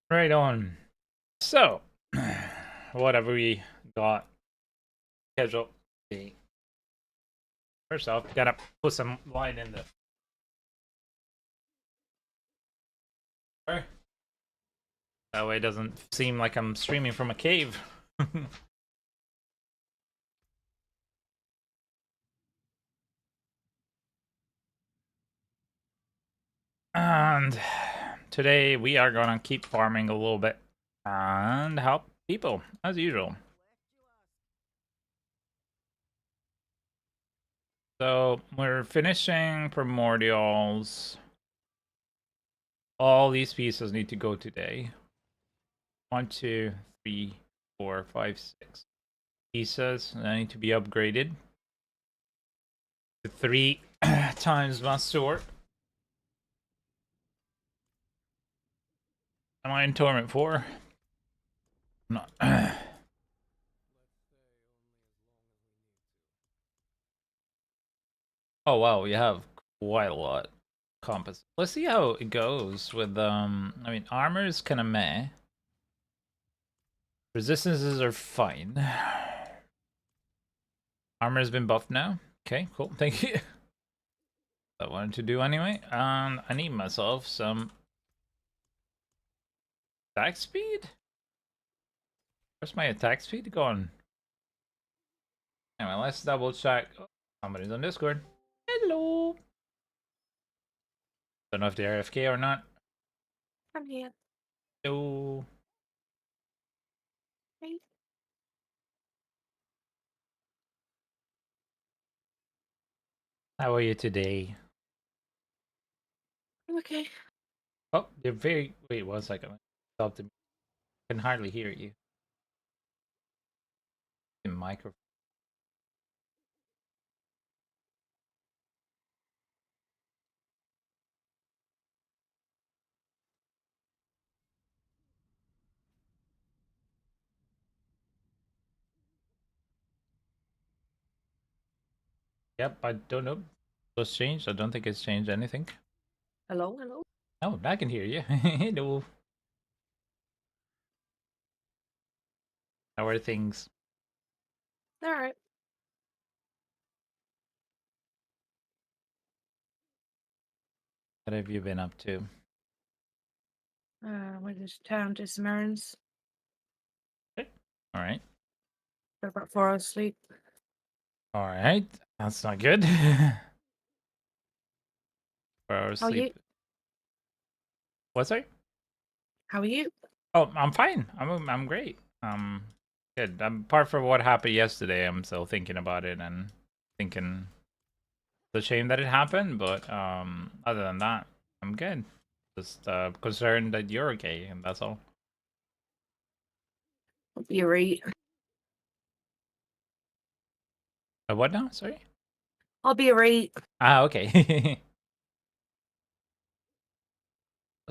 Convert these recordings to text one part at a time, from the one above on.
Right on. So, what have we got scheduled? First off, gotta put some light in the fire. That way it doesn't seem like I'm streaming from a cave. And today we are gonna keep farming a little bit and help people as usual. So we're finishing primordials. All these pieces need to go today. 1, 2, 3, 4, 5, 6 pieces that need to be upgraded to 3 times my sword. Am I in Torment 4? I'm not. Oh wow, we have quite a lot. Compass. Let's see how it goes with I mean armor is kinda meh. Resistances are fine. Armor has been buffed now. Okay, cool. Thank you. I wanted to do anyway. I need myself some attack speed? Where's my attack speed gone? Anyway, let's double check. Oh, somebody's on Discord. Hello. Don't know if they're AFK or not. I'm here. Hello. Hey. How are you today? I'm okay. Oh, you're very. Wait 1 second. Stop the. I can hardly hear you. The microphone. Yep, I don't know. What's changed? I don't think it's changed anything. Hello, hello. Oh, I can hear you. Hello. How are things? All right. What have you been up to? Went to town to some errands. Okay. All right. Got about 4 hours sleep. All right. That's not good. 4 hours How are sleep. you? What's that? How are you? Oh, I'm fine. I'm great. Good. Apart from what happened yesterday, I'm still thinking about it and thinking it's a shame that it happened. But other than that, I'm good. Just concerned that you're okay, and that's all. Hope you're right. What now? Sorry. I'll be right. Ah, okay.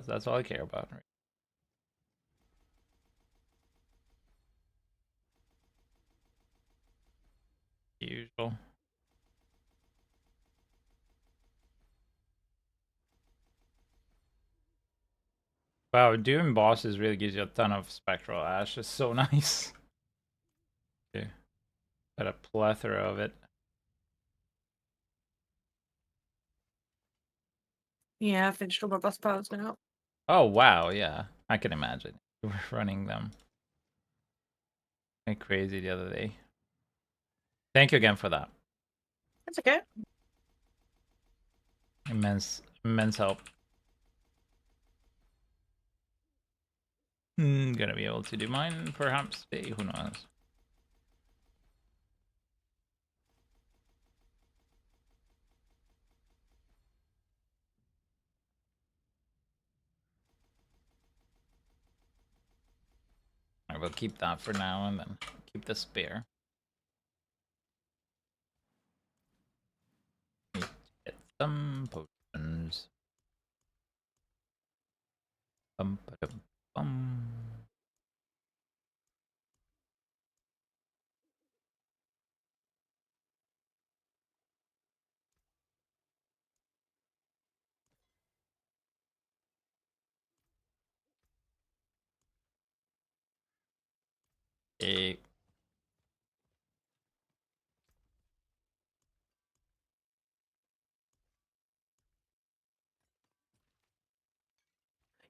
That's all I care about. Right? Usual. Wow, doing bosses really gives you a ton of spectral ash. It's so nice. Okay. Got a plethora of it. Yeah, I finished all my bus powers now. Oh wow, yeah. I can imagine. You were running them like crazy the other day. Thank you again for that. That's okay. Immense help. Gonna be able to do mine perhaps today, who knows. I will keep that for now and then keep the spare. Need to get some potions. Bum, ba-dum, bum. Eh,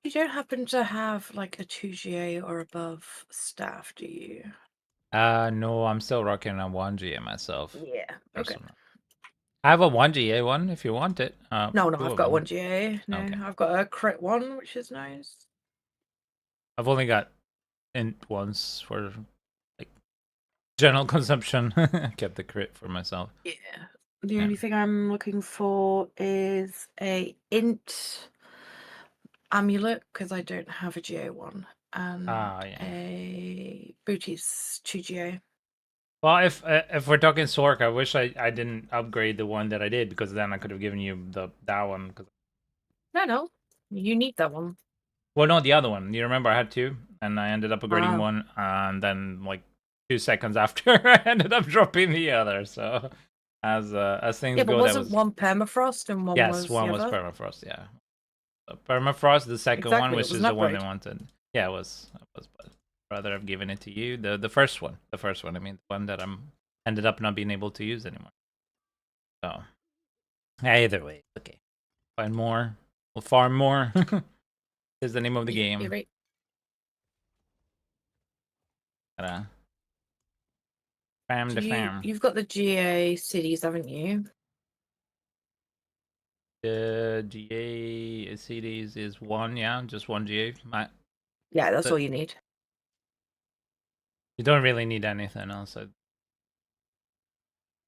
You don't happen to have like a 2GA or above staff, do you? no, I'm still rocking a 1GA myself. Yeah. Okay. Personally. I have a 1GA one if you want it. No, Two I've of got them. 1GA. No, Okay. I've got a crit one, which is nice. I've only got int ones for like general consumption. Kept the crit for myself. Yeah. The Yeah. only thing I'm looking for is a int amulet because I don't have a GA one, and Yeah. a booties 2GA. Well, if we're talking Sorc, I wish I didn't upgrade the one that I did because then I could have given you that one. No, you need that one. Well, no, the other one. You remember I had two, and I ended up upgrading Wow. one, and then like 2 seconds after, I ended up dropping the other. So as things Yeah, but go, that wasn't was one permafrost and one yes, was the one was other? permafrost. Yeah, permafrost, the second one, Exactly, it which was is an the one they upgrade. wanted. Yeah, it was. But rather have given it to you. The first one. The first one. I mean, the one that I'm ended up not being able to use anymore. So either way, okay. Find more. We'll farm more. Is the name of the Yeah, game. you're right. Gotta farm the farm. You've got the GA cities, haven't you? The GA CDs is one, yeah, just one GA. Yeah, that's But all you need. you don't really need anything else.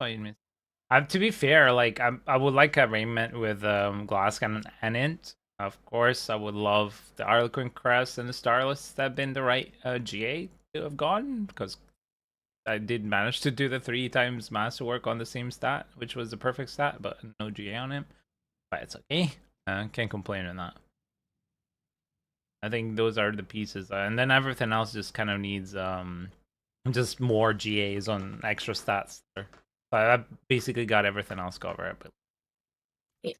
To be fair, like I would like a raiment with glass cannon and int. Of course, I would love the Harlequin crest and the Starless that have been the right GA to have gone because I did manage to do the 3 times masterwork on the same stat, which was the perfect stat, but no GA on him. But it's okay. Can't complain on that. I think those are the pieces, and then everything else just kind of needs just more GAs on extra stats. There. But I basically got everything else covered. But Yeah.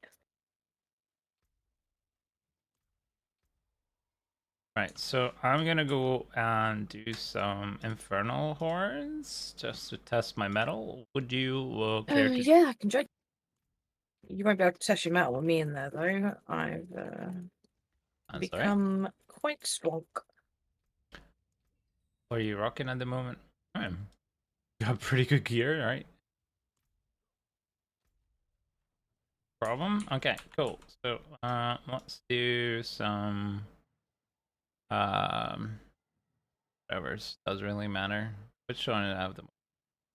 right, so I'm gonna go and do some infernal horns just to test my metal. Would you care to? Yeah, I can join. You won't be able to test your metal with me in there, though. I've I'm sorry. become quite strong. What are you rocking at the moment? You got pretty good gear, right? Problem? Okay, cool. So let's do some whatever. Doesn't really matter. Which one did I have the most?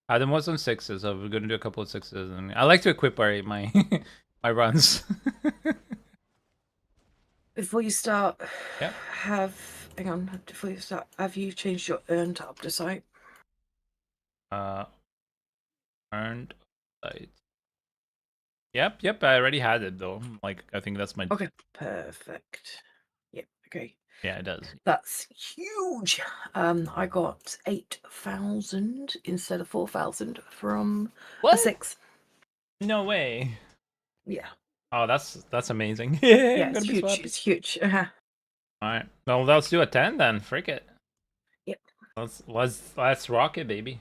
I have the most on sixes, so we're gonna do a couple of sixes, and I like to equip my my runs. Before you start, Yep. hang on. Before you start, have you changed your earn to Opticite? Earned sight. Yep. I already had it though. Like I think that's my. Okay, perfect. Yep, okay. Yeah, it does. That's huge. I got 8,000 instead of 4,000 from a What? 6. No way. Yeah. Oh, that's amazing. Yeah, Yeah, I'm it's gonna be huge. sweaty. It's huge. All right. Well, let's do a 10 then. Frick it. Yep. Let's rock it, baby.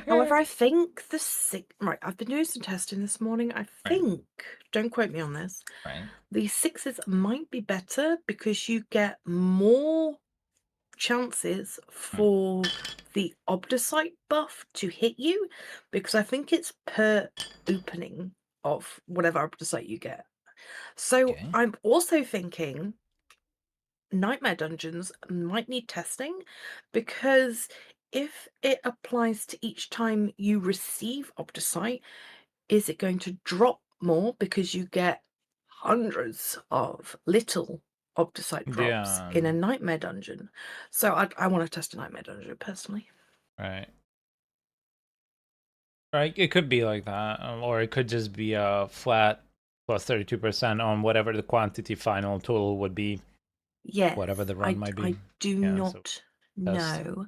However, I think the 6. Right, I've been doing some testing this morning. I Right. think, don't quote me on this, Right. the 6s might be better because you get more chances for the Obdicite buff to hit you, because I think it's per opening of whatever Obdicite you get. So Okay. I'm also thinking Nightmare Dungeons might need testing, because if it applies to each time you receive Obdicite, is it going to drop more because you get hundreds of little Obdicite drops Yeah. in a Nightmare Dungeon? So I want to test a Nightmare Dungeon personally. Right. Right. It could be like that, or it could just be a flat plus 32% on whatever the quantity final total would be, Yes, whatever the run might be. I do Yeah. So not test. know.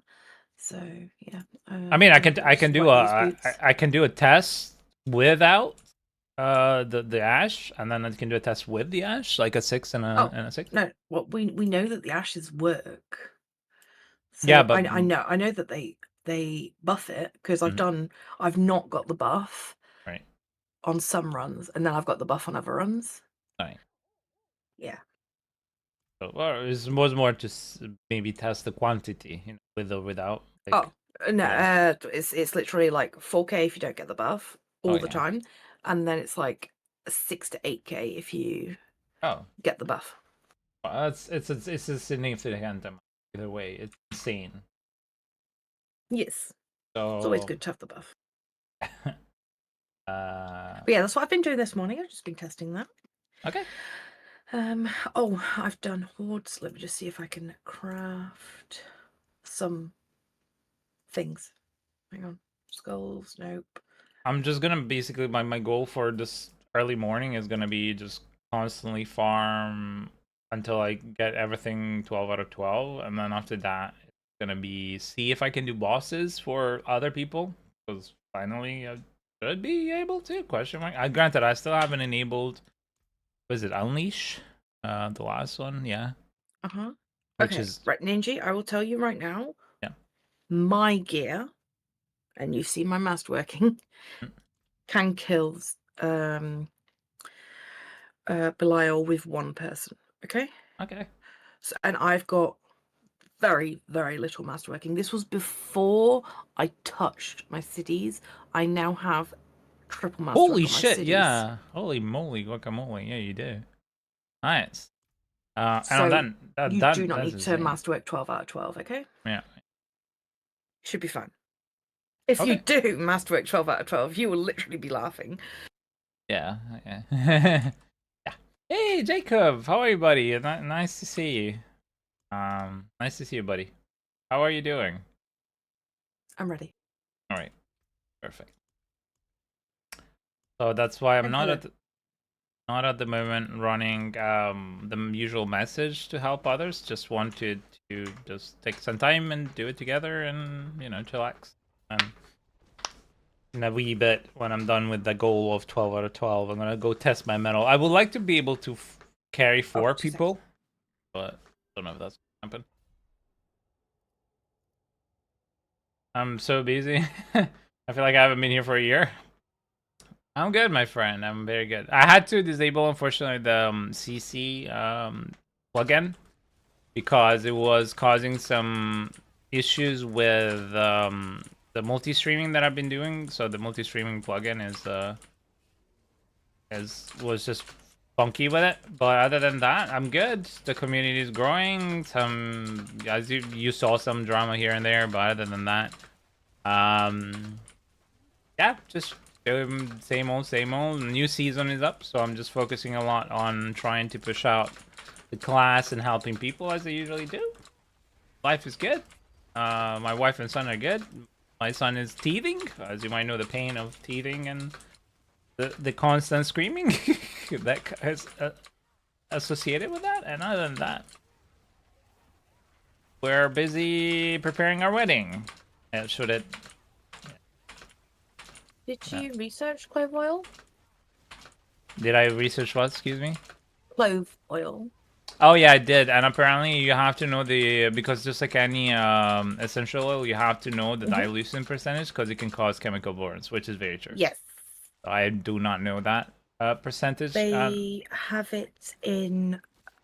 So yeah, I mean, let me just wipe these boots. I can do a test without the ash, and then I can do a test with the ash, like a 6 Oh and a 6. no, well we know that the ashes work. Yeah, So but I know that they. they buff it, because Mhm. I've not got the buff Right. on some runs, and then I've got the buff on other runs. Right. Yeah. So, well, it was more to maybe test the quantity, with or without. Like, Oh, no, yeah. it's literally like 4K if you don't get the buff Oh all the yeah. time, and then it's like 6 to 8K if you Oh, get the buff. well, it's a significant amount. Either way, it's insane. Yes, it's always So, good to have the buff. uh, But yeah, that's what I've been doing this morning. I've just been testing that. okay. Oh, I've done hordes. Let me just see if I can craft some things. Hang on. Skulls, nope. I'm just gonna basically my goal for this early morning is gonna be just constantly farm until I get everything 12 out of 12, and then after that it's gonna be see if I can do bosses for other people, because finally I should be able to, question mark. I granted I still haven't enabled, was it Unleash? The last one, yeah. Uh-huh. Which Okay, is, right, Ninja, I will tell you right now, yeah. my gear, and you see my mask working, Mm, can kill Belial with one person. Okay? okay. So, and I've got very, very little master working. This was before I touched my cities. I now have triple Holy masterwork on my shit, cities. yeah. Holy moly, guacamole. Yeah, you do. Nice. And on So you do not that's need to insane. masterwork 12 out of 12, okay? Yeah. Should be fine. If you Okay. do masterwork 12 out of 12, you will literally be laughing. Yeah. Okay. Yeah. Hey, Jacob. How are you, buddy? Nice to see you. Nice to see you, buddy. How are you doing? I'm ready. All right. Perfect. So that's why I'm And hello. not at the moment running the usual message to help others. Just wanted to just take some time and do it together and, chillax. And in a wee bit, when I'm done with the goal of 12 out of 12, I'm gonna go test my metal. I would like to be able to carry Oh, 4 people, but I don't know if that's gonna happen. I'm so busy. I feel like I haven't been here for a year. I'm good, my friend. I'm very good. I had to disable, unfortunately, the CC plugin because it was causing some issues with the multi-streaming that I've been doing. So the multi-streaming plugin was just funky with it. But other than that, I'm good. The community is growing. Some, as you saw, some drama here and there, but other than that, um, yeah, just same old, same old. New season is up, so I'm just focusing a lot on trying to push out the class and helping people as I usually do. Life is good. My wife and son are good. My son is teething, as you might know, the pain of teething and the constant screaming that is associated with that. And other than that, we're busy preparing our wedding. Should it? did you research clove oil? Did I research what? Excuse me. Clove oil. Oh yeah, I did, and apparently you have to know because just like any essential oil, you have to know the Mhm. dilution percentage because it can cause chemical burns, which is very true. Yes. I do not know that percentage. They have it in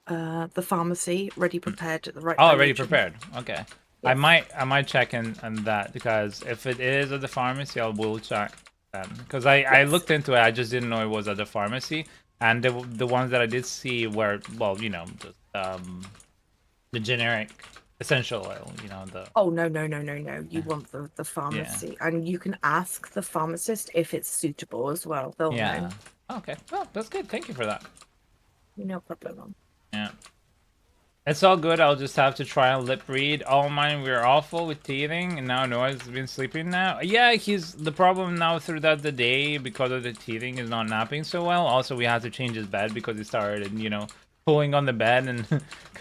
the pharmacy, ready prepared at the right Oh, already dilution. prepared. Okay, I Yes. might check in on that because if it is at the pharmacy, I will check that because I Yes. looked into it. I just didn't know it was at the pharmacy, and the ones that I did see were, well, just the generic essential oil, the Oh, no, no, no, no, no. You yeah. want the Yeah. pharmacy. And you can ask the pharmacist if it's suitable as well. They'll know. Yeah. Okay. Well, that's good. Thank you for that. No problem. Yeah. It's all good. I'll just have to try and lip read. All mine, we're awful with teething, and now Noah's been sleeping now. Yeah, he's the problem now throughout the day because of the teething is not napping so well. Also, we had to change his bed because he started, pulling on the bed and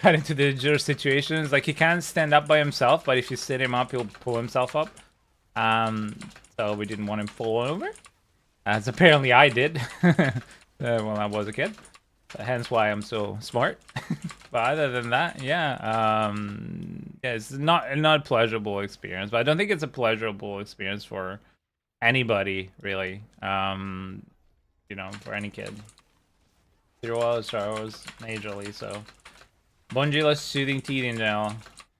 got into dangerous situations. Like he can't stand up by himself, but if you sit him up, he'll pull himself up. Um, so we didn't want him falling over, as apparently I did when I was a kid. Hence why I'm so smart. But other than that, yeah. Yeah, it's not a pleasurable experience, but I don't think it's a pleasurable experience for anybody really. You know, for any kid. Zero Hour Star Wars majorly, so Bongila soothing teething gel.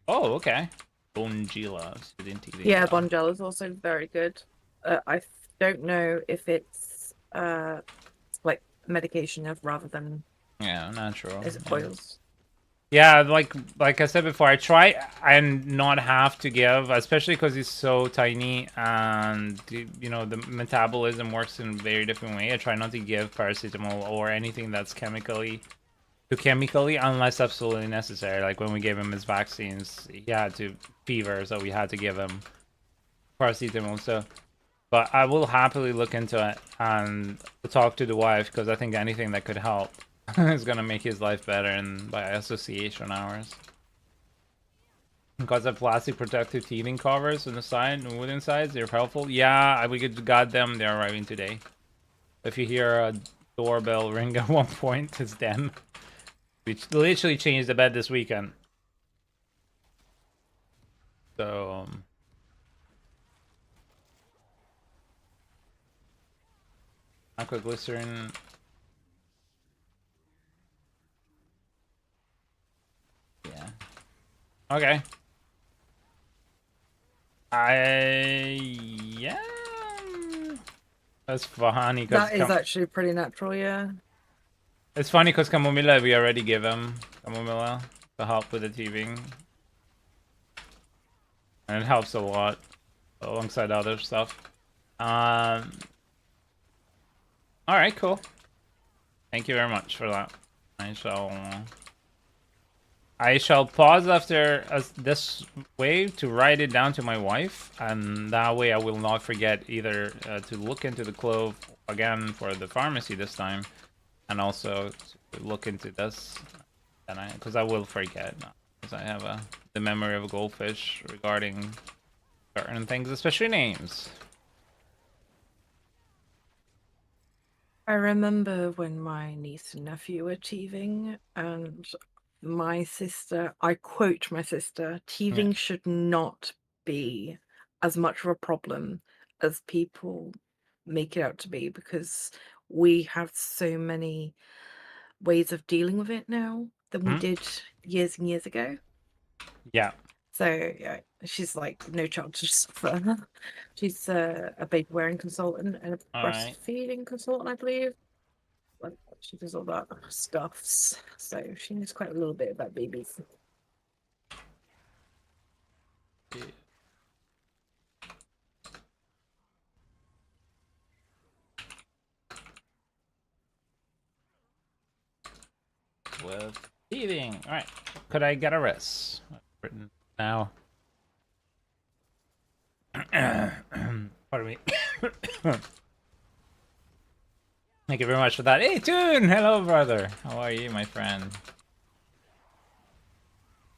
Oh, okay. Bongila soothing teething Yeah, gel. Bongel is also very good. I don't know if it's like medication of rather than Yeah, natural. is it Yeah. coils? Yeah, like I said before, I try and not have to give, especially because he's so tiny and you know the metabolism works in a very different way. I try not to give paracetamol or anything that's chemically unless absolutely necessary. Like when we gave him his vaccines, he had to fever, so we had to give him paracetamol. So, but I will happily look into it and talk to the wife because I think anything that could help is gonna make his life better, and by association hours. Because of plastic protective teething covers on the side and wooden sides, they're helpful. Yeah, we got them. They're arriving today. If you hear a doorbell ring at one point, it's them. We literally changed the bed this weekend. So, aquaglycerin. Yeah. Okay. Yeah. That's funny because That is actually pretty natural, yeah. it's funny because Camomilla we already give him Camomilla to help with the teething, and it helps a lot alongside other stuff. Um. All right. Cool. Thank you very much for that. I shall. I shall pause after this wave to write it down to my wife, and that way I will not forget either to look into the clove again for the pharmacy this time, and also to look into this, and because I will forget, because I have the memory of a goldfish regarding certain things, especially names. I remember when my niece and nephew were teething, and my sister, I quote my sister, Yeah. teething should not be as much of a problem as people make it out to be because we have so many ways of dealing with it now than we Hmm? did years and years ago. Yeah. So yeah, she's like no child to suffer. She's a baby wearing consultant and a All right. breastfeeding consultant, I believe. Like she does all that stuffs, so she knows quite a little bit about babies. With teething. All right. Could I get a rest? Written now. Pardon me. Thank you very much for that. Hey, Toon! Hello, brother. How are you, my friend?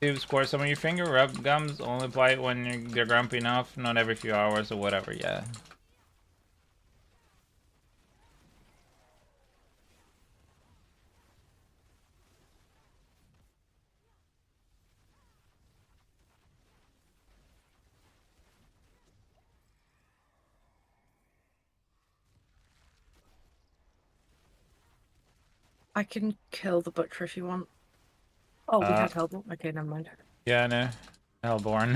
Tube squirt some of your finger, rub gums, only apply it when they're grumpy enough, not every few hours or whatever, yeah. I can kill the butcher if you want. Oh, we Uh, had Hellboy. Okay, never mind. yeah, no. Hellborn.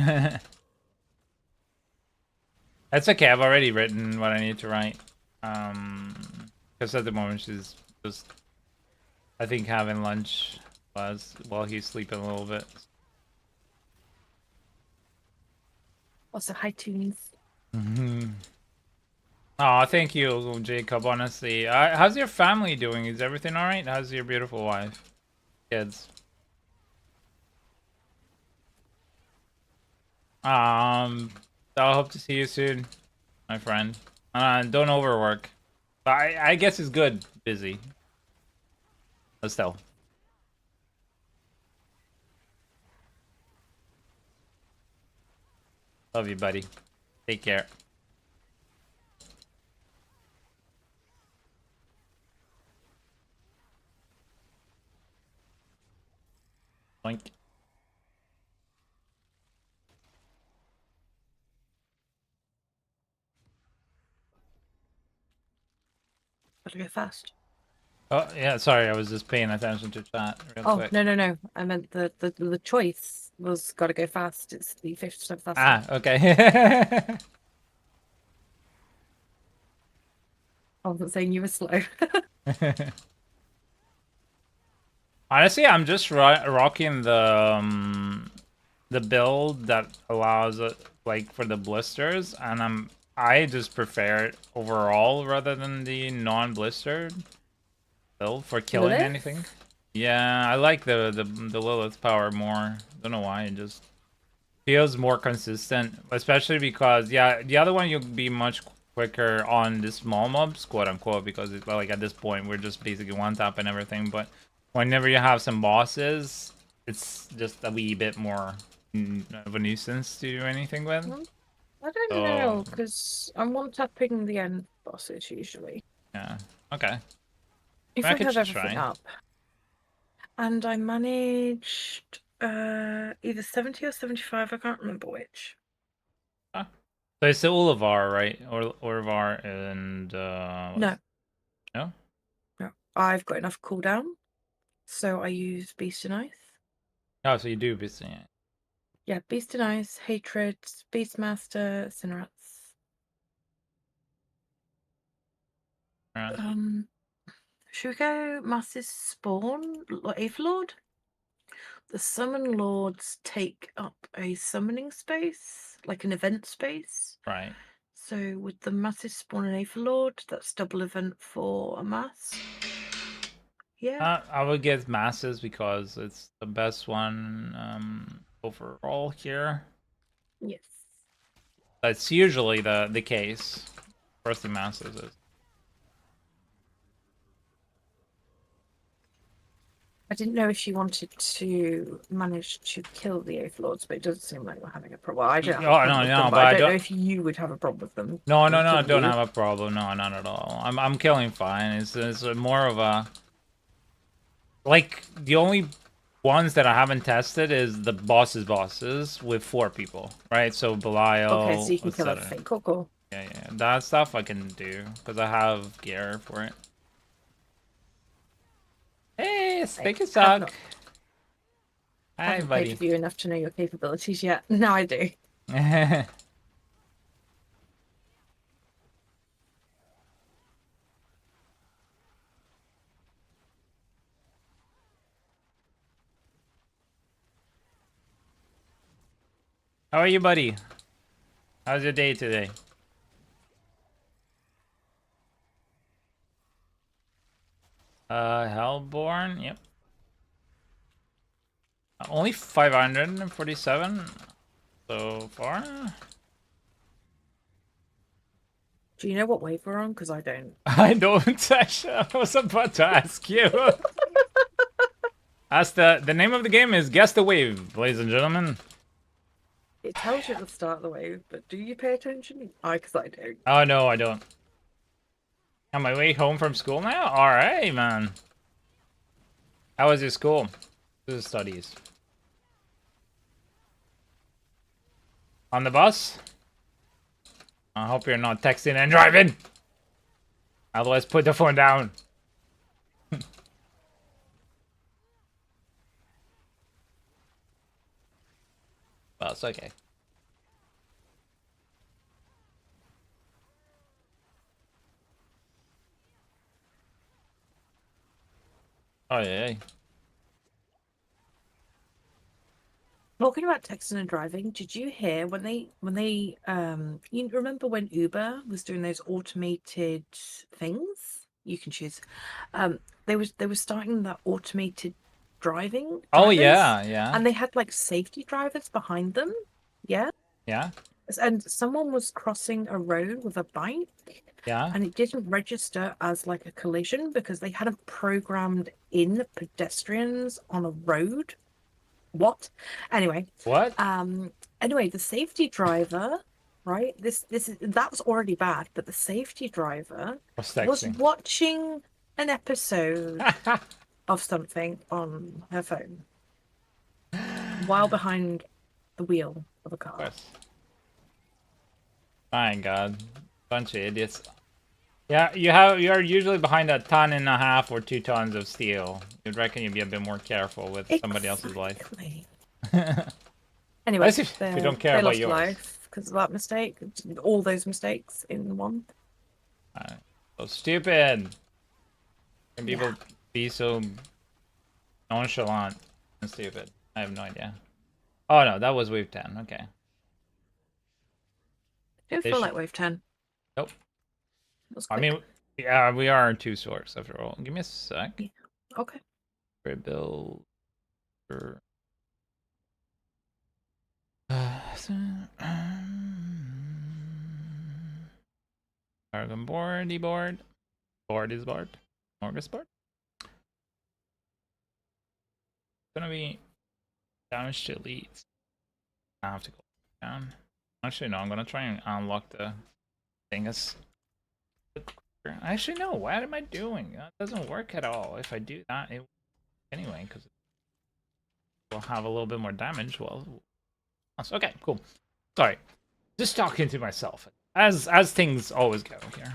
That's okay, I've already written what I need to write. Because at the moment she's just, I think, having lunch while he's sleeping a little bit. Also, hi, Toonies. Oh, thank you, Jacob, honestly. How's your family doing? Is everything alright? How's your beautiful wife? Kids? I hope to see you soon, my friend. Don't overwork. But I guess it's good, busy. But still. Love you, buddy. Take care. Boink. Gotta go fast. Oh yeah, sorry, I was just paying attention to chat real Oh, quick. no. I meant the choice was gotta go fast. It's the 50% faster. Ah, okay. I wasn't saying you were slow. Honestly, I'm just rocking the build that allows it like for the blisters, and I just prefer it overall rather than the non-blistered build for killing anything. Lilith? Yeah, I like the Lilith power more. Don't know why, it just feels more consistent, especially because yeah, the other one you'll be much quicker on the small mobs, quote unquote, because it's like at this point we're just basically one tap and everything. But whenever you have some bosses, it's just a wee bit more of a nuisance to do anything with. I don't So know, because I'm one tapping the end bosses usually. yeah, okay, If I I could have just everything try. up. And I managed either 70 or 75, I can't remember which. Huh. So it's the Olivar, right? Or Olivar and No, no? no. I've got enough cooldown, so I use Beast and Ice. Oh, so you do be seeing it. Yeah, Beast and Ice, Hatred, Beastmaster, Cinerats. Alright. Should we go Mass's Spawn, Aetherlord? The Summon Lords take up a summoning space, like an event space. Right. So with the Massive Spawn and Aetherlord, that's double event for a mass. Yeah. I would get masses because it's the best one overall here. Yes. That's usually the case. First the masses is. I didn't know if she wanted to manage to kill the Aetherlords, but it doesn't seem like we're having a problem. Well, I don't have a Oh problem no with no, them, but but I I don't know don't. if you would have a problem with them. No no no, I Killing don't you. have a problem. No, not at all. I'm killing fine. It's more of a like the only ones that I haven't tested is the bosses with 4 people, right? So Okay, so Belial, you can kill etc. everything. Cool. Yeah, that stuff I can do because I have gear for it. Hey, I Sticky have Sock. not Hi, haven't played buddy. with you enough to know your capabilities yet. Now I do. How are you, buddy? How's your day today? Hellborn, yep. Only 547 so far. Do you know what wave we're on? Because I don't. I don't actually. I was about to ask you. That's the name of the game is Guess the Wave, ladies and gentlemen. It tells you at the start of the wave, but do you pay attention? Because I don't. Oh no, I don't. On my way home from school now? Alright, man. How was your school? This is studies. On the bus? I hope you're not texting and driving. Otherwise, put the phone down. Well, it's okay. Oh yeah. Talking about texting and driving, did you hear when they you remember when Uber was doing those automated things? You can choose. They were starting that automated driving Oh drivers, yeah, yeah, and they had like safety drivers behind them. Yeah. yeah, And someone was crossing a road with a bike, yeah. and it didn't register as like a collision because they hadn't programmed in pedestrians on a road. What? Anyway, What? um, anyway, the safety driver, right? This is that was already bad, but the safety driver What's was texting? watching an episode of something on her phone while behind the wheel of a car. My God, bunch of idiots. Yeah, you're usually behind 1.5 tons or 2 tons of steel. You'd reckon you'd be a bit more careful with somebody else's life. Exactly. Unless Anyway, if you don't care they about lost yours. life because of that mistake. All those mistakes in one. So stupid. Can Yeah. people be so nonchalant and stupid? I have no idea. Oh no, that was wave 10. Okay. Don't They feel should... like wave 10. Nope. That was I quick. mean, yeah, we are 2 Sorcs after all. Give me a sec. Yeah. Okay. Rebuild. Argon board, board. Board is board. Smorgasbord. Gonna be damage to elites. I have to go down. Actually, no, I'm gonna try and unlock the thingus. Actually, no, what am I doing? That doesn't work at all. If I do that, it anyway, because it will have a little bit more damage. Well, okay, cool. Sorry, just talking to myself, as things always go here.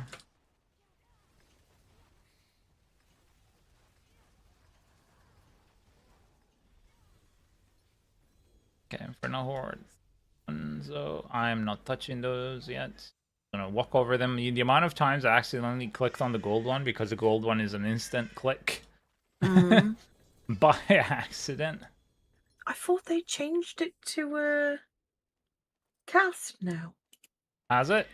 Okay, Infernal Hordes. So I'm not touching those yet. I'm gonna walk over them. The amount of times I accidentally clicked on the gold one because the gold one is an instant click by accident. I thought they changed it to a cast now. Has it?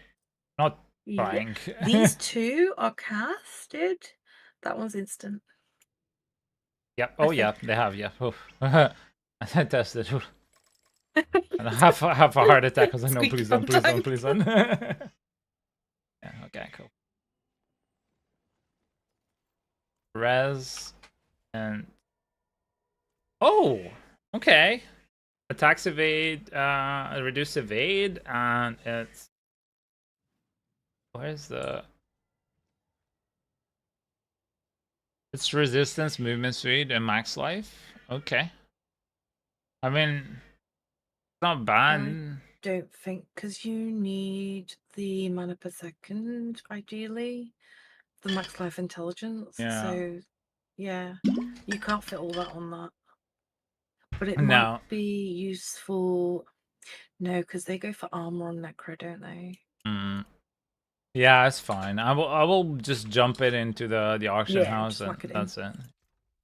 Not Yeah. trying. These two are casted. That one's instant. Yep. Oh yeah, they have. Yeah. Oh. I tested. And half a heart attack. I was like, no, please don't, please don't, please don't. Yeah. Okay. Cool. Res and oh, okay. Attacks evade, reduce evade, and it's where's the it's resistance, movement speed, and max life. Okay. I mean, it's not bad. Don't think because you need the mana per second, ideally, the max life intelligence. Yeah. So, yeah, you can't fit all that on that. But it No. might be useful. No, because they go for armor on necro, don't they? Yeah, it's fine. I will just jump it into the auction house and that's it.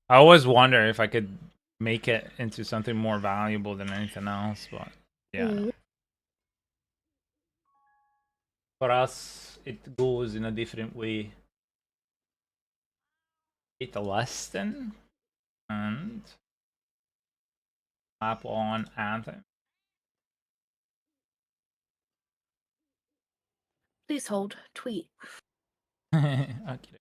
I always wonder if I could make it into something more valuable than anything else, but yeah. For us, it goes in a different way. It's less than and tap on Anthem. Please hold. Tweet. Okay.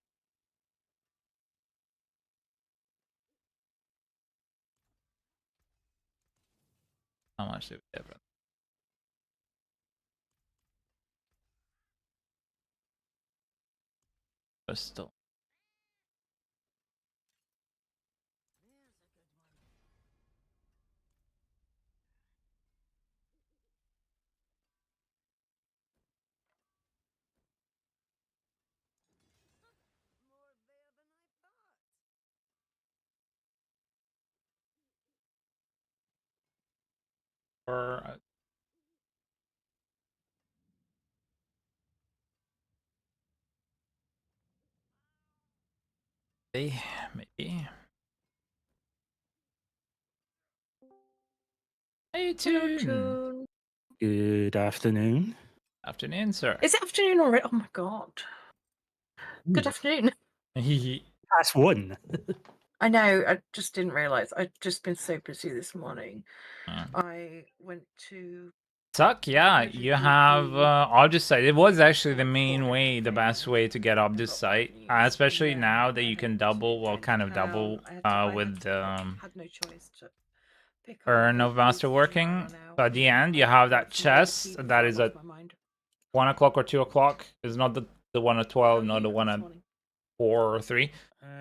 How much do we have? Crystal. Or maybe. Hey, Toon. Good afternoon. Afternoon, sir. Is it afternoon already? Oh my god. Good afternoon. That's one. I know, I just didn't realise. I've just been so busy this morning. I went to Suck, yeah, you have Obdusite. It was actually the main way, the best way to get Obdusite, especially now that you can double, well, kind of double with the Urn of Master working. So at the end, you have that chest that is at 1 o'clock or 2 o'clock. It's not the one at 12, not the one at 4 or 3.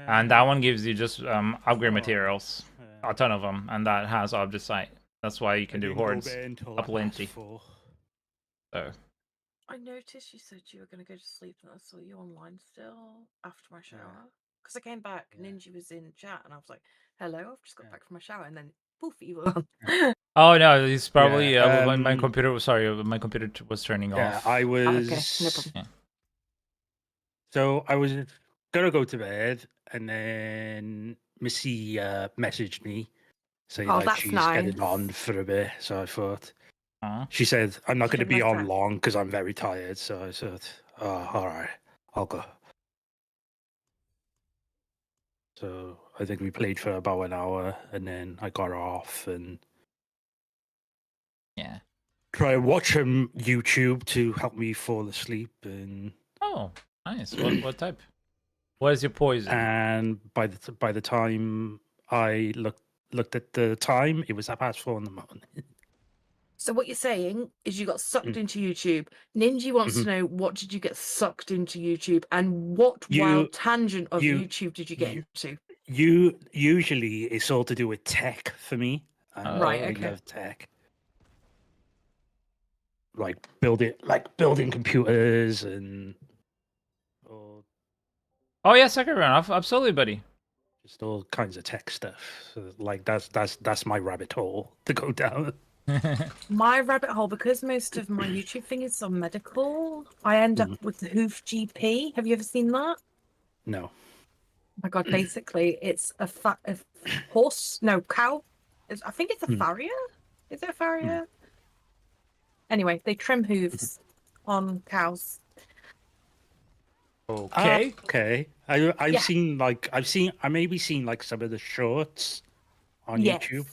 And that one gives you just upgrade materials, a ton of them, and that has Obdusite. That's why you can do hordes up plenty. So I noticed you said you were going to go to sleep, and I saw you online still after my shower. Because I came back, Yeah. Ninja was in chat, and I was like, "Hello, I've just got back from my shower," and then poof, you were on. Oh no, it's probably my um, computer. Sorry, my computer was turning Yeah, off. I was. Okay, no problem. Yeah. So I was gonna go to bed, and then Missy messaged me saying Oh, that that's she's getting on nice. for a bit. So I thought Aw. she said I'm not She going to had a be nice on chat. long because I'm very tired. So I said, "Oh, all right, I'll go." So I think we played for about an hour, and then I got off and Yeah. try and watch some YouTube to help me fall asleep. And Oh, nice. What type? What is your poison? by the time I looked at the time, it was 4:30 in the morning. So what you're saying is you got sucked Mm. into YouTube. Ninja wants to Mhm. know, what did you get sucked into YouTube, and what You wild tangent of you YouTube did you get you into? you usually it's all to do with tech for me. Right, I okay. love tech, like building computers and or Oh yeah, second round. Absolutely, buddy. just all kinds of tech stuff. So, like that's my rabbit hole to go down. My rabbit hole, because most of my YouTube thing is on medical, I end up with the Hoof GP. Have you ever seen that? No. Oh my god, basically it's a horse, no, cow. I think it's a Hmm. farrier. Is it a farrier? Anyway, they trim hooves on cows. Okay. Okay. I've Yeah. seen I maybe seen like some of the shorts on Yes. YouTube.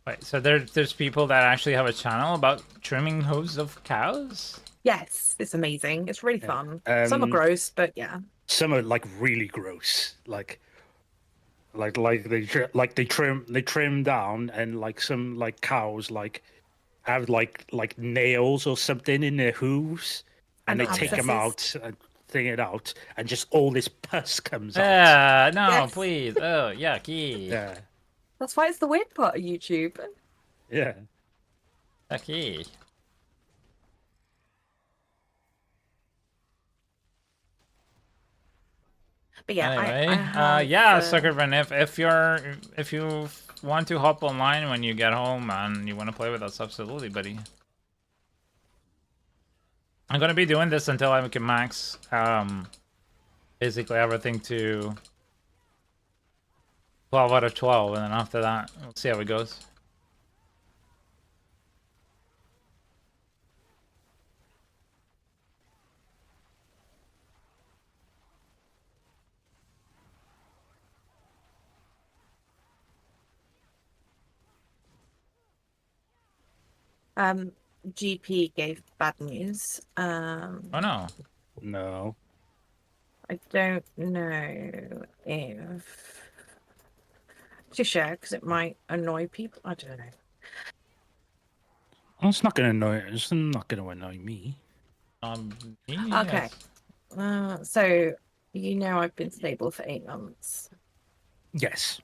Wait, so there's people that actually have a channel about trimming hooves of cows? Yes, it's amazing. It's really Yeah. fun. Some are gross, but yeah. Some are like really gross. They trim down, and like some like cows like have like nails or something in their hooves, and And they take them abscesses. out and thing it out, and just all this pus comes out. No, Yes. please. Oh, yucky. Yeah. That's why it's the weird part of YouTube. Yeah. Yucky. But yeah, Anyway, I have yeah, Suckerman, if you want to hop online when you get home and you want to play with us, absolutely, buddy. I'm gonna be doing this until I can max basically everything to 12 out of 12, and then after that, we'll see how it goes. GP gave bad news. Oh no. No. I don't know if to share because it might annoy people. I don't know. Well, it's not gonna annoy. It's not gonna annoy me. Okay. So you know I've been stable for 8 months. Yes.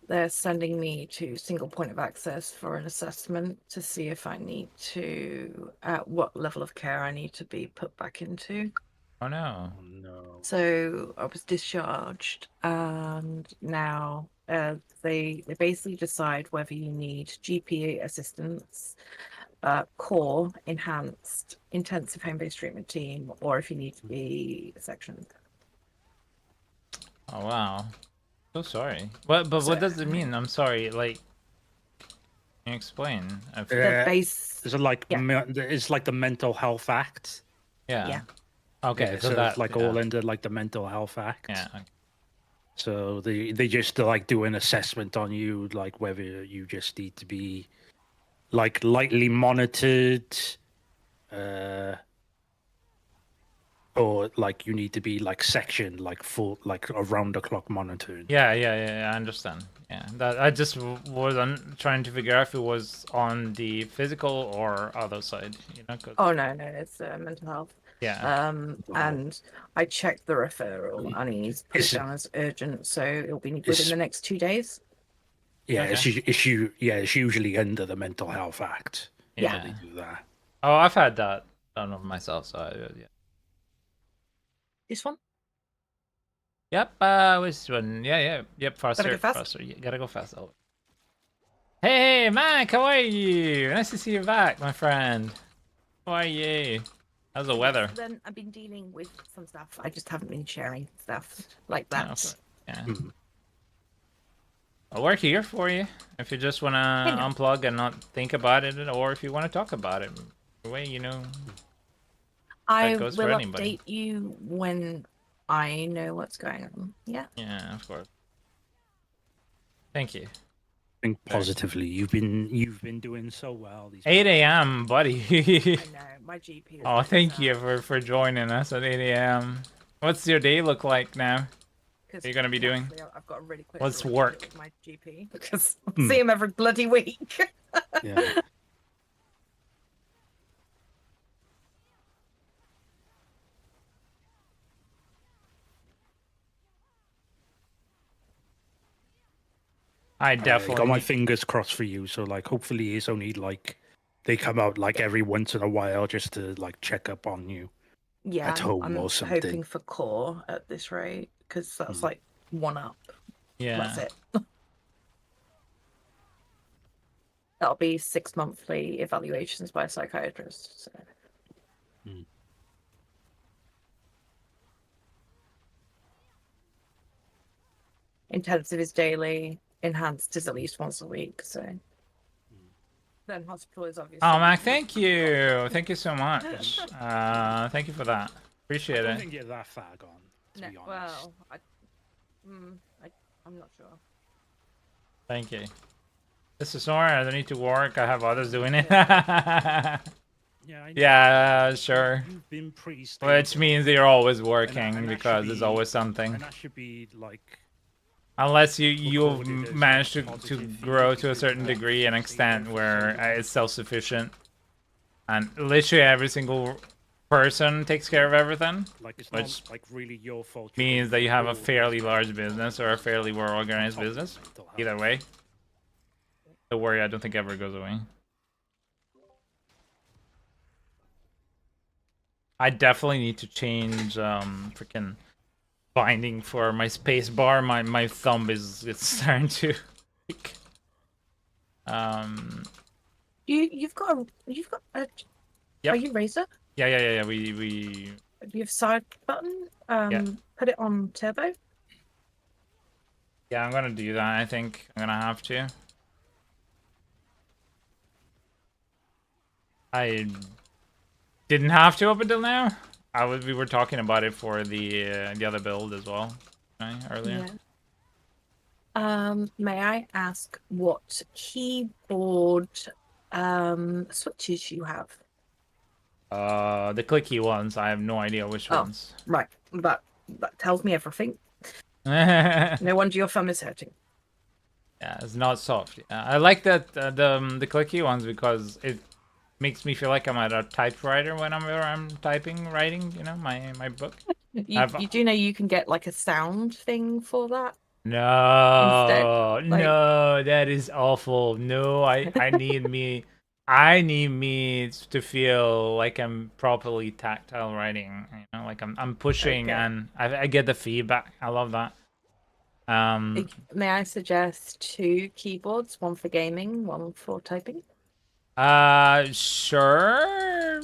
They're sending me to single point of access for an assessment to see if I need to, what level of care I need to be put back into. Oh no. Oh, no. So I was discharged, and now they basically decide whether you need GP assistance, core, enhanced, intensive home-based treatment team, or if you need to be sectioned. Oh wow. So sorry. But what does it mean? I'm sorry. Like, can you explain? The base. Is it like Yeah. it's like the Mental Health Act? Yeah. Yeah. Okay, Yeah, so so that it's like all under like the Mental Health Act. Yeah. So they just like do an assessment on you, like whether you just need to be like lightly monitored, or like you need to be like sectioned, like full, like around the clock monitored. Yeah, I understand. Yeah, that I just was trying to figure out if it was on the physical or other side, you know? Oh no, it's mental health. Yeah. And I checked the referral, and he's put it down as urgent, so it'll be within the next 2 days. Yeah, Okay. it's usually under the Mental Health Act. Yeah. They do that. Oh, I've had that done of myself, so yeah. This one? Yep, which one? Yep, faster, go fast? faster. You gotta go fast. Oh. Hey, Mike, how are you? Nice to see you back, my friend. How are you? How's the weather? Then I've been dealing with some stuff. I just haven't been sharing stuff like No, that. yeah. Mhm. We're here for you if you just want to unplug and not think about it, or if you want to talk about it. The way, you know, I that goes will for anybody. update you when I know what's going on. Yeah. Yeah, of course. Thank you. Think positively. You've been doing so well. These 8 a.m., buddy. I know. My GP is Oh, thank you for joining us at 8 a.m. What's your day look like now? What are you gonna be doing? I've got a really quick Let's relationship work. with my GP because I see him every bloody week. Yeah. I Got definitely my fingers crossed for you. So like, hopefully, it's only like they come out like every once in a while just to like check up on you Yeah, at home I'm or something. hoping for core at this rate because that's Mm. like one up. Yeah. That's it. That'll be 6 monthly evaluations by a psychiatrist. So. Mm. Intensive is daily, enhanced is at least once a week. So then hospital is obviously. Oh, Mac, thank you. Thank you so much. Thank you for that. Appreciate I don't it. think you're that far gone, to be honest. Well, I'm not sure. Thank you. This is Sorc. I don't need to work. I have others doing it. Yeah, I know. Yeah, sure. You've been pretty stable. Which means you're always working and that because should there's be- always something. And that should be like. Unless you've recorded as, managed like, to positive grow feedback to a because certain you've degree and been extent stable for where so long. it's self-sufficient, and literally every single person takes care of everything, Like it's which not like really your fault. means that you have a fairly large business or a fairly well-organized business. Either way, the worry I don't think ever goes away. I definitely need to change freaking binding for my space bar. My thumb is it's starting to You've got a. Yep. Are you Razer? Yeah. We Do you have side button? Yeah. Put it on turbo. Yeah, I'm gonna do that. I think I'm gonna have to. I didn't have to up until now. We were talking about it for the other build as well, right, earlier. Yeah. May I ask what keyboard switches you have? The clicky ones. I have no idea which ones. Right. That tells me everything. Yeah, No wonder your thumb is hurting. it's not soft. I like that the clicky ones because it makes me feel like I'm at a typewriter when I'm typing, writing. You know, my book. You do know you can get like a sound thing for that? No, Instead, like- no, that is awful. No, I need me to feel like I'm properly tactile writing. You know, like I'm pushing and I get the feedback. I love that. May I suggest 2 keyboards, one for gaming, one for typing? Sure.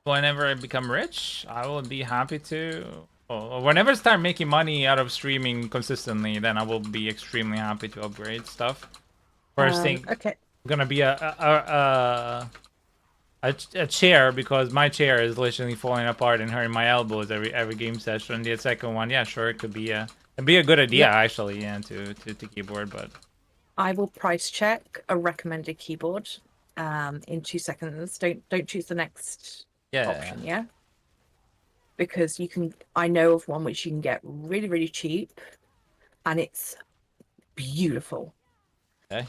Whenever I become rich, I will be happy to. Whenever I start making money out of streaming consistently, then I will be extremely happy to upgrade stuff. First thing, gonna be a chair because my chair is literally falling apart and hurting my elbows every game session. The second one, yeah, sure, it could be a good idea actually, yeah, to keyboard, but I will price check a recommended keyboard in 2 seconds. Don't choose the next option, yeah? Because I know of one which you can get really, really cheap and it's beautiful. Okay.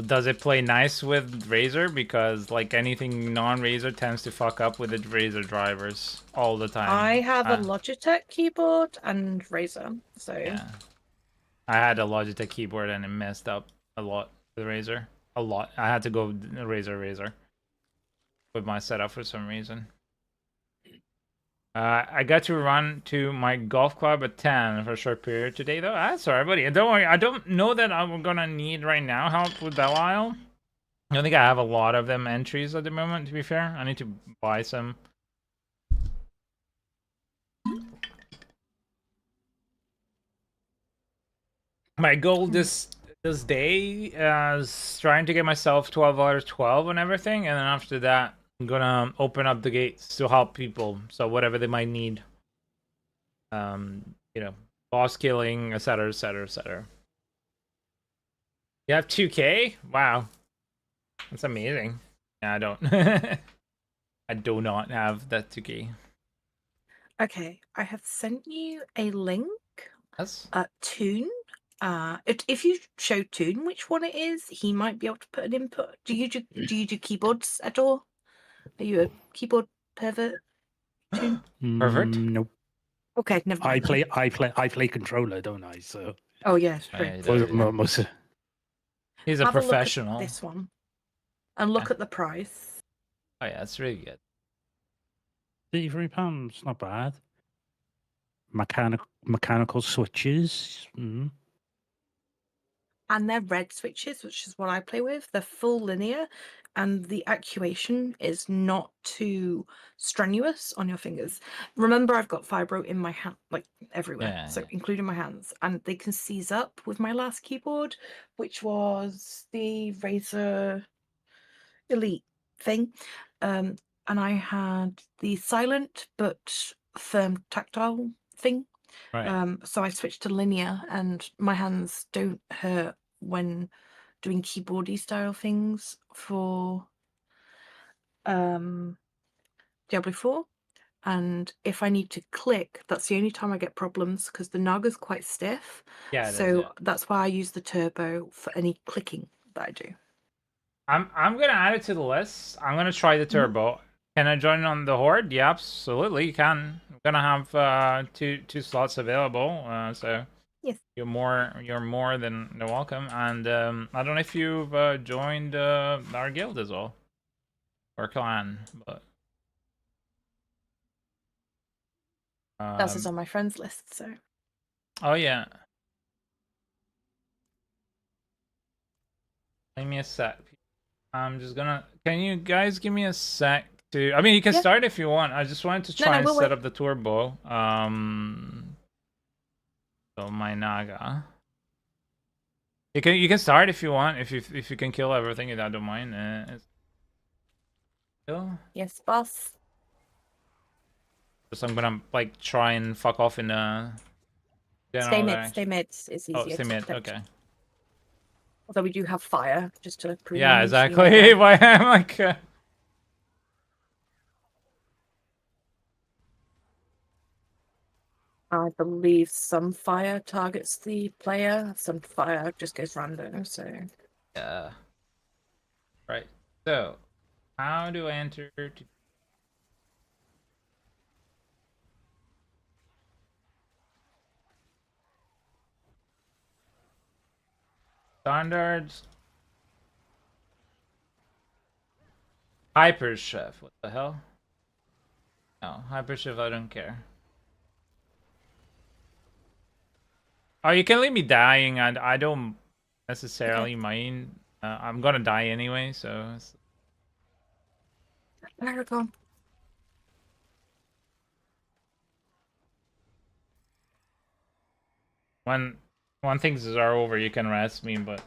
Does it play nice with Razer? Because like anything non-Razer tends to fuck up with the Razer drivers all the time. I have a Logitech keyboard and Razer, so yeah. I had a Logitech keyboard and it messed up a lot with Razer. A lot. I had to go Razer. with my setup for some reason. I got to run to my golf club at 10 for a short period today, though. That's alright, buddy. Don't worry. I don't know that I'm gonna need right now help with Belial. I don't think I have a lot of them entries at the moment, to be fair. I need to buy some. My goal this day is trying to get myself 12 hours 12 and everything, and then after that I'm gonna open up the gates to help people, so whatever they might need, you know, boss killing, etc, etc, etc. You have 2K? Wow, that's amazing. Yeah, I don't I do not have that 2K. Okay, I have sent you a link. Yes. Toon. If you show Toon which one it is, he might be able to put an input. Do you do keyboards at all? Are you a keyboard pervert, Toon? Pervert? Nope. Okay, never mind. I play controller, don't I? So. Oh yes, Yeah, true. he does, yeah. Most, He's a Have professional. A look at this one, and look Yeah. at the price. Oh yeah, it's really good. £33, not bad. Mechanical switches. Mm. And they're red switches, which is what I play with. They're full linear, and the actuation is not too strenuous on your fingers. Remember, I've got fibro in my hand, like everywhere, Yeah, so yeah. including my hands, and they can seize up with my last keyboard, which was the Razer Elite thing. And I had the silent but firm tactile thing. Right. So I switched to linear, and my hands don't hurt when doing keyboardy style things for Diablo 4. And if I need to click, that's the only time I get problems, because the Naga's quite stiff. Yeah, it is, So yeah. that's why I use the turbo for any clicking that I do. I'm gonna add it to the list. I'm gonna try the turbo. Can I join on the horde? Yeah, absolutely. You can. I'm gonna have two slots available. So Yes. you're more than welcome. And I don't know if you've joined our guild as well or clan, but That's just on my friends list, so. oh yeah. Give me a sec. I'm just gonna. Can you guys give me a sec to? I mean, you can Yeah. start if you want. I just wanted to try and we'll set wait. up the turbo. So my Naga. You can start if you want. If you can kill everything, I don't mind. Kill. Yes, boss. So I'm gonna like try and fuck off in general Stay mid. direction. Stay mid. It's easier. Oh, stay to mid. protect. Okay. Although we do have fire, just to prove. Yeah, I'm usually exactly. there. Why am like. I believe some fire targets the player, some fire just goes random, so. Yeah. Right. So, how do I enter? Standards. Hyper Chef. What the hell? No, Hyper Chef. I don't care. Oh, you can leave me dying, and I don't necessarily mind. I'm gonna die anyway, so. Paragon. When things are over, you can rest me, but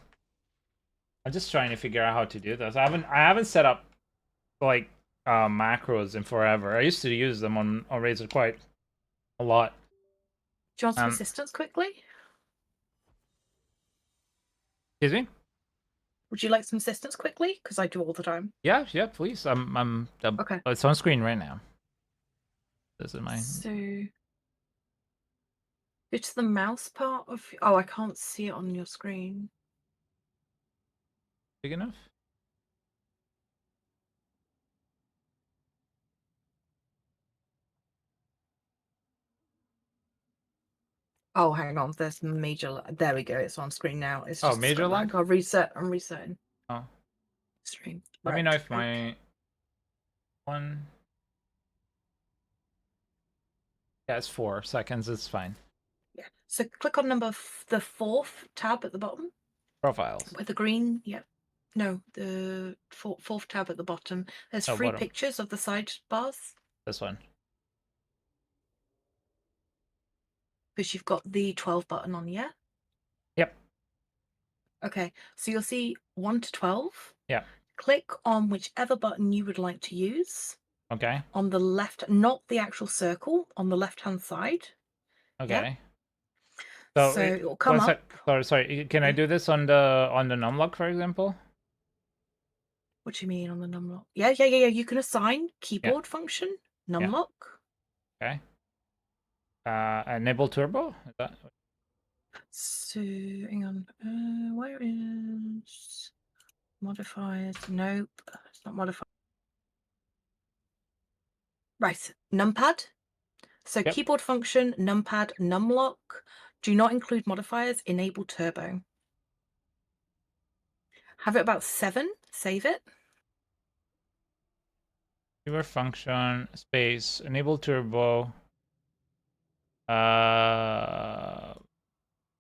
I'm just trying to figure out how to do this. I haven't set up like macros in forever. I used to use them on Razer quite a lot. Do you want some assistance quickly? Excuse me? Would you like some assistance quickly? Because I do all the time. Yeah, please. I'm Okay. It's on screen right now. This is mine. So go to the mouse part of. Oh, I can't see it on your screen. Big enough? Oh, hang on. There's major. There we go. It's on screen now. It's just major lag? I'll reset. I'm resetting. Oh. Stream. Let me know if my 1. Yeah, it's 4 seconds. It's fine. Yeah. So click on the fourth tab at the bottom. Profiles. With the green, yep. No, the fourth tab at the bottom. There's Oh, 3 bottom. pictures of the sidebars. This one. Because you've got the 12 button on, yeah? Yep. Okay, so you'll see 1 to 12. Yeah. Click on whichever button you would like to use. Okay. On the left, not the actual circle, on the left-hand side. Okay. So So it will come up. Sorry. Can I Yeah. do this on the numlock, for example? What do you mean on the numlock? Yeah. You can assign keyboard function, numlock. Okay. Enable turbo? Is that... So hang on. Where is modifiers? Nope, it's not modified. Right, numpad. So Yep. keyboard function, numpad, numlock. Do not include modifiers. Enable turbo. Have it about 7. Save it. Keyboard function, space, enable turbo.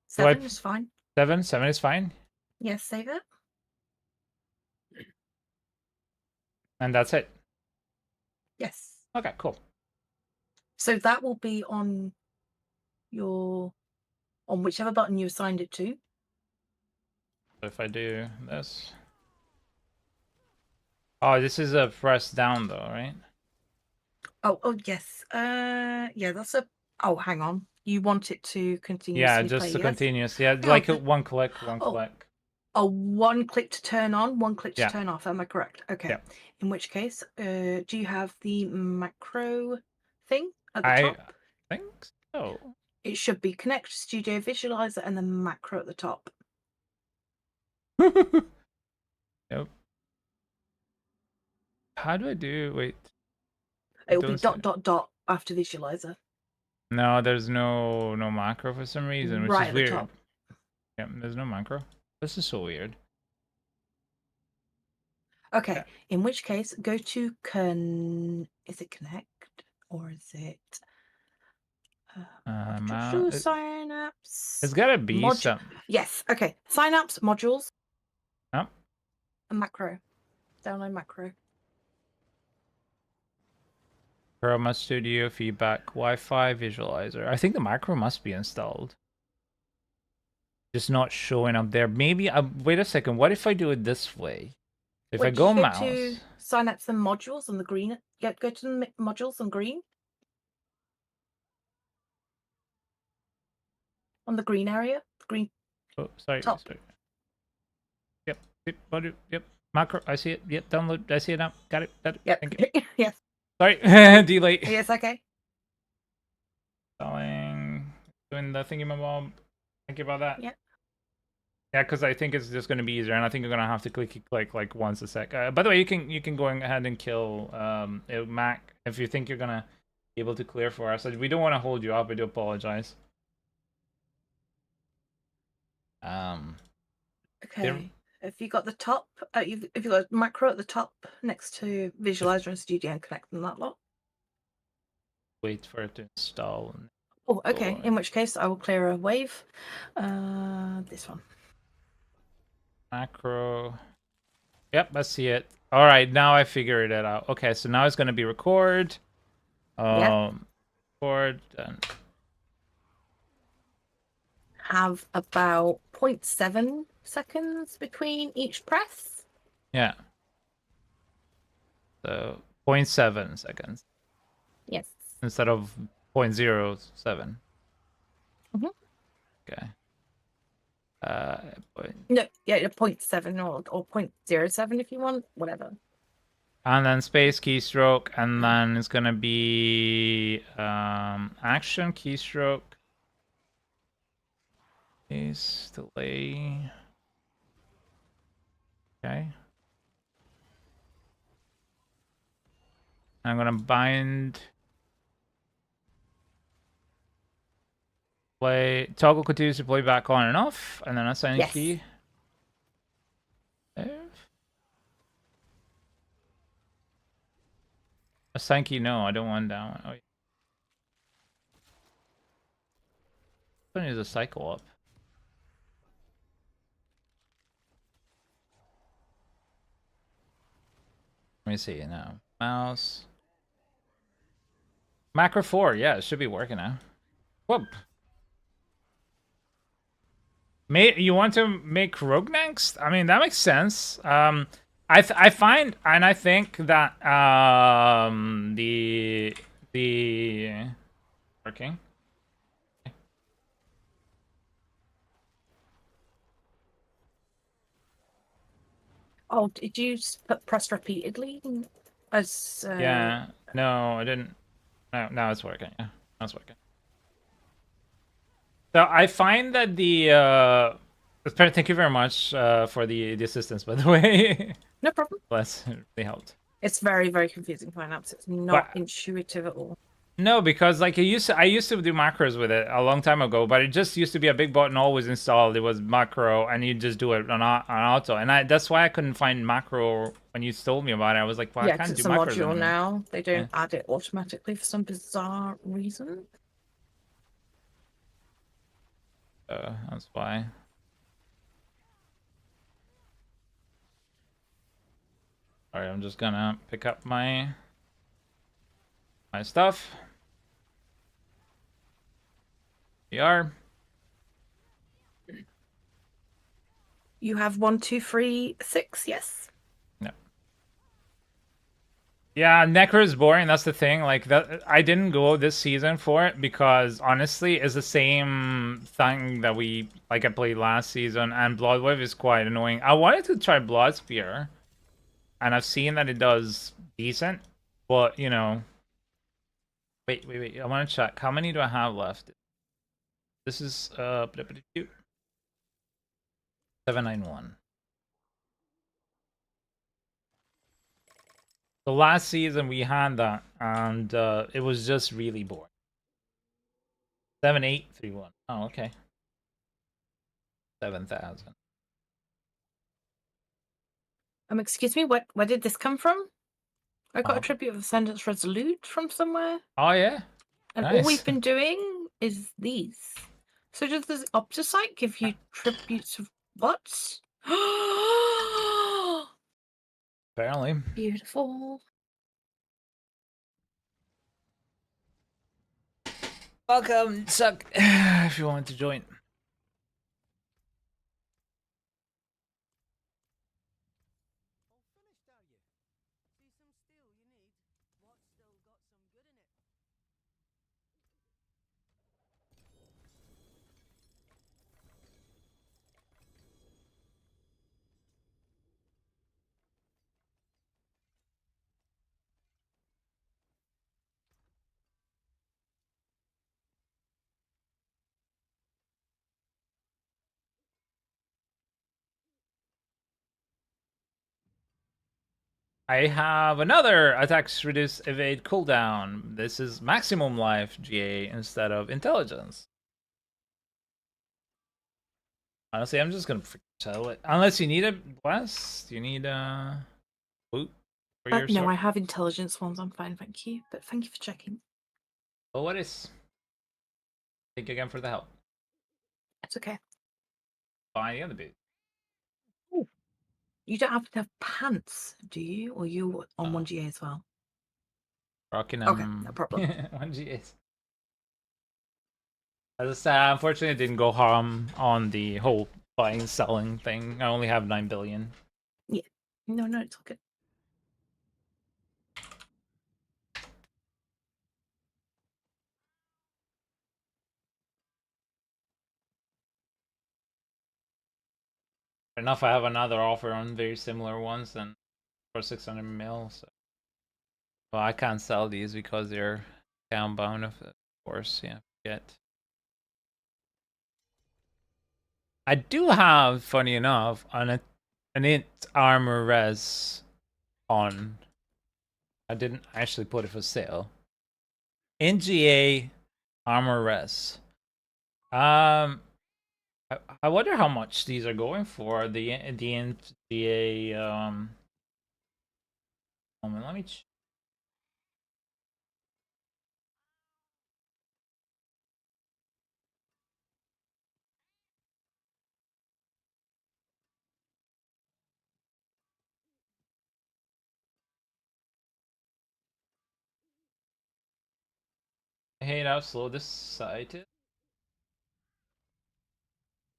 7 is fine. 7 is fine. Yes, save it. And that's it. Yes. Okay, cool. So that will be on whichever button you assigned it to. So if I do this. Oh, this is a press down though, right? Oh yes. Yeah, that's a. Oh, hang on. You want it to continuously Yeah, play? just to Yes? continuous. Yeah, Hang like on. one click, Oh. click. Oh, 1 click to turn on, 1 click to Yeah. turn off. Am I correct? Okay. Yeah. In which case, do you have the macro thing at the top? I think so. It should be Connect Studio Visualizer and then macro at the top. Yep. How do I do? Wait. It will be ... after visualizer. No, there's no macro for some reason, which Right is at weird. the top. Yeah, there's no macro. This is so weird. Okay. Yeah. In which case, go to is it Connect or is it Synapse? It's gotta be some. Yes. Okay. Synapse modules. Oh. A macro. Download macro. Chroma Studio, feedback, Wi-Fi, visualizer. I think the macro must be installed. Just not showing up there. Maybe, wait a second. What if I do it this way? If I go mouse. To Synapse and modules on the green. Yeah, go to the modules on green. On the green area. Green. Oh, sorry. Top. Sorry. Yep. Yep. Macro. I see it. Yep. Download. I see it now. Got it. Yep. Thank you. Yes. Sorry. Delay. Yes. Okay. Doing the thingy-my-bob. Thank you about that. Yeah. Yeah, because I think it's just going to be easier, and I think you're going to have to click like once a sec. By the way, you can go ahead and kill Mac if you think you're going to be able to clear for us. We don't want to hold you up. I do apologize. Okay. If you got the top, if you got macro at the top next to visualizer and studio and connect them that lot. Wait for it to install. Oh, okay. In which case, I will clear a wave. This one. Macro. Yep, I see it. All right, now I figured it out. Okay, so now it's going to be record. Record done. Have about 0.7 seconds between each press. Yeah. So 0.7 seconds. Yes. Instead of 0.07. Mm-hmm. Okay. No, yeah, 0.7 or 0.07 if you want, whatever. And then space keystroke, and then it's gonna be action keystroke. Is delay. Okay. I'm gonna bind. Play toggle continues to play back on and off, and then assign key. Sankey, no, I don't want that one. Oh, yeah. When is a cycle up? Let me see now. Mouse. Macro 4, yeah, it should be working now. Whoop. You want to make Rogue next? I mean, that makes sense. I find and I think that the working. Oh, did you press repeatedly? As Yeah. No, I didn't. No, now it's working. Yeah, now it's working. So I find that thank you very much for the assistance, by the way. No problem. Bless, it really helped. It's very, very confusing Synapse. It's not intuitive at all. No, because like I used to do macros with it a long time ago, but it just used to be a big button always installed. It was macro, and you just do it on auto, and that's why I couldn't find macro when you told me about it. I was like, well, Yeah, I can't it's do a macros module anymore. now. They don't add it automatically for some bizarre reason. That's why. All right, I'm just gonna pick up my stuff. We are. You have 1, 2, 3, 6. Yes. No. Yeah, Necro is boring. That's the thing. Like that, I didn't go this season for it because honestly, it's the same thing that I played last season, and Bloodwave is quite annoying. I wanted to try Bloodspear, and I've seen that it does decent, but you know. Wait. I want to check. How many do I have left? This is 791. So last season we had that, and it was just really boring. 7831. Oh, okay. 7,000. Excuse me. Where did this come from? I got a tribute of Ascendance Resolute from somewhere. Oh yeah. And Nice. all we've been doing is these. So does this Optosite give you tributes of what? Apparently. Beautiful. Welcome, Suck, if you want to join. I have another attacks reduce evade cooldown. This is maximum life GA instead of intelligence. Honestly, I'm just gonna sell it. Unless you need a blast, you need a boot for your No, sword. I have intelligence ones. I'm fine, thank you. But thank you for checking. Oh, what is? Thank you again for the help. It's okay. Buy the other boot. Ooh. You don't have to have pants, do you? Or you on 1GA as well? Rocking Okay, no problem. 1GAs. As I said, unfortunately, it didn't go harm on the whole buying selling thing. I only have 9 billion. Yeah. No, it's all good. Enough, I have another offer on very similar ones and for 600 mil. So, well, I can't sell these because they're downbound, of course. Yeah, forget. I do have, funny enough, an int armor res on. I didn't actually put it for sale. NGA armor res. I wonder how much these are going for. The NGA. Let me. hate how slow this site is.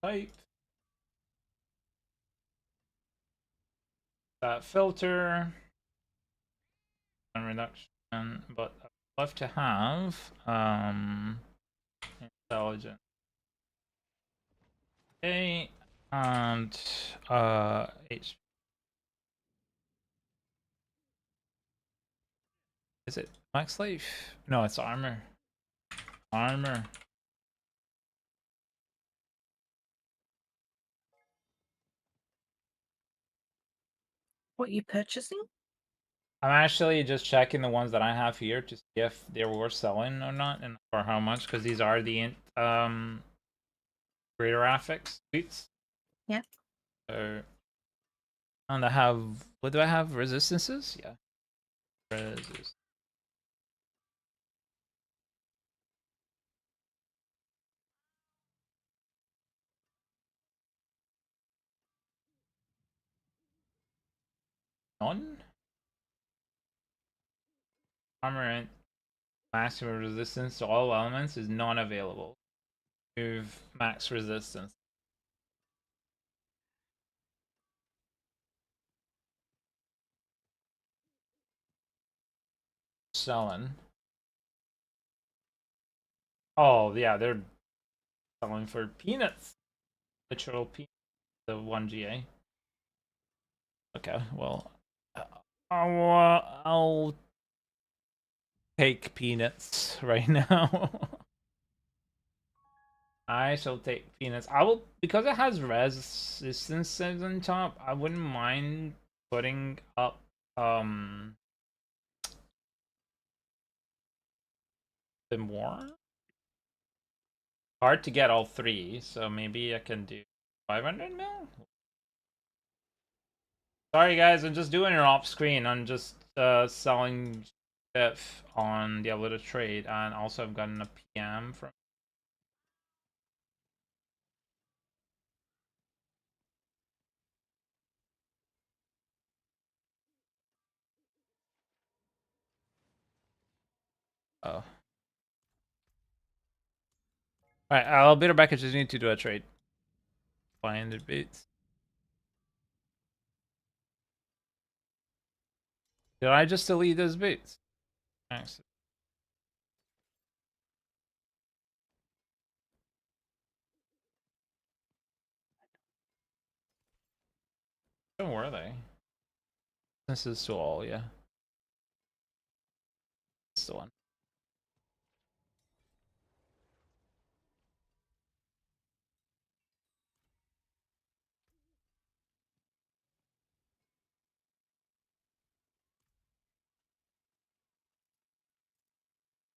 Type. That filter. And reduction, but I'd love to have intelligent. Okay, and HP. Is it max life? No, it's armor. Armor. What are you purchasing? I'm actually just checking the ones that I have here to see if they were selling or not, and for how much, because these are the greater affix suits. Yeah. So, and I have, what do I have? Resistances? Yeah. Resist. None? Armor and maximum resistance to all elements is non-available. Move max resistance. Selling. Oh yeah, they're selling for peanuts. Literal peanuts. The 1GA. Okay, well, I'll take peanuts right now. I shall take peanuts. I will, because it has resistances on top. I wouldn't mind putting up the more. Hard to get all three, so maybe I can do 500 mil. Sorry guys, I'm just doing it off screen. I'm just selling stuff on Diablo to trade, and also I've gotten a PM from. Oh. Alright, I'll be right back. I just need to do a trade. 500 bits. Did I just delete those bits? Thanks. Where were they? This is to all, yeah. It's the one.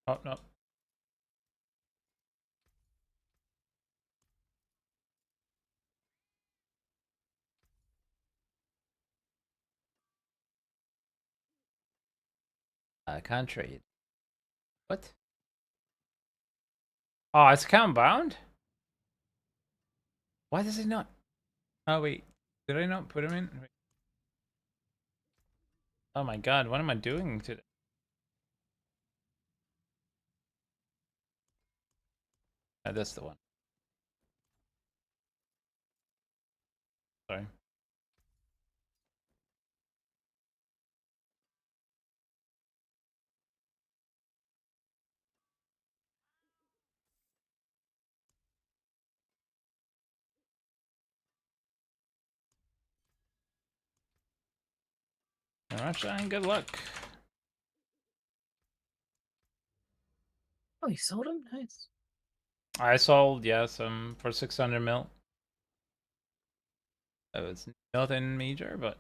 Oh, no. I can't trade. What? Oh, it's account bound? Why does it not? Oh, wait. Did I not put him in? Wait. Oh my god, what am I doing today? That's the one. Sorry. Alright, and good luck. Oh, you sold them? Nice. I sold, yeah, some for 600 mil. It was nothing major, but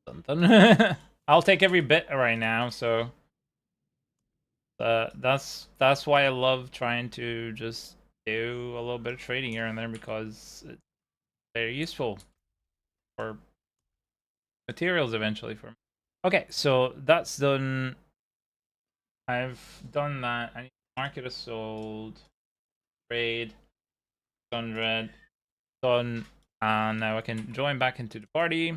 something. I'll take every bit right now, so that's why I love trying to just do a little bit of trading here and there, because it's very useful for materials eventually for me. Okay, so that's done. I've done that. I need to market a sold, trade, 100, done, and now I can join back into the party. So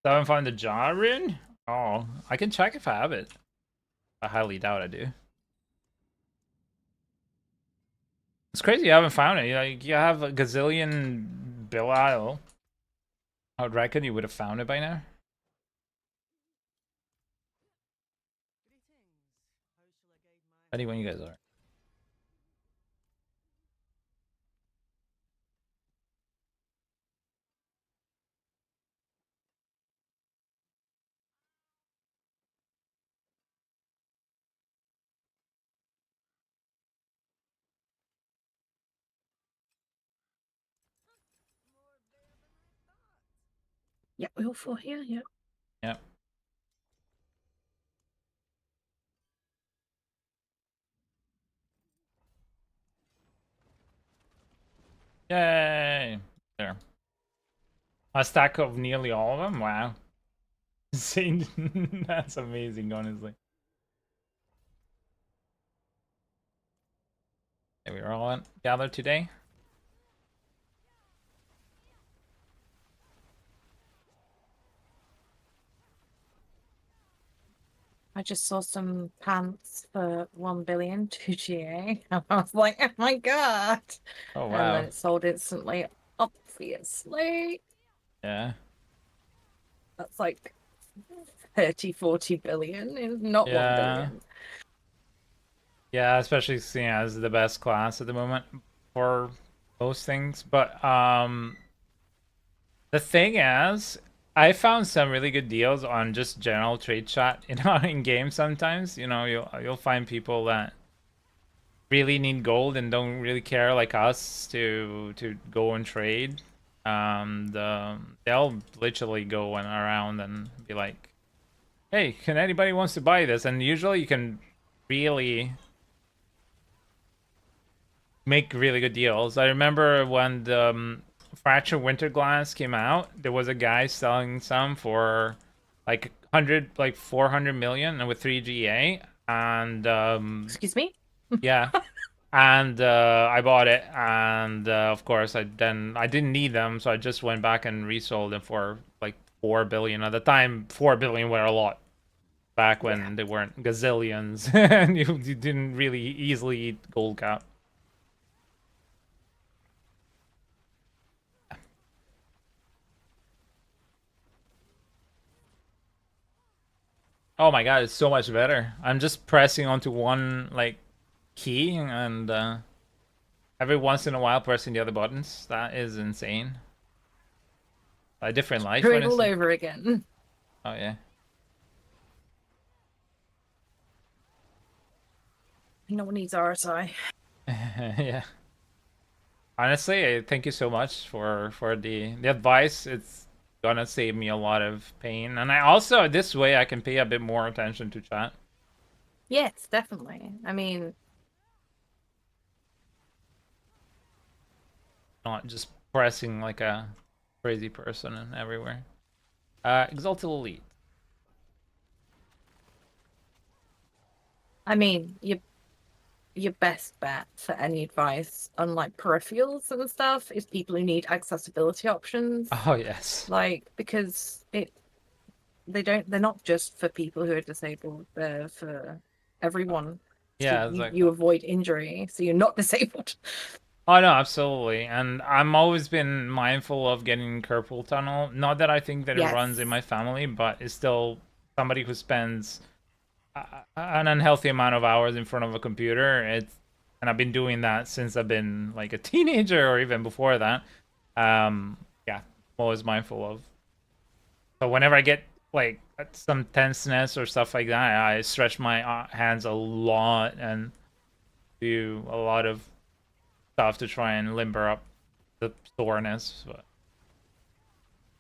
I haven't found the jar rune? Oh, I can check if I have it. I highly doubt I do. It's crazy you haven't found it. Like, you have a gazillion Belial. I would reckon you would have found it by now. Ready when you guys are. Yeah, we all four here. Yeah. Yep. Yay! There. A stack of nearly all of them? Wow. Insane. That's amazing, honestly. Yeah, we were all gathered today. I just saw some pants for 1 billion, 2GA. And I was like, oh my god. Oh, And wow. then it sold instantly, obviously. Yeah. That's like 30, 40 billion. It's not 1 Yeah. billion. Yeah, especially seeing as the best class at the moment for most things. But the thing is, I found some really good deals on just general trade chat, in game sometimes. You'll find people that really need gold and don't really care like us to go and trade. They'll literally go around and be like, "Hey, can anybody wants to buy this?" And usually you can really make really good deals. I remember when the Fracture Winter Glass came out, there was a guy selling some for like 400 million and with 3GA, and Excuse me? yeah, and I bought it, and of course I didn't need them, so I just went back and resold them for like 4 billion. At the time, 4 billion were a lot. Back when they weren't gazillions, and you didn't really easily eat gold cap. Oh my god, it's so much better. I'm just pressing onto one like key and every once in a while pressing the other buttons. That is insane. A different life, Do it all honestly. over again. Oh yeah. No one needs RSI. Yeah. Honestly, thank you so much for the advice. It's gonna save me a lot of pain, and I also this way I can pay a bit more attention to chat. Yes, definitely. I mean, Not just pressing like a crazy person and everywhere. Exalted Elite. your best bet for any advice on like peripherals and stuff is people who need accessibility options. Oh yes. Like, because they're not just for people who are disabled, they're for everyone. Yeah, So exactly. you avoid injury, so you're not disabled. Oh no, absolutely. And I'm always been mindful of getting carpal tunnel. Not that I think that it runs in Yes. my family, but it's still somebody who spends an unhealthy amount of hours in front of a computer. And I've been doing that since I've been like a teenager or even before that. Yeah, I'm always mindful of. So whenever I get like some tenseness or stuff like that, I stretch my hands a lot and do a lot of stuff to try and limber up the soreness. But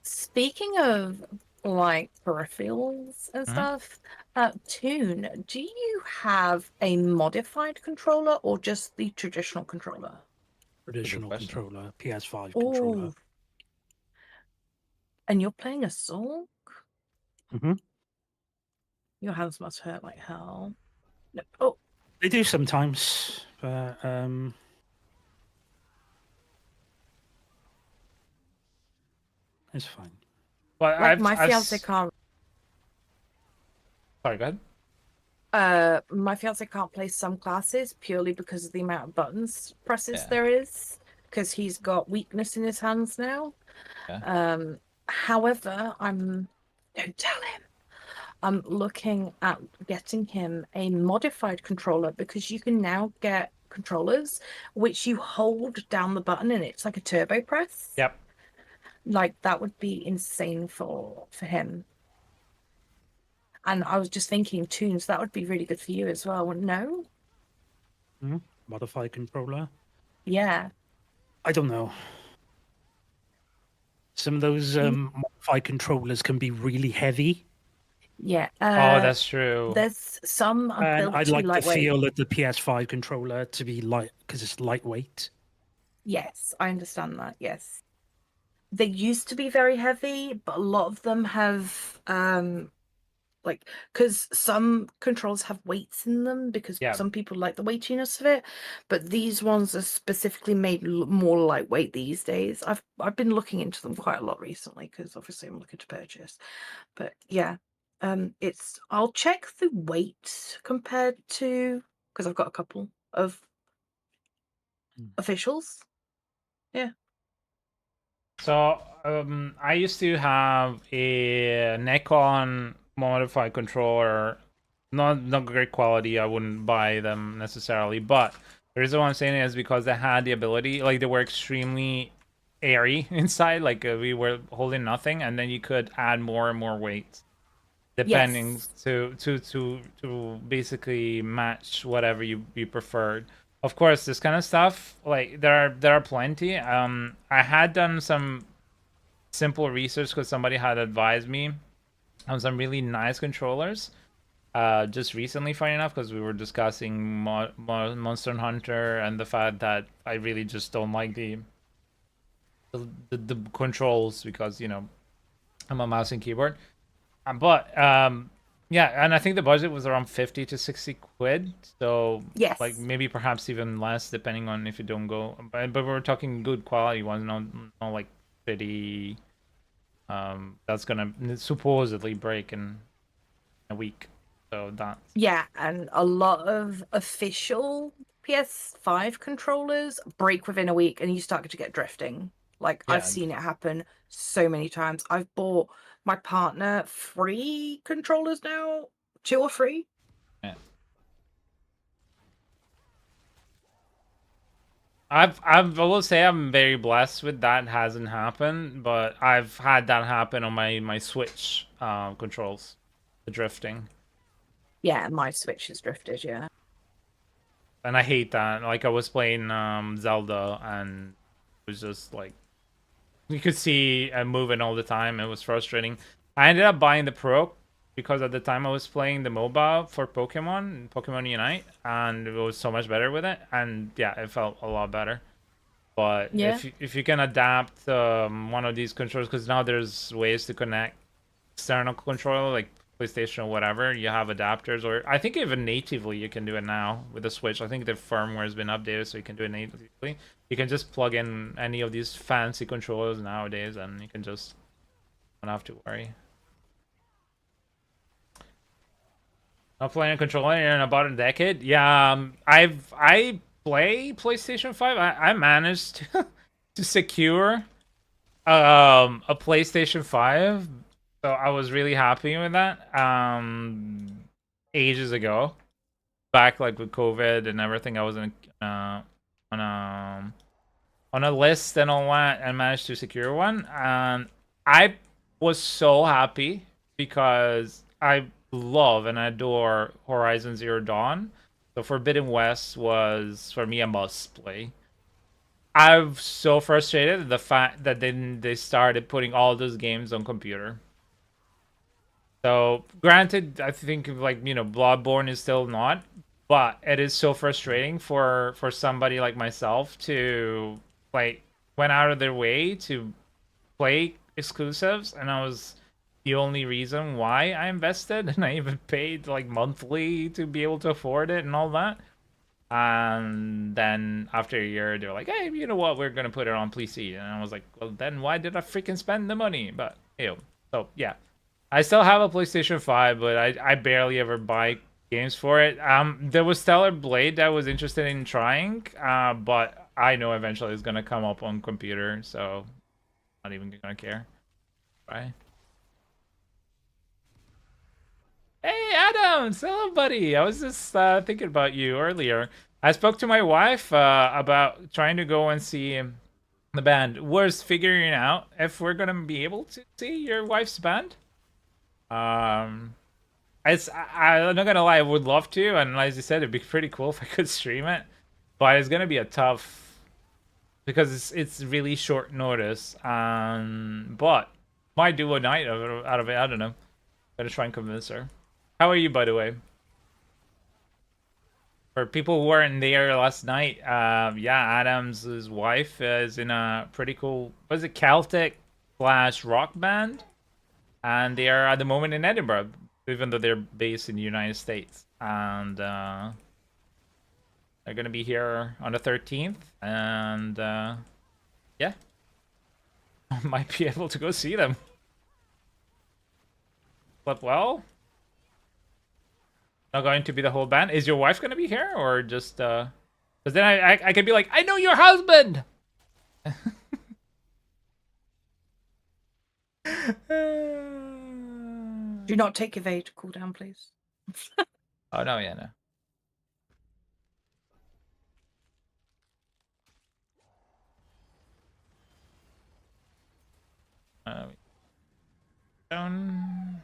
Speaking of like peripherals and stuff, Toon, do you have a modified controller or just the traditional controller? Traditional question. controller, PS5 controller. Oh, and you're playing a Sorc? Hmm. Your hands must hurt like hell. No. Oh, They do sometimes, but it's fine. Well, like my fiance can't. Sorry, go ahead. My fiance can't play some classes purely because of the amount of buttons presses Yeah. there is, because he's got weakness in his hands now. Yeah. However, don't tell him. I'm looking at getting him a modified controller, because you can now get controllers which you hold down the button and it's like a turbo press. Yep. Like that would be insane for him. And I was just thinking, Tunes, that would be really good for you as well. No? Modified controller. Yeah. I don't know. Some of those modified controllers can be really heavy. Yeah. Oh, that's true. There's some are And built I'd to like the lightweight. feel of the PS5 controller to be light, because it's lightweight. Yes, I understand that. Yes. They used to be very heavy, but a lot of them have like, because some controls have weights in them, because Yeah. some people like the weightiness of it, but these ones are specifically made more lightweight these days. I've been looking into them quite a lot recently, because obviously I'm looking to purchase. But yeah, I'll check the weight compared to, because I've got a couple of officials. Yeah. So I used to have a Nikon modified controller, not great quality. I wouldn't buy them necessarily, but the reason why I'm saying it is because they had the ability, like they were extremely airy inside, like we were holding nothing, and then you could add more and more weight depending Yes. to basically match whatever you preferred. Of course, this kind of stuff, like there are plenty. I had done some simple research because somebody had advised me on some really nice controllers. Just recently, funny enough, because we were discussing Monster Hunter and the fact that I really just don't like the controls because I'm a mouse and keyboard. But yeah, and I think the budget was around 50 to 60 quid. So Yes. like maybe perhaps even less depending on if you don't go. But we're talking good quality ones, not like pretty. That's gonna supposedly break in a week. So that. Yeah, and a lot of official PS5 controllers break within a week and you start to get drifting. Like I've Yeah. seen it happen so many times. I've bought my partner 3 controllers now, 2 or 3. Yeah. I will say I'm very blessed with that. Hasn't happened, but I've had that happen on my Switch controls, the drifting. Yeah, my Switch has drifted, yeah. And I hate that. Like I was playing Zelda and it was just like you could see moving all the time. It was frustrating. I ended up buying the Pro because at the time I was playing the MOBA for Pokemon Unite, and it was so much better with it. And yeah, it felt a lot better. But Yeah. if you can adapt one of these controllers, because now there's ways to connect external controller like PlayStation or whatever, you have adapters, or I think even natively you can do it now with the Switch. I think the firmware has been updated so you can do it natively. You can just plug in any of these fancy controllers nowadays and you can just don't have to worry. Not playing a controller in about a decade. Yeah, I play PlayStation 5. I managed to secure a PlayStation 5. So I was really happy with that. Ages ago, back like with COVID and everything, I was on a list and all that, and managed to secure one. And I was so happy because I love and adore Horizon Zero Dawn. So Forbidden West was for me a must play. I'm so frustrated at the fact that they started putting all those games on computer. So, granted, I think like Bloodborne is still not, but it is so frustrating for somebody like myself to like went out of their way to play exclusives, and I was the only reason why I invested, and I even paid like monthly to be able to afford it and all that. And then after a year, they're like, "Hey, you know what? We're gonna put it on PC." And I was like, "Well, then why did I freaking spend the money?" But so yeah, I still have a PlayStation 5, but I barely ever buy games for it. There was Stellar Blade that I was interested in trying, but I know eventually it's gonna come up on computer, so not even gonna care. Right? Hey, Adam, hello, buddy. I was just thinking about you earlier. I spoke to my wife about trying to go and see the band. Was figuring out if we're gonna be able to see your wife's band. Um, I'm not gonna lie, I would love to, and as you said, it'd be pretty cool if I could stream it. But it's gonna be a tough because it's really short notice. But might do a night out of it. I don't know. Gotta try and convince her. How are you, by the way? For people who weren't there last night, yeah, Adam's wife is in a pretty cool, was it Celtic slash rock band, and they are at the moment in Edinburgh, even though they're based in the United States, and they're gonna be here on the 13th, and yeah, I might be able to go see them. But well, not going to be the whole band. Is your wife gonna be here, or just because then I could be like, I know your husband. Do not take evade to cool down, please. Oh no, yeah, no. Down.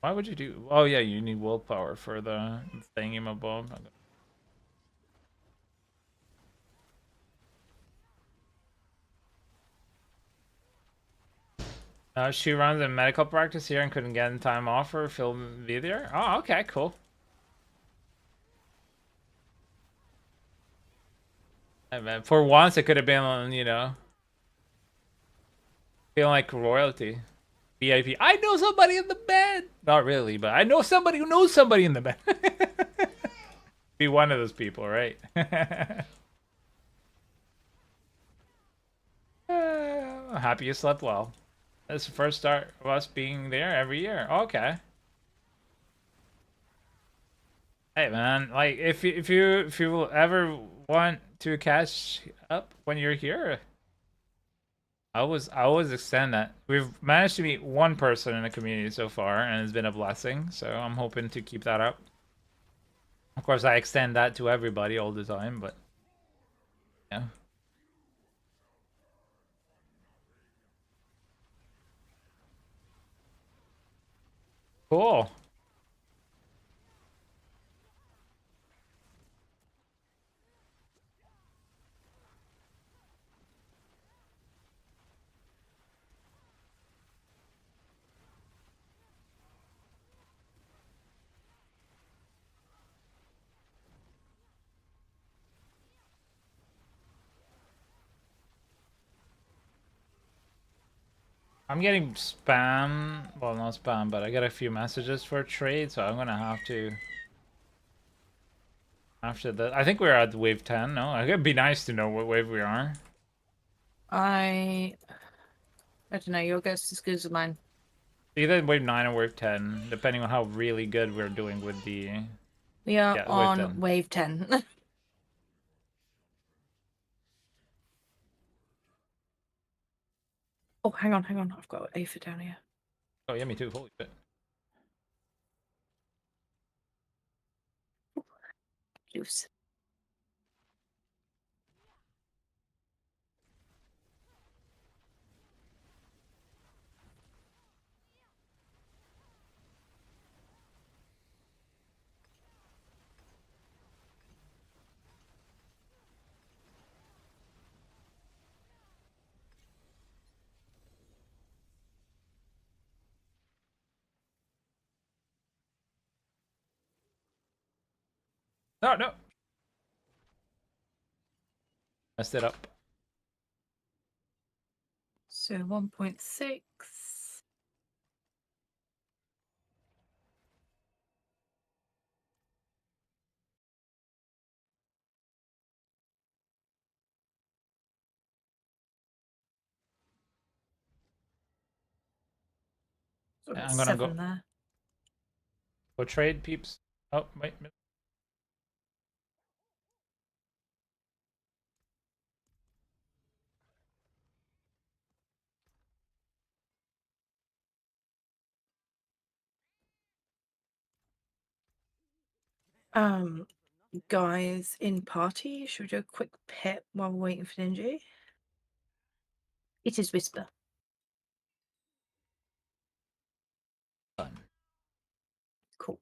Why would you do? Oh yeah, you need willpower for the thingamabob. She runs a medical practice here and couldn't get in time off for film video. Oh, okay, cool. Hey, man, for once, it could have been, you know, feeling like royalty. VIP. I know somebody in the bed. Not really, but I know somebody who knows somebody in the bed. Be one of those people, right? I'm happy you slept well. That's the first start of us being there every year. Okay. Hey man, like if you ever want to catch up when you're here, I always extend that. We've managed to meet one person in the community so far, and it's been a blessing. So I'm hoping to keep that up. Of course, I extend that to everybody all the time, but yeah. Cool. I'm getting spam. Well, not spam, but I got a few messages for a trade, so I'm gonna have to. After that, I think we're at wave 10. No, it'd be nice to know what wave we are. I don't know. Your guess is as good as mine. Either wave 9 or wave 10, depending on how really good we're doing with the. We are Yeah, on wave 10. Oh, hang on. I've got Aphid down here. Oh yeah, me too. Holy shit. Loose. No, no. Messed it up. So 1.6. So I'm gonna go 7 there. trade, peeps. Oh, wait. Guys in party, should we do a quick pit while we're waiting for Ninja? It is Whisper. Done. Cool.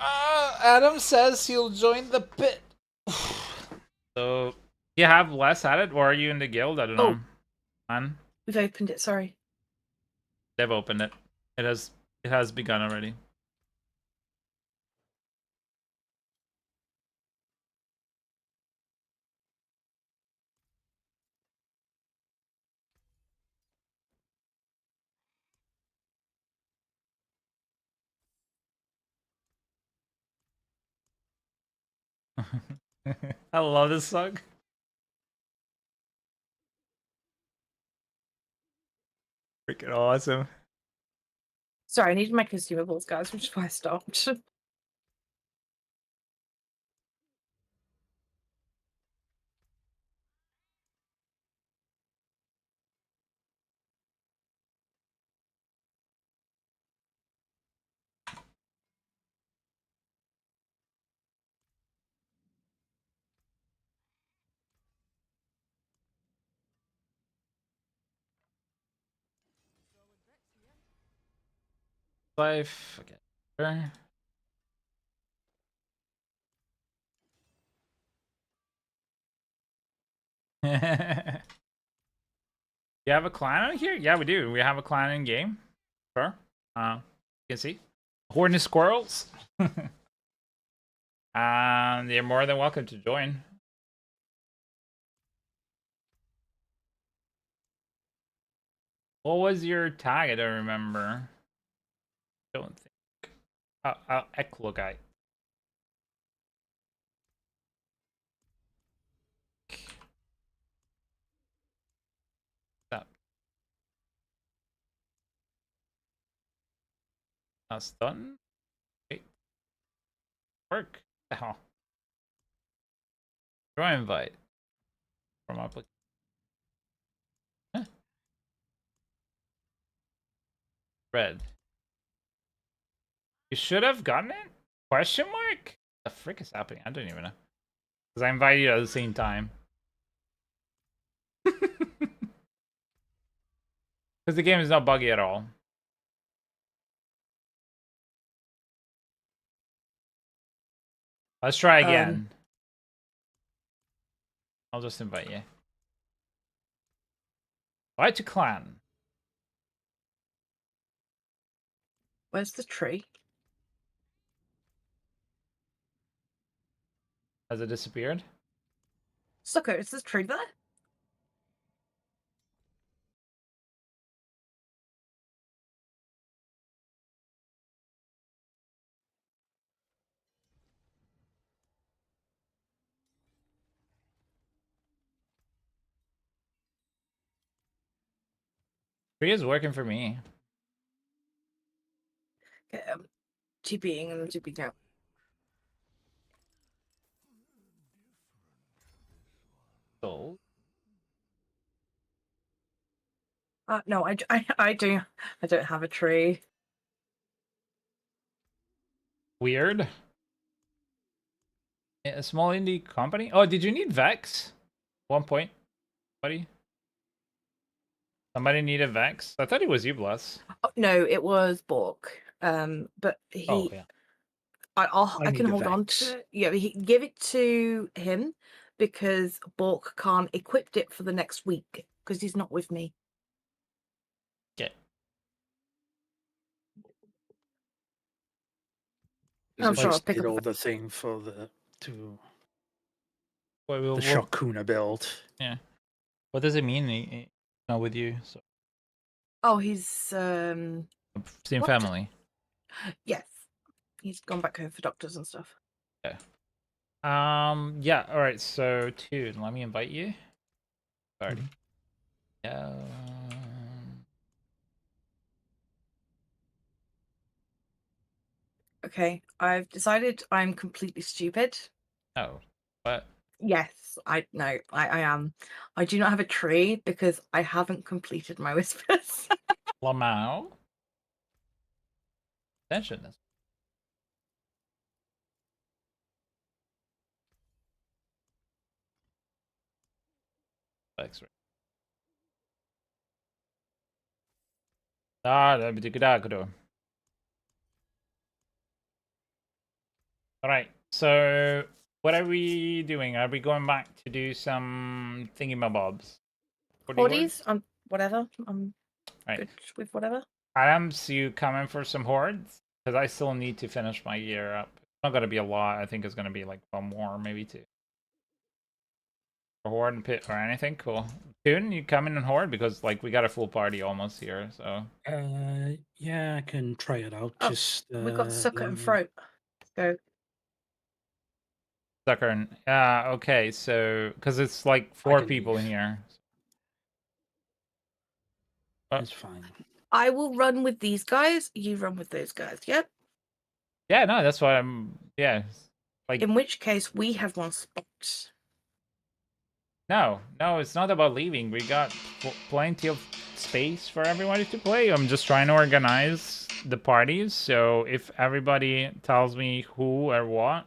Adam says he'll join the pit. So, you have less at it, or are you in the guild? I don't know. Man, We've opened it, sorry. they've opened it. It has begun already. I love this song. Freaking awesome. Sorry, I needed my consumables, guys, which is why I stopped. Life. Okay. Sure. You have a clan on here? Yeah, we do. We have a clan in game. Sure. You can see. Horny squirrels. And you're more than welcome to join. What was your tag? I don't remember. Don't think. Eklo guy. That. That's done. Wait. Work. The hell. Join invite. From application. Huh? Red. You should have gotten it? Question mark? The frick is happening? I don't even know. Because I invited you at the same time. Because the game is not buggy at all. Let's try again. I'll just invite you. Invite to clan. Where's the tree? Has it disappeared? Sucker, is the tree there? Tree is working for me. Okay, TPing and TPing out. Sold. No, I do. I don't have a tree. Weird. A small indie company? Oh, did you need Vex? 1 point, buddy. Somebody needed Vex? I thought it was you, Bless. Oh, no, it was Bork. But he. Oh, yeah. I need can a hold on Vex. to it. Yeah, give it to him because Bork can't equip it for the next week because he's not with me. Okay. I'm sure I'll Just pick did up. all the thing for the Well, Shakuna build. yeah. What does it mean? He's not with you. So Oh, he's same What? family. yes, he's gone back home for doctors and stuff. Yeah. Yeah. All right. So, Tune, let me invite you. Already. Mhm. Yeah. Okay, I've decided I'm completely stupid. Oh, what? Yes, I know, I am. I do not have a tree because I haven't completed my whispers. Lamau? Attention. X-ray. Ah, that'd be good. All right. So, what are we doing? Are we going back to do some thingamabobs? Hordes, whatever. I'm Right. good with whatever. Adams, you coming for some hordes? Because I still need to finish my year up. It's not gonna be a lot. I think it's gonna be like one more, maybe two. A horde and pit or anything. Cool. Toon, you coming in horde because like we got a full party almost here. So Yeah, I can try it out. Oh, Just we've got sucker let and me- throat. Go. sucker and okay. So because it's like I 4 can people in leave. here. It's fine. I will run with these guys. You run with those guys. Yep. Yeah, no, that's why I'm. Yeah, like In which case, we have one spot. no, it's not about leaving. We got plenty of space for everybody to play. I'm just trying to organize the parties. So if everybody tells me who or what,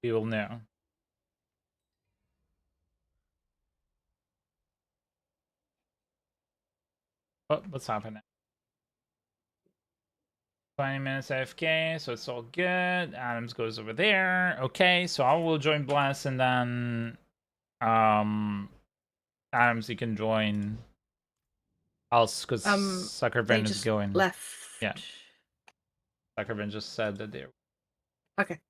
we will know. Oh, what's happening? 20 minutes AFK, so it's all good. Adams goes over there. Okay, so I will join Blast and then Adams, you can join else because They Suckerven is just going. left. Yeah. Suckerven just said that they're. Okay.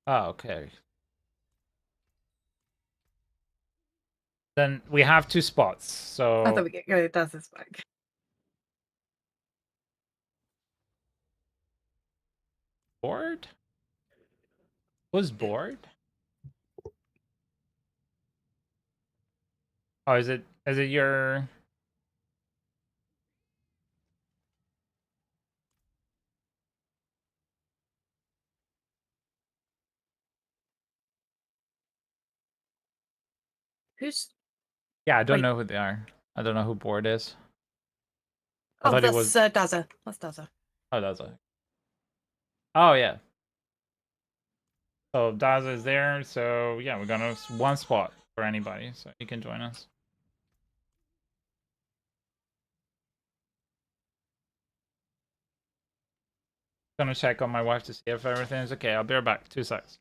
Oh, okay. Then we have 2 spots. So I thought we could go does this back. bored? Who's bored? Oh, is it your Who's? Yeah, I don't Wait. know who they are. I don't know who bored is. I Oh, thought it that's was Daza. That's Daza. oh that's a oh yeah. So Daza is there, so yeah, we're gonna one spot for anybody, so you can join us. Gonna check on my wife to see if everything is okay. I'll be right back. 2 seconds.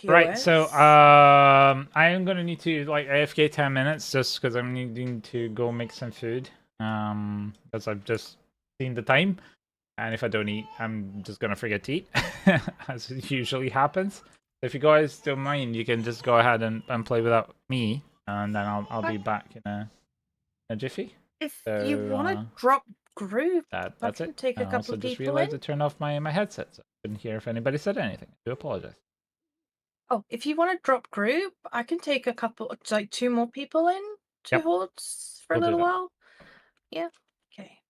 Right, so TOS. I am gonna need to like AFK 10 minutes just because I'm needing to go make some food. Because I've just seen the time, and if I don't eat, I'm just gonna forget to eat, as it usually happens. If you guys don't mind, you can just go ahead and play without me, and then I'll be back in a jiffy. If you So want to drop group, I that's can it. take a I couple also of just people in. realized to turn off my headset, so I couldn't hear if anybody said anything. I do apologize. Oh, if you want to drop group, I can take a couple, like 2 more people in to Yep. Hordes for a We'll do little that. while. Yeah. Okay.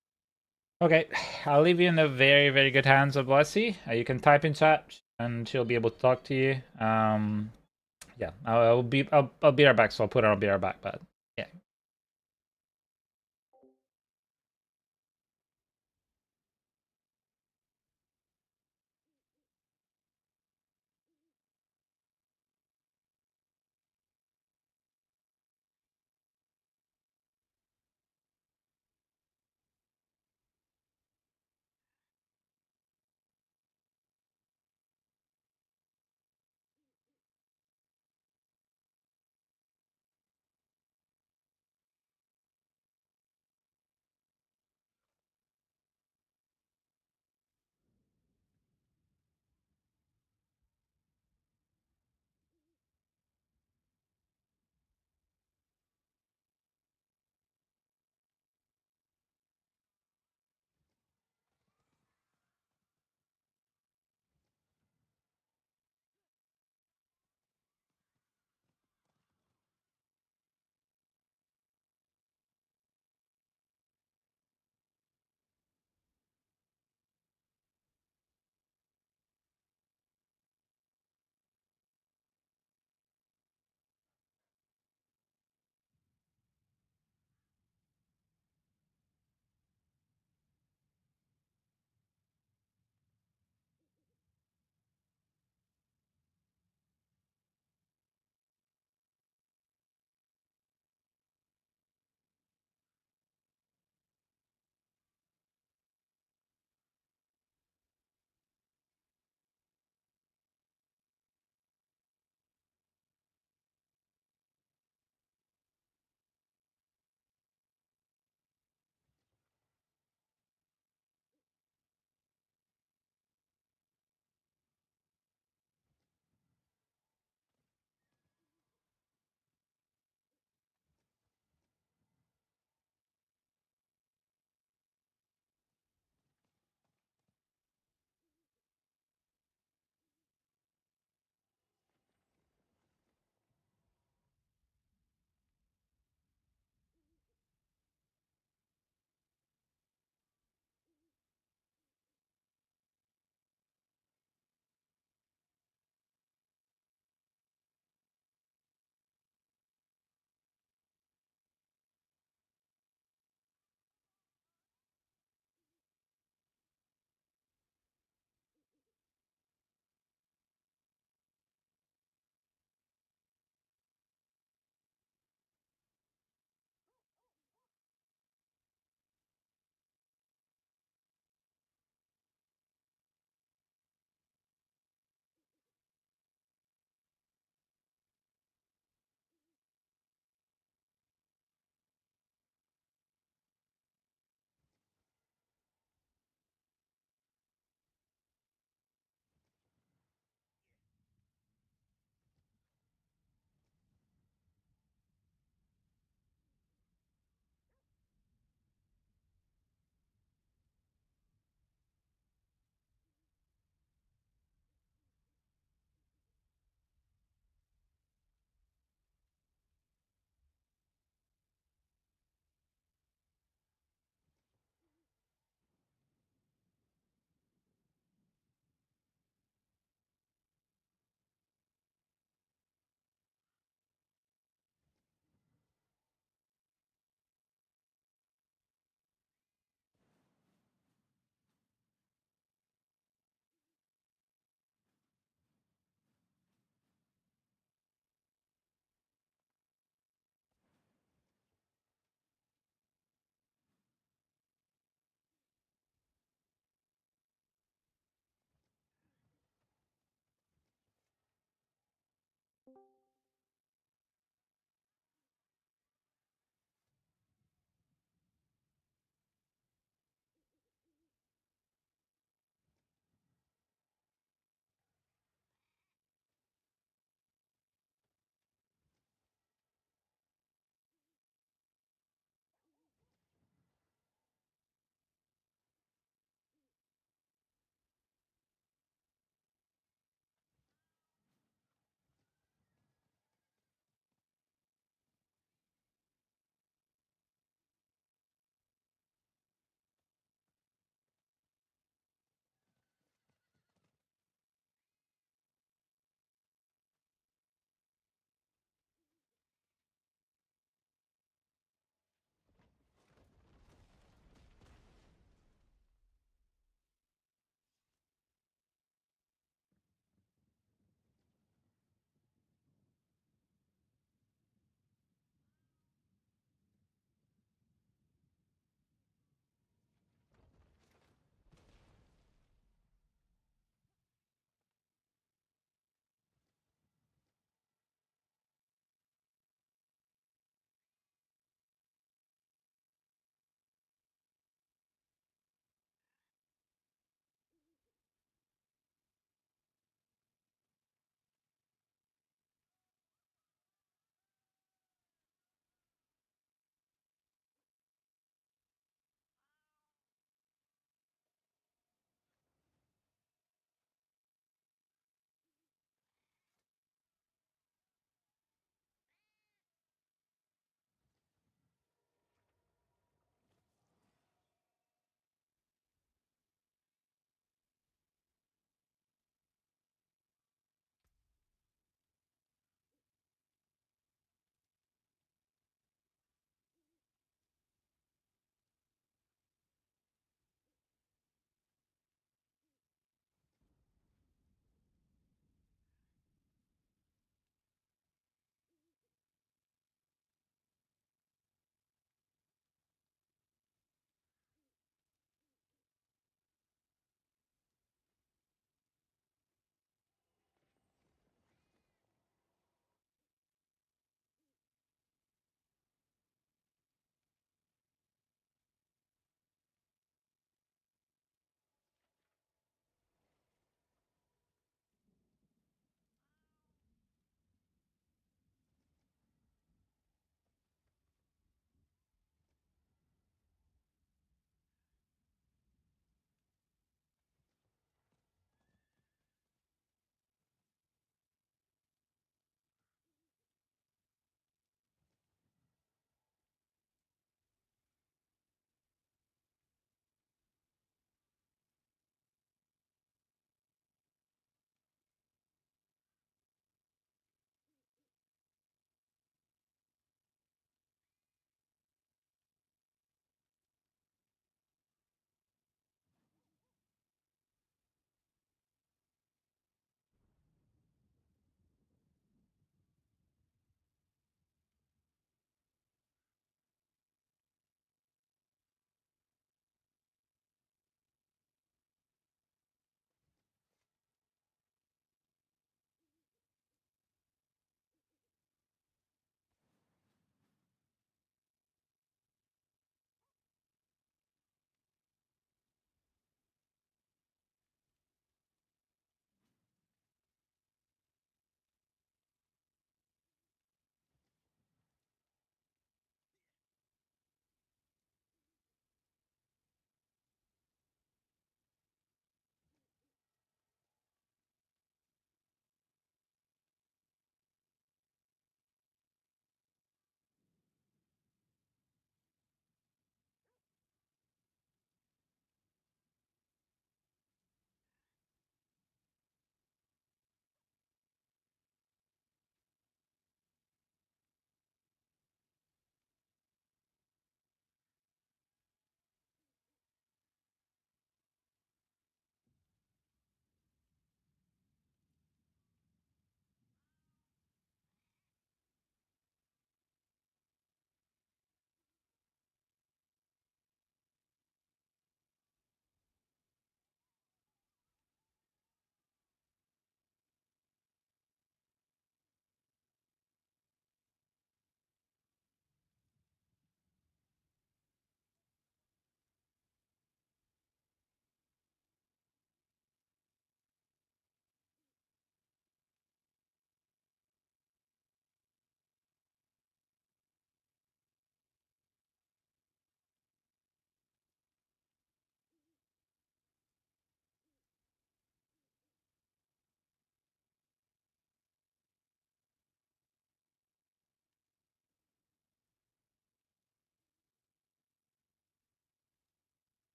Okay, I'll leave you in the very, very good hands of Blessy. You can type in chat, and she'll be able to talk to you. Yeah, I'll be right back. So I'll put her. I'll be right back. But yeah.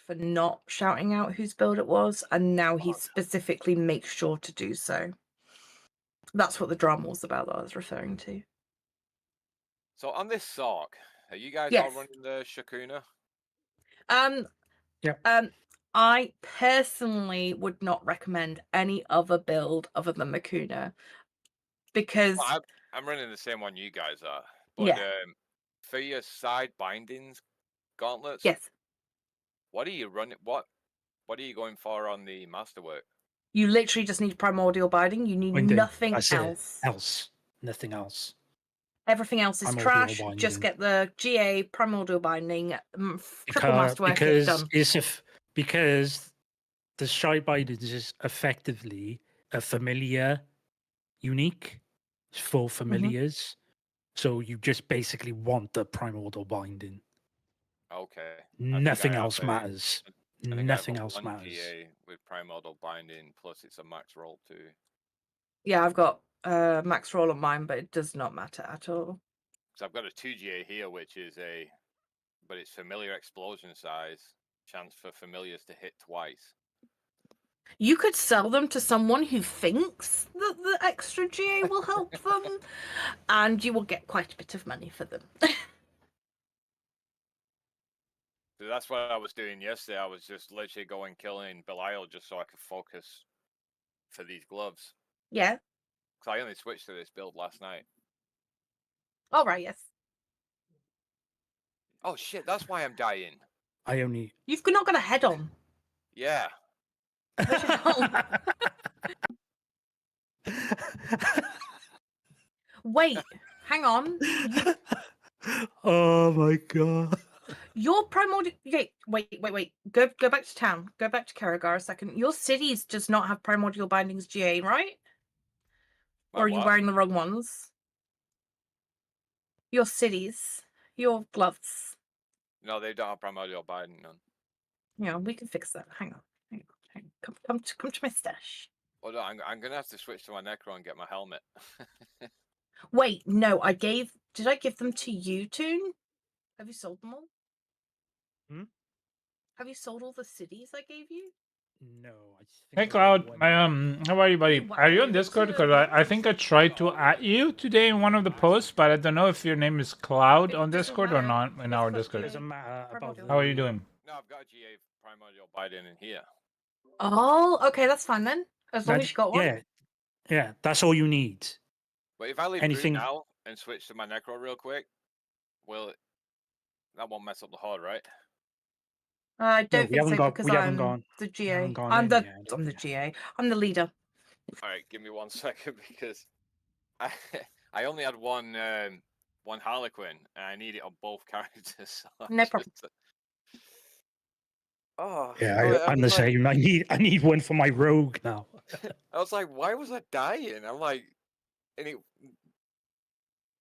for not shouting out whose build it was, and now he Oh. specifically makes sure to do so. That's what the drama was about that I was referring to. So on this Sorc, are you guys all Yes. running the Shakuna? Yeah. I personally would not recommend any other build other than Makuna because Well, I'm running the same one you guys are, but yeah, for your side bindings gauntlets, yes, what are you running? What are you going for on the masterwork? you literally just need primordial binding. You need Binding, nothing that's it. else. Nothing else. Everything else is Primordial trash. binding. Just get the GA primordial binding, triple masterwork. Because Done. because the shy bindings is effectively a familiar unique for familiars. So you just basically want the primordial binding. Okay. Nothing else matters. I think I have Nothing a else 1 matters. GA with primordial binding, plus it's a max roll too. Yeah, I've got max roll on mine, but it does not matter at all. So I've got a 2 GA here, which is but it's familiar explosion size, chance for familiars to hit twice. You could sell them to someone who thinks that the extra GA will help them, and you will get quite a bit of money for them. So that's what I was doing yesterday. I was just literally going killing Belial just so I could focus for these gloves. Yeah. Because I only switched to this build last night. All right. Yes. Oh shit, that's why I'm dying. I only. You've not got a head on. Yeah. Where's your helm? Wait. Hang on. Oh my god. Your primordial. Okay, wait. Go back to town. Go back to Karagar a second. Your cities does not have primordial bindings GA, right? My Or are you what? wearing the wrong ones? Your cities, your gloves. No, they don't have primordial binding none. Yeah, we can fix that. Hang on. Come to my stash. Well, no, I'm gonna have to switch to my Necro and get my helmet. Wait, no, did I give them to you, Toon? Have you sold them all? Hmm? Have you sold all the cities I gave you? No, I think. Hey I got Cloud, one. how are you, buddy? Wow, Are you on you're Discord? too Because I think I tried to at you today in one of the posts, but I don't know if your name is Cloud It on doesn't Discord or matter. not in Let's our put Discord. GA. Doesn't matter about Primordial. How are you doing? No, I've got a GA primordial binding in here. Oh, okay, that's fine then. As long as you got one. Yeah, that's all you need. But if I leave Anything- Brood now and switch to my Necro real quick, that won't mess up the horde, right? I No, don't we think so haven't got- because we haven't I'm gone- the we GA. haven't gone I'm in the yet. I'm the GA. I'm the leader. All right, give me 1 second because I only had one Harlequin and I need it on both characters. So No problem. Oh Yeah, I'm the same. I need one for my rogue now. I was like, why was I dying? I'm like, and it,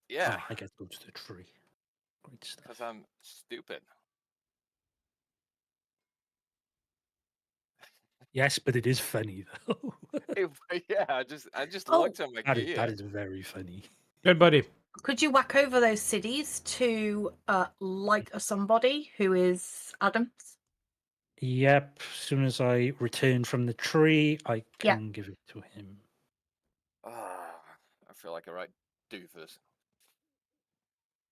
yeah, Oh, I get to go to the tree. Great stuff. because I'm stupid. Yes, but it is funny though. Yeah, I just Oh. looked at my that gear. is very funny. Good, buddy. Could you whack over those cities to like somebody who is Adams? Yep. As soon as I return from the tree, I Yeah. can give it to him. I feel like a right doofus.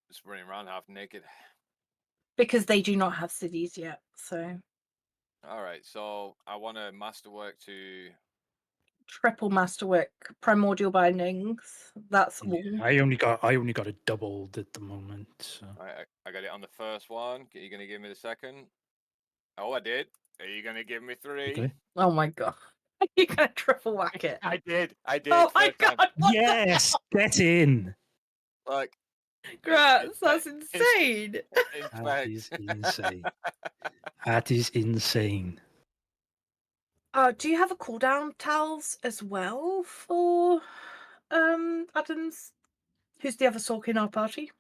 Just running around half naked. Because they do not have cities yet. So All right, so I want to masterwork to. triple masterwork, primordial bindings. That's all. I only got a doubled at the moment. So. I got it on the first one. Are you gonna give me the second? Oh, I did. Are you gonna give me 3? Okay. Oh my god. You're gonna triple whack it. I did. Oh my Third time. god. What Yes, get in. Look. Grats, that's It's- insane. That is insane. That is insane. Do you have a cooldown towels as well for Adams? Who's the other Sorc in our party?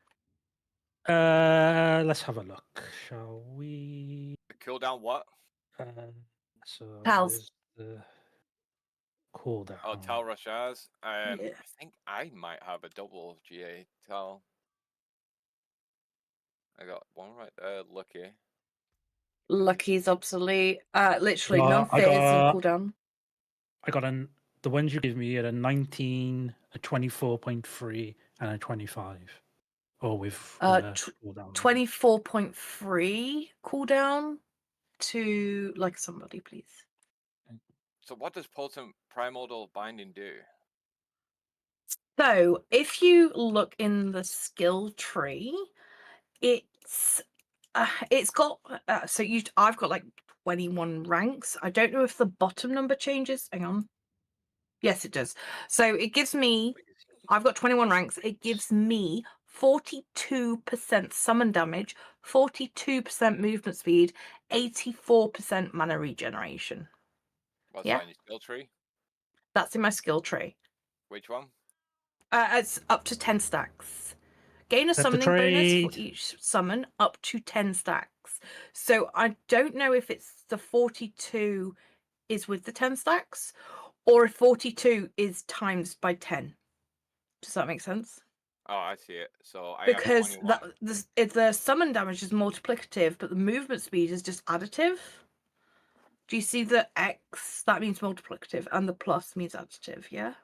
Let's have a look, shall we? Cooldown what? So Pals. where's the cooldown? Oh, Tal Rashaz. Yeah. I think I might have a double GA Tal. I got one right there, lucky. Lucky's obsolete. Literally, Well, none phase and cooldown. I got the ones you give me are a 19, a 24.3, and a 25. Or with cooldown. 24.3 cooldown to like somebody, please. So what does potent primordial binding do? So if you look in the skill tree, it's got I've got like 21 ranks. I don't know if the bottom number changes. Hang on. Yes, it does. So it gives me, I've got 21 ranks. It gives me 42% summon damage, 42% movement speed, 84% mana regeneration. What's Yeah. that in your skill tree? That's in my skill tree. Which one? It's up to 10 stacks. Gain a Set the summoning bonus for trade. each summon up to 10 stacks. So I don't know if it's the 42 is with the 10 stacks or if 42 is times by 10. Does that make sense? Oh, I see it. So I have Because 21. the summon damage is multiplicative, but the movement speed is just additive. Do you see the X? That means multiplicative, and the plus means additive, yeah?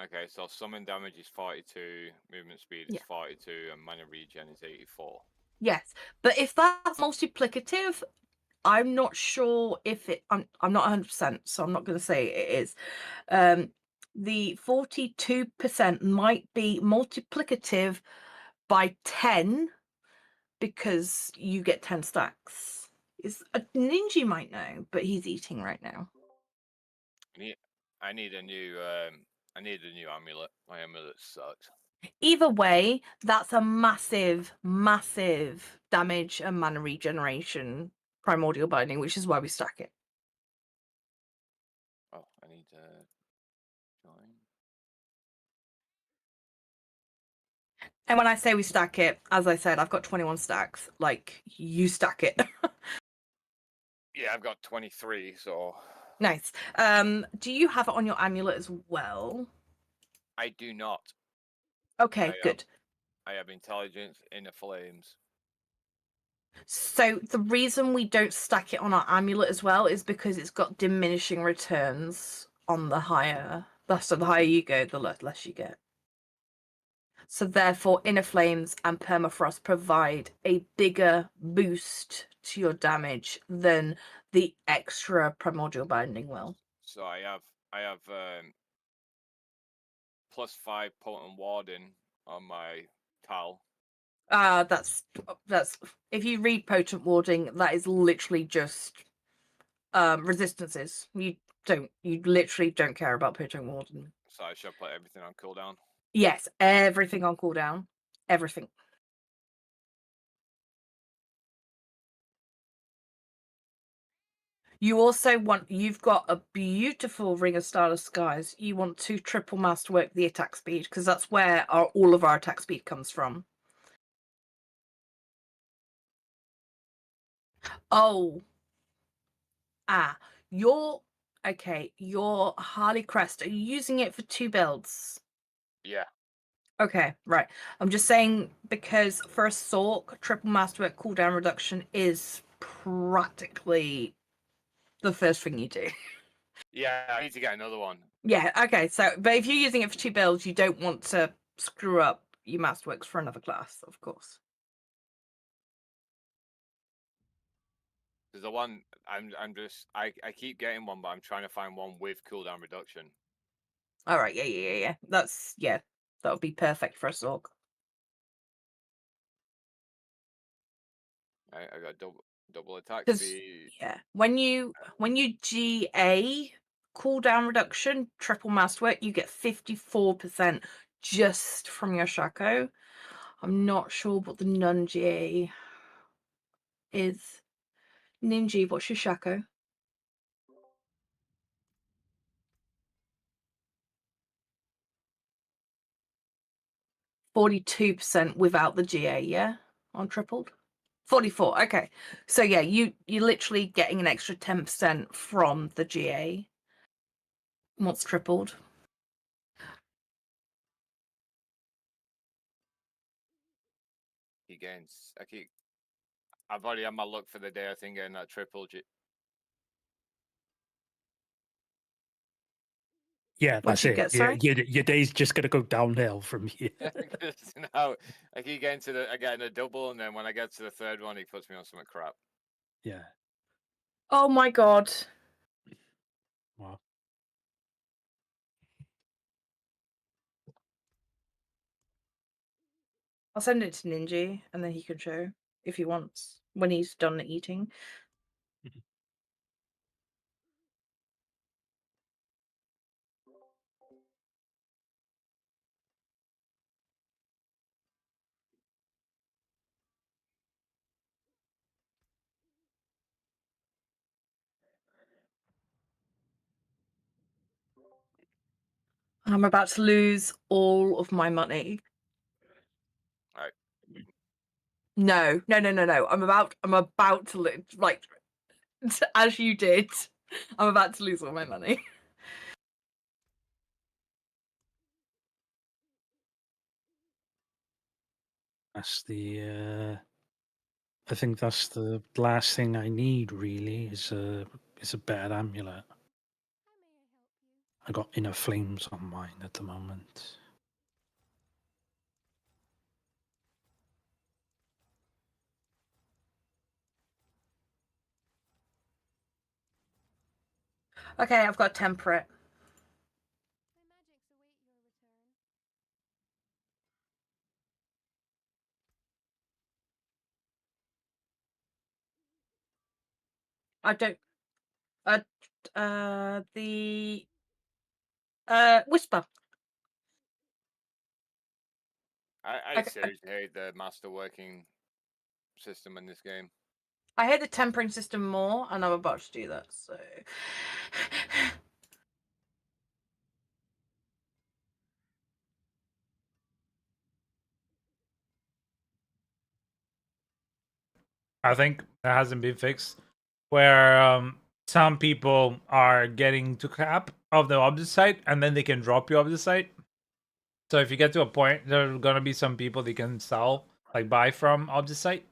Okay, so summon damage is 42, movement speed is Yeah. 42, and mana regen is 84. Yes, but if that's multiplicative, I'm not sure if it. I'm not 100%, so I'm not going to say it is. The 42% might be multiplicative by 10 because you get 10 stacks. Is a ninja might know, but he's eating right now. I need a new amulet. My amulet sucks. Either way, that's a massive, massive damage and mana regeneration primordial binding, which is why we stack it. Oh, I need to join. And when I say we stack it, as I said, I've got 21 stacks. Like, you stack it. Yeah, I've got 23, so Nice. Do you have it on your amulet as well? I do not. Okay, good. I have intelligence in the flames. So the reason we don't stack it on our amulet as well is because it's got diminishing returns on the higher. So the higher you go, the less you get. So therefore, Inner Flames and Permafrost provide a bigger boost to your damage than the extra Primordial Binding will. So I have +5 potent warding on my Tal. That's if you read Potent Warding, that is literally just resistances. You literally don't care about Potent Warding. So I should put everything on cooldown. Yes, everything on cooldown. Everything. You also you've got a beautiful Ring of Starless Skies. You want to triple masterwork the attack speed because that's where all of our attack speed comes from. Oh. Your Harley Crest. Are you using it for 2 builds? Yeah. Okay, right. I'm just saying because for a Sorc, triple masterwork cooldown reduction is practically the first thing you do. Yeah, I need to get another one. Yeah, okay. So, but if you're using it for 2 builds, you don't want to screw up your masterworks for another class, of course. There's the one I keep getting one, but I'm trying to find one with cooldown reduction. All right, yeah. That would be perfect for a Sorc. I got double attack 'Cause, speed. yeah, when you GA cooldown reduction, triple masterwork, you get 54% just from your Shaco. I'm not sure what the non-GA is. Ninja, what's your Shaco? 42% without the GA, yeah? On tripled? 44, okay. So yeah, you're literally getting an extra 10% from the GA. What's tripled? He gains. I've already had my luck for the day. I think getting that triple G. Yeah, What'd that's you it. get, Yeah, sorry? your day's just gonna go downhill from here. Because now I keep getting to I getting a double, and then when I get to the third one, he puts me on something crap. Yeah. Oh my god. Wow. I'll send it to Ninja and then he can show if he wants when he's done eating. I'm about to lose all of my money. All right. No. I'm about to lose, like, as you did. I'm about to lose all my money. That's the. I think that's the last thing I need. Really, is a better amulet. I got inner flames on mine at the moment. Okay, I've got temperate. I don't. The whisper. I Okay, seriously hate the master working system in this game. I hate the tempering system more, and I'm about to do that. So. I think that hasn't been fixed. Where some people are getting to cap of the object site, and then they can drop you off the site. So if you get to a point, there are gonna be some people they can sell, like buy from object site.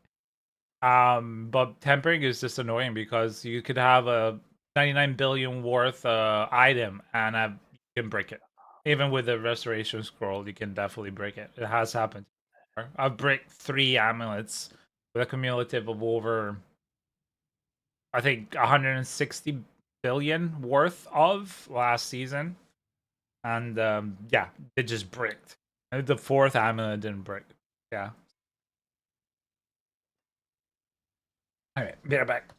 But tempering is just annoying because you could have a 99 billion worth item and you can break it. Even with the restoration scroll, you can definitely break it. It has happened. I've break 3 amulets with a cumulative of over, I think, 160 billion worth of last season. And yeah, it just bricked. And the 4th amulet didn't break. Yeah. Alright, be right back.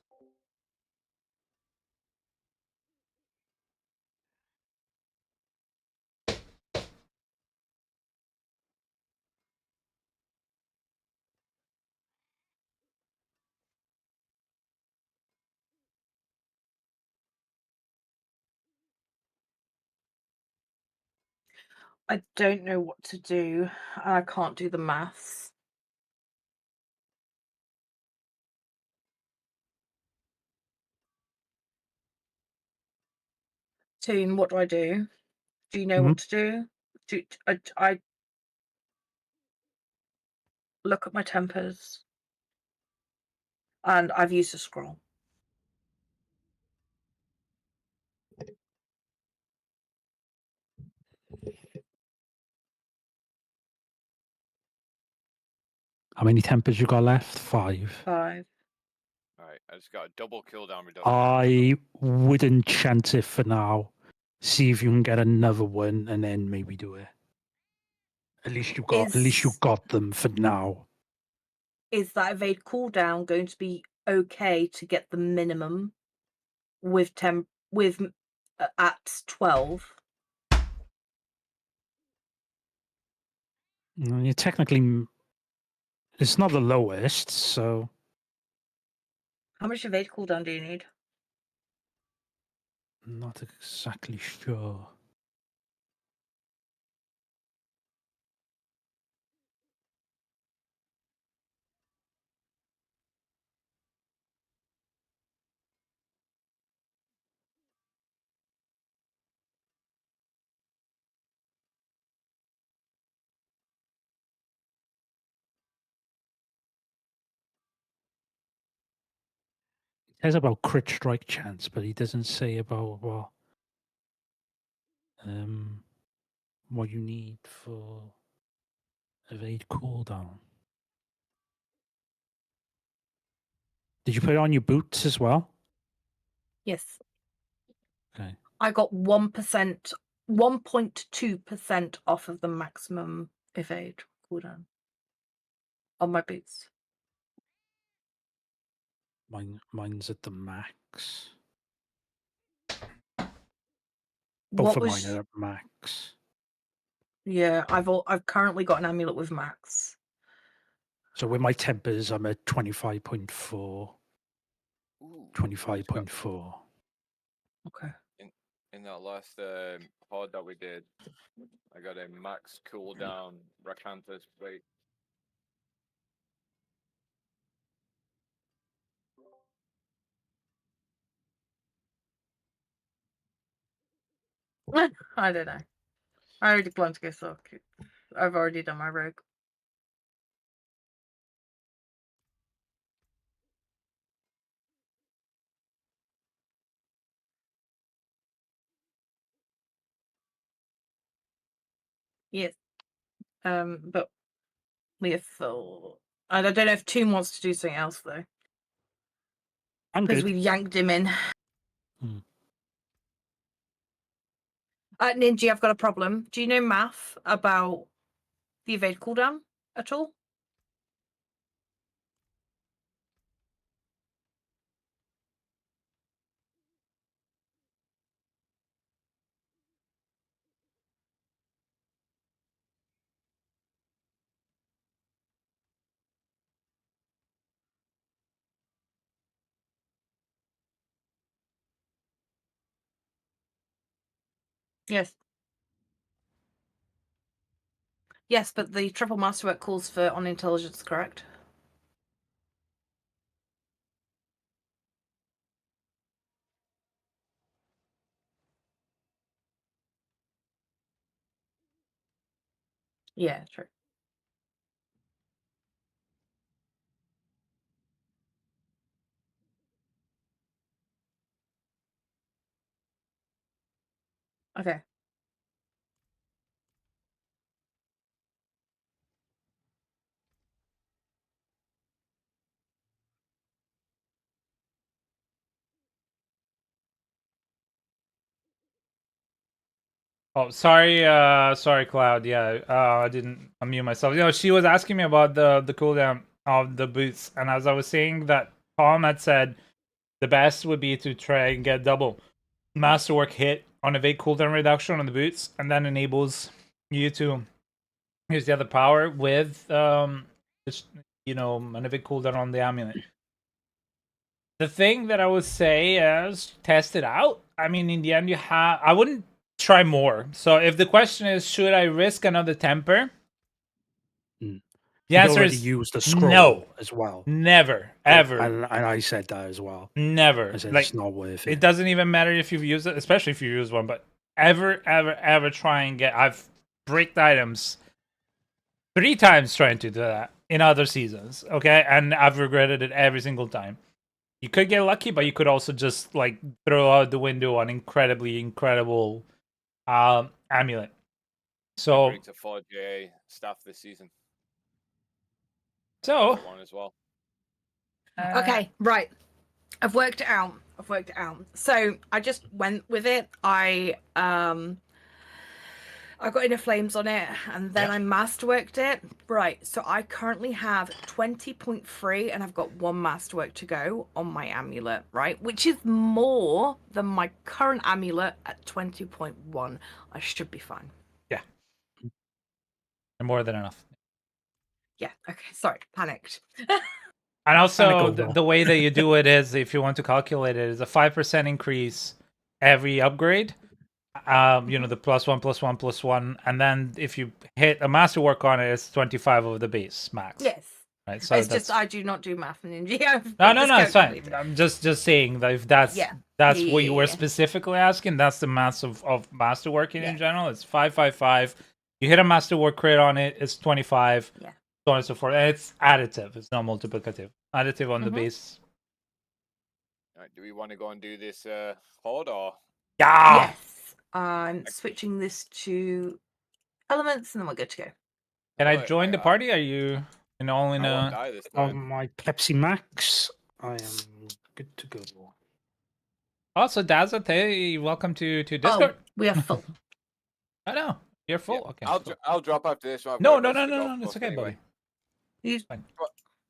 I don't know what to do. I can't do the maths. Toon, what do I do? Do you know what to do? I look at my tempers, and I've used a scroll. How many tempers you got left? 5. 5. All right, I just got a double cooldown reduction. I wouldn't chance it for now. See if you can get another one, and then maybe do it. At least you got them for now. Is that evade cooldown going to be okay to get the minimum with at 12? You technically, it's not the lowest, so How much evade cooldown do you need? I'm not exactly sure. says about crit strike chance, but he doesn't say about what you need for evade cooldown. Did you put it on your boots as well? Yes. Okay. I got 1%, 1.2% off of the maximum evade cooldown on my boots. Mine's at the max. What Both of was? mine are at max. Yeah, I've currently got an amulet with max. So with my tempers, I'm at 25.4. Ooh, 25.4. Okay. in that last pod that we did, I got a max cooldown Rakanthus break. I don't know. I already plan to go Sorc. I've already done my rogue. Yes. But lethal. I don't know if Toon wants to do something else though. I'm Because good. we yanked him in. Hmm. Ninja, I've got a problem. Do you know math about the evade cooldown at all? Yes. Yes, but the triple masterwork calls for on intelligence, correct? Yeah, true. Okay. Oh, sorry, sorry, Cloud. Yeah, I didn't unmute myself. You know, she was asking me about the cooldown of the boots, and as I was saying that Tom had said the best would be to try and get double masterwork hit on evade cooldown reduction on the boots, and then enables you to use the other power with just, you know, an evade cooldown on the amulet. The thing that I would say is test it out. I mean, in the end, I wouldn't try more. So if the question is, should I risk another temper? Mm. The You'd answer already is used the scroll no. as well. Never, ever, And I said that as well. never. I said Like, it's not worth it it. doesn't even matter if you've used it, especially if you use one. But ever try and get. I've bricked items 3 times trying to do that in other seasons. Okay, and I've regretted it every single time. You could get lucky, but you could also just like throw out the window an incredible amulet. So, Agreed to 4J staff this season. so One as well. Okay, right. I've worked it out. So I just went with it. I got Inner Flames on it, and then I masterworked it. Right, so I currently have 20.3, and I've got 1 masterwork to go on my amulet, right? Which is more than my current amulet at 20.1. I should be fine. Yeah, more than enough. Yeah, okay, sorry, panicked. And also, over. the way that you do it is, if you want to calculate it, is a 5% increase every upgrade. You know, the +1, and then if you hit a masterwork on it, it's 25 of the base max. Yes. Right. So It's that's... just I do not do math in India. No, it's fine. I'm just saying that if that's what you were Yeah. specifically asking, that's the mass of masterworking Yeah. in general. It's 555. You hit a masterwork crit on it, it's 25. Yeah. So on and so forth. And it's additive. It's not multiplicative. Additive on the base. Right, do we want to go and do this horde or? Yeah. Yes. I'm switching this to elements, and then we're good to go. Can I Well, join the party? Are you all in I won't a? die this On time. my Pepsi Max, I am good to go. Also, Dazzle, hey, welcome to Oh, Discord. we are full. I know you're Yeah, full. Okay. I'll drop after this one. I've No, got no, to no, go to the no, golf no. It's course okay, anyway. buddy. You- Fine.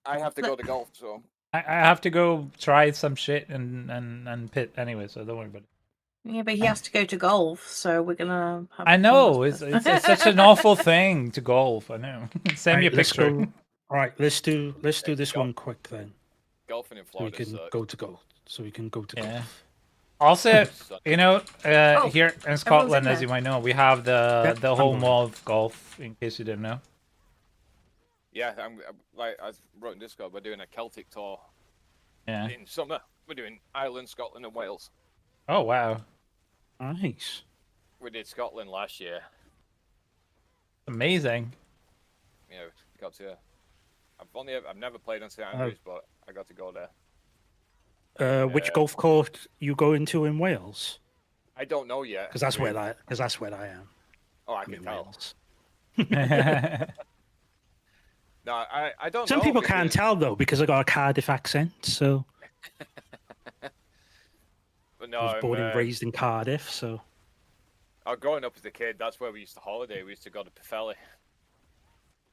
I have to go to golf, so. I have to go try some shit and pit anyway, so don't worry about it. Yeah, but he has to go to golf, so we're gonna have I fun know with it's this. such an awful thing to golf. I know. Send me a Right, let's picture. go. All right, let's do this go- one quick then, Golfing in so we Florida can sucks. go to golf. So we can go to Yeah. golf. Also, Sucks. you know, Oh, here in everyone's Scotland, in as there. you might know, we have Yeah, the I'm home going. of golf. In case you didn't know. Yeah, I'm like I wrote in Discord. We're doing a Celtic tour Yeah. in summer. We're doing Ireland, Scotland, and Wales. Oh wow, Nice. We did Scotland last year. amazing. You know, got to. I've never played on St Andrews, but I got to go there. Which golf course you going to in Wales? I don't know yet. Because that's where I am. Oh, I I'm can in tell. Wales. No, I don't know. Some people can't because- tell though because I got a Cardiff accent. So But no, I was born and raised in Cardiff. So growing up as a kid, that's where we used to holiday. We used to go to Pwllheli.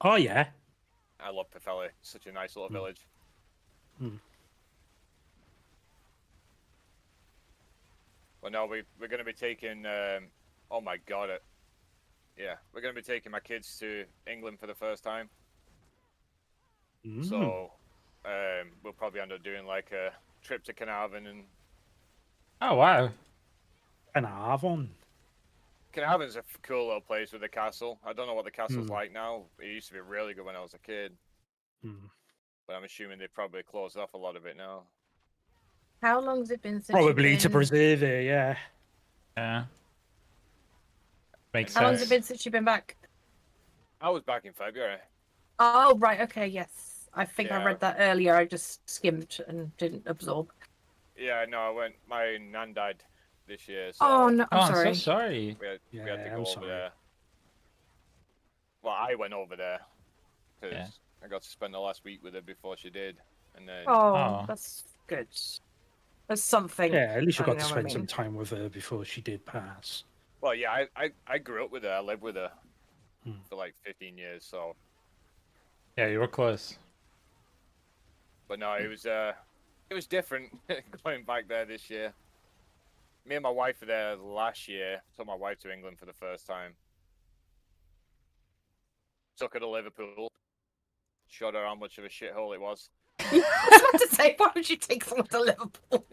oh yeah, I love Pwllheli. It's such a nice little village. Hmm. Well, no, we're going to be taking. Oh my god, yeah, we're going to be taking my kids to England for the first time. Mm. So we'll probably end up doing like a trip to Carnarvon, and Oh wow. An Avon. Carnarvon's a cool little place with a castle. I don't know what the castle's Hmm. like now. It used to be really good when I was a kid, Hmm. but I'm assuming they probably closed off a lot of it now. How long's it been since Probably you've to been... preserve it. Yeah. Yeah. Makes How long's it sense. been since you've been back? I was back in February. Oh, right. Okay. Yes. I think I Yeah. read that earlier. I just skimmed and didn't absorb. Yeah, no, I went. My nan died this year, so Oh no! Oh, I'm I'm sorry. so sorry. we had to Yeah, go I'm over sorry. there. Well, I went over there because Yeah. I got to spend the last week with her before she did, and then Oh, Oh. that's good. There's something. Yeah. At least you I got know to what I spend some mean. time with her before she did pass. well, yeah, I grew up with her. I lived with her Hmm. for like 15 years. So, Yeah, you were close. but no, it was different going back there this year. Me and my wife were there last year. Took my wife to England for the first time. Took her to Liverpool. Showed her how much of a shithole it was. I was about to say, why would you take someone to Liverpool?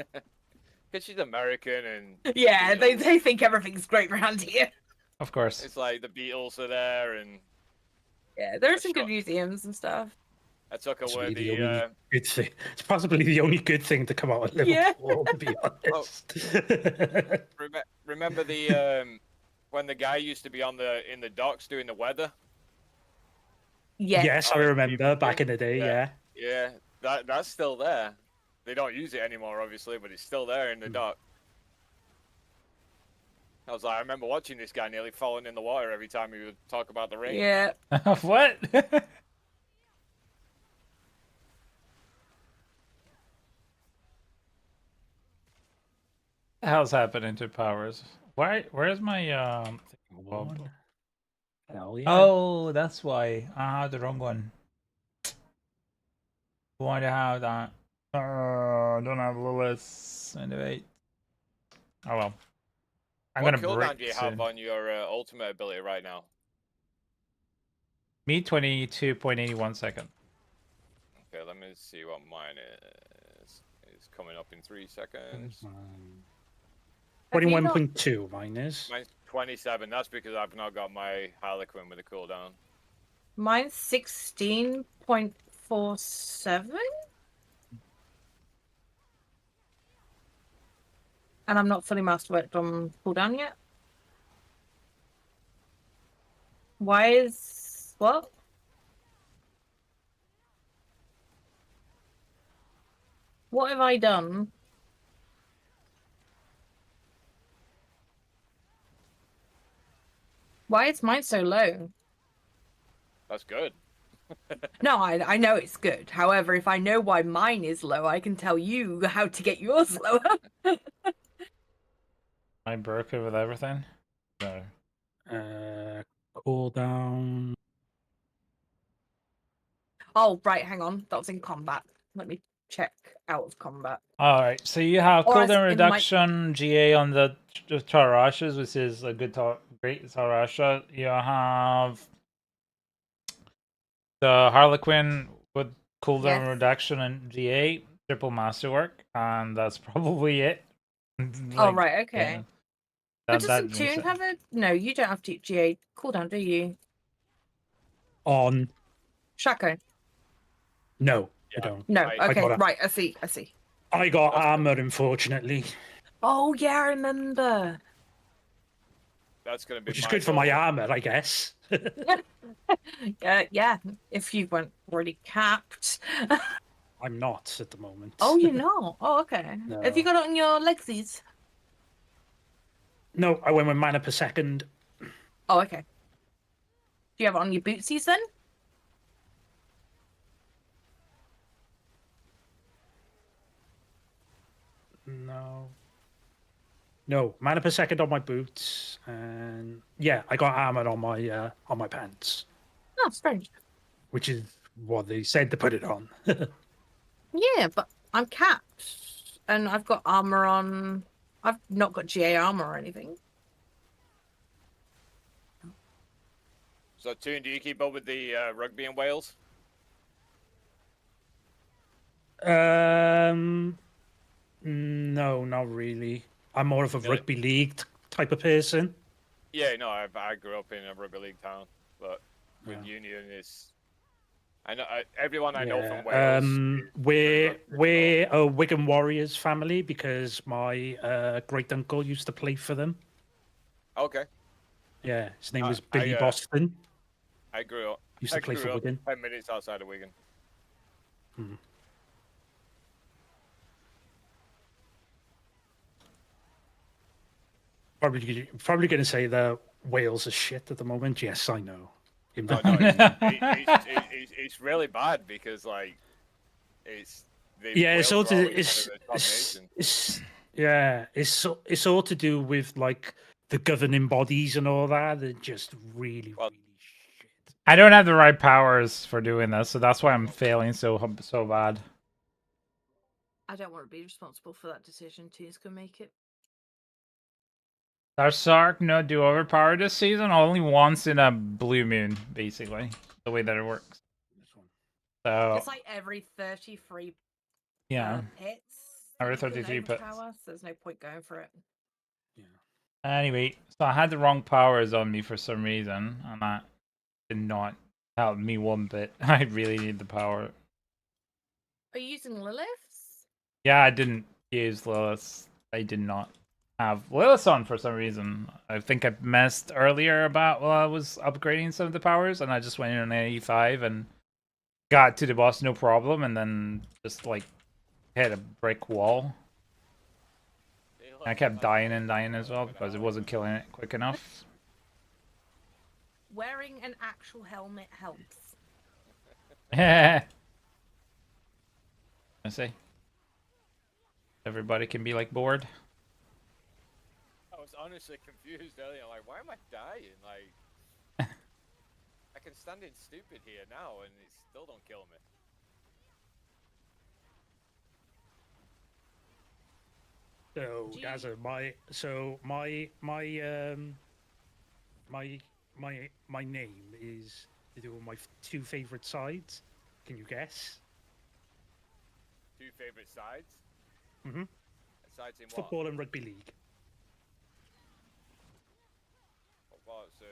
Because she's American and Yeah, they Beatles. think everything's great around here. Of course. It's like the Beatles are there, and Yeah, there are some Sure. good museums and stuff. I took her where Possibly the the only good thing. It's possibly the only good thing to come out of Yeah. Liverpool. To be honest. remember the when the guy used to be in the docks doing the weather. Yeah. Yes, I Oh, remember people back do? in the day. Yeah. Yeah. Yeah, that's still there. They don't use it anymore, obviously, but it's still there in the dock. I was like, I remember watching this guy nearly falling in the water every time he would talk about the rain. Yeah. What? The hell's happening to powers? Where's my One. Hell yeah. Oh, that's why. I had the wrong one. Why do I have that? I don't have Lewis. Anyway. Oh well. I'm What gonna cooldown break do you have soon. on your ultimate ability right now? Me 22.81 seconds. Okay, let me see what mine is. It's coming up in 3 seconds. Have you not- 21.2 mine is. Mine's 27. That's because I've not got my Harlequin with a cooldown. Mine's 16.47. And I'm not fully masterworked on cooldown yet. Why is what? What have I done Why is mine so low? That's good. No, I know it's good. However, if I know why mine is low, I can tell you how to get yours lower. I broke it with everything. So, Cooldown. Oh, right, hang on. That was in combat. Let me check out of combat. all right, so you have Or as cooldown in my- reduction GA on the Tarashas, which is a good great Tarasha. You have the Harlequin with cooldown Yes. reduction and GA, triple masterwork, and that's probably it. Oh, Like, right, okay. yeah, But that doesn't makes Toon sense. have a... No, you don't have to GA cooldown, do you? On. Shaco? No, I Yeah. don't. No, I okay, got a- right, I see, I see. I got That's- armor, unfortunately, Oh, yeah, I remember. That's going to be which is my good for my goal. armor, I guess. Yeah, if you weren't already capped. I'm not at the moment. Oh, you're not? Oh, okay. Have you No. got it on your legsies? No, I went with mana per second. Oh, okay. Do you have it on your bootsies then? No. No, mana per second on my boots, and yeah, I got armor on my pants, Oh, strange. which is what they said to put it on. Yeah, but I'm capped. And I've got armor on. I've not got GA armor or anything. So, Toon, do you keep up with the rugby in Wales? No, not really. I'm more of a Yeah. rugby league type of person. Yeah, no, I grew up in a rugby league town, but with Yeah. Union is. I know everyone I know Yeah, from Wales. we're a Wigan Warriors family because my great uncle used to play for them. Okay, Yeah, his name I- was Billy I, Boston. I grew up. Used I to play for grew up Wigan. 10 minutes outside of Wigan. Hmm. Probably going to say that Wales is shit at the moment. Yes, I know. No, no, it's really bad because like it's Yeah, it's all Wales were to always one of the top nations. yeah, it's all to do with like the governing bodies and all that. They're just really Well- really shit. I don't have the right powers for doing this, so that's why I'm failing so bad. I don't want to be responsible for that decision. Toons can make it. Does Sorc no do overpower this season? Only once in a blue moon, basically, the way that it works. This one. So It's like every 33 yeah. hits. Every you can 33 hits. overpower, so there's no point going for it. Yeah. Anyway, so I had the wrong powers on me for some reason, and that did not help me one bit. I really need the power. Are you using Lilith's? Yeah, I didn't use Lilith. I did not have Lilith on for some reason. I think I messed earlier about while I was upgrading some of the powers, and I just went in on 85 and got to the boss no problem, and then just like hit a brick wall. And I kept dying and dying as well because it wasn't killing it quick enough. Wearing an actual helmet helps. I see. Everybody can be like bored. I was honestly confused earlier. Like, why am I dying? Like, I can stand in stupid here now, and it still don't kill me. So Do that's you- my name is to do with my two favorite sides. Can you guess? Two favorite sides. Mhm. Sides in what? Football and rugby league. Football. So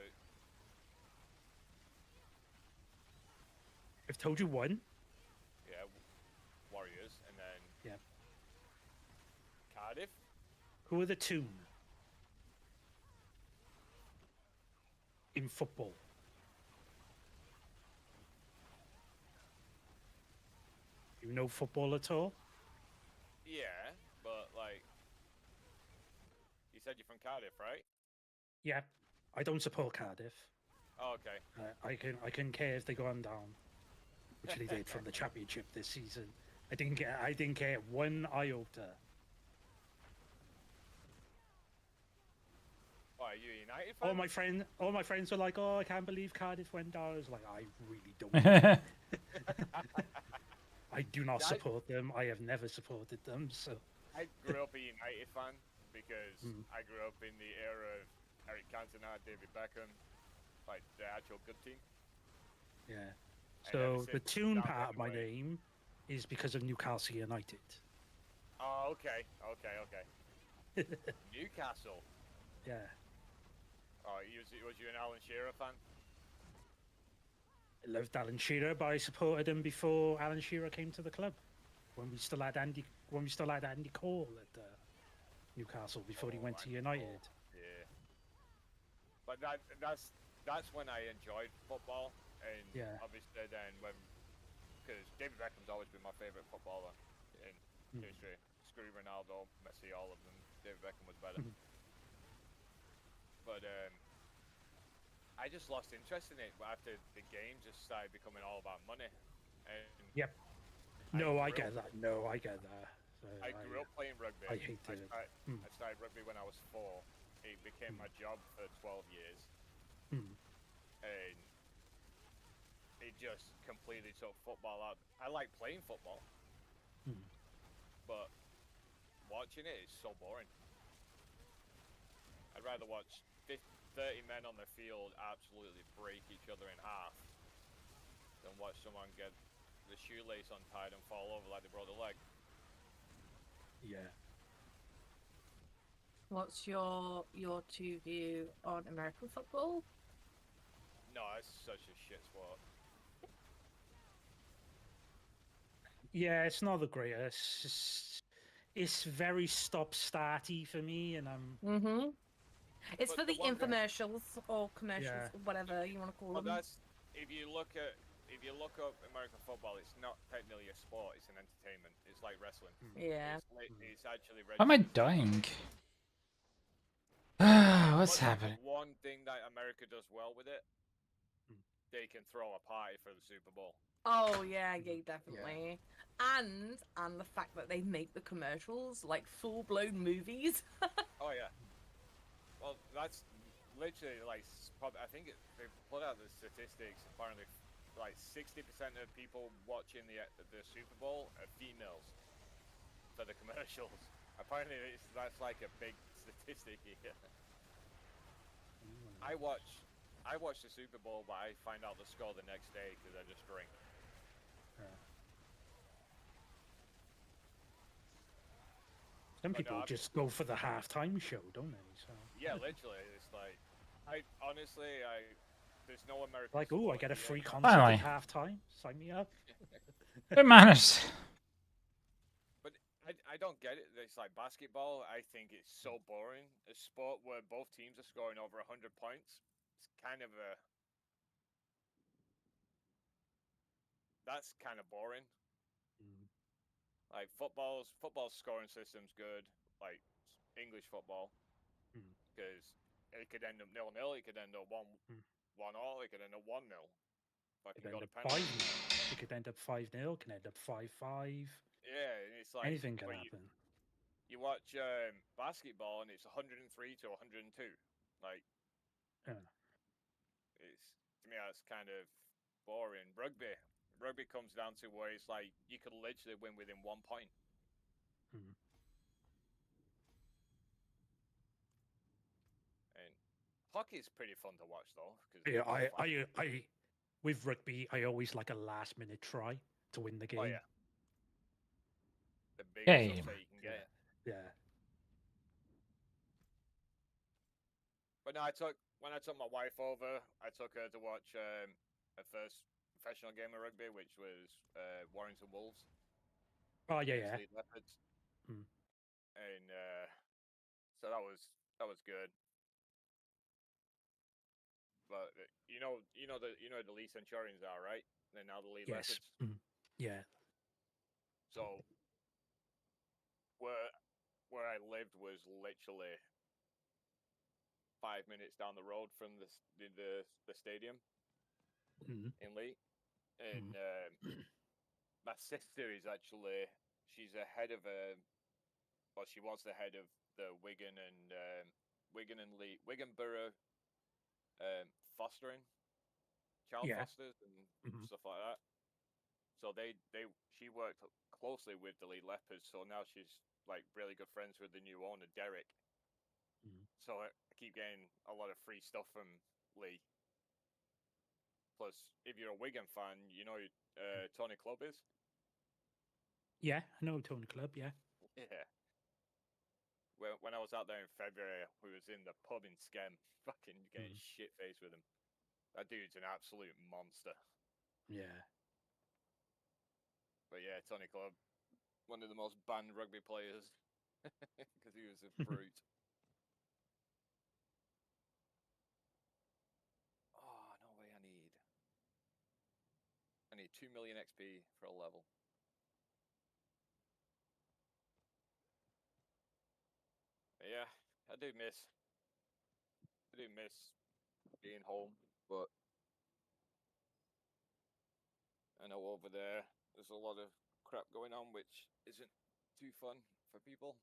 I've told you one. yeah, Warriors, and then Yeah. Cardiff. Who are the two in football? You know football at all? Yeah, but like, you said you're from Cardiff, right? Yeah. I don't support Cardiff. Oh, okay. I can care if they go on down, which they did from the championship this season. I didn't care one iota. Oh, are you a United fan? All my friends were like, "Oh, I can't believe Cardiff went down." I was like, I really don't. I do not support them. I have never supported them. So I grew up a United fan because Mm. I grew up in the era of Eric Cantona, David Beckham, like the actual good team. yeah. And ever So the since tune that part went of my away- name is because of Newcastle United. Oh, okay. Newcastle. Yeah. Oh, was you an Alan Shearer fan? I loved Alan Shearer, but I supported him before Alan Shearer came to the club. When we still had Andy Cole at Newcastle before he went to Andy United. Cole. Yeah. But that's when I enjoyed football, and Yeah. obviously then because David Beckham's always been my favorite footballer in history. Screw Ronaldo, Messi, all of them. David Beckham was better. But I just lost interest in it after the game just started becoming all about money. And Yep. I get that. No, I get that. So I grew up playing rugby. I hate it. I started rugby when I was 4. It became my job for 12 years. And it just completely took football out. I like playing football. But watching it is so boring. I'd rather watch 30 men on the field absolutely break each other in half than watch someone get the shoelace untied and fall over like they broke a leg. Yeah. What's your two view on American football? No, it's such a shit sport. Yeah, it's not the greatest. It's very stop-starty for me, and I'm. It's But for the the one thing- infomercials or commercials, Yeah. whatever you want to call But them. that's if you look up American football, it's not technically a sport; it's an entertainment. It's like wrestling. Yeah. It's actually. Why am I registered. dying? What's But happening? One thing that America does well with it, they can throw a party for the Super Bowl. Oh yeah, definitely. And the fact that they make the commercials like full blown movies. Oh yeah. Well, that's literally like I think they put out the statistics. Apparently, like 60% of people watching the Super Bowl are females for the commercials. Apparently, that's like a big statistic here. I watch the Super Bowl, but I find out the score the next day because I just drink. Some people just go for the halftime show, don't they? So. Yeah, literally, it's like there's no American. Like, oh, I get a free concert Finally. at halftime. Sign me up. Good manners. But I don't get it. It's like basketball. I think it's so boring. A sport where both teams are scoring over 100 points. It's kind of that's kind of boring. Like football's scoring system's good. Like English football, because it could end up 0-0. It could end up 1-1 all. It could end up 1-0. It could end up 5-0. It could end up 5-0. It can end up 5-5. Yeah, it's like Anything can happen. You watch basketball and it's 103 to 102. Like, it's to me that's kind of boring. Rugby comes down to where it's like you could literally win within 1 point. And hockey's pretty fun to watch though. Yeah, I with rugby, I always like a last minute try to win the game. Oh yeah. The biggest upset you can get. Yeah. But no, when I took my wife over, I took her to watch her first professional game of rugby, which was Warrington Wolves. Oh yeah. Leopards. And so that was good. But you know the Lee Centurions are, right? They're now the Lee Leopards. Yeah. So where I lived was literally 5 minutes down the road from the stadium in Lee, and my sister is actually she's the head of well, she was the head of the Wigan and Wigan Borough fostering child fosters and stuff like that. So she worked closely with the Lead Leopards, so now she's like really good friends with the new owner, Derek. So I keep getting a lot of free stuff from Lee. Plus, if you're a Wigan fan, you know who Tony Clubb is? Yeah, I know Tony Clubb, yeah. Yeah. When I was out there in February, we was in the pub in Skem, fucking getting shit-faced with him. That dude's an absolute monster. Yeah. But yeah, Tony Clubb, one of the most banned rugby players, because he was a brute. Oh, no way I need 2 million XP for a level. But yeah, I do miss being home, but I know over there's a lot of crap going on which isn't too fun for people.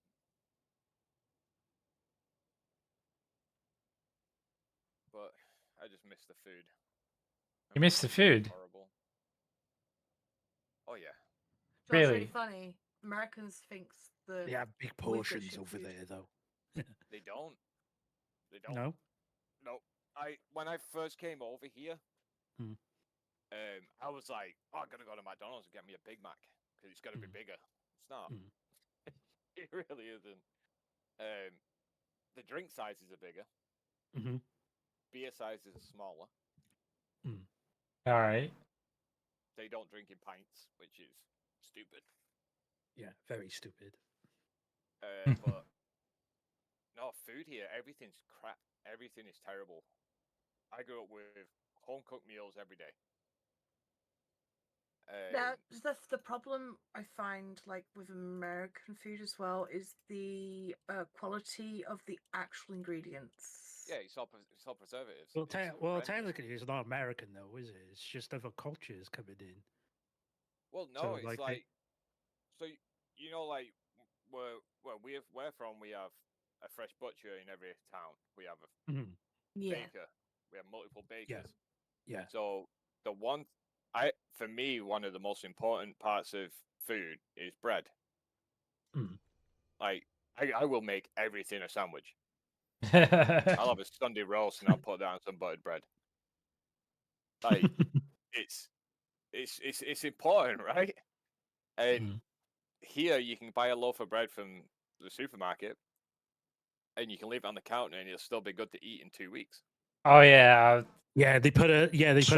But I just miss the food. You miss the food? Horrible. Oh yeah. So that's really Really? funny. Americans thinks the They have big portions over there, though. They don't. No? No. When I first came over here, I was like, oh, I gotta go to McDonald's and get me a Big Mac because it's gotta be bigger. It's not. It really isn't. The drink sizes are bigger. Beer sizes are smaller. All right. They don't drink in pints, which is stupid. Yeah, very stupid. But no, food here, everything's crap. Everything is terrible. I grew up with home cooked meals every day. That's the problem I find, like with American food as well, is the quality of the actual ingredients. Yeah, it's all preservatives. Well, technically, it's not American though, is it? It's just other cultures coming in. Well, no, So, it's like so you know, like we're from, we have a fresh butcher in every town. We have a baker. We have multiple bakers. Yeah. So for me, one of the most important parts of food is bread. Like I will make everything a sandwich. I'll have a Sunday roast and I'll put down some buttered bread. Like it's important, right? And here you can buy a loaf of bread from the supermarket, and you can leave it on the counter, and it'll still be good to eat in 2 weeks. Oh yeah. Yeah, they put a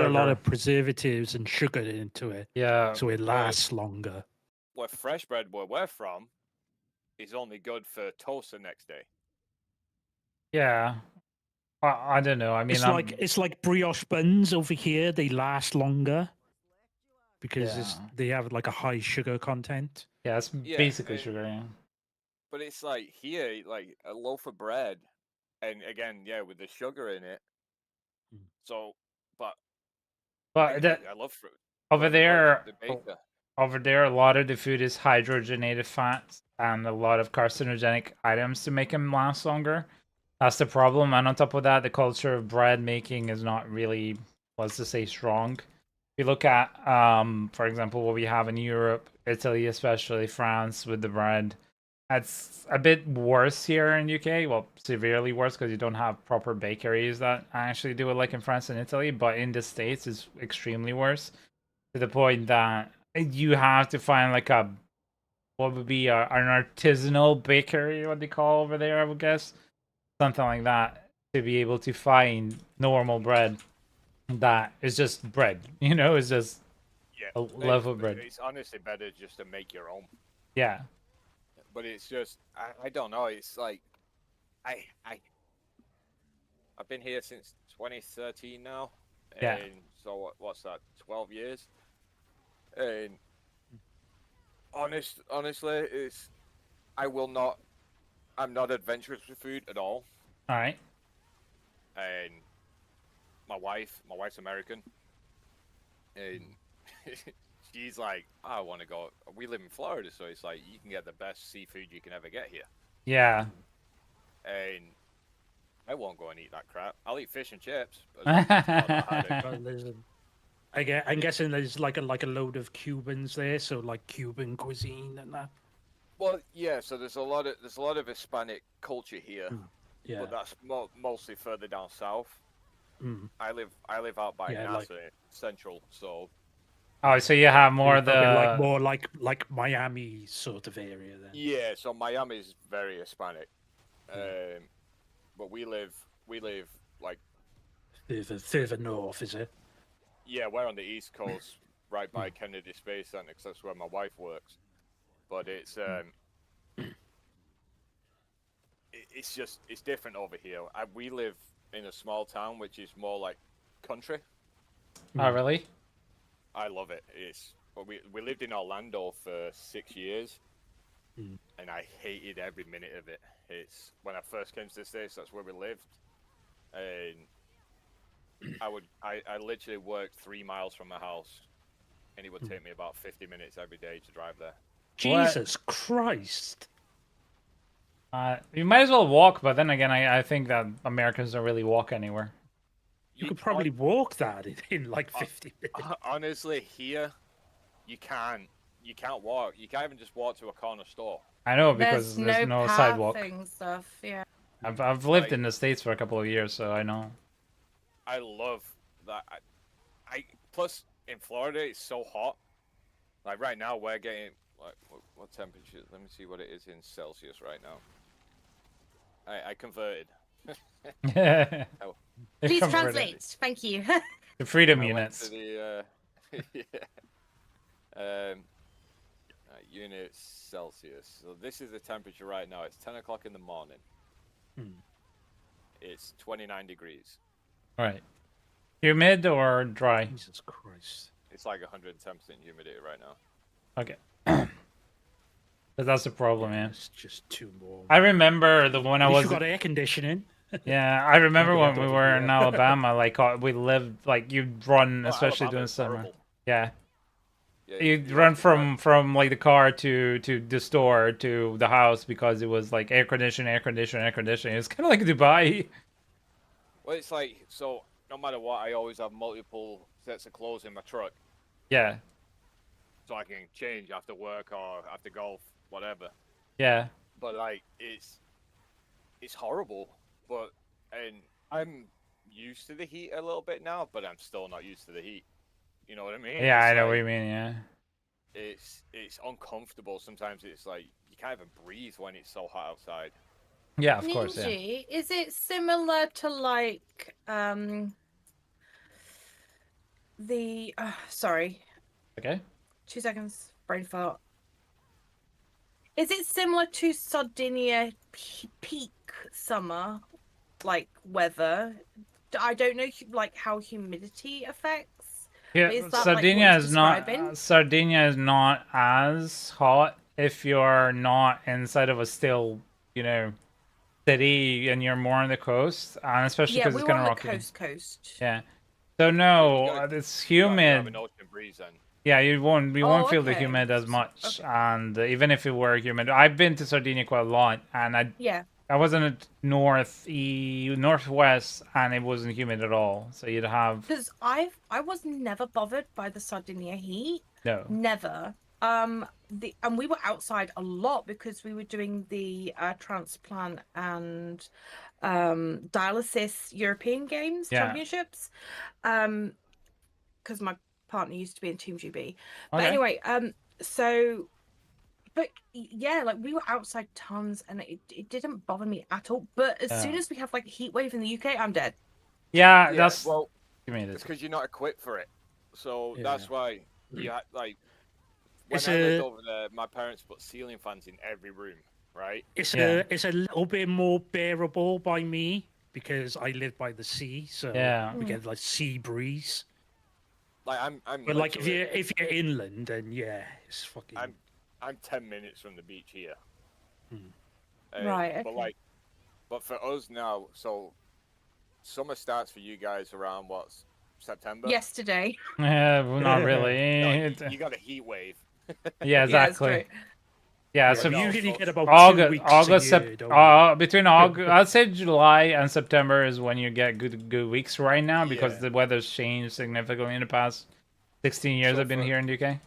lot of preservatives and sugar into it. Yeah. So it lasts longer. Where fresh bread, where we're from, is only good for toast the next day. Yeah. I don't know. I mean, it's like brioche buns over here. They last longer because they have like a high sugar content. Yeah, it's basically sugar. Yeah. But it's like here, like a loaf of bread, and again, yeah, with the sugar in it. So, but I love fruit. Over there, a lot of the food is hydrogenated fats and a lot of carcinogenic items to make them last longer. That's the problem. And on top of that, the culture of bread making is not really, let's just say, strong. If you look at, for example, what we have in Europe, Italy, especially France, with the bread, that's a bit worse here in UK. Well, severely worse because you don't have proper bakeries that actually do it like in France and Italy. But in the States, it's extremely worse to the point that you have to find like what would be an artisanal bakery, what they call over there, I would guess. Something like that, to be able to find normal bread that is just bread, it's just a loaf of bread. It's honestly better just to make your own. Yeah. But it's just, I don't know, it's like, I've been here since 2013 now. Yeah. And so what's that, 12 years? And honestly, I'm not adventurous with food at all. All right. and my wife's American, and she's like, I want to go. We live in Florida, so it's like you can get the best seafood you can ever get here, Yeah. and I won't go and eat that crap. I'll eat fish and chips, but it's not that hard. Well, I'm guessing there's like a load of Cubans there, so like Cuban cuisine and that. Well, yeah. So there's a lot of Hispanic culture here, Yeah. but that's mostly further down south. Mm. I live out by Yeah, NASA like- Central, so Oh, so you have more You're talking like the more like Miami sort of area then. yeah. So Miami's very Hispanic, but we live like Further north, is it? yeah, we're on the East Coast, right by Kennedy Space Center, because that's where my wife works. But it's it's different over here. We live in a small town, which is more like country. Oh, really? I love it. But we lived in Orlando for 6 years, and I hated every minute of it. It's when I first came to the States, that's where we lived, and I literally worked 3 miles from my house, and it would take me about 50 minutes every day to drive there. Jesus Christ! You might as well walk, but then again, I think that Americans don't really walk anywhere. You could probably walk that in like 50 minutes. Honestly, here you can't walk. You can't even just walk to a corner store. I know because there's no sidewalk. pathing stuff. Yeah. I've lived Like- in the States for a couple of years, so I know. I love that. I plus in Florida it's so hot. Like right now we're getting like what temperature? Let me see what it is in Celsius right now. I converted. Yeah. Oh. Please Converted. translate. Thank you. The freedom I went units. to the yeah. Units Celsius. So this is the temperature right now. It's 10 o'clock in the morning. It's 29 degrees. All right. Humid or dry? Jesus Christ! It's like 110% humidity right now. Okay. But that's the problem, man. It's just too warm. I remember the one I At least was. you got air conditioning. Yeah, I remember Okay, when I we thought were you- in Alabama. Like we lived like you'd run, Oh, especially Alabama during is summer. horrible. Yeah, Yeah, you'd you run have to from like the car to the store to the house because it was like air conditioning, air conditioning, air conditioning. It's kind of like Dubai. Well, it's like, so no matter what, I always have multiple sets of clothes in my truck, Yeah, so I can change after work or after golf, whatever. yeah, But like, it's horrible. And I'm used to the heat a little bit now, but I'm still not used to the heat. You know what I mean? yeah. I It's know what like- you mean. Yeah, It's uncomfortable. Sometimes it's like you can't even breathe when it's so hot outside. yeah. Of course. Yeah. Ninji, is it similar to like the sorry, Okay. 2 seconds, brain fart. Is it similar to Sardinia peak summer, like weather? I don't know, like how humidity affects. Yeah, Is that, like, what Sardinia it's is not. describing? Sardinia is not as hot if you're not inside of a still, city and you're more on the coast, and especially Yeah, because we it's were kind on of the rocky. coast. Yeah. So no, gotta- it's You have humid. an ocean breeze then. Yeah, you won't feel the okay. humid as much, Okay. and even if it were humid, I've been to Sardinia quite a lot, and Yeah. I wasn't at northwest, and it wasn't humid at all. So you'd have Because I was never bothered by the Sardinia heat. no. Never. And we were outside a lot because we were doing the transplant and dialysis European Games Yeah. Championships. Because my partner used to be in Team GB. But Okay. anyway, yeah, like we were outside tons and it didn't bother me at all. But as soon Yeah. as we have like a heat wave in the UK, I'm dead. Yeah, Yeah, that's well, humid. it's because you're not equipped for it. So Yeah. that's why you had like when It's I lived a- over there, my parents put ceiling fans in every room, right? It's Yeah. a little bit more bearable by me because I live by the sea, so Yeah. we get like sea breeze. Like I'm But like literally- if you're inland, then yeah, it's fucking. I'm 10 minutes from the beach here. Hmm. Right, But okay. but for us now, so summer starts for you guys around what's September? Yesterday. Yeah, well, not No, really. you got a heat wave. Yeah, Yeah, it's exactly. true. Yeah, Yeah, we no, usually so- get about 2 August, weeks August, a year, don't we? between August, I'd say July and September is when you get good weeks right now because Yeah. the weather's changed significantly in the past 16 years So I've been for- here in the UK.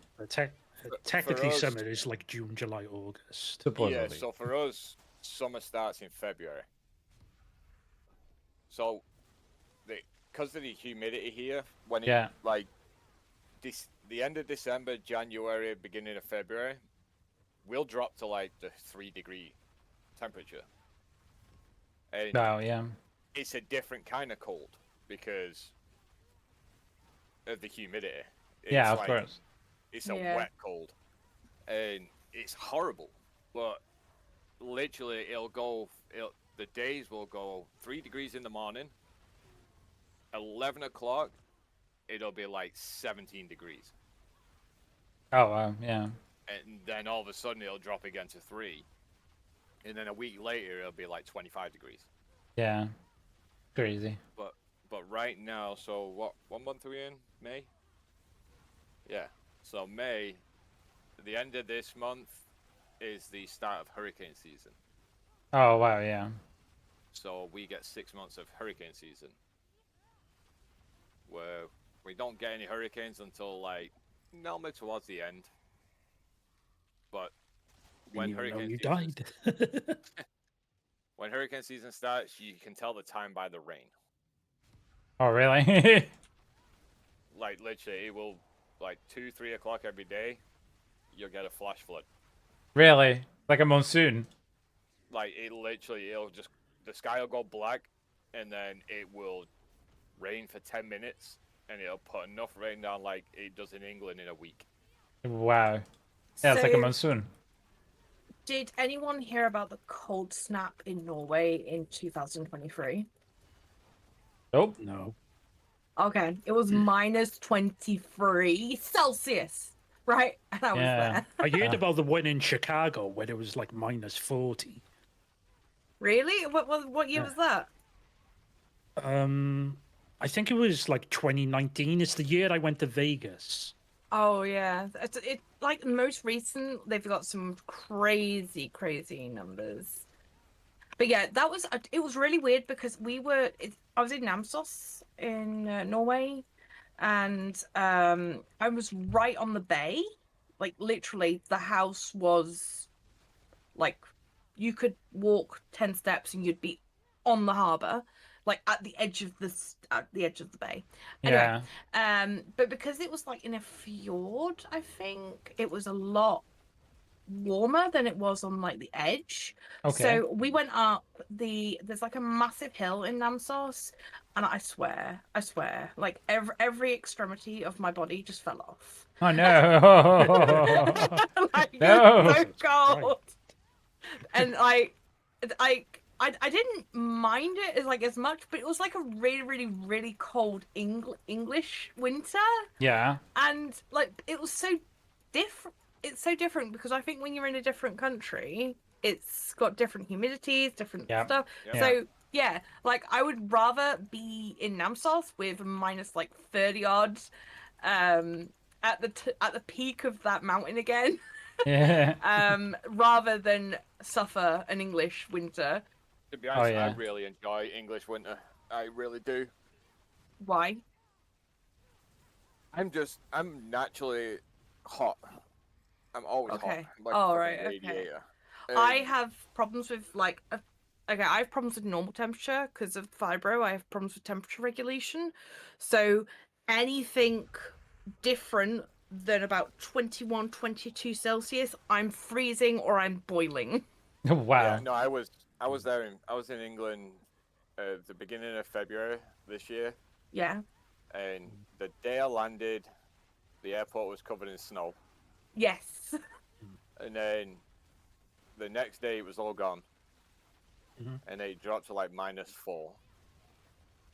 Technically, us- summer is like June, July, August. Yeah, Supposedly. so for us, summer starts in February. So, because of the humidity here, when it Yeah. like the end of December, January, beginning of February, we'll drop to like the 3-degree temperature, and Oh, yeah. it's a different kind of cold because of the humidity. Yeah, It's of like, course. It's a Yeah. wet cold, and it's horrible. But literally, the days will go 3 degrees in the morning. 11 o'clock, it'll be like 17 degrees, Oh, yeah. and then all of a sudden it'll drop again to 3, and then a week later it'll be like 25 degrees. Yeah. Crazy. But right now, so what month are we in? May? Yeah. So May, the end of this month is the start of hurricane season. Oh, wow, yeah. So we get 6 months of hurricane season, where we don't get any hurricanes until like normally towards the end. But when Didn't even know hurricane you season, died. when hurricane season starts, you can tell the time by the rain. Oh, really? Like literally, it will like 2-3 o'clock every day. You'll get a flash flood. Really? Like a monsoon? Like it'll just the sky will go black, and then it will rain for 10 minutes, and it'll put enough rain down like it does in England in a week. Wow. Yeah, it's like a So, monsoon. did anyone hear about the cold snap in Norway in 2023? Nope. No. Okay, it was minus 23 Celsius, right? And I was Yeah. there. I heard about the one in Chicago where it was like minus 40. Really? What year Yeah. was that? I think it was like 2019. It's the year I went to Vegas. Oh yeah, it like most recent. They've got some crazy numbers. But yeah, it was really weird because I was in Namsos in Norway, and I was right on the bay. Like literally, the house was like you could walk 10 steps and you'd be on the harbor, like at the edge of the bay. Yeah. Anyway, but because it was like in a fjord, I think it was a lot warmer than it was on like the edge. Okay. So we went up there's like a massive hill in Namsos, and I swear, like every extremity of my body just fell off. Oh, no. Like No. it was so cold. And I didn't mind it as much, but it was like a really cold English winter, Yeah. and like it was so different. It's so different because I think when you're in a different country, it's got different humidities, different Yep. stuff. Yep. So yeah, like I would rather be in Namsos with minus like 30 odd, at the peak of that mountain again. Yeah. Rather than suffer an English winter. To be honest, yeah. I really enjoy English winter. I really do. Why? I'm naturally hot. I'm always hot. Okay. I'm like Oh, a right, fucking okay. radiator. I And have problems with I have problems with normal temperature because of fibro. I have problems with temperature regulation. So anything different than about 21, 22 Celsius, I'm freezing or I'm boiling. Wow. Yeah, no, I was in England at the beginning of February this year, Yeah. and the day I landed, the airport was covered in snow, Yes. and then the next day it was all gone, Mhm. and it dropped to like -4.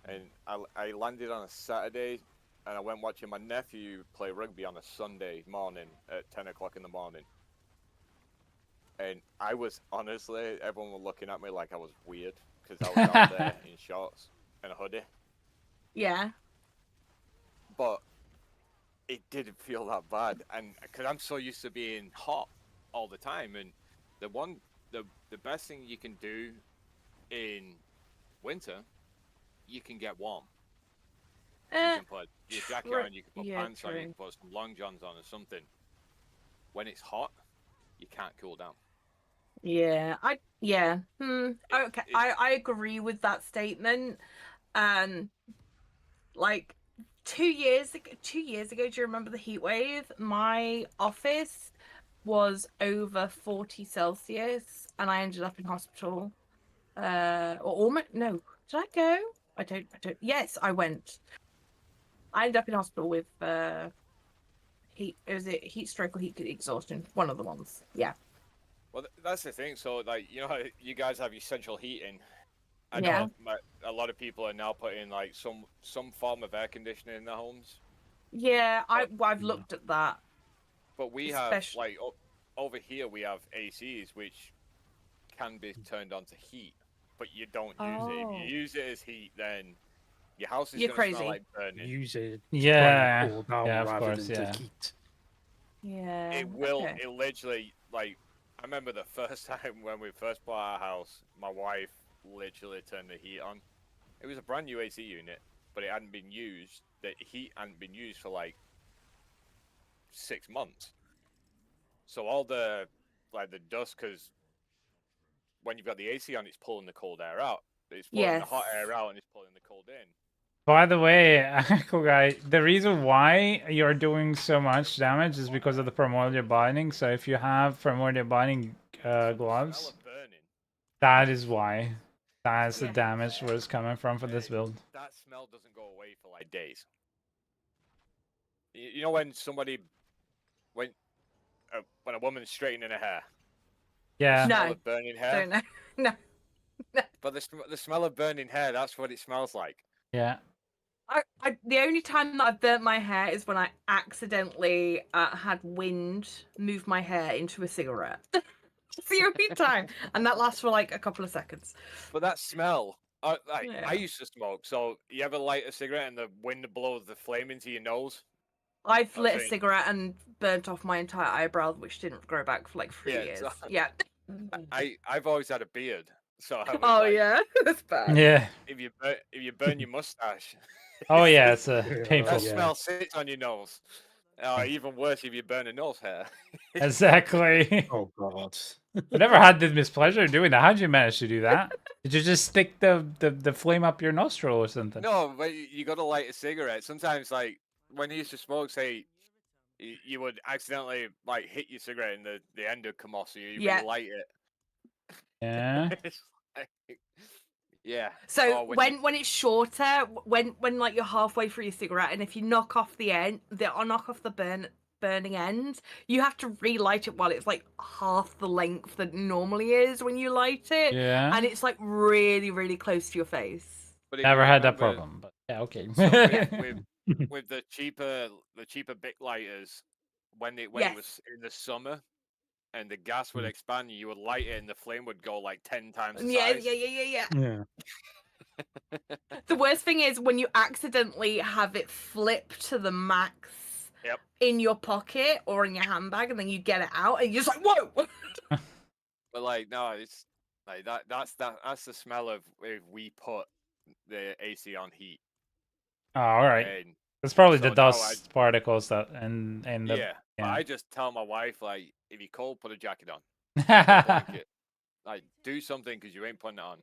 And I landed on a Saturday, and I went watching my nephew play rugby on a Sunday morning at 10 o'clock in the morning. And I was honestly, everyone was looking at me like I was weird because I was out there in shorts. and a hoodie, Yeah. but it didn't feel that bad, and because I'm so used to being hot all the time, and the best thing you can do in winter, you can get warm. You can put your jacket on, you can put pants on, you can put some long johns on or something. When it's hot, you can't cool down. Yeah, okay, I agree with that statement. Like 2 years ago, do you remember the heat wave? My office was over 40 Celsius, and I ended up in hospital. Or almost no, did I go? I don't. Yes, I went. I ended up in hospital with heat. Was it heat stroke or heat exhaustion? One of the ones. Yeah. Well, that's the thing. So, like, you know how you guys have your central heating. I Yeah. know a lot of people are now putting like some form of air conditioning in their homes. Yeah, I've looked at that. But we have like over here we have ACs which can be turned on to heat, but you don't use it. If you use it as heat, then your house is You're going to smell crazy. like burning. Use it. Yeah. Cool down Yeah, of rather course, than yeah. to heat. Yeah. It will. Okay. It literally like. I remember the first time when we first bought our house, my wife literally turned the heat on. It was a brand new AC unit, but it hadn't been used. The heat hadn't been used for like 6 months. So all the like the dust, because when you've got the AC on, it's pulling the cold air out. It's pulling the hot air out and it's pulling the cold in. By the way, cool guy, the reason why you're doing so much damage is because of the primordial binding. So if you have primordial binding gloves, that is why. That's the damage where it's coming from for this build. That smell doesn't go away for like days. You know when when a woman's straightening her hair. Yeah. The smell of burning hair. Don't know. No. But the smell of burning hair, that's what it smells like. Yeah. The only time that I've burnt my hair is when I accidentally had wind move my hair into a cigarette. It's the only time, and that lasts for like a couple of seconds. But that smell, I used to smoke. So you ever light a cigarette and the wind blows the flame into your nose? I've lit a cigarette and burnt off my entire eyebrow, which didn't grow back for like 3 years. So, yeah. I've always had a beard, so I was like, yeah, that's bad. Yeah. If you burn your mustache. Oh yeah, it's a painful. That smell sits on your nose. Even worse if you burn a nose hair. Exactly. Oh god. I never had the mispleasure doing that. How did you manage to do that? Did you just stick the flame up your nostril or something? No, but you got to light a cigarette. Sometimes, like when you used to smoke, say you would accidentally like hit your cigarette and the end would come off, so you relight it. Yeah. Yeah. So when it's shorter, when like you're halfway through your cigarette, and if you knock off the end, knock off the burning end, you have to relight it while it's like half the length that it normally is when you light it. Yeah. And it's like really, really close to your face. But never had that problem, but yeah, okay. So with the cheaper Bic lighters, when it was in the summer and the gas would expand, you would light it and the flame would go like 10 times the size. Yeah. The worst thing is when you accidentally have it flip to the max in your pocket or in your handbag, and then you get it out and you're just like, whoa. But like, no, it's like that's the smell of if we put the AC on heat. Oh, all right. And it's probably the dust particles that and the yeah. But I just tell my wife, like, if you're cold, put a jacket on. Put a blanket. Like, do something because you ain't putting it on.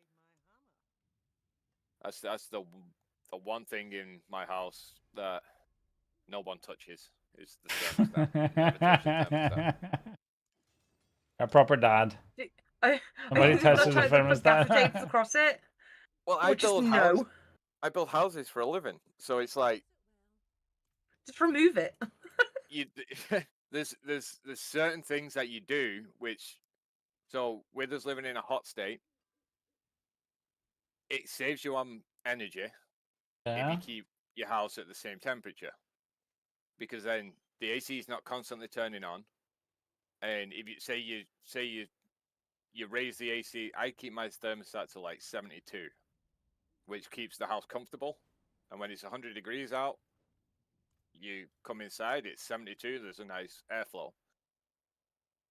That's the one thing in my house that no one touches is the thermostat. Never touch the thermostat. A proper dad. Somebody touches the thermostat. Across it. Well, I build houses for a living, so it's like just remove it. There's certain things that you do which, so with us living in a hot state, it saves you on energy if you keep your house at the same temperature, because then the AC is not constantly turning on, and if you raise the AC, I keep my thermostat to like 72, which keeps the house comfortable. And when it's 100 degrees out, you come inside, it's 72, there's a nice airflow.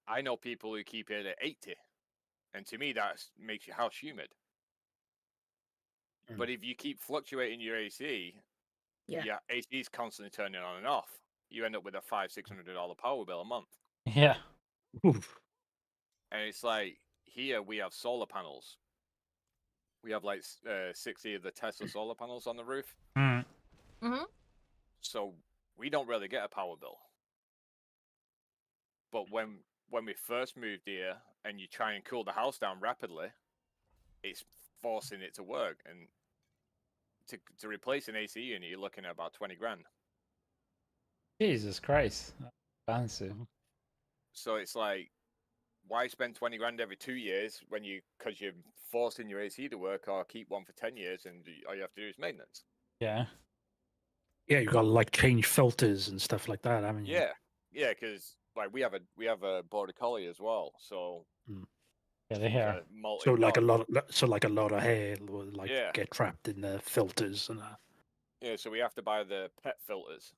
I know people who keep it at 80, and to me that makes your house humid. But if you keep fluctuating your AC, your AC is constantly turning on and off. You end up with a $500-$600 power bill a month. Yeah. Oof. And it's like, here we have solar panels. We have like 60 of the Tesla solar panels on the roof. Mm. Mm-hmm. So we don't really get a power bill. But when we first moved here and you try and cool the house down rapidly, it's forcing it to work. And to replace an AC unit, you're looking at about 20 grand. Jesus Christ. Fancy. So it's like, why spend 20 grand every 2 years when because you're forcing your AC to work, or keep one for 10 years and all you have to do is maintenance? Yeah. Yeah, you got to like change filters and stuff like that, haven't you? Yeah, because like we have a border collie as well, so Yeah, the she's hair. a molting So like dog. a lot of hair will like get trapped in the filters and that. Yeah, so we have to buy the pet filters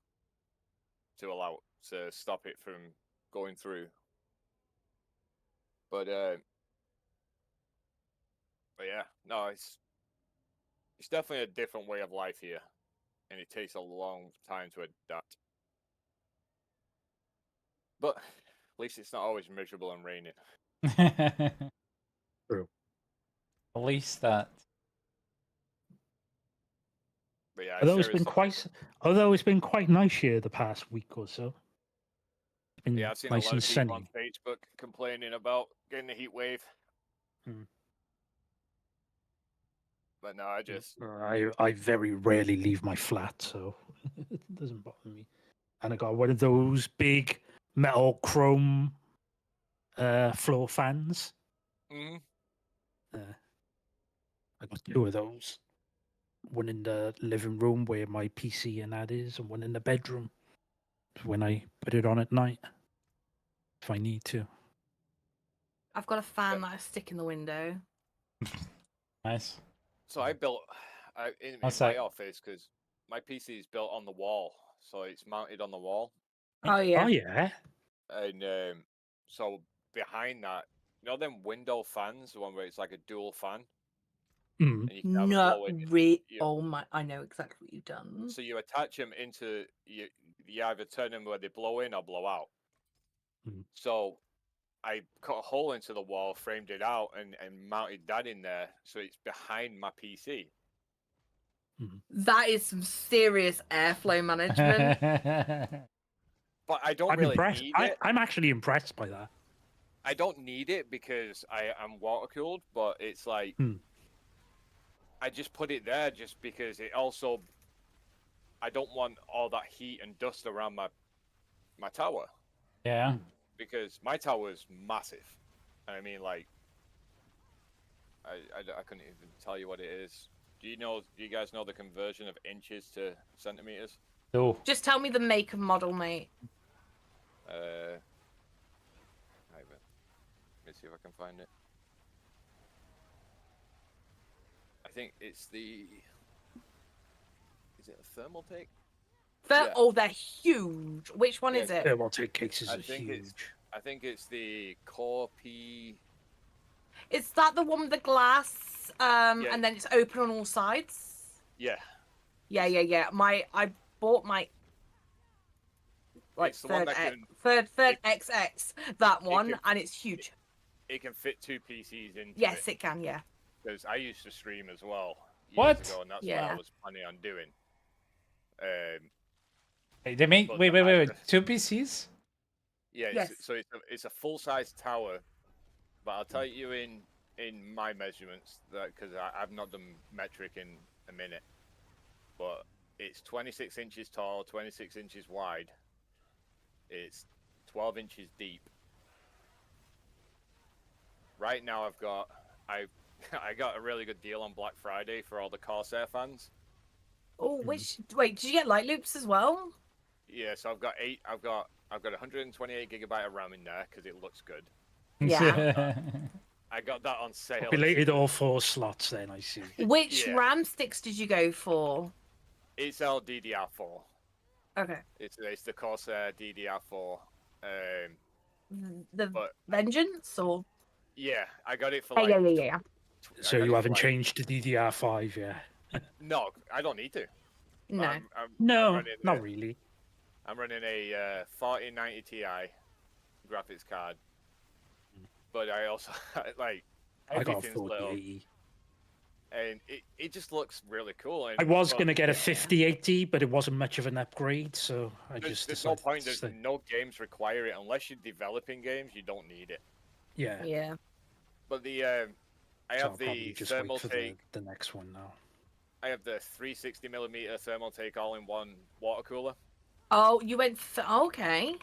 to allow to stop it from going through. But yeah, no, it's definitely a different way of life here, and it takes a long time to adapt. But at least it's not always miserable and raining. True. At least that. But yeah, Although it's been quite nice here the past week or so. It's been I've seen nice a lot and of people sunny. on Facebook complaining about getting the heat wave. But no, I very rarely leave my flat, so it doesn't bother me. And I got one of those big metal chrome floor fans. I got two of those. One in the living room where my PC and that is, and one in the bedroom when I put it on at night, if I need to. I've got a fan that I stick in the window. Nice. So I built in my office, because my PC is built on the wall, so it's mounted on the wall. Oh yeah. Oh yeah. And so behind that, you know them window fans, the one where it's like a dual fan. And you can have it blow in. Oh my! I know exactly what you've done. So you attach them into you either turn them where they blow in or blow out. So I cut a hole into the wall, framed it out, and mounted that in there, so it's behind my PC. That is some serious airflow management. But I don't need it. I'm actually impressed by that. I don't need it because I am water cooled, but it's like I just put it there just because it also. I don't want all that heat and dust around my tower. Yeah. Because my tower is massive. I mean, like, I couldn't even tell you what it is. Do you guys know the conversion of inches to centimeters? No. Just tell me the make and model, mate. Let me see if I can find it. I think it's the. Is it a thermal take? Oh, they're huge. Which one is it? Thermal take cases are huge. I think it's the Core P. Is that the one with the glass, and then it's open on all sides? Yeah. Yeah. I bought my like third XX, that one, and it's huge. It can fit 2 PCs into Yes, it can. Yeah. Because I used to stream as well What? years ago, and that's what I was planning on doing. They make wait 2 PCs? Yeah, yes. So it's a full size tower, but I'll tell you in my measurements that because I've not done metric in a minute, but it's 26 inches tall, 26 inches wide. It's 12 inches deep. Right now I got a really good deal on Black Friday for all the Corsair fans. Oh, wait, did you get light loops as well? Yeah, so I've got 128 gigabyte of RAM in there because it looks good. Yeah. I got that on sale. Related all 4 slots. Then I see. Which Yeah. RAM sticks did you go for? It's LDDR4. Okay. It's the Corsair DDR4. The But Vengeance or? yeah, I got it for Yeah, like. yeah. I So got you it for, haven't like- changed to DDR5 yet? No, I don't need to. No. I'm No, running not really. I'm running a 4090 Ti graphics card, but I also like I got a everything's lit up, 4080. and it just looks really cool. And I was but going to get a Yeah. 5080, but it wasn't much of an upgrade, so I There's, just there's no decided point. to There's stay. no games require it unless you're developing games. You don't need it. Yeah, Yeah. But I so have I'll probably the just wait thermal for take. the next one now. I have the 360mm thermal take all-in-one water cooler, Oh, you went for okay.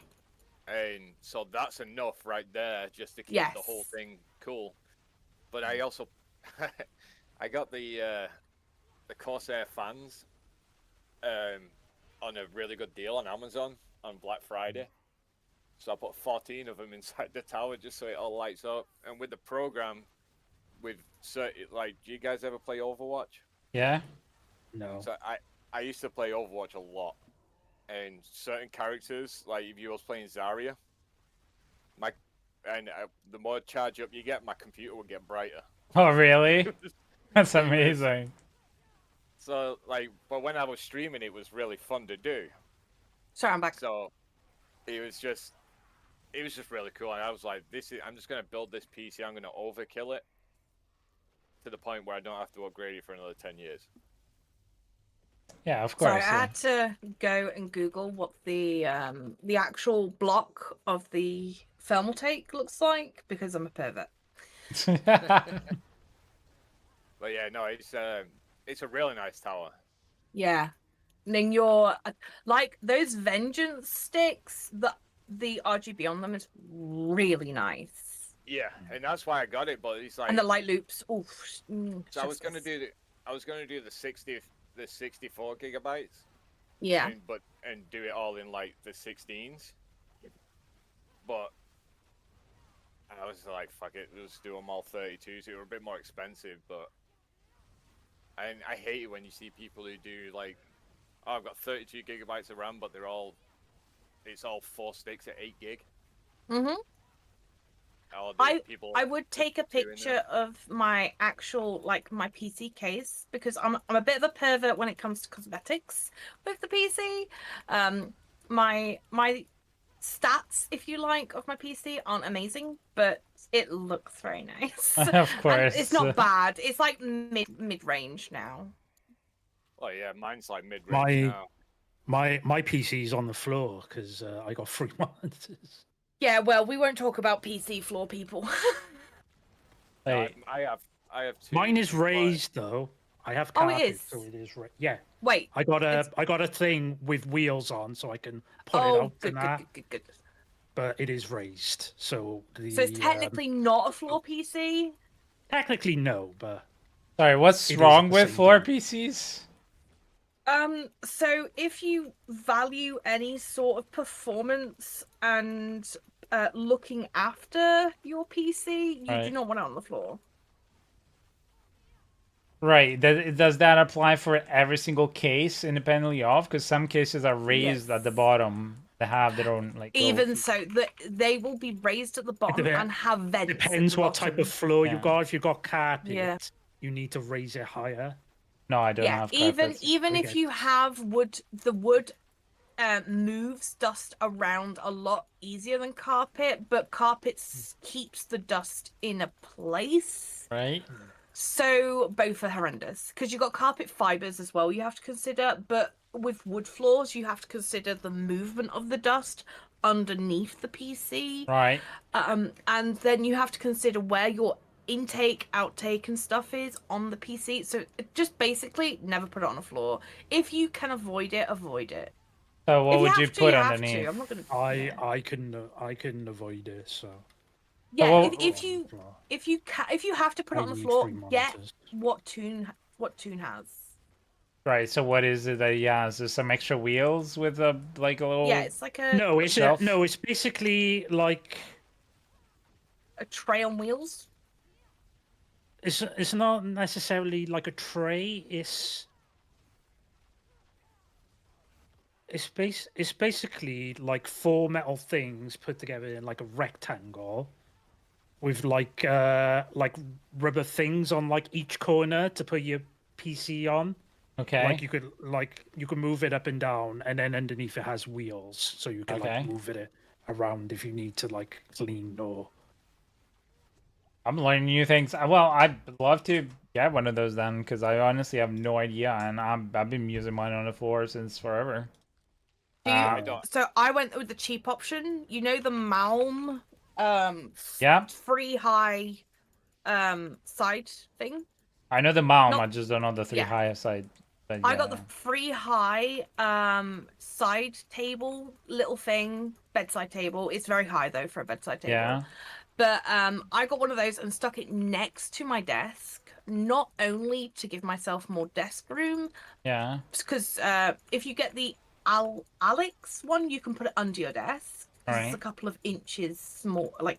and so that's enough right there just to keep the whole Yes. thing cool. But I also I got the Corsair fans on a really good deal on Amazon on Black Friday. So I put 14 of them inside the tower just so it all lights up. And with the program, with certain, like, do you guys ever play Overwatch? Yeah. No. So I used to play Overwatch a lot, and certain characters, like if you was playing Zarya, the more charge up you get, my computer would get brighter. Oh, really? That's It was- amazing. So like, but when I was streaming, it was really fun to do. Sorry, I'm back. So it was just really cool. And I was like, I'm just gonna build this PC. I'm gonna overkill it to the point where I don't have to upgrade it for another 10 years. Yeah, of Sorry, course. I had to go and Google what the actual block of the thermal take looks like because I'm a pervert. Yeah. But yeah, no, it's a really nice tower. Yeah. And then your like those vengeance sticks, the RGB on them is really nice. Yeah, and that's why I got it. But it's like, And the light loops. Oof. so I was gonna do the 64 gigabytes. Yeah. And do it all in like the 16s. But I was like, fuck it, let's do them all 32s. They were a bit more expensive, but I hate it when you see people who do like, oh, I've got 32 gigabytes of RAM, but it's all 4 sticks at 8 gig. Mhm. All the people I would take a doing picture of my actual like my PC case because I'm a bit of a pervert when it comes to cosmetics with the PC. My stats, if you like, of my PC aren't amazing, but it looks very nice. Of And course. it's not bad. It's like mid range now. Oh yeah, mine's like mid-range now. My PC's on the floor because I got 3 monitors. Yeah, well, we won't talk about PC floor people. No, Wait, I have 2. Mine is but- raised though. I have Oh, it carpet, is? so it is yeah. Wait. I got It's- a thing with wheels on, so I can put it Oh, out good, and that. good. But it is raised, so the So it's technically not a floor PC. technically no, but sorry, what's It is wrong at the with same floor time. PCs? So if you value any sort of performance and looking after your PC, you do Right. not want it on the floor. Right. Does that apply for every single case independently of? Because some cases are raised at the Yes. bottom. They have their own like. little Even feet. so, they will be raised at the bottom dep- and have vents. at depends the what type bottom. of floor Yeah. you got. If you got carpet, Yeah. you need to raise it higher. No, I don't Yeah, have even carpets. even if Okay. you have wood, the wood moves dust around a lot easier than carpet, but carpet keeps the dust in a place. Right. So both are horrendous because you've got carpet fibers as well you have to consider, but with wood floors you have to consider the movement of the dust underneath the PC. Right. And then you have to consider where your intake, outtake and stuff is on the PC. So just basically never put it on the floor. If you can avoid it, avoid it. So what If would you have to, put have to. underneath? I'm not gonna. I couldn't avoid it, so Yeah, Well, if you have to put it I on the need floor, 3 get monitors. what Tune has. Right. So what is it that he has? There's some extra wheels with a like a little. Yeah, it's like a No, it's Shelf? no, it's basically like tray on wheels. It's not necessarily like a tray. It's basically like 4 metal things put together in like a rectangle with like rubber things on like each corner to put your PC on. Okay. Like you could move it up and down, and then underneath it has wheels, so you can Okay. like move it around if you need to like clean or. I'm learning new things. Well, I'd love to get one of those then, because I honestly have no idea, and I've been using mine on the floor since forever. I don't. So I went with the cheap option. You know the Malm Yeah, free high side thing? I know the Malm. Not- I just don't know the 3 yeah. high side. But I got the yeah. free high side table little thing, bedside table. It's very high though for a bedside table. Yeah. But I got one of those and stuck it next to my desk, not only to give myself more desk room, Yeah. because if you get the Alex one, you can put it under your desk. All It's a right. couple of inches small, like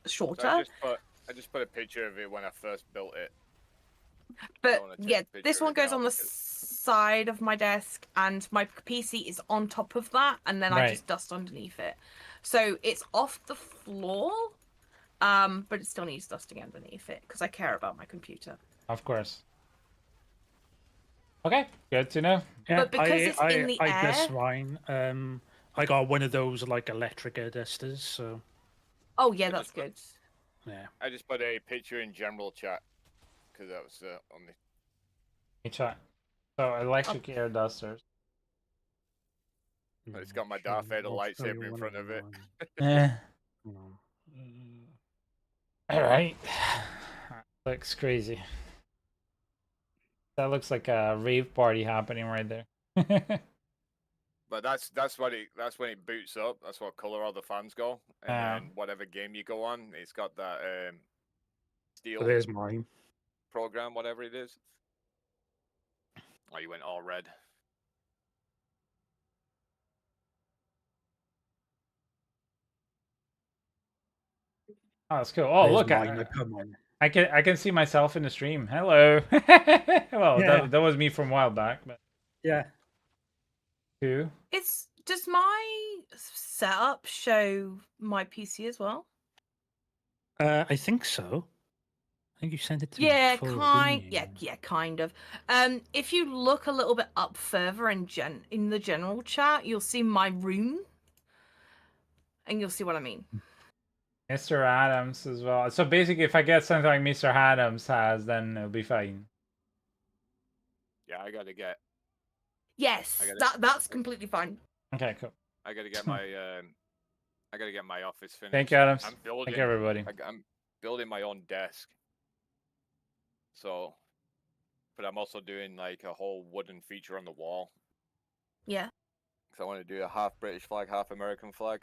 shorter. So I just put a picture of it when I first built it. But wanna take yeah, a picture this of one it goes now on the because- side of my desk, and my PC is on top of that, and then I Right. just dust underneath it. So it's off the floor, but it still needs dusting underneath it because I care about my computer. Of course. Okay, good to know. Yeah, But because it's in the I dust air- mine. I got one of those like electric air dusters, so Oh yeah, that's good. yeah. I just put a picture in general chat because that was only. Hey, chat. So electric air dusters. It's got my Darth Vader lightsaber in front of it. Eh. No. All right. Looks crazy. That looks like a rave party happening right there. But that's when it boots up. That's what color all the fans go, and then whatever game you go on, it's got that steel So there's mine. program, whatever it is. Oh, you went all red. Oh, that's cool. Oh, There's look, mine. I put mine. I can see myself in the stream. Hello. Well, Yeah. that was me from a while back, but Yeah. two. Does my setup show my PC as well? I think so. I think you sent it to me. Yeah, before, kind. didn't you? Yeah, kind of. If you look a little bit up further in the general chat, you'll see my room, and you'll see what I mean. Mr. Adams as well. So basically, if I get something like Mr. Adams has, then it'll be fine. Yeah, I gotta get. Yes, that's completely fine. Okay, cool. I gotta get my. I gotta get my office finished. Thank you, Adams. I'm building. Thank you, everybody. I'm building my own desk. So, but I'm also doing like a whole wooden feature on the wall. Yeah. Because I want to do a half British flag, half American flag.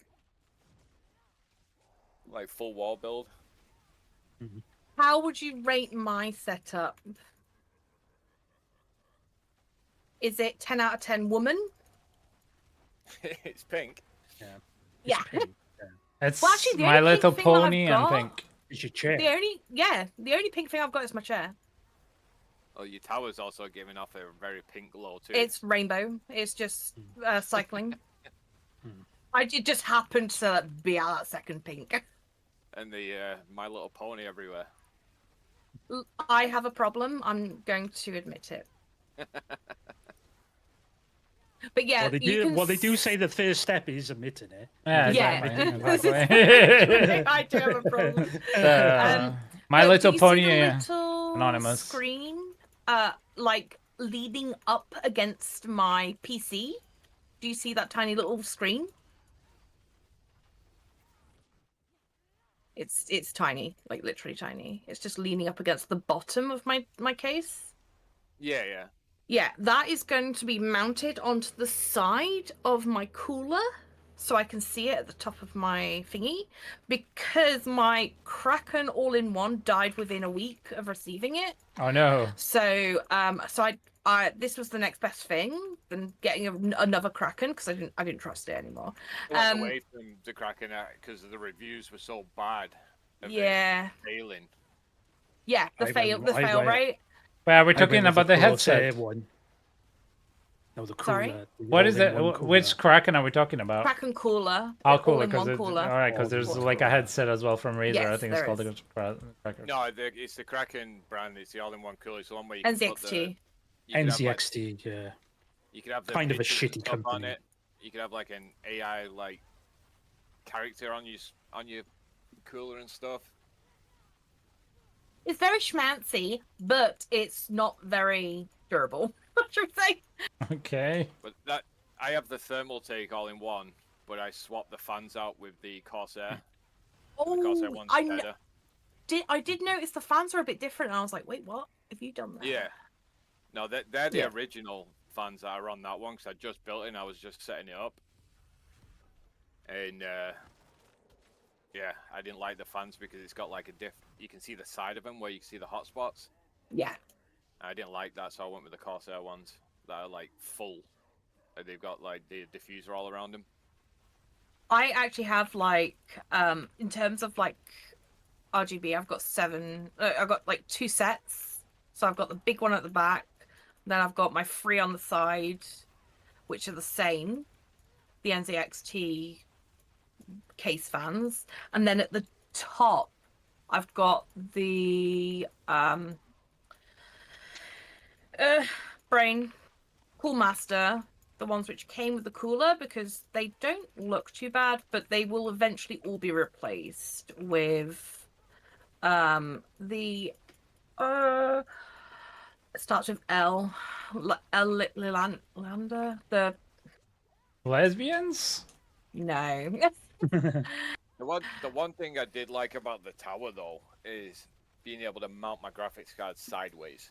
Like full wall build. How would you rate my setup? Is it 10 out of 10 woman? It's pink. Yeah. Yeah. Pink. It's Well, actually, the My only Little pink thing that I've Pony and got- pink. It's your chair. The only pink thing I've got is my chair. Oh, your tower's also giving off a very pink glow too. It's rainbow. It's just cycling. Hmm. It just happened to be out that second pink. And the My Little Pony everywhere. I have a problem. I'm going to admit it. But yeah, Well, they do say the first step is admitting it. Yeah, Yeah. exactly. exactly. I do have a problem. My But Little do you Pony. see the Yeah. little Anonymous. screen, like leading up against my PC. Do you see that tiny little screen? It's tiny, like literally tiny. It's just leaning up against the bottom of my case. Yeah, yeah. Yeah, that is going to be mounted onto the side of my cooler so I can see it at the top of my thingy, because my Kraken all-in-one died within a week of receiving it. Oh no. So I this was the next best thing than getting another Kraken, because I didn't trust it anymore. I went away from the Kraken because the reviews were so bad. Of it Yeah. failing. Yeah, the I fail went- rate. Well, we're I went talking with about the Corsair headset. one. No, the Sorry? cooler. the What is it? all-in-one cooler. Which Kraken are we talking about? Kraken cooler. Oh, the cooler, all-in-one because cooler. all right, because Oh, there's the like a cooler. headset as well from Razer. I Yes, think it's there called is. the Kraken. No, it's the Kraken brand. It's the all-in-one cooler. It's the one where you can put the. NZXT. You can have, like, NZXT, yeah. you can have the Kind of a pictures and shitty stuff on company. it. You can have like an AI like character on your cooler and stuff. It's very schmancy, but it's not very durable. What should we say? Okay. But that I have the thermal take all in one, but I swap the fans out with the Corsair. The Corsair Oh, one's I better. did notice the fans are a bit different. And I was like, wait, what? Have you done that? Yeah. No, they're the Yeah. original fans that are on that one because I just built it and I was just setting it up. And yeah, I didn't like the fans because it's got like you can see the side of them where you can see the hot spots. Yeah. I didn't like that, so I went with the Corsair ones that are like full. They've got like the diffuser all around them. I actually have like, in terms of like RGB, I've got I've got like 2 sets. So I've got the big one at the back, then I've got my 3 on the side, which are the same, the NZXT case fans, and then at the top, I've got the Brain Cool Master, the ones which came with the cooler, because they don't look too bad, but they will eventually all be replaced with the it starts with L Landa, the Lesbians? no. The one thing I did like about the tower though is being able to mount my graphics card sideways.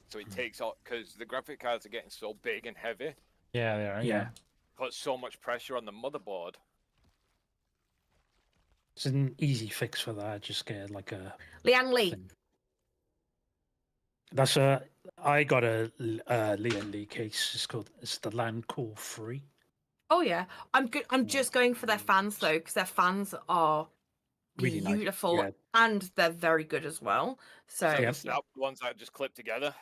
So it takes out, because the graphic cards are getting so big and heavy, Yeah, they are. Yeah. puts so much pressure on the motherboard. It's an easy fix for that. Just get like a Liang Lee. thing. That's I got a Lian Lee case. It's the Land Core 3. Oh yeah, I'm good. I'm just going for their fans though, because their fans are Really nice, beautiful yeah. and they're very good as well. So So Yep. the snap ones that just clip together.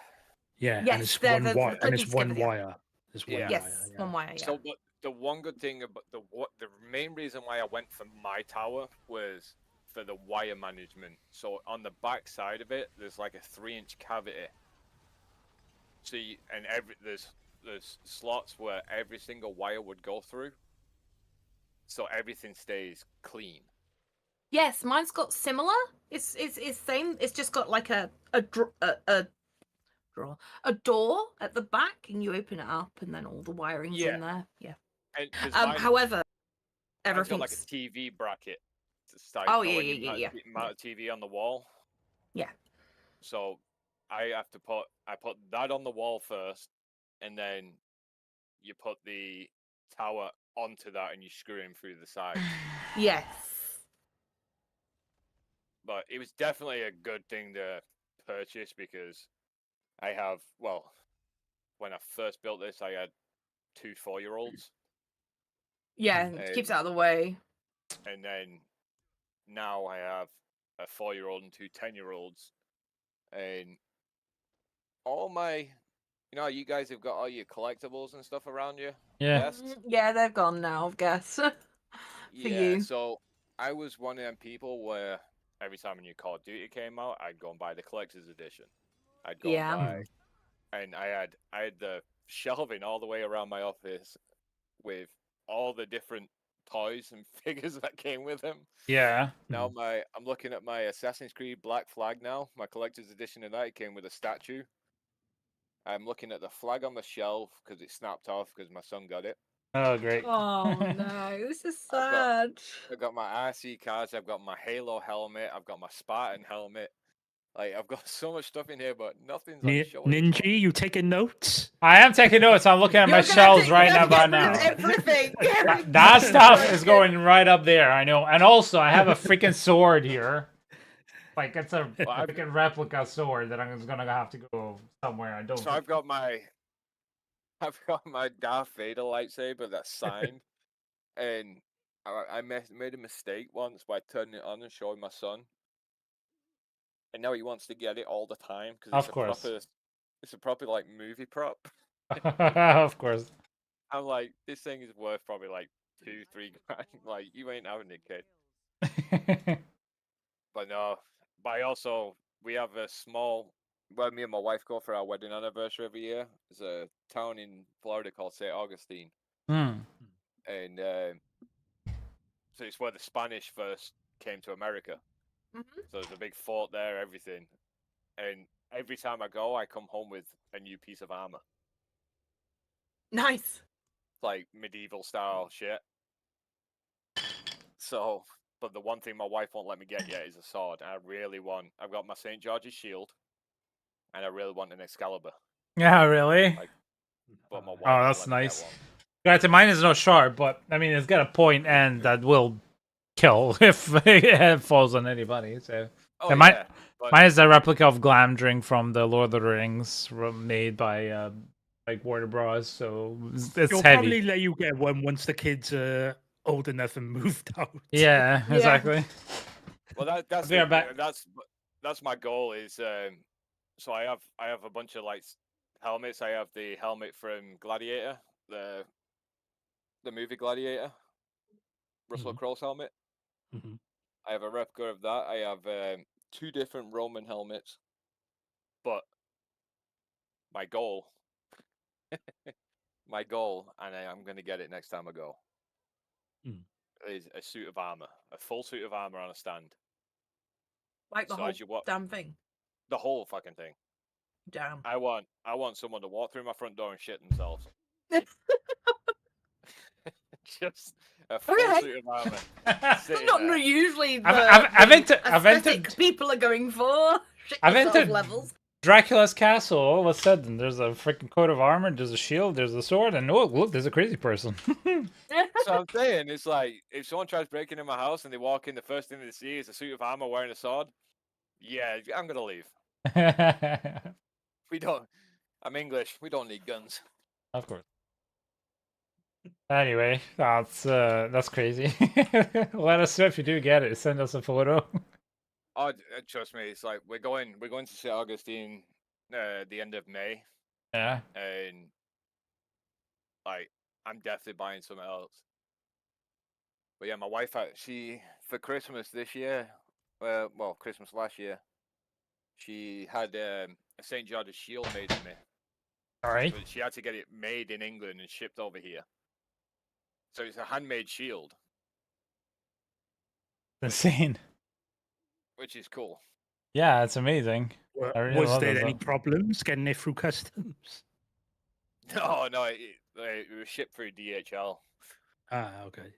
Yeah, Yes, and it's they're one the wire. And clipping it's one together, yeah. wire. There's one Yeah. yes, wire. Yeah. one wire. Yeah. So the one good thing about the main reason why I went for my tower was for the wire management. So on the back side of it, there's like a 3-inch cavity. So there's slots where every single wire would go through. So everything stays clean. Yes, mine's got similar. It's same. It's just got like a door at the back, and you open it up, and then all the wiring's Yeah. in there. Yeah. And 'cause However, mine's got everything's like a TV bracket. Oh, yeah. Mount a TV on the wall. Yeah. So I put that on the wall first, and then you put the tower onto that, and you screw him through the side. Yes. But it was definitely a good thing to purchase because when I first built this, I had 2 4-year-olds, Yeah, it keeps it out of the way. and then now I have a 4-year-old and 2 10-year-olds, and all my, you guys have got all your collectibles and stuff around you. Yeah. Yes. Yeah, they're gone now, I guess. For you. So I was one of them people where every time a new Call of Duty came out, I'd go and buy the collector's edition. I'd go Yeah. and buy, and I had the shelving all the way around my office with all the different toys and figures that came with them. Yeah. Now I'm looking at my Assassin's Creed Black Flag now, my collector's edition of that. It came with a statue. I'm looking at the flag on the shelf because it snapped off because my son got it. Oh, great. Oh no, this is I've got- sad. I've got my RC cards, I've got my Halo helmet, I've got my Spartan helmet. Like, I've got so much stuff in here, but nothing's on show anymore. Ninja, you taking notes? I am taking notes. I'm looking at my You're gonna shelves have to- right you now. have to By get rid now. of everything. That stuff is going right up there. I know. And also, I have a freaking sword here. Like, it's a freaking replica sword that I'm gonna have to go somewhere. I don't. So I've got my Darth Vader lightsaber that's signed, and I made a mistake once by turning it on and showing my son. and now he wants to get it all the time because Of course. it's a proper like movie prop. Of course. I'm like, this thing is worth probably like 2-3 grand. Like, you ain't having it, kid. But no, we have a small. Well, me and my wife go for our wedding anniversary every year. There's a town in Florida called St. Augustine, Hmm. and so it's where the Spanish first came to America. Mhm. So there's a big fort there, everything. And every time I go, I come home with a new piece of armor, Nice. like medieval style shit. So, but the one thing my wife won't let me get yet is a sword. And I've got my St. George's shield, and I really want an Excalibur. Yeah, really? Like, but my wife Oh, won't that's let me nice. get one. Granted, mine is no sharp, but I mean, it's got a point and that will kill if it falls on anybody. So Oh yeah, mine, yeah, but mine is a replica of Glamdring from the Lord of the Rings, made by like Warner Bros. So it's They'll heavy. probably let you get one once the kids are old enough and moved out. Yeah, Yeah. exactly. well I'll be right back. that's my goal is so I have a bunch of like helmets. I have the helmet from Gladiator, the movie Gladiator, Russell Mhm. Crowe's helmet. Mhm. I have a replica of that. I have 2 different Roman helmets, but my goal, and I'm gonna get it next time I go, Mm. is a suit of armor, a full suit of armor on a stand. Like the So whole as you walk, damn thing. the whole fucking thing. Damn. I want someone to walk through my front door and shit themselves. Just a full Okay. suit of armor That's sitting not there. usually the, I've entered aesthetic people are going for. Shit I've yourself entered levels. Dracula's castle. All of a sudden, there's a freaking coat of armor, there's a shield, there's a sword, and oh, look, there's a crazy person. So I'm saying, it's like, if someone tries breaking in my house and they walk in, the first thing they see is a suit of armor wearing a sword, yeah, I'm gonna leave. We don't. I'm English. We don't need guns. Of course. Anyway, that's crazy. Let us know if you do get it. Send us a photo. Oh, trust me, it's like we're going to St. Augustine the end of May, Yeah. and like I'm definitely buying something else. But yeah, my wife, she for Christmas this year, well, Christmas last year, she had a St. George's shield made for me. All right. But she had to get it made in England and shipped over here. So it's a handmade shield, Insane. which is cool. Yeah, it's amazing. I really Was love there those any stuff. problems getting it through customs? No, it was shipped through DHL, Ah, okay.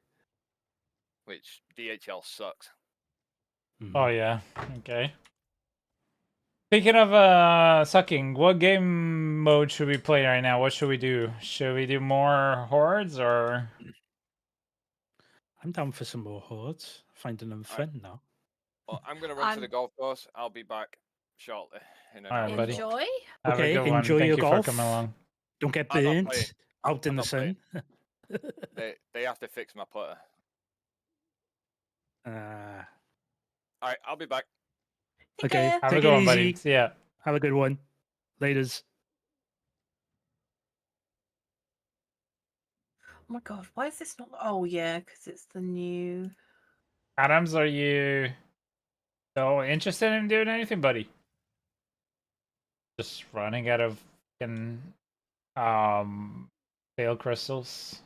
which DHL sucks. Oh Mhm. yeah. Okay. Speaking of sucking, what game mode should we play right now? What should we do? Should we do more hordes or? I'm down for some more hordes. Finding them All right. fun now. Well, I'm gonna run to the I'm- golf course. I'll be back shortly in an All hour. right, buddy. or so. Enjoy. Have a Okay, good one. enjoy Thank your you golf. for coming along. Don't get I'm not playing. burnt out in I'm the not sun. They have to fix my putter. Ah, All right, I'll be back. Take okay, care. Have a take good it one, buddy. easy. See ya. Have a good one. Laters. Oh my god, why is this not? Oh yeah, because it's the new. Adams, are you so interested in doing anything, buddy? Just running out of fucking fail crystals.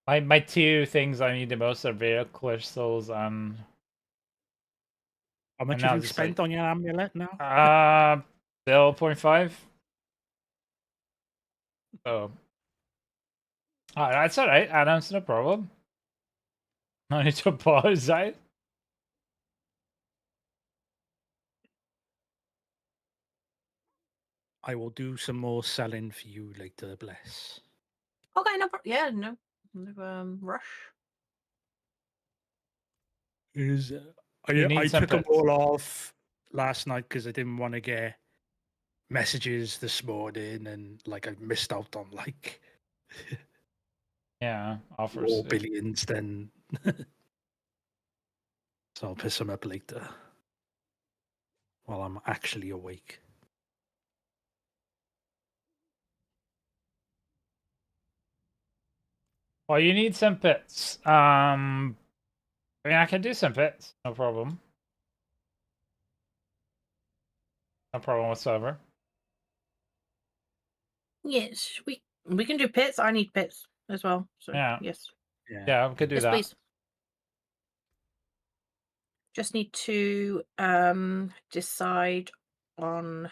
My 2 things I need the most are veil crystals. How much And have now you just spent like on your amulet now? 0.5. So that's alright, Adams, no problem. No need to apologize. I will do some more selling for you later, bless. Okay, yeah, no rush. Is You I need some took them pets. all off last night because I didn't want to get messages this morning and like I missed out on like Yeah, offers. more billions then. So I'll piss them up later. while I'm actually awake. Well, you need some pits. I mean, I can do some pits, no problem. No problem whatsoever. Yes, we can do pits. I need pits as well. So Yeah. yes. Yeah, we could do Yes, that. please. Just need to decide on.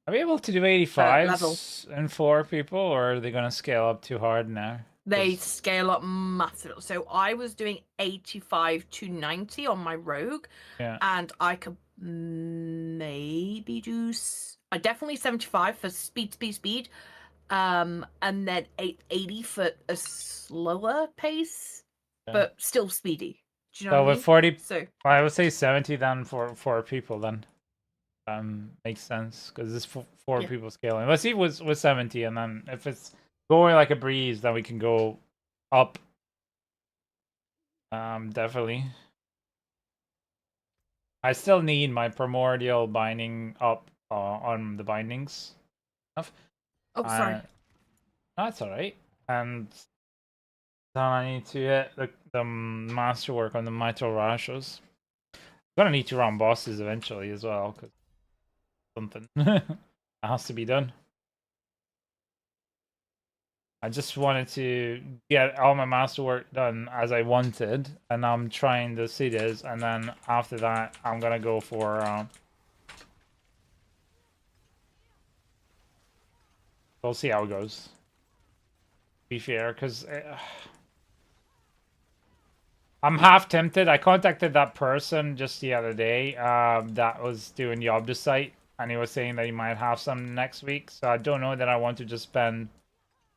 Are we able to do 85s and 4 people, or are they going to scale up too hard now? They 'Cause- scale up massively. So I was doing 85 to 90 on my rogue, yeah. and I could maybe do. I definitely 75 for speed. And then 80 for a slower pace, Yeah. but still speedy. Do you know So what I with mean? 40, So well, I would say 70 then for 4 people then. Makes sense because it's 4 Yeah. people scaling. Let's see with 70, and then if it's going like a breeze, then we can go up. Definitely. I still need my primordial binding up on the bindings stuff. oh sorry. That's all right. And then I need to hit the masterwork on the mitral rashes. I'm gonna need to run bosses eventually as well, because something has to be done. I just wanted to get all my masterwork done as I wanted, and I'm trying the cities, and then after that, I'm gonna go for. We'll see how it goes. Be fair, because I'm half tempted. I contacted that person just the other day that was doing the Obdus site, and he was saying that he might have some next week. So I don't know that I want to just spend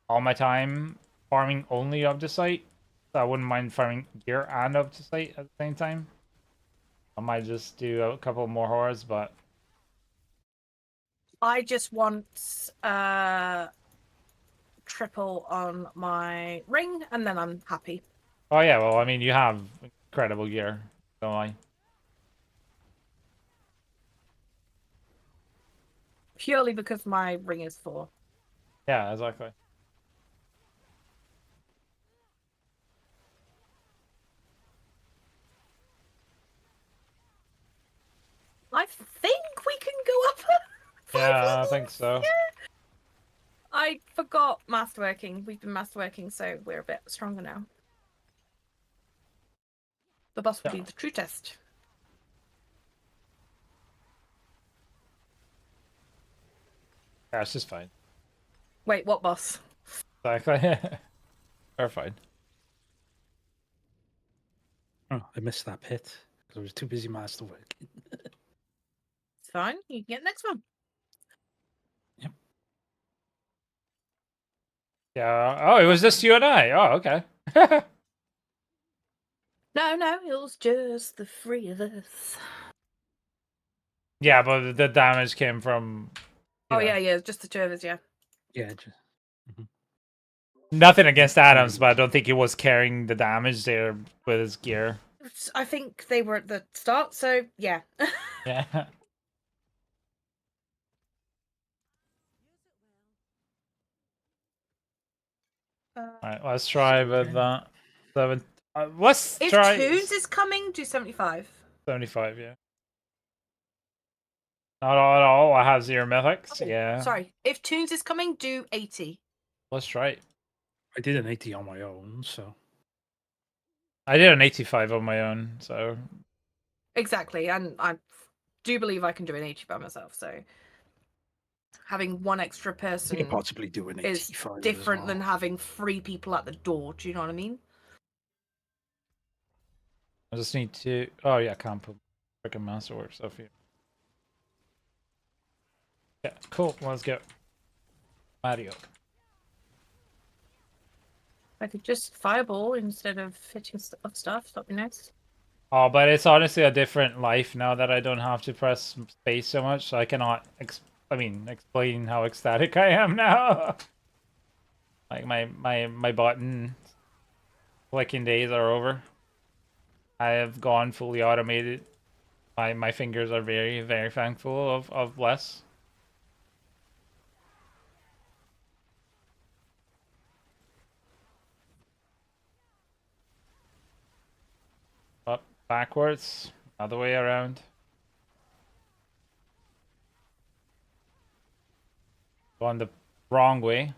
all my time farming only Obdus site. So I wouldn't mind farming gear and Obdus site at the same time. I might just do a couple more horrors, but I just want triple on my ring, and then I'm happy. oh yeah, well I mean you have incredible gear, don't I? Purely because my ring is 4. Yeah, exactly. I think we can go up 5 Yeah, I levels. think so. Yeah. I forgot masterworking. We've been masterworking, so we're a bit stronger now. The boss will Yeah. be the true test. Yeah, it's just fine. Wait, what boss? Exactly. We're fine. Oh, I missed that pit because I was too busy masterworking. It's fine. You can get the next one. Yep. Yeah. Oh, it was just you and I. Oh, okay. No, it was just the 3 of us. Yeah, but the damage came from. Oh, know, yeah, just the 2 of us, yeah. Yeah, just, Nothing against Adams, but I don't think he was carrying the damage there with his gear. I think they were at the start, so yeah. Yeah. Alright, let's try with that. 7. Let's If try Toons is coming, do 75. 75, yeah. Not all at all. I have 0 mythics. Oh, Yeah. Sorry. If Toons is coming, do 80. Let's try it. I did an 80 on my own, so I did an 85 on my own, so. Exactly, and I do believe I can do an 80 by myself, so having one extra I could person possibly do an is 85 different as than well. having 3 people at the door. Do you know what I mean? I just need to. Oh, yeah, I can't put freaking masterwork stuff here. Yeah, cool. Let's go. Mario. I could just fireball instead of hitting stuff. That'd be nice. Oh, but it's honestly a different life now that I don't have to press space so much, so I cannot explain how ecstatic I am now. Like my button clicking days are over. I have gone fully automated. My fingers are very, very thankful of less. Up, backwards, other way around. Going the wrong way.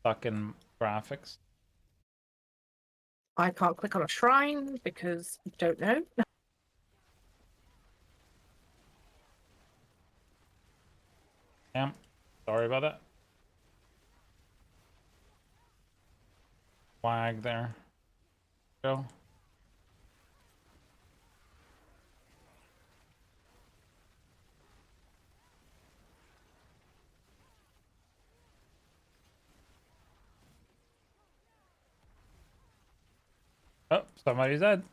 Stuck in graphics. I can't click on a shrine because I don't know. Yeah, sorry about that. Flag there. Go. Oh, somebody's dead.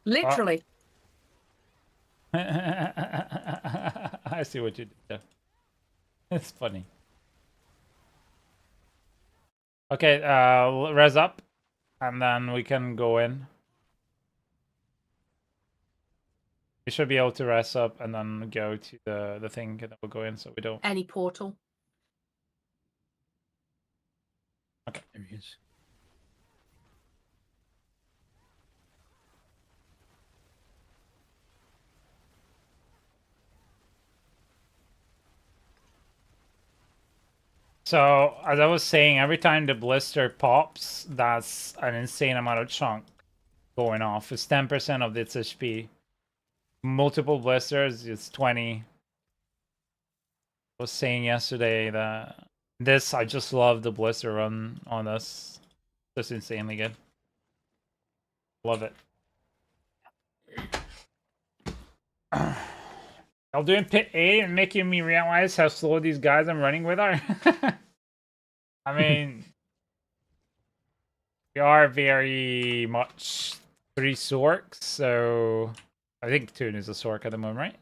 Literally. I see what you did there. It's funny. Okay, res up, and then we can go in. We should be able to res up and then go to the thing, and then we'll go in so we don't. Any portal. Okay. There he is. So, as I was saying, every time the blister pops, that's an insane amount of chunk going off. It's 10% of its HP. Multiple blisters, it's 20. I was saying yesterday that this, I just love the blister run on this. Just insanely good. Love it. Y'all doing pit 8 and making me realize how slow these guys I'm running with are. I mean, we are very much 3 Sorcs, so I think Toon is a Sorc at the moment, right?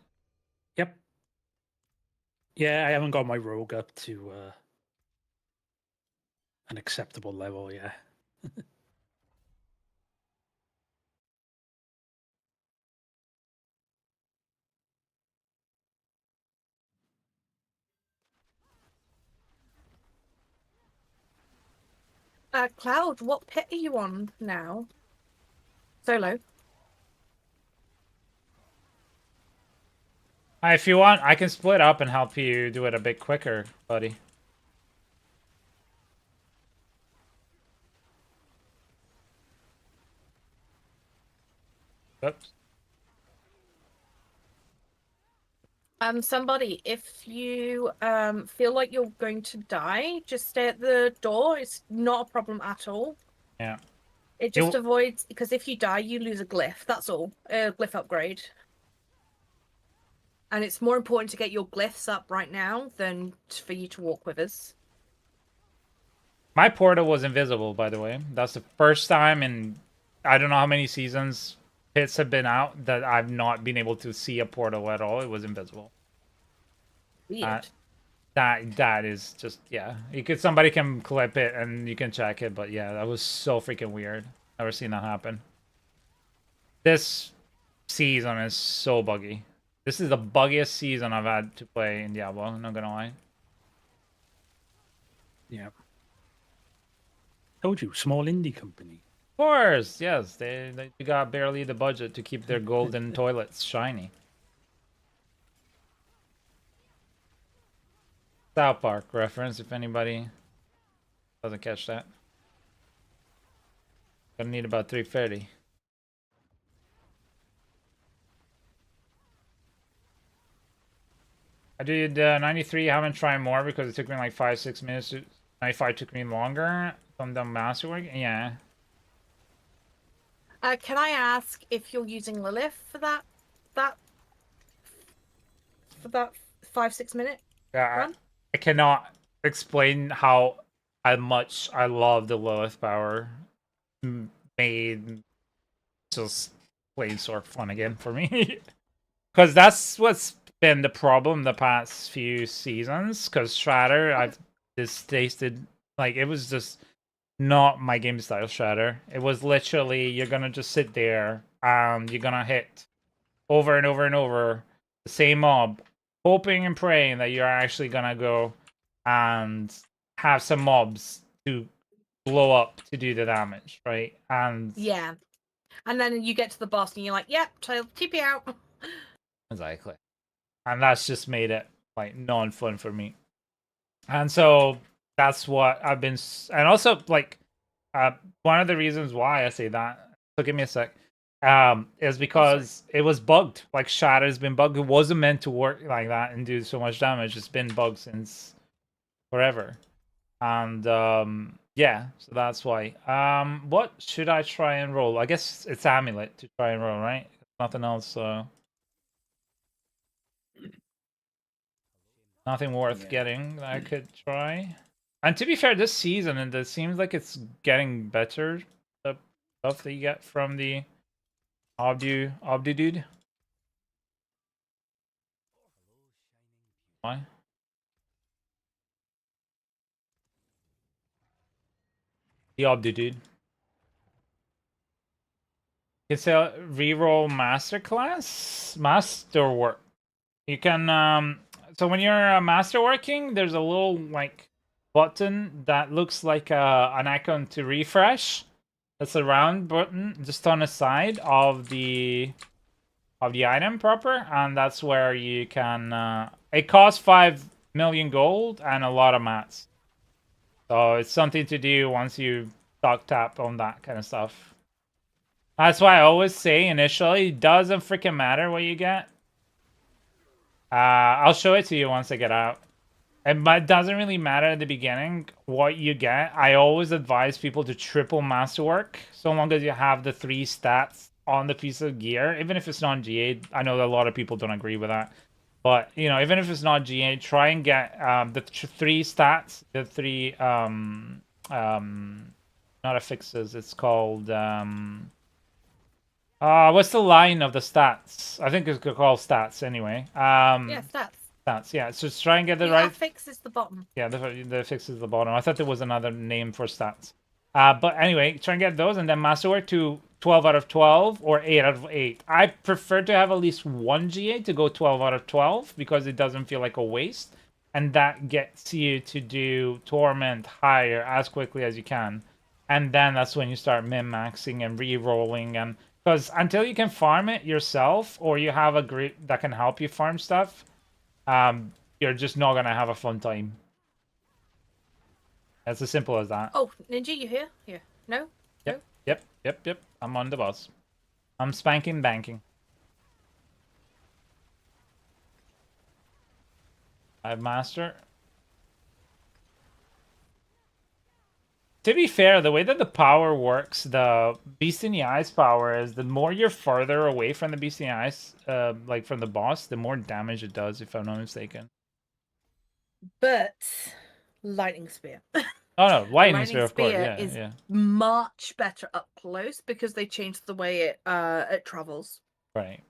Yep. Yeah, I haven't got my rogue up to an acceptable level yet. Cloud, what pit are you on now? Solo. If you want, I can split up and help you do it a bit quicker, buddy. Oops. Somebody, if you feel like you're going to die, just stay at the door. It's not a problem at all. Yeah. It just avoids, because if you die, you lose a glyph. That's all. A glyph upgrade. And it's more important to get your glyphs up right now than for you to walk with us. My portal was invisible, by the way. That's the first time in I don't know how many seasons pits have been out that I've not been able to see a portal at all. It was invisible. Weird. That is just, yeah. Somebody can clip it and you can check it, but yeah, that was so freaking weird. Never seen that happen. This season is so buggy. This is the buggiest season I've had to play in Diablo, I'm not gonna lie. Yeah. Told you, small indie company. Of course, yes. They got barely the budget to keep their golden toilets shiny. South Park reference, if anybody doesn't catch that. Gonna need about 330. I did 93, I haven't tried more because it took me like 5-6 minutes. 95 took me longer from the masterwork. Yeah. Can I ask if you're using Lilith for that 5-6 minute run? I cannot explain how much I love the Lilith power. Made just plain Sorc fun again for me. Because that's what's been the problem the past few seasons. Because Shredder, I've just tasted like it was just not my game style shatter. It was literally you're gonna just sit there and you're gonna hit over and over and over the same mob, hoping and praying that you're actually gonna go and have some mobs to blow up to do the damage, right? And Yeah. And then you get to the boss and you're like, yep, TP out. exactly. And that's just made it like non-fun for me. And so that's what I've been and also like one of the reasons why I say that, so give me a sec, is because it was bugged. Like Shatter's been bugged. It wasn't meant to work like that and do so much damage. It's been bugged since forever. And yeah, so that's why. What should I try and roll? I guess it's Amulet to try and roll, right? Nothing else. Nothing worth getting that I could try. And to be fair, this season, and it seems like it's getting better. The stuff that you get from the Obdu dude. Why? The Obdu dude. It's a reroll masterclass, masterwork. You can so when you're masterworking, there's a little like button that looks like an icon to refresh. That's a round button just on the side of the item proper, and that's where you can it costs 5 million gold and a lot of mats. So it's something to do once you stock tap on that kind of stuff. That's why I always say initially, it doesn't freaking matter what you get. I'll show it to you once I get out. But it doesn't really matter at the beginning what you get. I always advise people to triple masterwork so long as you have the 3 stats on the piece of gear, even if it's not GA. I know that a lot of people don't agree with that, but you know, even if it's not GA, try and get the 3 stats, the 3 not affixes. It's called what's the line of the stats? I think it's called stats anyway. Yeah, stats. Yeah, so just try and get the The right. affix is the bottom. Yeah, the affix is the bottom. I thought there was another name for stats. But anyway, try and get those, and then masterwork to 12 out of 12 or 8 out of 8. I prefer to have at least 1 GA to go 12 out of 12 because it doesn't feel like a waste, and that gets you to do Torment higher as quickly as you can. And then that's when you start min-maxing and re-rolling, and because until you can farm it yourself or you have a group that can help you farm stuff, you're just not gonna have a fun time. It's as simple as that. Oh, Ninja, you here? Here. No? Yep. I'm on the bus. I'm spanking banking. I have master. To be fair, the way that the power works, the Beast in the Eyes power is the more you're farther away from the Beast in the Eyes, like from the boss, the more damage it does, if I'm not mistaken. But Lightning Spear. Oh no, Lightning Spear, of course, yeah, yeah. Much better up close because they changed the way it travels. Right.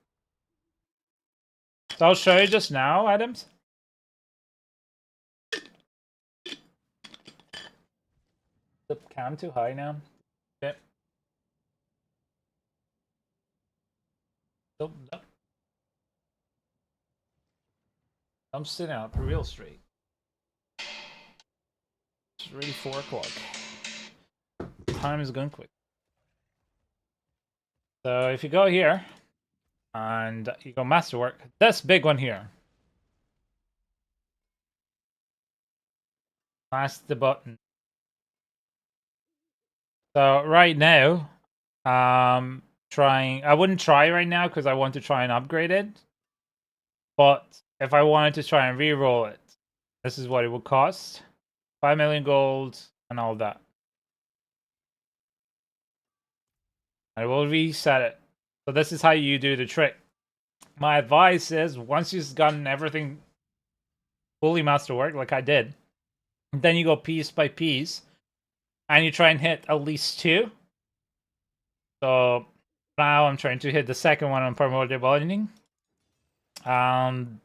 So I'll show you just now, Adams. The cam too high now. Okay. Nope. I'm sitting up real straight. It's already 4 o'clock. Time is going quick. So if you go here and you go masterwork, this big one here. That's the button. So right now, I wouldn't try right now because I want to try and upgrade it. But if I wanted to try and re-roll it, this is what it would cost. 5 million gold and all that. I will reset it. So this is how you do the trick. My advice is once you've gotten everything fully masterwork, like I did, then you go piece by piece and you try and hit at least 2. So now I'm trying to hit the second one on promoted lightning. And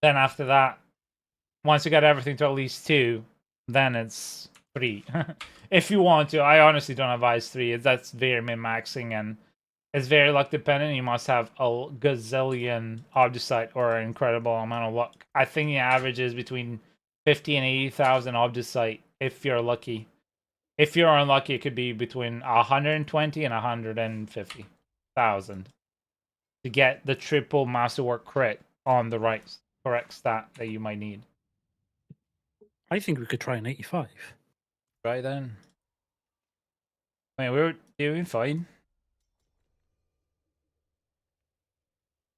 then after that, once you got everything to at least 2, then it's 3 if you want to. I honestly don't advise 3. That's very min-maxing and it's very luck dependent. You must have a gazillion Obdusite or an incredible amount of luck. I think the average is between 50 and 80,000 Obdusite if you're lucky. If you're unlucky, it could be between 120 and 150,000 to get the triple masterwork crit on the correct stat that you might need. I think we could try an 85. Right then. I mean, we were doing fine.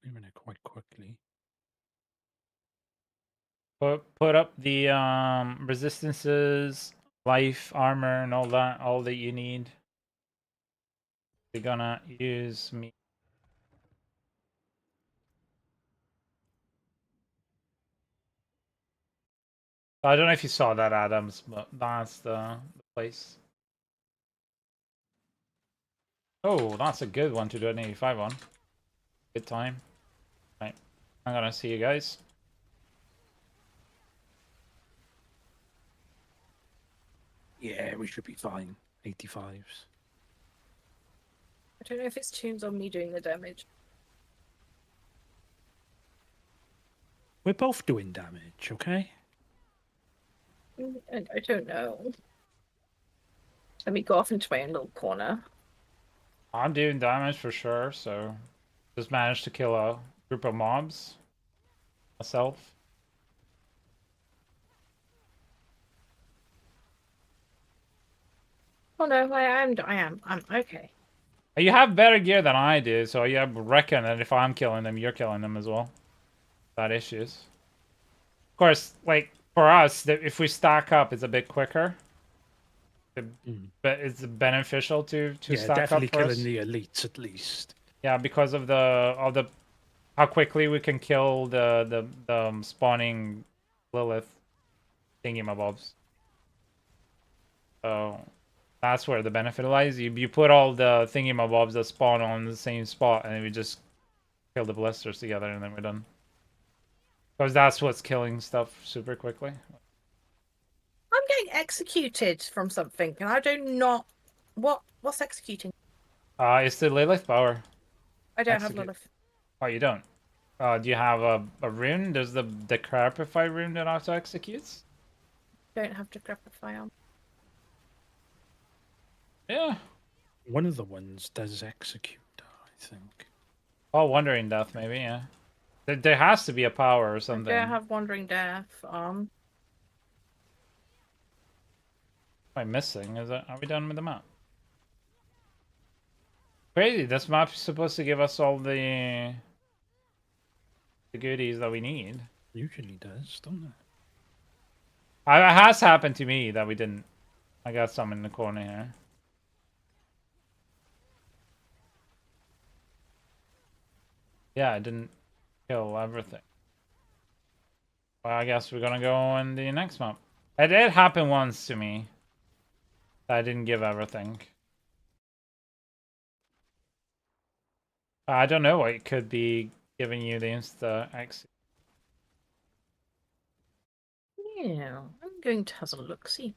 Moving it quite quickly. Put up the resistances, life, armor, and all that you need. They're gonna use me. I don't know if you saw that, Adams, but that's the place. Oh, that's a good one to do an 85 on. Good time. Right. I'm gonna see you guys. Yeah, we should be fine. 85s. I don't know if it's tunes on me doing the damage. We're both doing damage, okay? I don't know. Let me go off into my own little corner. I'm doing damage for sure, so just managed to kill a group of mobs myself. Oh no, I am. I'm okay. You have better gear than I do, so you reckon that if I'm killing them, you're killing them as well. Without issues. Of course, like for us, if we stack up, it's a bit quicker. But it's beneficial to stack definitely up first. killing the elites at least. Yeah, because of the how quickly we can kill the spawning Lilith thingy-mabobs. So that's where the benefit lies. You put all the thingy-mabobs that spawn on the same spot, and we just kill the blisters together, and then we're done. Because that's what's killing stuff super quickly. I'm getting executed from something, and I do not. What's executing? It's the Lilith power. I don't have Lilith. Oh, you don't? Do you have a rune? There's the Decrepify rune that auto executes? Don't have Decrepify on. Yeah. One of the ones does execute, I think. Oh, Wandering Death, maybe, yeah. There has to be a power or something. I don't have Wandering Death on. What am I missing? Are we done with the map? Crazy, this map's supposed to give us all the goodies that we need. Usually does, don't it? It has happened to me that we didn't. I got some in the corner here. Yeah, I didn't kill everything. Well, I guess we're gonna go in the next map. It did happen once to me. I didn't give everything. I don't know what it could be giving you the insta exit. Yeah, I'm going to have a look. See.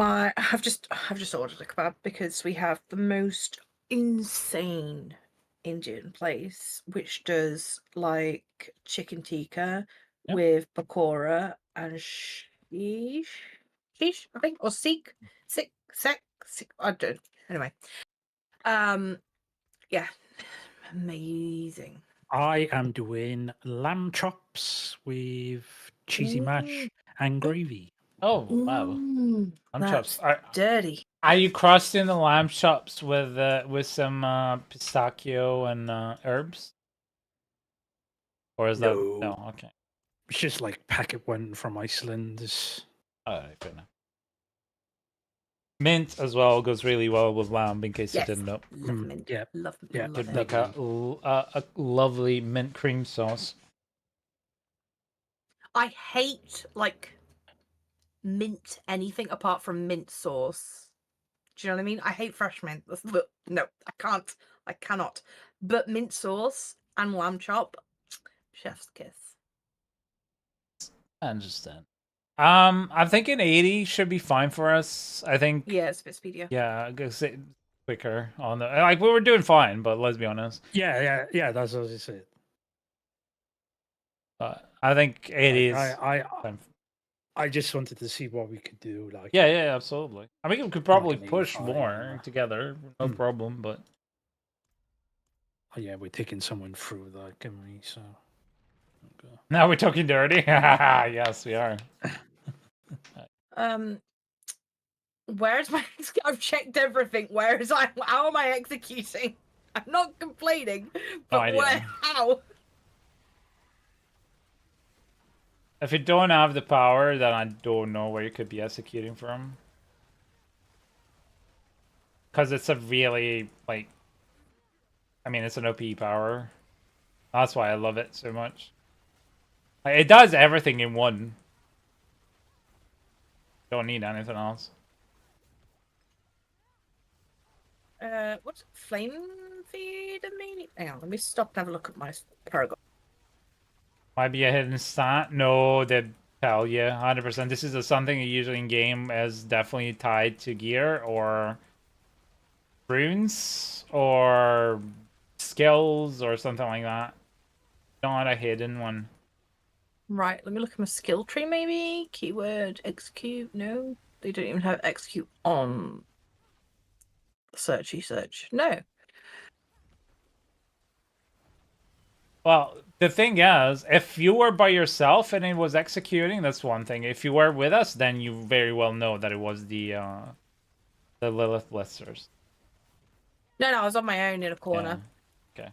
I've just ordered a kebab because we have the most insane Indian place which does like chicken tikka with pakora and sheesh, I think, or Sikh, I don't. Anyway, yeah, amazing. I am doing lamb chops with cheesy mash and gravy. Oh wow, Ooh, lamb chops. that's dirty. Are you crusting the lamb chops with some pistachio and herbs, or is that No. no? Okay, It's just like packet one from Iceland. all right, fair enough. Mint as well goes really well with lamb. In case Yes. you didn't know, Love mint. yeah. Love, Yeah. love could it. make a lovely mint cream sauce. I hate like mint anything apart from mint sauce. Do you know what I mean? I hate fresh mint. No, I can't. I cannot. But mint sauce and lamb chop, chef's kiss. I understand. I'm thinking 80 should be fine for us. I think. Yeah, it's a bit speedier. Yeah, I guess quicker on the like we were doing fine, but let's be honest. Yeah. That's what I said. I think 80 Like, is. I just wanted to see what we could do. Like, Yeah, absolutely. I mean, we could probably an push 85, more together, no problem. But oh yeah, we're taking someone through that, can we? So okay. now we're talking dirty. Yes, we are. Where's my? I've checked everything. Where is I? How am I executing? I'm not complaining, but idea. where? How? If you don't have the power, then I don't know where you could be executing from. Because it's a really, like... I mean, it's an OP power. That's why I love it so much. Like, it does everything in one. Don't need anything else. What's flame feed me? Hang on, let me stop and have a look at my paragon. Might be a hidden stat. No, they tell you 100%. This is something usually in game is definitely tied to gear or runes or skills or something like that. Not a hidden one. Right, let me look at my skill tree maybe. Keyword execute. No, they don't even have execute on searchy search. No. Well, the thing is, if you were by yourself and it was executing, that's one thing. If you were with us, then you very well know that it was the Lilith blisters. No, I was on my own in a corner. Yeah. Okay.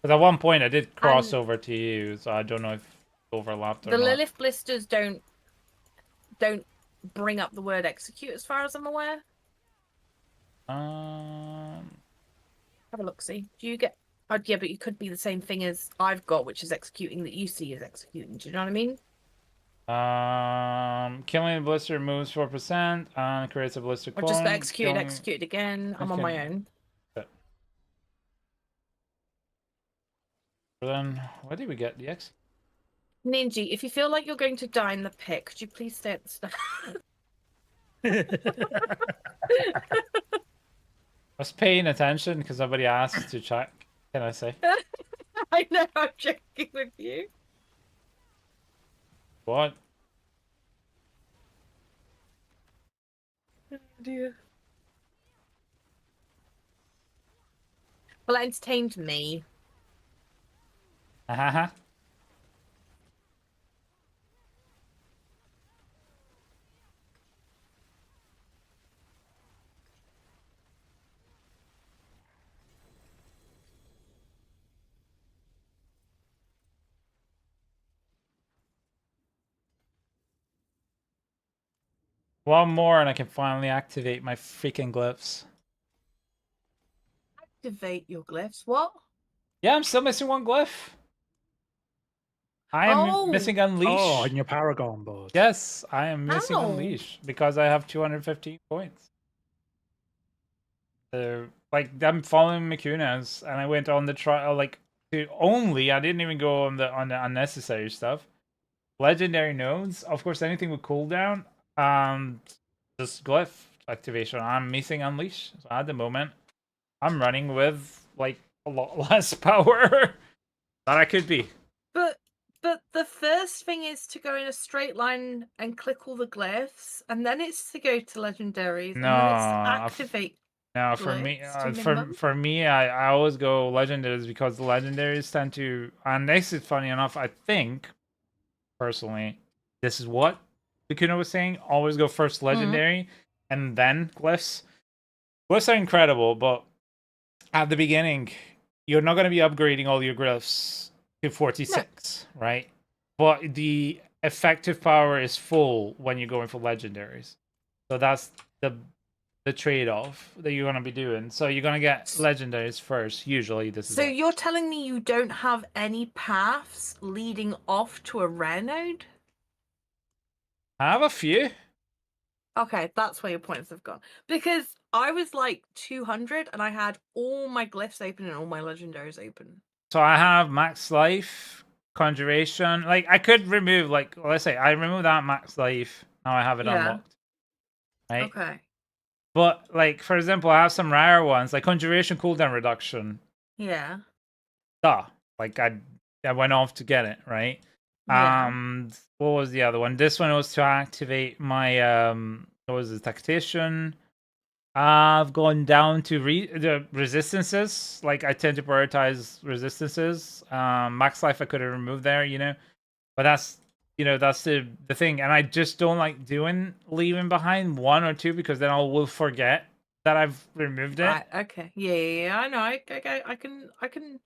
Because at one point I did cross over to you, so I don't know if it overlapped or the not. Lilith blisters don't bring up the word execute as far as I'm aware. Um. Have a look, see. Do you get... Oh, yeah, but you could be the same thing as I've got, which is executing that you see as executing. Do you know what I mean? Killing a blister moves 4% and creates a blister Or clone. just execute and execute again. I'm on my own. Okay. Then, where did we get the X? Ninji, if you feel like you're going to die in the pit, could you please stay at the start? I was paying attention because somebody asked to check. Can I say? I know, I'm joking with you. What? Oh dear. Well, it entertained me. Uh-huh. One more and I can finally activate my freaking glyphs. Activate your glyphs. What? Yeah, I'm still missing one glyph. I am missing Unleash. Oh, on your Paragon board. Yes, I am missing Ow. Unleash because I have 215 points. Like I'm following Makuna's, and I went on the trial like to only. I didn't even go on the unnecessary stuff. Legendary nodes, of course, anything with cooldown. Just glyph activation. I'm missing Unleash. So at the moment, I'm running with like a lot less power than I could be. But the first thing is to go in a straight line and click all the glyphs, and then it's to go to legendaries, No, and then it's to activate. Now, for me, glyphs to minimum? for me, I always go legendaries because the legendaries tend to, and this is funny enough. I think personally, this is what Kuno was saying. Always go first legendary, and then glyphs. Glyphs are incredible, but at the beginning, you're not going to be upgrading all your glyphs to 46, right? But the effective power is full when you're going for legendaries. So that's the trade-off that you're going to be doing. So you're going to get legendaries first. Usually this is So what... you're telling me you don't have any paths leading off to a rare node? I have a few. Okay, that's where your points have gone. Because I was like 200 and I had all my glyphs open and all my legendaries open. So I have max life, conjuration. Like I could remove, like, let's say I remove that max life. Now I have it Yeah. unlocked. Right? Okay. But like, for example, I have some rare ones like conjuration cooldown reduction. Yeah. Duh. Like I went off to get it, right? Yeah. What was the other one? This one was to activate my what was it, tactician. I've gone down to the resistances. Like I tend to prioritize resistances. Max life I could have removed there, you know. But that's, you know, that's the thing. And I just don't like doing leaving behind one or two because then I will forget that I've removed it. Right. Okay. Yeah. I know. I can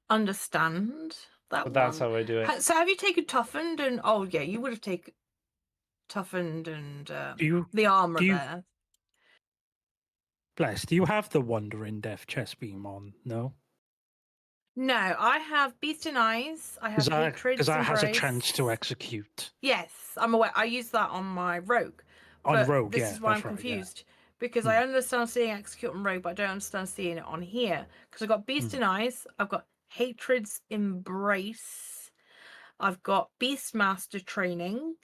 understand that So one. that's how I do it. So have you taken toughened and oh yeah, you would have taken toughened and the armor there. Bless, do you have the Wandering Death chest beam on? No? No, I have Beast in Eyes. I have Hatred's Because that has a Embrace. chance to execute. Yes, I'm aware. I use that on my Rogue. On But Rogue, this yeah, is why I'm that's right, yeah. confused. Because I understand seeing execute on Rogue, but I don't understand seeing it on here. Because I've got Beast in Eyes, I've got Hatred's Embrace, I've got Beastmaster Training,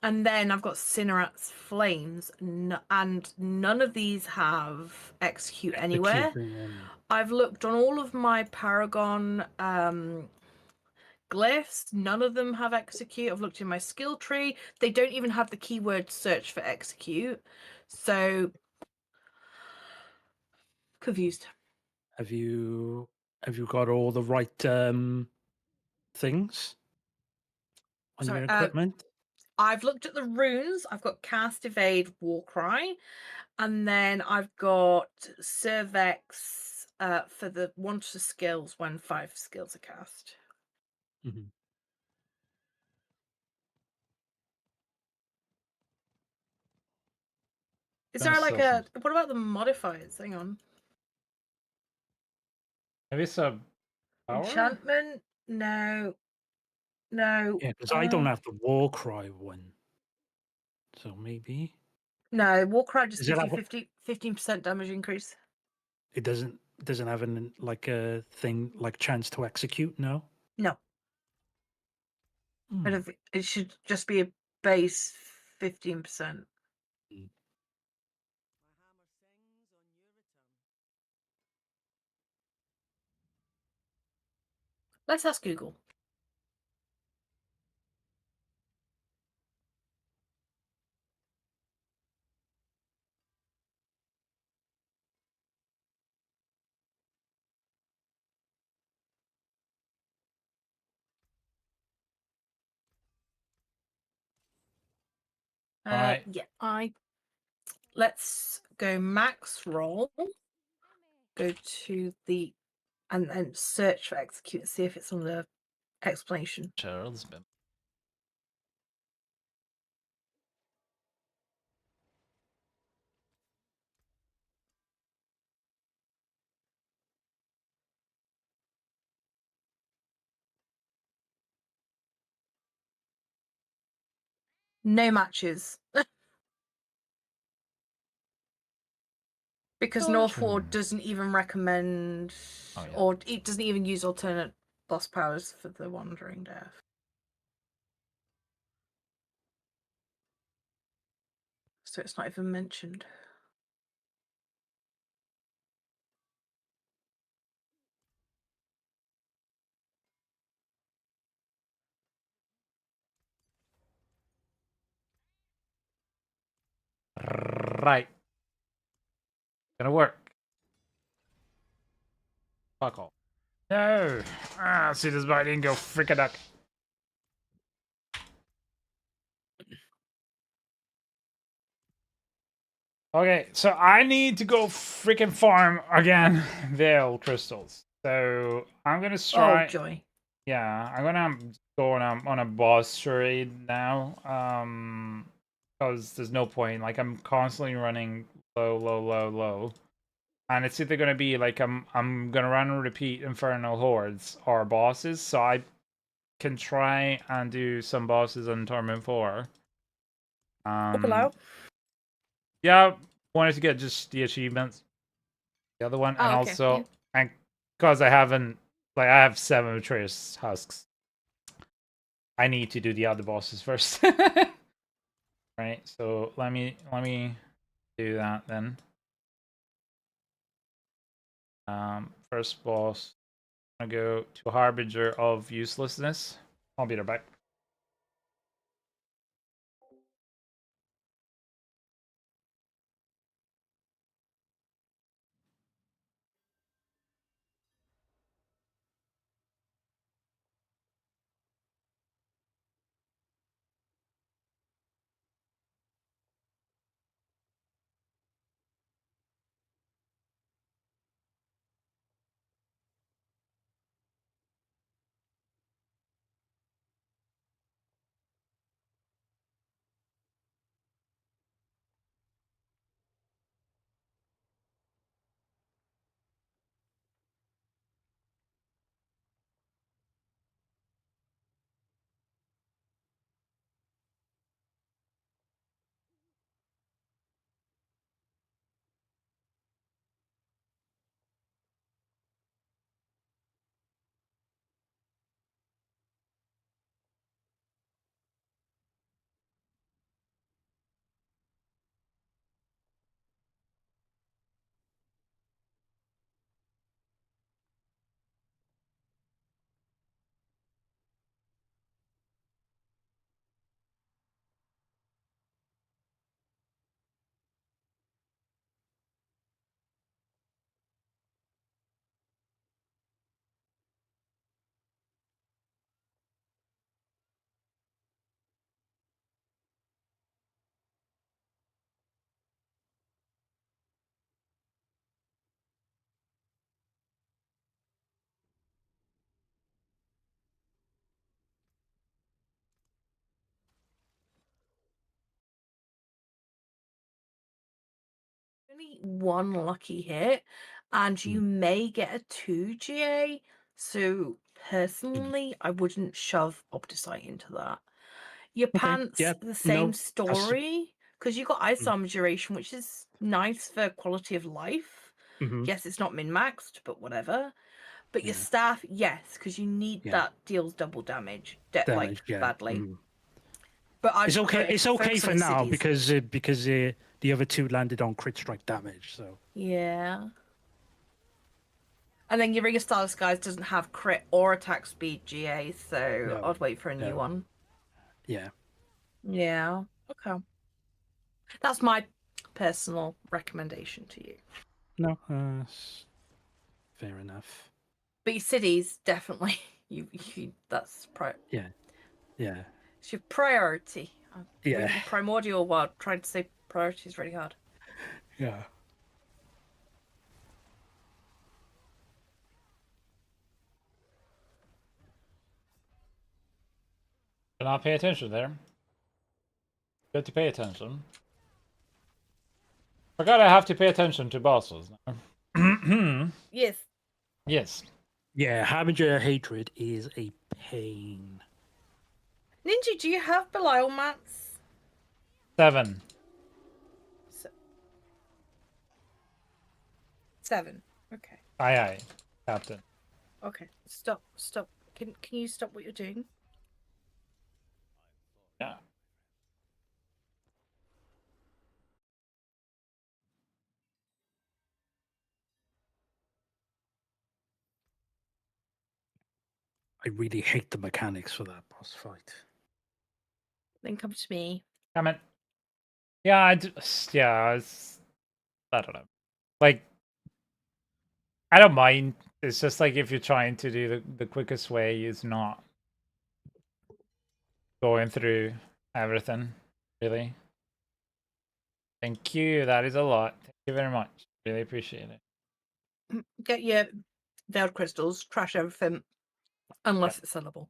and then I've got Cinnarat's Flames, and none of these have execute anywhere. I've looked on all of my Paragon glyphs. None of them have execute. I've looked in my skill tree. They don't even have the keyword search for execute. So confused. Have you got all the right things on your equipment? I've looked at the runes. I've got Cast, Evade, Warcry, and then I've got Cervex for the wanted skills when 5 skills are cast. Mhm. Is there like a what about the modifiers? Hang on. Maybe it's a power? Enchantment? No. No. Yeah, because I don't have the Warcry one. So maybe No, Warcry just Does it gives you have 15% damage increase. it doesn't have an like a thing like chance to execute, no? No. Hmm. It should just be a base 15%. Mm. Let's ask Google. Alright. Yeah, let's go max roll. Go to the and then search for execute and see if it's on the explanation. Charles been. No matches. Because Northward doesn't even recommend or it doesn't even use alternate boss powers for the Wandering Death. So it's not even mentioned. Right. Gonna work. Fuck off. No! Ah, see this body and go freak duck. Okay, so I need to go freaking farm again Veil crystals. So I'm gonna Oh, try. joy. Yeah, I'm gonna go on a boss charade now. Because there's no point. Like I'm constantly running low, low, low, low, and it's either gonna be like I'm gonna run and repeat Infernal Hordes or bosses. So I can try and do some bosses on Torment 4. Hello. Yeah, wanted to get just the achievements. The other one, and Oh, okay. also, Yeah. and because I haven't, like, I have 7 Betrayer's Husks. I need to do the other bosses first. Right, so let me do that then. First boss, I'm gonna go to Harbinger of Uselessness. I'll be right back. Only one lucky hit, and you may get a 2 GA. So personally, I wouldn't shove Opticite into that. Your Okay, pants, yeah, the same no, that's story, because you got Ice Mm. Armor duration, which is nice for quality of life. mhm, Yes, it's not min-maxed, but whatever. But your Yeah. staff, yes, because you need Yeah. that deals double damage, like damage, yeah. badly. mhm. But I'd It's okay. It's okay focus for on the now cities. because the other 2 landed on crit strike damage. So Yeah. And then your Ring of Star Skies doesn't have crit or attack speed GA, so no, I'd wait for a new no. one. Yeah. Yeah. Okay. That's my personal recommendation to you. No, fair enough. But your cities, definitely. You that's Yeah. Yeah. it's your priority. We're in Yeah. the primordial world. Trying to say priority is really hard. Yeah. Do not pay attention there. Good to pay attention. Forgot I have to pay attention to bosses now. Yes. Yes. Yeah. Harbinger hatred is a pain. Ninja, do you have Belial mats? 7. 7. Okay. Aye, aye, Captain. Okay. Stop. Can you stop what you're doing? Yeah. I really hate the mechanics for that boss fight. Then come to me. Come in. Yeah, I don't know. like, I don't mind. It's just like if you're trying to do the quickest way is not going through everything, really. Thank you. That is a lot. Thank you very much. Really appreciate it. Get your veiled crystals, trash everything, unless it's sellable.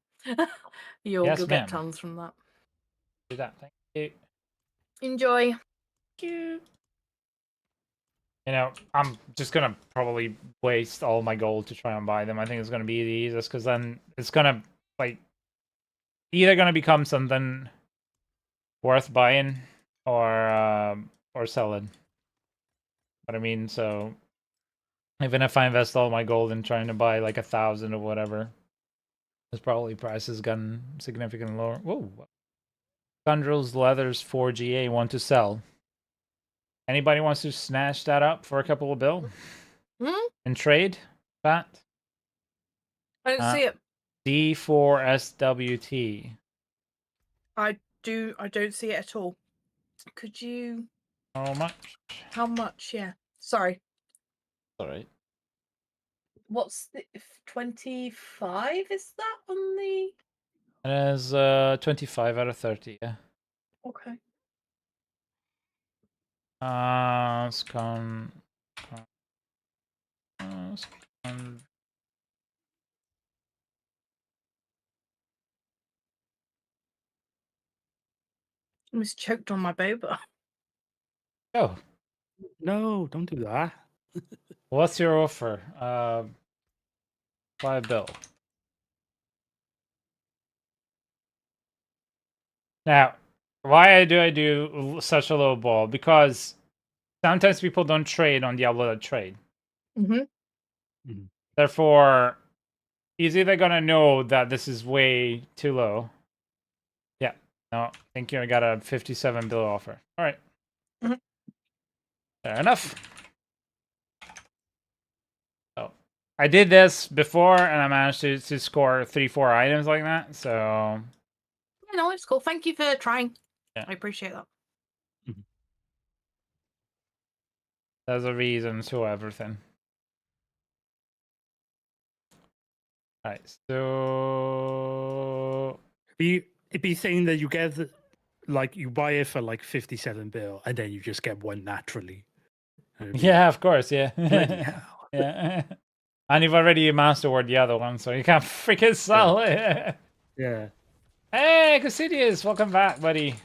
You'll Yes, get ma'am. tons from that. Do that. Thank you. Enjoy. Thank you. You know, I'm just gonna probably waste all my gold to try and buy them. I think it's gonna be the easiest because then it's gonna like either gonna become something worth buying or selling. What I mean, so even if I invest all my gold in trying to buy like 1,000 or whatever, there's probably prices gotten significantly lower. Whoa. Scoundrels Leathers 4GA want to sell. Anybody wants to snatch that up for a couple of bill? And trade that? I don't see it. D4SWT. I don't see it at all. Could you? How much? How much? Yeah. Sorry. Alright. What's the 25? Is that on the? It is 25 out of 30, yeah. Okay. Scon. Scon. I was choked on my boba. Oh, No, don't do that. what's your offer? Buy a bill. Now, why do I do such a low ball? Because sometimes people don't trade on Diablo that trade. Mm-hmm. Therefore, he's either gonna know that this is way too low. Yeah. No, thank you. I got a 57 bill offer. All right. Mhm. Fair enough. So I did this before, and I managed to score 3-4 items like that. So Yeah, no, it's cool. Thank you for trying. yeah, I appreciate that. there's a reason to everything. All right. So It'd be saying that you get like you buy it for like 57 bill and then you just get one naturally. It'd be yeah, of course, yeah. bloody hell. Yeah. And you've already mastered the other one, so you can't freaking sell it. Yeah. Hey, Cassidius, welcome back, buddy.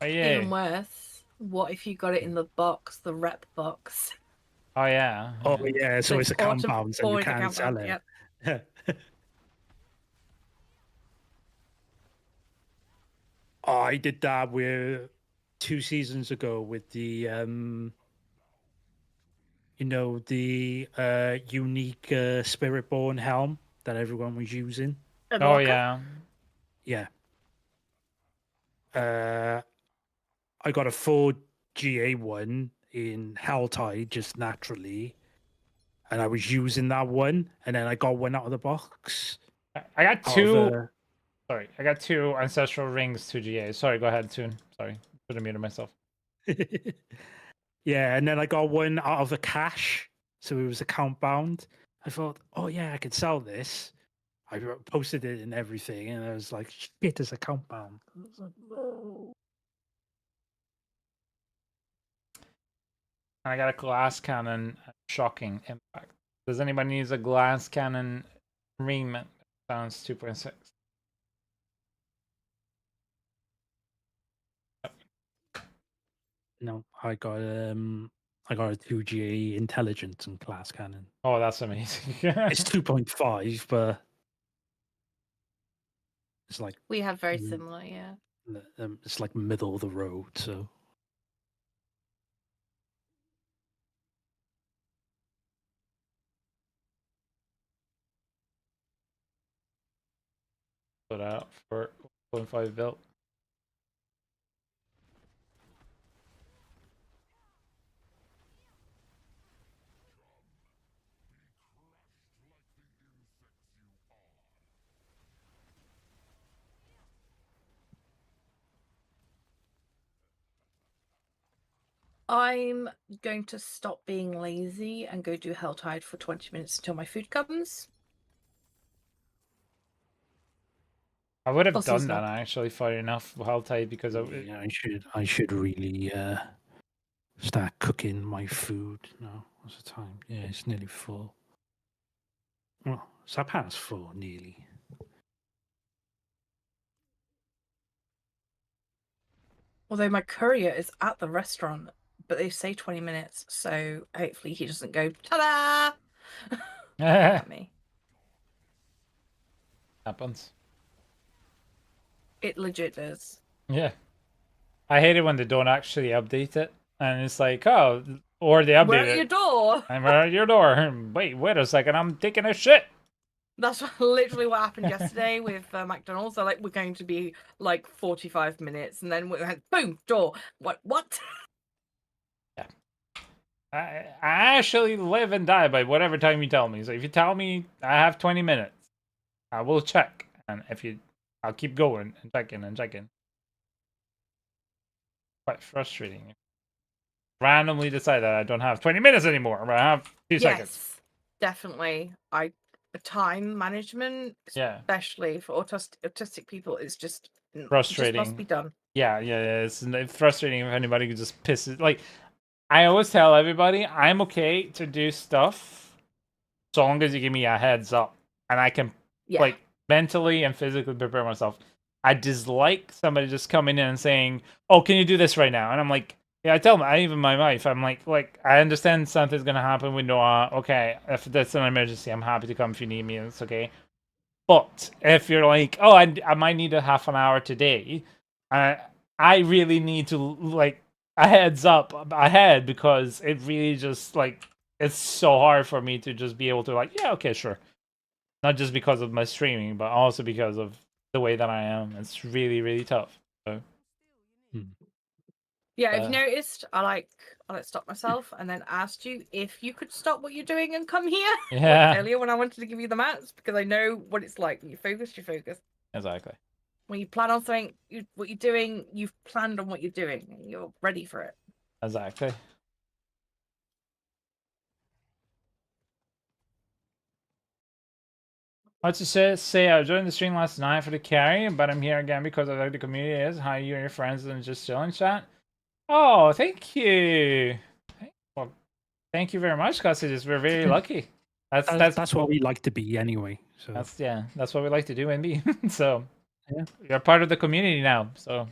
Oh yeah. Even worse, what if you got it in the box, the rep box? Oh yeah. Oh yeah, so it's a compound, so you always a can't sell compound, it. yep. Oh, I did that with 2 seasons ago with the you know, the unique Spiritborn helm that everyone was using. A Oh locker? yeah. Yeah. I got a 4 GA one in Helltide just naturally, and I was using that one, and then I got one out of the box. I got Out of, two. Sorry, I got 2 ancestral rings, 2 GA. Sorry, go ahead, Toon. Sorry, should have muted myself. yeah, and then I got one out of a cache, so it was account bound. I thought, oh yeah, I could sell this. I posted it and everything, and I was like, shit, it's account bound. I was like, no. And I got a glass cannon. Shocking impact. Does anybody need a glass cannon ring? Sounds 2.6. No, I got a 2GA intelligence and class cannon. Oh, that's amazing. It's 2.5, but it's like We have very similar, yeah. it's like middle of the road. So Put out for 1.5 built. I'm going to stop being lazy and go do Helltide for 20 minutes until my food comes. I would have Also done that snack. actually, funny enough, Helltide, because Yeah, I should really start cooking my food. No, what's the time? Yeah, it's nearly 4. Well, it's past 4 nearly. Although my courier is at the restaurant, but they say 20 minutes, so hopefully he doesn't go ta-da at me. happens. It legit does. Yeah. I hate it when they don't actually update it. And it's like, oh, or they update We're at it. your door. And we're at your door. Wait a second, I'm taking a shit. That's literally what happened yesterday with McDonald's. They're like, we're going to be like 45 minutes, and then we went, boom, door. What? Yeah. I actually live and die by whatever time you tell me. So if you tell me I have 20 minutes, I will check. And I'll keep going and checking and checking. Quite frustrating. Randomly decide that I don't have 20 minutes anymore, but I have 2 seconds. Yes, definitely. Time management, Yeah. especially for autistic people, is just Frustrating. Just must be done. Yeah. It's frustrating if anybody just pisses. Like, I always tell everybody, I'm okay to do stuff so long as you give me a heads up and I can like mentally and physically prepare myself. I dislike somebody just coming in and saying, "Oh, can you do this right now?" And I'm like, "Yeah." I tell them, even my wife, I'm like, I understand something's gonna happen with Noah. Okay, if that's an emergency, I'm happy to come if you need me. It's okay. But if you're like, "Oh, I might need a half an hour today," I really need to like a heads up ahead because it really just like it's so hard for me to just be able to like, yeah, okay, sure. Not just because of my streaming, but also because of the way that I am. It's really, really tough. So. Yeah, I've noticed I like stop myself and then asked you if you could stop what you're doing and come here. Yeah. Like earlier when I wanted to give you the mats, because I know what it's like. When you focus. Exactly. When you plan on something, what you're doing, you've planned on what you're doing, and you're ready for it. Exactly. What's to say? I joined the stream last night for the carry, but I'm here again because I like the community is. How you and your friends and just chilling chat. Oh, thank you. Well, thank you very much, Cusses. We're very lucky. That's what we like to be anyway. So that's what we like to do and be. So yeah, you're part of the community now. So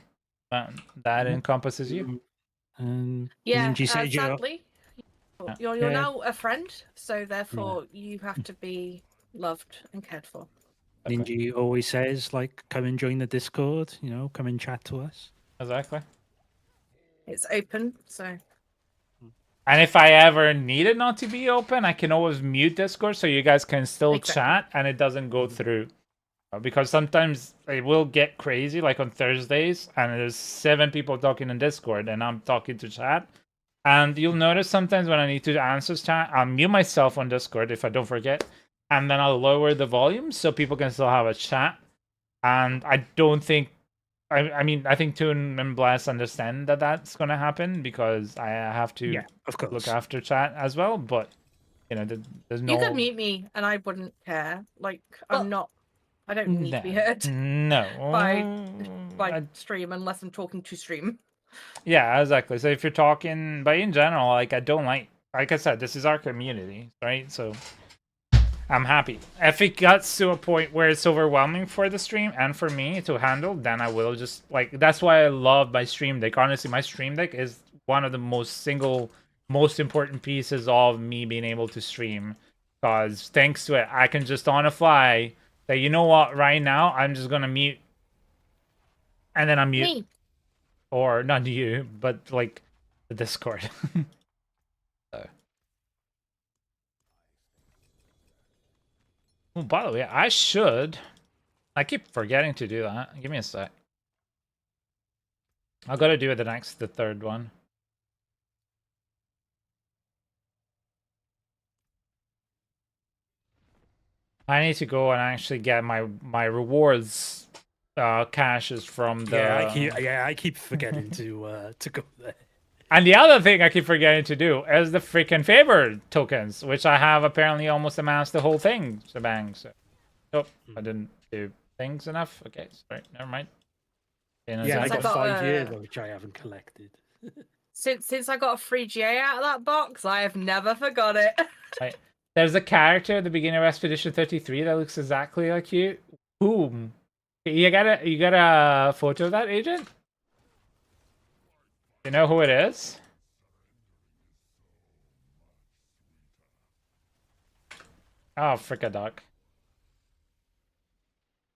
that encompasses you. Yeah, said sadly, you're now a friend, so therefore you have to be loved and cared for. Ninja always says, like, come and join the Discord, come and chat to us. Exactly. It's open, so. And if I ever need it not to be open, I can always mute Discord so you guys can still chat and it doesn't go through. Because sometimes it will get crazy, like on Thursdays, and there's 7 people talking in Discord and I'm talking to chat. And you'll notice sometimes when I need to answer chat, I'll mute myself on Discord if I don't forget. And then I'll lower the volume so people can still have a chat. And I don't think I mean, I think Toon and Blast understand that that's going to happen because I have to of course. look after chat as well. But, there's no... You could mute me and I wouldn't care. Like, I don't need to be heard. No. By stream unless I'm talking to stream. Yeah, exactly. So if you're talking... But in general, like, I don't like I said, this is our community, right? So... I'm happy. If it gets to a point where it's overwhelming for the stream and for me to handle, then I will just that's why I love my stream deck. Honestly, my stream deck is one of the most important pieces of me being able to stream. Because thanks to it, I can just on a fly say, you know what, right now I'm just gonna mute, and then I'm mute. Me. Or not you, but like the Discord. Oh, by the way, I keep forgetting to do that. Give me a sec. I'll gotta do it the third one. I need to go and actually get my rewards caches from the... I keep forgetting to go there. And the other thing I keep forgetting to do is the freaking favor tokens, which I have apparently almost amassed the whole thing. Shebang. So, oh, I didn't do things enough. Okay, sorry, never mind. Yeah, I Since I got got 5 years, a- which I haven't collected. Since I got a free GA out of that box, I have never forgot it. Right. There's a character at the beginning of Expedition 33 that looks exactly like you. Boom. You got a photo of that agent? You know who it is? Oh, frick a duck.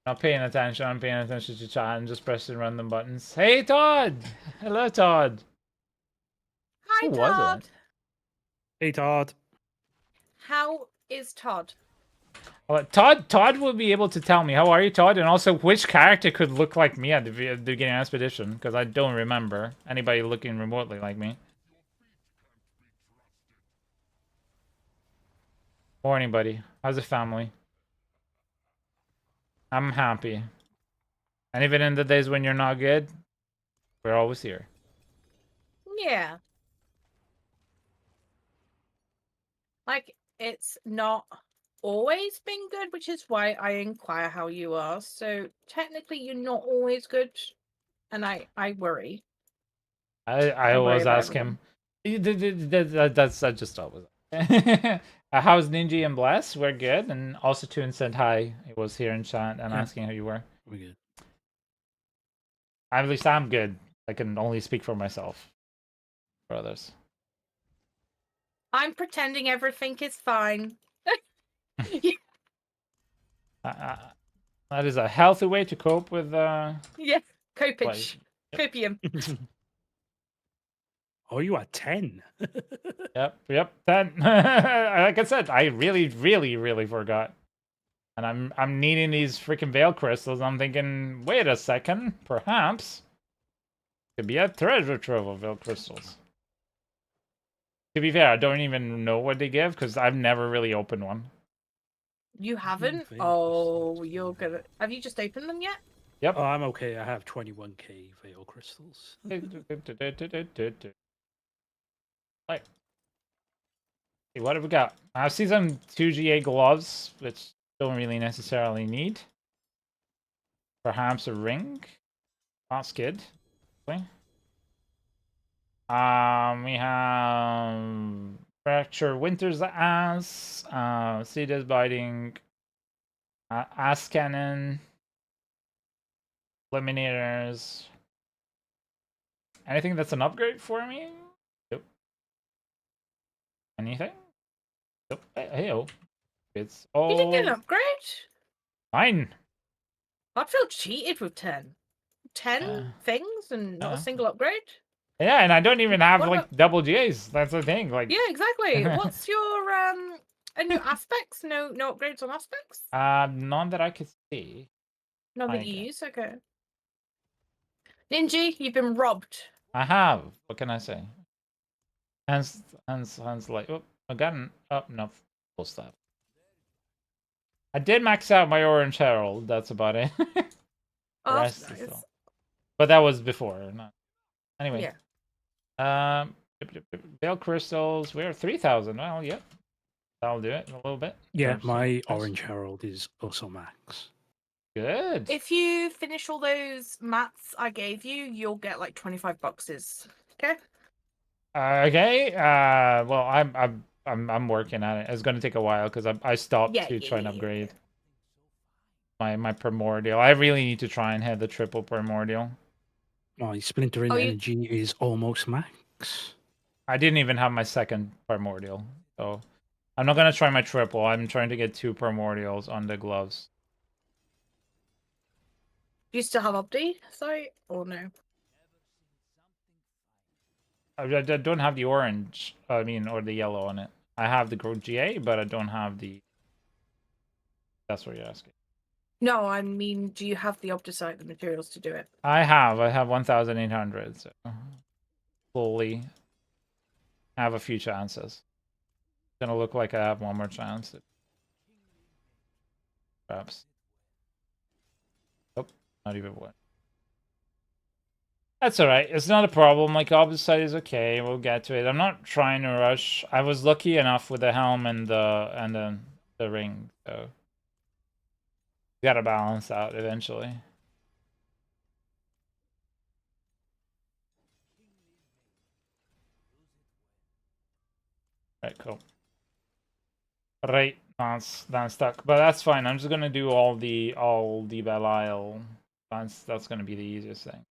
Not paying attention. I'm paying attention to chat and just pressing random buttons. Hey, Todd! Hello, Todd. Hi, Who was Todd. it? Hey, Todd. How is Todd? Well, Todd will be able to tell me. How are you, Todd? And also, which character could look like me at the beginning of Expedition? Because I don't remember anybody looking remotely like me. Or anybody. How's the family? I'm happy. And even in the days when you're not good, we're always here. Yeah. Like, it's not always been good, which is why I inquire how you are. So technically you're not always good, and I worry. I I worry always about ask everyone. him. That's I just always. How's Ninja and Bless? We're good. And also Toon said hi. He was here in chat and Yeah. asking how you were. We're good. At least I'm good. I can only speak for myself. For others. I'm pretending everything is fine. That is a healthy way to cope with Yeah, copage, life. copium. Oh, you are 10. Yep. That like I said, I really forgot. And I'm needing these freaking veil crystals. I'm thinking, wait a second, perhaps could be a treasure trove of veil crystals. To be fair, I don't even know what they give because I've never really opened one. You haven't? Veil Oh, crystals, you're gonna. Have you just opened them yet? Yep. Oh, I'm okay. I have 21k veil crystals. Right. See, what have we got? I see some 2GA gloves, which don't really necessarily need. Perhaps a ring. That's good. We have Fracture Winter's Ass, Cedar's Biting, Ass Cannon, Eliminators. Anything that's an upgrade for me? Nope. Anything? Nope. Hey-oh. It's You didn't get all an upgrade? fine. I'd feel cheated with 10. 10 Uh, things and not uh. a single upgrade? Yeah, and I don't even have What like about- double Gs. That's the thing. Like, Yeah, exactly. What's your and no aspects? No upgrades on aspects? none that I could see. None that Okay. you use? Okay. Ninja, you've been robbed. I have. What can I say? Hands like. Oh, I got an. Oh no, full stuff. I did max out my Orange Herald. That's about it. The Oh, that's rest is nice. still. But that was before. Not. Anyway. Yeah. Veil crystals. We're 3,000. Well, yep. That'll do it a little bit. Yeah, my Nice. Orange Herald is also max. Good. If you finish all those mats I gave you, you'll get like 25 boxes. Okay? Okay. Well, I'm working on it. It's gonna take a while because I stopped to try and upgrade my primordial. I really need to try and hit the triple primordial. My Splintering Energy is almost max. I didn't even have my second primordial, so I'm not gonna try my triple. I'm trying to get 2 primordials on the gloves. Do you still have update site or no? I don't have the orange. I mean, or the yellow on it. I have the GA, but I don't have the. That's what you're asking. No, I mean, do you have the Opticite, the materials to do it? I have 1,800. So slowly have a few chances. It's gonna look like I have one more chance. Perhaps. Oh, not even one. That's all right. It's not a problem. Like opposite side is okay. We'll get to it. I'm not trying to rush. I was lucky enough with the helm and the ring, so gotta balance out eventually. Right, cool. Right, that's stuck, but that's fine. I'm just gonna do all the Belial. That's gonna be the easiest thing.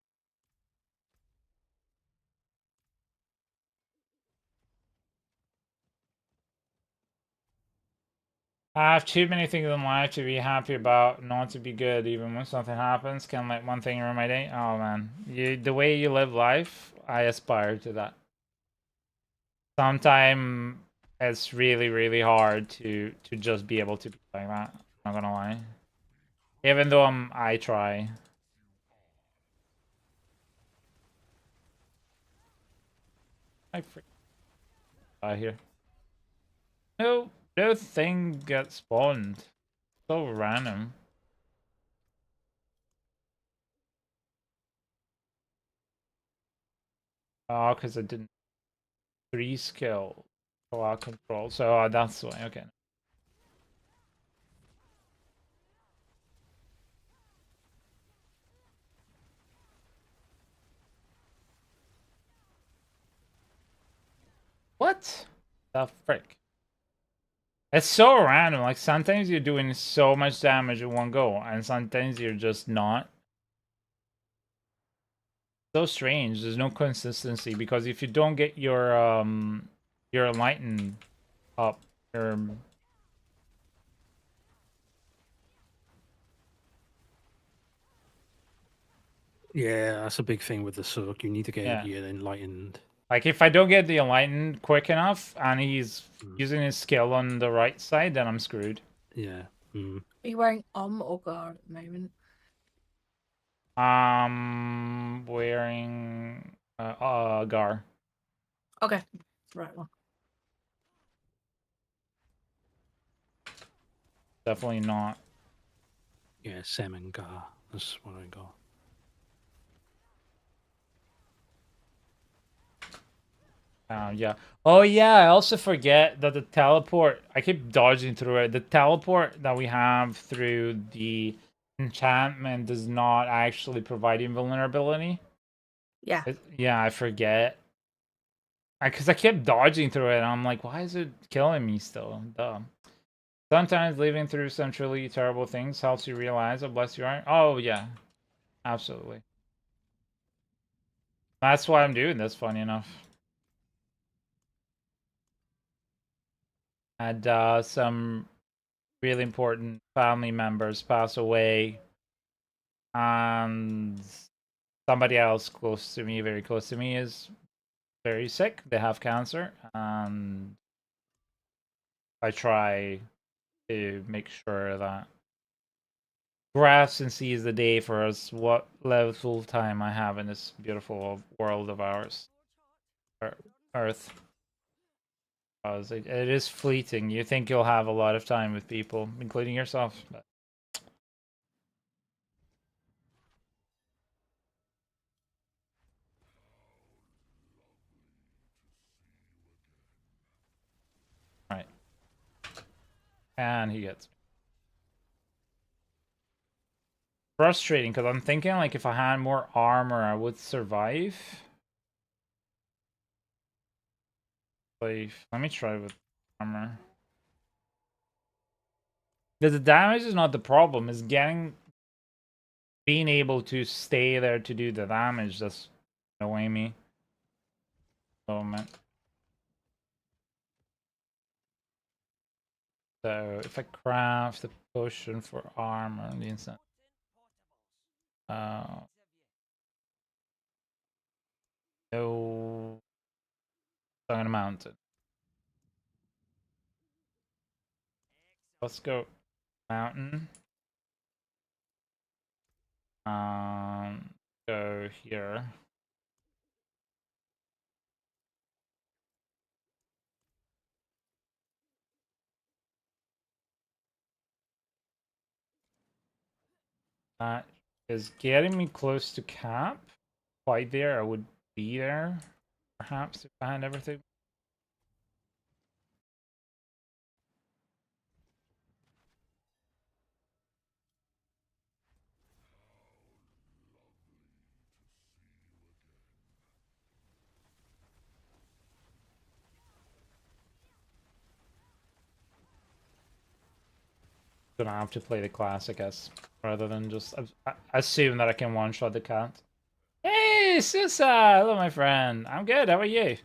I have too many things in life to be happy about, not to be good. Even when something happens, can let one thing ruin my day. Oh man, the way you live life, I aspire to that. Sometimes it's really hard to just be able to be like that. I'm not gonna lie. Even though I try. I freak out here. No thing gets spawned. So random. Oh, because I didn't 3 skill control. So that's why. Okay. What the frick? It's so random. Like sometimes you're doing so much damage in one go, and sometimes you're just not. So strange. There's no consistency because if you don't get your enlighten up, your Yeah, that's a big thing with the Sorc. You need to get Yeah. your enlightened. like if I don't get the enlightened quick enough and he's Mm. using his skill on the right side, then I'm screwed. Yeah. Mm. Are you wearing or Gar at the moment? Wearing Gar. Okay, right one. Definitely not. Yeah, Salmon Gar. That's what I got. Yeah. Oh yeah, I also forget that the teleport, I keep dodging through it. The teleport that we have through the enchantment does not actually provide invulnerability. Yeah. Yeah, I forget. Because I kept dodging through it, and I'm like, why is it killing me still? Duh. Sometimes living through some truly terrible things helps you realize how blessed you are. Oh, yeah. Absolutely. That's why I'm doing this, funny enough. And some really important family members pass away. And somebody else close to me, very close to me, is very sick. They have cancer. And I try to make sure that graphs and sees the day for us what level time I have in this beautiful world of ours, Earth. Because it is fleeting. You think you'll have a lot of time with people, including yourself. But... Right. And he gets frustrating because I'm thinking like if I had more armor, I would survive. Like, let me try with armor. Because the damage is not the problem, it's being able to stay there to do the damage that's annoying me. Oh man. So if I craft a potion for armor on the instant. No on a mountain. Let's go mountain. Go here. That is getting me close to cap. quite there, I would be there. Perhaps if I had everything. Gonna have to play the class, I guess, rather than just assume that I can one-shot the cat. Hey, Susa! Hello, my friend. I'm good. How are you?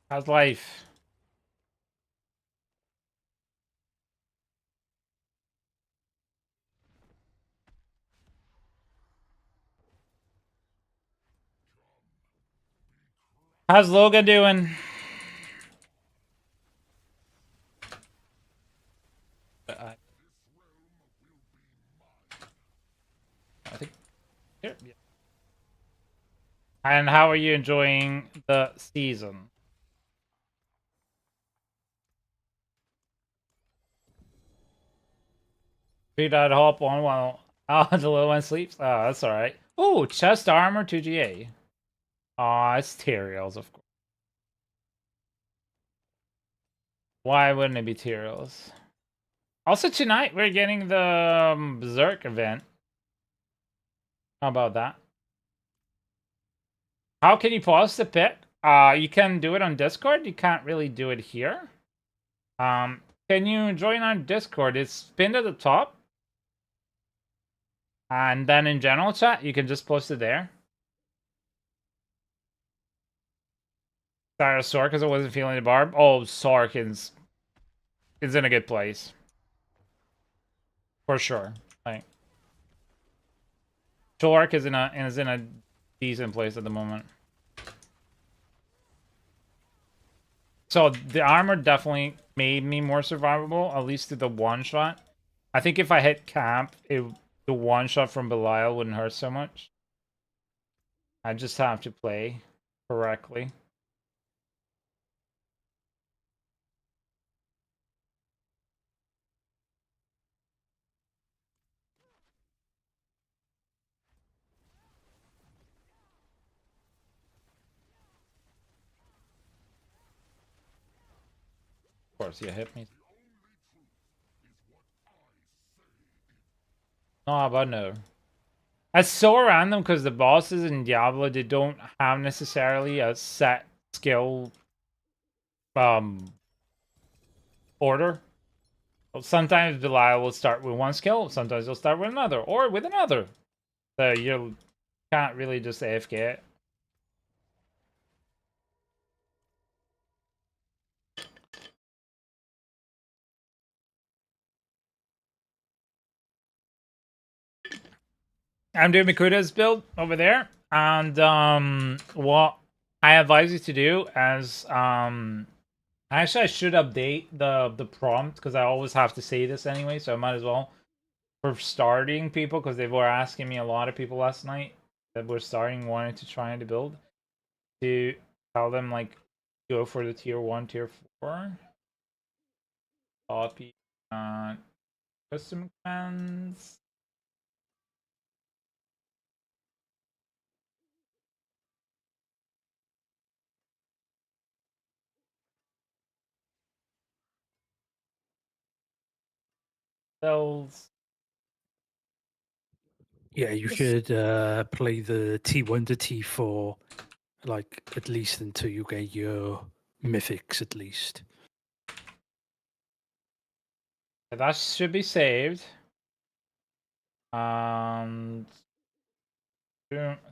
How's life? How's Logan doing? I think here. Yeah. And how are you enjoying the season? Figured I'd hop on while the little one sleeps. Oh, that's all right. Oh, chest armor 2GA. Aw, it's Tyraels, of course. Why wouldn't it be Tyraels? Also, tonight we're getting the Berserk event. How about that? How can you pause the pit? You can do it on Discord. You can't really do it here. Can you join our Discord? It's pinned at the top. And then in general chat, you can just post it there. Sorry, Sorc, because I wasn't feeling the barb. Oh, Sorc is in a good place. For sure. Like, Sorc is in a decent place at the moment. So the armor definitely made me more survivable, at least to the one shot. I think if I hit camp, the one shot from Belial wouldn't hurt so much. I just have to play correctly. Of course, you hit me. No, but no. It's so random because the bosses in Diablo, they don't have necessarily a set skill order. Sometimes Belial will start with one skill, sometimes he'll start with another, or with another. So you can't really just AFK it. I'm doing Mikuda's build over there, and what I advise you to do as actually I should update the prompt because I always have to say this anyway, so I might as well for starting people because they were asking me a lot of people last night that were starting wanting to try to build to tell them like go for the tier 1, tier 4. Copy custom commands. Cells. Yeah, you should play the T1 to T4, like at least until you get your mythics, at least. That should be saved. So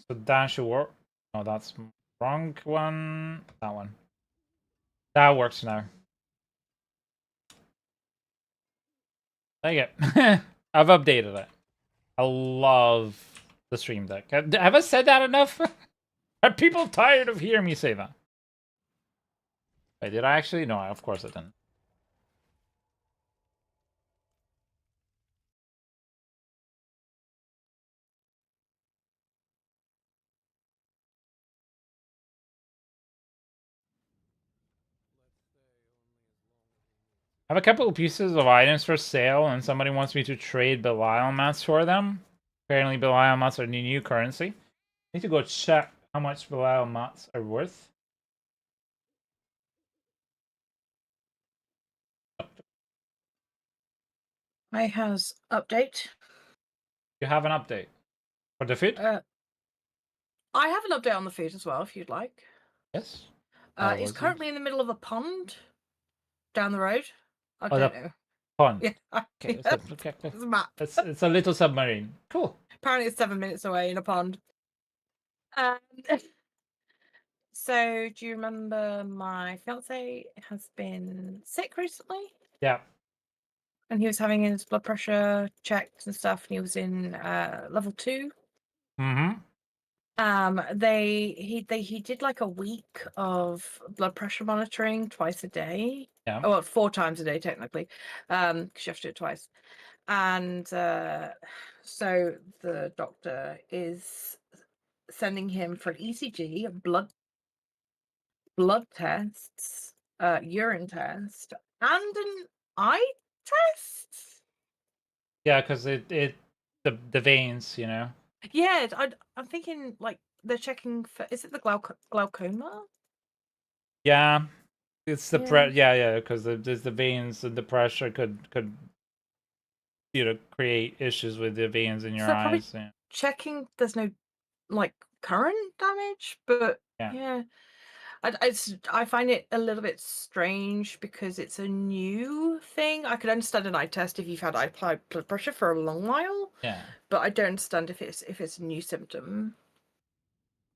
that should work. No, that's wrong one. That one. That works now. There you go. I've updated it. I love the stream deck. Have I said that enough? Are people tired of hearing me say that? Wait, did I actually? No, of course I didn't. I have a couple of pieces of items for sale, and somebody wants me to trade Belial mats for them. Apparently, Belial mats are the new currency. I need to go check how much Belial mats are worth. I has update. You have an update for the food? I have an update on the food as well, if you'd like. Yes. It's was it? currently in the middle of a pond down the road. I Oh, don't the know. pond. Yeah, Okay, yeah. okay. It's a map. It's a little submarine. Cool. Apparently, it's 7 minutes away in a pond. So, do you remember my fiance has been sick recently? Yeah. And he was having his blood pressure checked and stuff, and he was in level 2. Mm-hmm. He did like a week of blood pressure monitoring twice a day. Yeah. Oh, well, 4 times a day technically, because you have to do it twice. And so the doctor is sending him for an ECG, blood tests, urine test, and an eye test. Yeah, because the veins, you know. Yeah, I'm thinking like they're checking for. Is it the glaucoma? Yeah, it's the Yeah. yeah, because there's the veins, and the pressure could create issues with the veins in your So probably eyes. Yeah. checking there's no like current damage, but Yeah. yeah. I find it a little bit strange because it's a new thing. I could understand an eye test if you've had high blood pressure for a long while, Yeah. but I don't understand if it's a new symptom.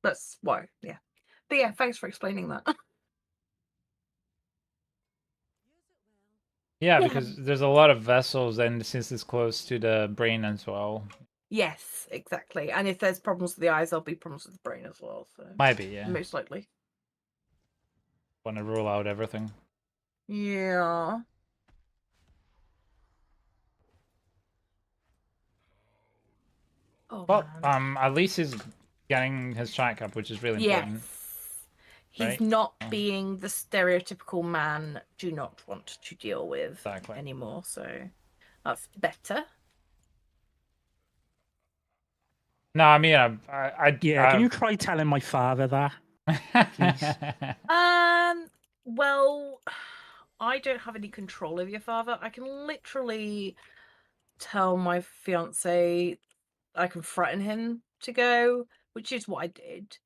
That's why, yeah. But yeah, thanks for explaining that. Yeah, Yeah. because there's a lot of vessels, and since it's close to the brain as well. Yes, exactly. And if there's problems with the eyes, there'll be problems with the brain as well. So Might be, yeah. most likely. Want to rule out everything. Yeah. Oh Well, man. at least he's getting his checkup, which is really Yes. important. He's Right? not Oh. being the stereotypical man do not want to deal with Exactly. anymore, so that's better. No, I mean, I Yeah, can you try telling my father that? Please? Well, I don't have any control over your father. I can literally tell my fiance I can threaten him to go, which is what I did.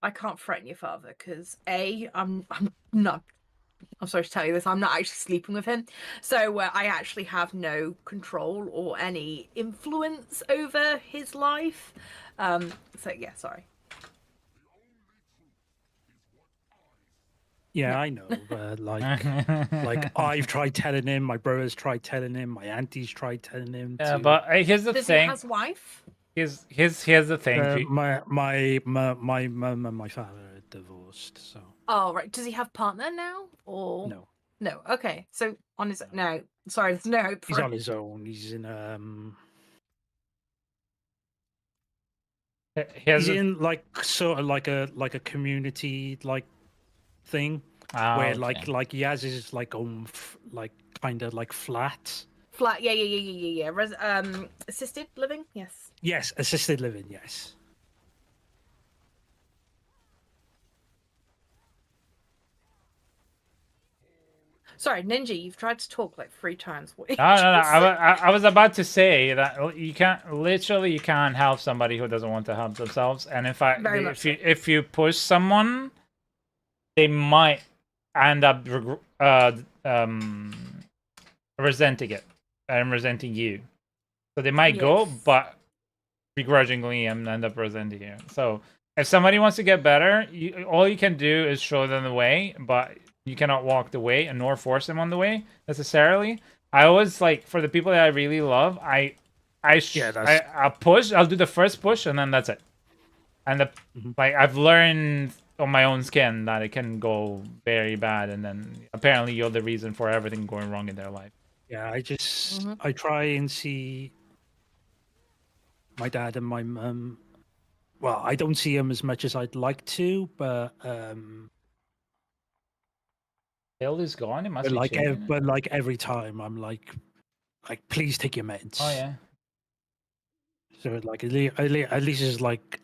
I can't threaten your father because I'm not. I'm sorry to tell you this. I'm not actually sleeping with him, so I actually have no control or any influence over his life. So yeah, sorry. Yeah, I know. Like I've tried telling him, my brother's tried telling him, my auntie's tried telling him. Yeah, to, but here's the Does thing. he has wife? Here's the thing. my father are divorced, so Oh right. Does he have partner now or no, no? Okay, so on his no. Sorry, there's no hope he's for on his own. He's in Here's he's the in like sort of like a community like thing where okay. like he has his like own like kind of like flat. flat. Yeah. Assisted living. Yes. Yes, assisted living. Yes. Sorry, Ninja. You've tried to talk like 3 times. What? No. I was about to say that you can't help somebody who doesn't want to help themselves. And in fact, Very much so. if you push someone, they might end up resenting it and resenting you. So they might go, Yes. but begrudgingly, and end up resenting you. So if somebody wants to get better, all you can do is show them the way, but you cannot walk the way and nor force them on the way necessarily. I always like, for the people that I really love, I'll push. I'll do the first push, and then that's it. And like I've learned on my own skin that it can go very bad, and then apparently you're the reason for everything going wrong in their life. Yeah, I try and see my dad and my mum. Well, I don't see him as much as I'd like to, but Bill is gone. It must be changing. but like every time, I'm like, please take your meds. Oh yeah. So like at least it's like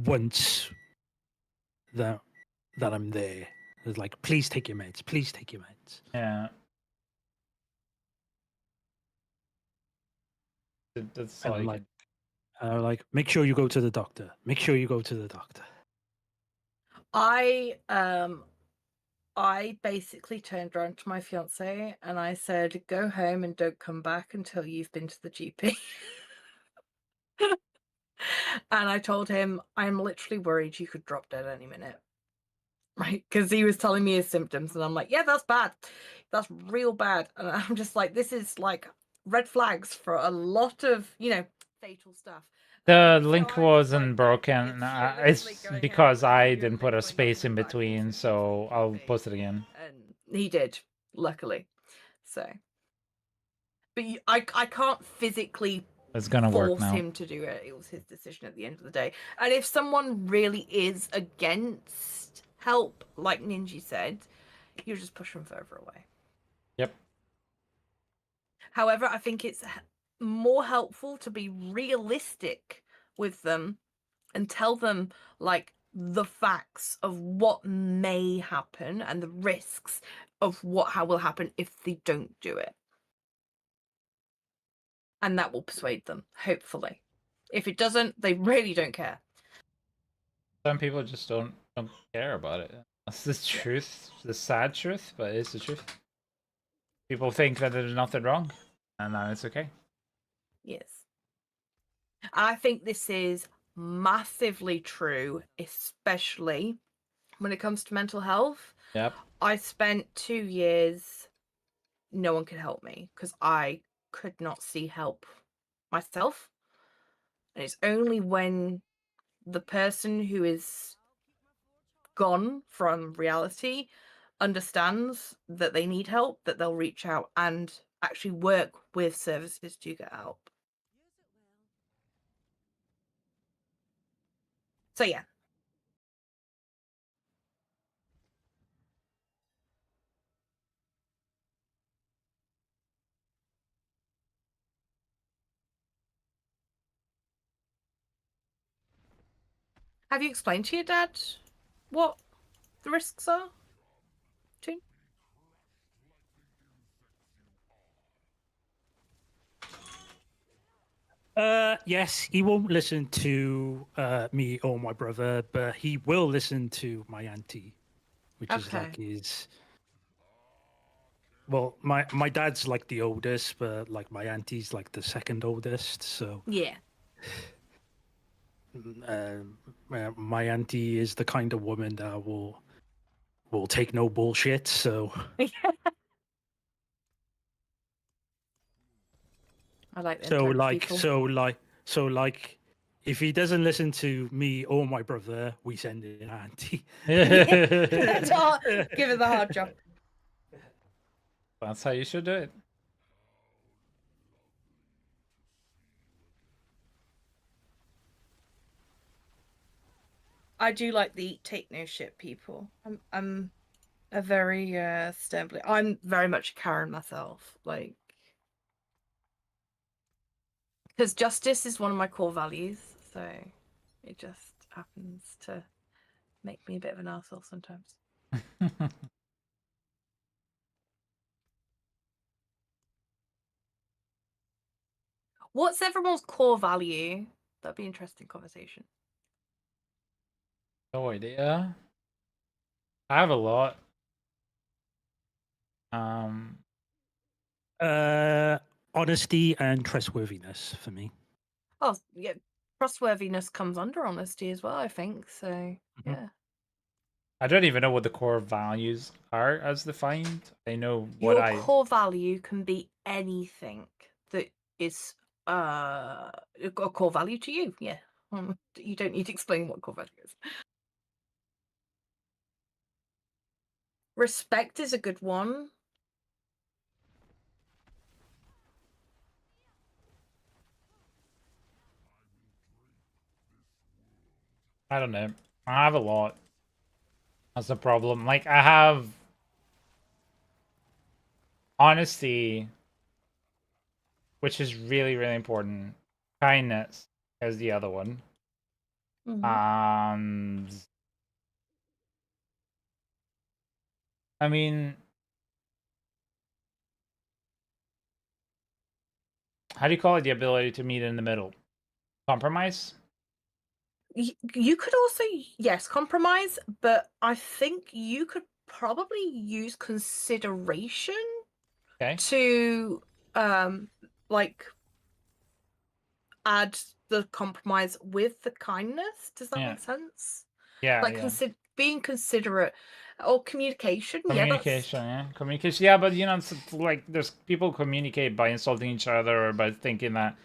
once that I'm there. It's like, please take your meds. Please take your meds. Yeah. That's all And you like, can. like, make sure you go to the doctor. Make sure you go to the doctor. I basically turned around to my fiance and I said, "Go home and don't come back until you've been to the GP." And I told him, "I'm literally worried you could drop dead any minute." Right? Because he was telling me his symptoms, and I'm like, "Yeah, that's bad. That's real bad." And I'm just like, "This is like red flags for a lot of, fatal stuff." The So link I was wasn't like, broken. literally It's going because out and I he was didn't put a literally having space in me back between, into so I'll GP. post it again. And he did, luckily. So, but I can't physically It's gonna work force now. him to do it. It was his decision at the end of the day. And if someone really is against help, like Ninja said, you just push them further away. Yep. However, I think it's more helpful to be realistic with them and tell them like the facts of what may happen and the risks of how will happen if they don't do it. And that will persuade them, hopefully. If it doesn't, they really don't care. Some people just don't care about it. That's the truth, the sad truth, but it's the truth. People think that there's nothing wrong, and now it's okay. Yes. I think this is massively true, especially when it comes to mental health. Yep. I spent 2 years, no one could help me because I could not see help myself. And it's only when the person who is gone from reality understands that they need help that they'll reach out and actually work with services to get help. So yeah. Have you explained to your dad what the risks are? Too? Yes, he won't listen to me or my brother, but he will listen to my auntie, which is like Okay. his. Well, my dad's like the oldest, but like my auntie's like the second oldest. So Yeah. my auntie is the kind of woman that will take no bullshit. So I like them type of people. if he doesn't listen to me or my brother, we send in auntie. That's hard. Give it the hard job. That's how you should do it. I do like the take no shit people. I'm a very I'm very much a Karen myself, like, because justice is one of my core values, so it just happens to make me a bit of an arsehole sometimes. What's everyone's core value? That'd be an interesting conversation. No idea. I have a lot. Um, Honesty and trustworthiness for me. Oh, yeah, trustworthiness comes under honesty as well, I think. So, yeah. I don't even know what the core values are as defined. I know what Your core value can be anything that is a core value to you. Yeah. You don't need to explain what core value is. Respect is a good one. I don't know. I have a lot. That's the problem. Like I have honesty, which is really, really important. Kindness is the other one. And I mean, how do you call it? The ability to meet in the middle. Compromise? You could also, yes, compromise, but I think you could probably use consideration Okay. to like add the compromise with the kindness. Does that Yeah. make sense? Yeah. Like Yeah. being considerate or communication. Yeah, that's Communication. Yeah, but you know, it's like there's people communicate by insulting each other or by thinking that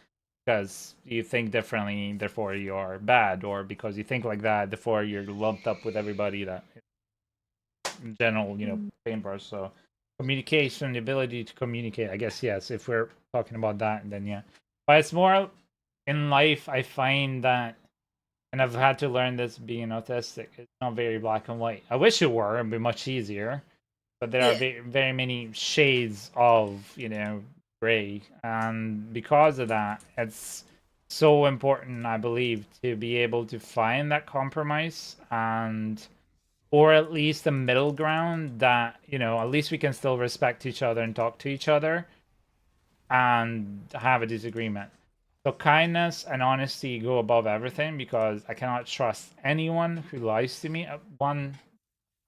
because you think differently, therefore you're bad, or because you think like that, therefore you're lumped up with everybody that in general, you know, paintbrush. So communication, the ability to communicate, I guess, yes, if we're talking about that, then yeah. But it's more in life, I find that, and I've had to learn this being autistic, it's not very black and white. I wish it were, it'd be much easier. But there are very, very many shades of, you know, gray. And because of that, it's so important, I believe, to be able to find that compromise and or at least a middle ground that, you know, at least we can still respect each other and talk to each other and have a disagreement. So kindness and honesty go above everything because I cannot trust anyone who lies to me. One,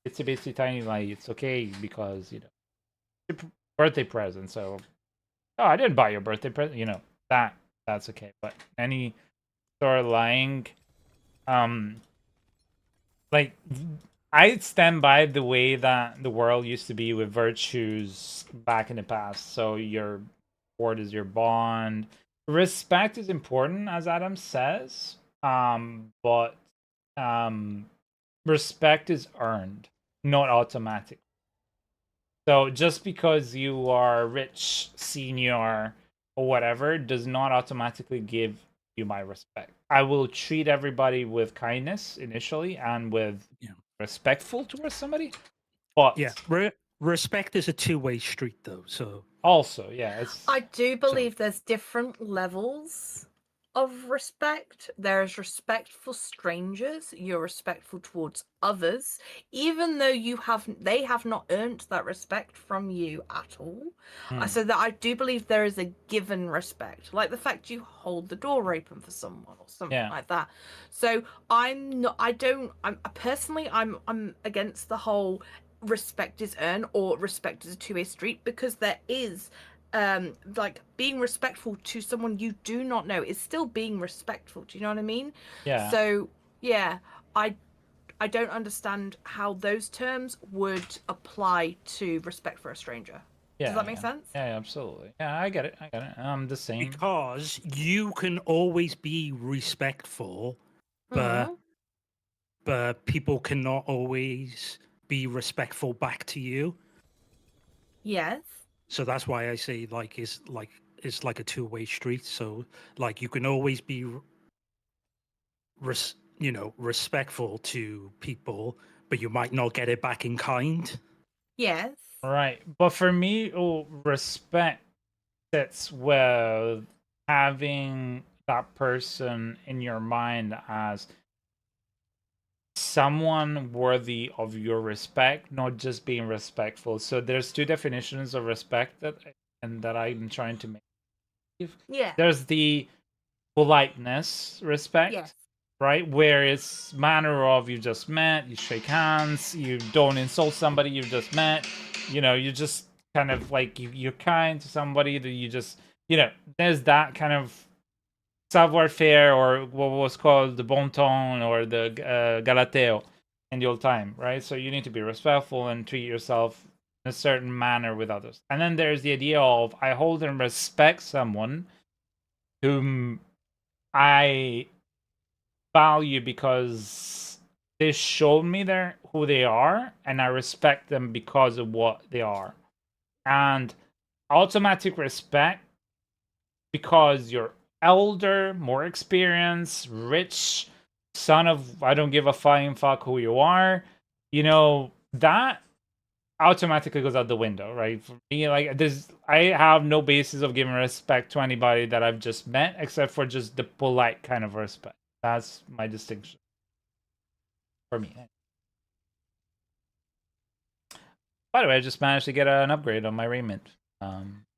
it's a bitsy tiny lie. It's okay because, you know, it's a birthday present. So, oh, I didn't buy your birthday present. You know, that's okay. But any sort of lying, like I stand by the way that the world used to be with virtues back in the past. So your word is your bond. Respect is important, as Adam says. But respect is earned, not automatic. So just because you are rich, senior, or whatever, does not automatically give you my respect. I will treat everybody with kindness initially and with respectful towards somebody. But respect is a two-way street, though. So also, yeah, it's. I do believe there's different levels of respect. There's respect for strangers. You're respectful towards others, even though they have not earned that respect from you at all. So that I do believe there is a given respect, like the fact you hold the door open for someone or something like that. So I'm personally I'm against the whole respect is earned or respect is a two-way street, because there is like being respectful to someone you do not know is still being respectful. Do you know what I mean? Yeah. So yeah, I don't understand how those terms would apply to respect for a stranger. Does that make sense? Yeah, absolutely. Yeah, I get it. I'm the same. Because you can always be respectful, but people cannot always be respectful back to you. Yes. So that's why I say it's like a two-way street. So like you can always be respectful to people, but you might not get it back in kind. Yes. Right. But for me, respect sits with having that person in your mind as someone worthy of your respect, not just being respectful. So there's two definitions of respect that I'm trying to make. Yeah. There's the politeness respect, right? Where it's manner of you just met, you shake hands, you don't insult somebody you've just met, you know, you just kind of like you're kind to somebody that you just, you know, there's that kind of savoir-faire, or what was called the bon ton or the galateo in the old time, right? So you need to be respectful and treat yourself in a certain manner with others. And then there's the idea of I hold and respect someone whom I value because they showed me who they are, and I respect them because of what they are. And automatic respect because you're elder, more experienced, rich, son of I don't give a flying fuck who you are. You know, that automatically goes out the window, right? For me, like I have no basis of giving respect to anybody that I've just met, except for just the polite kind of respect. That's my distinction for me. By the way, I just managed to get an upgrade on my raiment.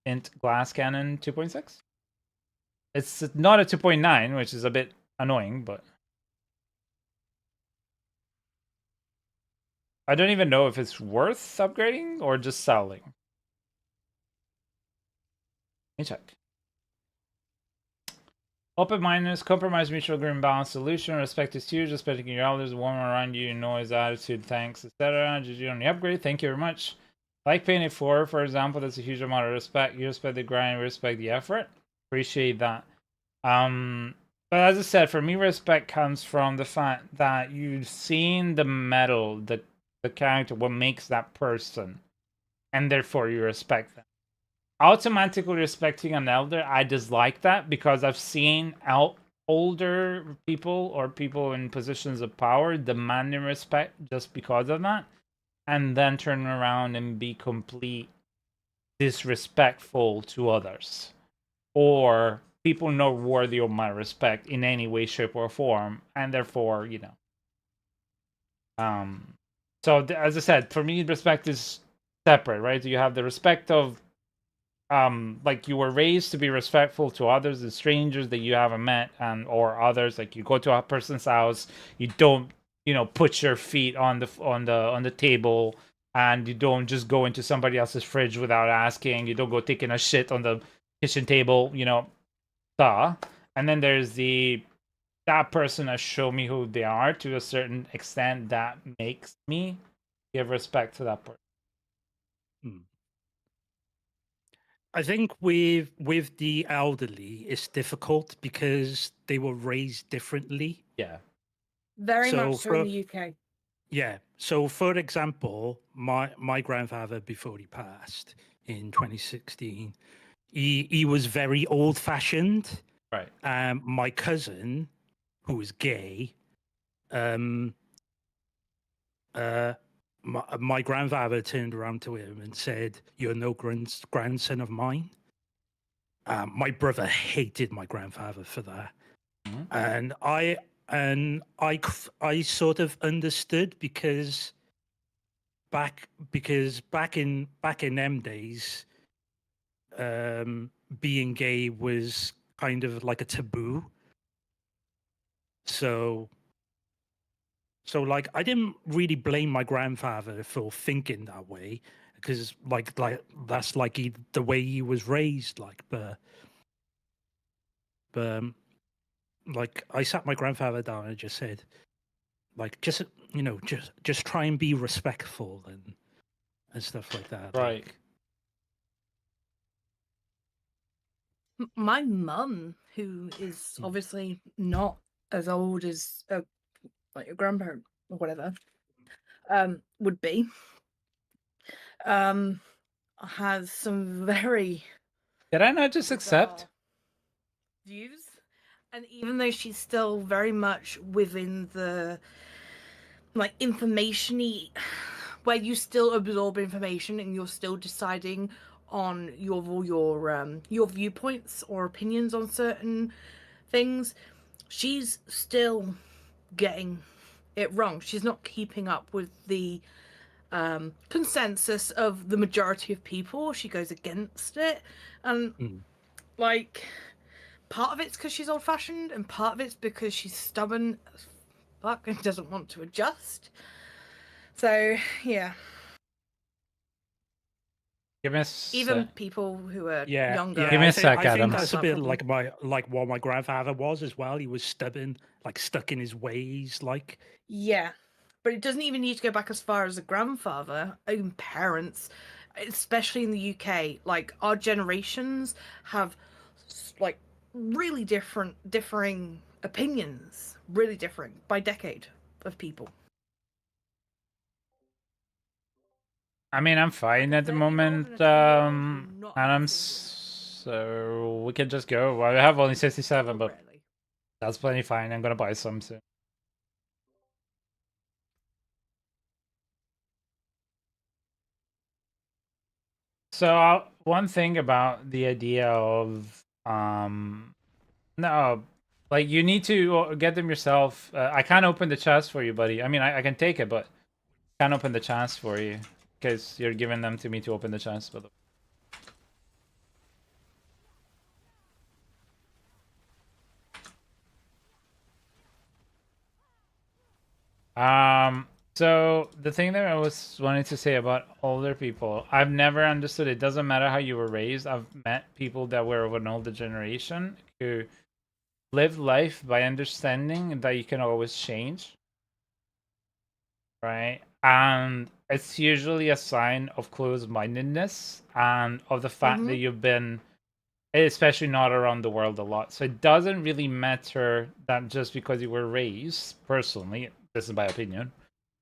Int Glass Cannon 2.6. It's not a 2.9, which is a bit annoying, but I don't even know if it's worth upgrading or just selling. Let me check. Open mindedness, compromise, mutual agreement, balance, solution, respect is huge, respecting your elders, warm around you, noise, attitude, thanks, etc. GG on the upgrade, thank you very much. Like Painted 4, for example, that's a huge amount of respect. You respect the grind, respect the effort. Appreciate that. But as I said, for me, respect comes from the fact that you've seen the metal, the character, what makes that person, and therefore you respect them. Automatically respecting an elder, I dislike that because I've seen older people or people in positions of power demanding respect just because of that, and then turn around and be complete disrespectful to others, or people not worthy of my respect in any way, shape, or form, and therefore, so as I said, for me, respect is separate, right? You have the respect of like you were raised to be respectful to others and strangers that you haven't met, and or others, like you go to a person's house, you don't put your feet on the table, and you don't just go into somebody else's fridge without asking, you don't go taking a shit on the kitchen table, and then there's that person has shown me who they are to a certain extent that makes me give respect to that person. I think with the elderly, it's difficult because they were raised differently. Yeah. Very So much so in the UK. Yeah. So, for example, my grandfather, before he passed in 2016, he was very old fashioned. Right. My cousin, who was gay, my grandfather turned around to him and said, "You're no grandson of mine." My brother hated my grandfather for that, and I sort of understood because back in them days, being gay was kind of like a taboo. So like I didn't really blame my grandfather for thinking that way, because like that's like the way he was raised, but like I sat my grandfather down and just said, like, just just try and be respectful and stuff like that. Right. My mum, who is obviously not as old as like your grandparent or whatever, would be, has some very Did I not just accept? views, and even though she's still very much within the like information-y, where you still absorb information and you're still deciding on your viewpoints or opinions on certain things, she's still getting it wrong. She's not keeping up with the consensus of the majority of people. She goes against it, and like part of it's because she's old-fashioned, and part of it's because she's stubborn as fuck and doesn't want to adjust. So yeah. Give me Even people who are younger. Give me a sec, I think Adams. that's a bit like what my grandfather was as well. He was stubborn, like stuck in his ways, like. Yeah, but it doesn't even need to go back as far as a grandfather. Even parents, especially in the UK, like our generations have like really differing opinions, really differing by decade of people. I mean, I'm fine at the moment, Adams, so we can just go. Well, I have only 67, but that's plenty fine. I'm gonna buy some soon. So one thing about the idea of no, like you need to get them yourself. I can't open the chest for you, buddy. I mean, I can take it, but can't open the chest for you because you're giving them to me to open the chest. But so the thing that I was wanting to say about older people, I've never understood. It doesn't matter how you were raised. I've met people that were of an older generation who lived life by understanding that you can always change, right? And it's usually a sign of closed-mindedness and of the fact that you've been, especially not around the world a lot. So it doesn't really matter that just because you were raised, personally, this is my opinion,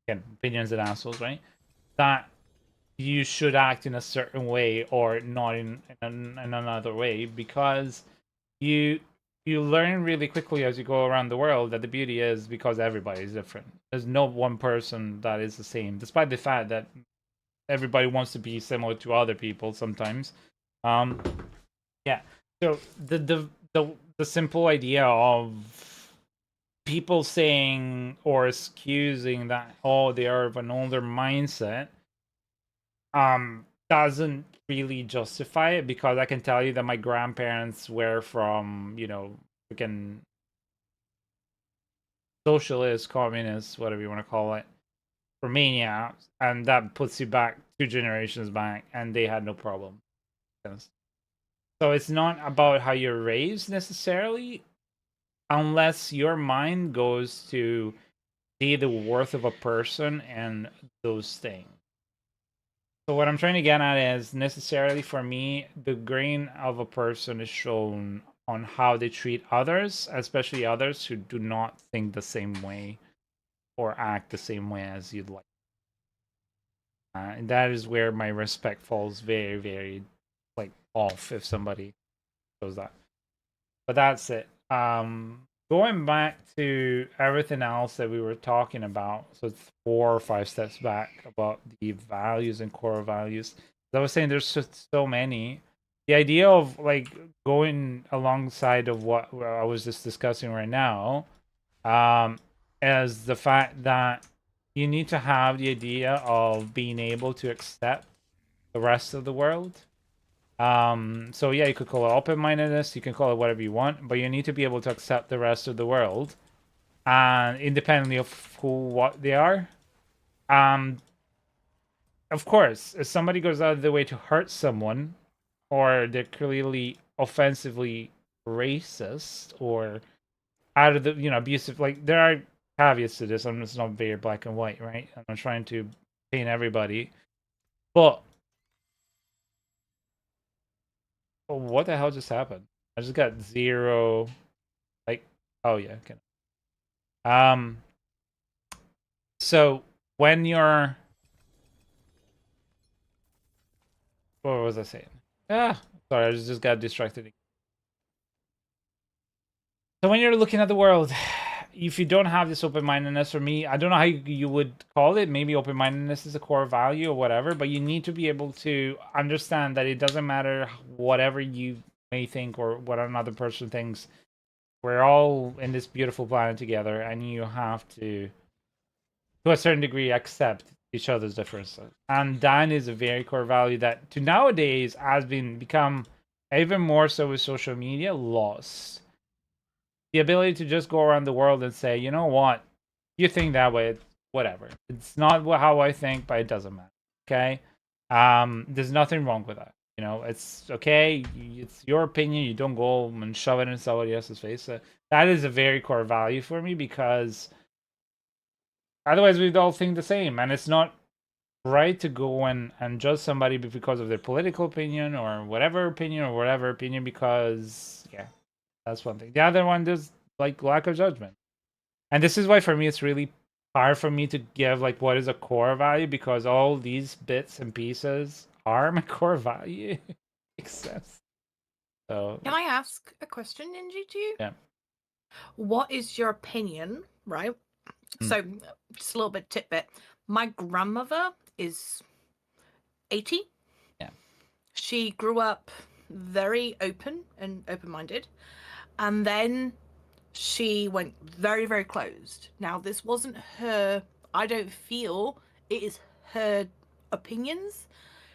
again, opinions and assholes, right? That you should act in a certain way or not in another way, because you learn really quickly as you go around the world that the beauty is because everybody is different. There's no one person that is the same, despite the fact that everybody wants to be similar to other people sometimes. Yeah. So the simple idea of people saying or excusing that, oh, they are of an older mindset, doesn't really justify it, because I can tell you that my grandparents were from, freaking socialist, communist, whatever you want to call it, Romania, and that puts you back 2 generations back, and they had no problem. So it's not about how you're raised necessarily, unless your mind goes to see the worth of a person and those things. So what I'm trying to get at is, necessarily for me, the grain of a person is shown on how they treat others, especially others who do not think the same way or act the same way as you'd like. And that is where my respect falls very, very off if somebody does that. But that's it. Going back to everything else that we were talking about, so it's 4 or 5 steps back about the values and core values. As I was saying, there's just so many. The idea of going alongside of what I was just discussing right now, is the fact that you need to have the idea of being able to accept the rest of the world. So yeah, you could call it open-mindedness, you can call it whatever you want, but you need to be able to accept the rest of the world, and independently of what they are. Of course, if somebody goes out of their way to hurt someone, or they're clearly offensively racist or out of the abusive, there are caveats to this. I'm just not very black and white, right? I'm trying to paint everybody, but what the hell just happened? I just got 0. Oh yeah, okay. So when you're, what was I saying? Sorry, I just got distracted. So when you're looking at the world, if you don't have this open-mindedness, for me, I don't know how you would call it. Maybe open-mindedness is a core value or whatever, but you need to be able to understand that it doesn't matter whatever you may think or what another person thinks. We're all in this beautiful planet together, and you have to a certain degree, accept each other's differences. And that is a very core value that to nowadays has become even more so with social media, lost. The ability to just go around the world and say, you know what, you think that way, whatever. It's not how I think, but it doesn't matter. Okay? There's nothing wrong with that. It's okay. It's your opinion. You don't go and shove it in somebody else's face. That is a very core value for me, because otherwise we'd all think the same, and it's not right to go and judge somebody because of their political opinion or whatever opinion, because yeah, that's one thing. The other one is lack of judgment. And this is why for me it's really hard for me to give what is a core value, because all these bits and pieces are my core value. Makes sense. So Can I ask a question, Ninja, to you? yeah. What is your opinion, right? So, just a little bit tidbit. My grandmother is 80. Yeah. she grew up very open and open-minded, and then she went very, very closed. Now, this wasn't her, I don't feel it is her opinions.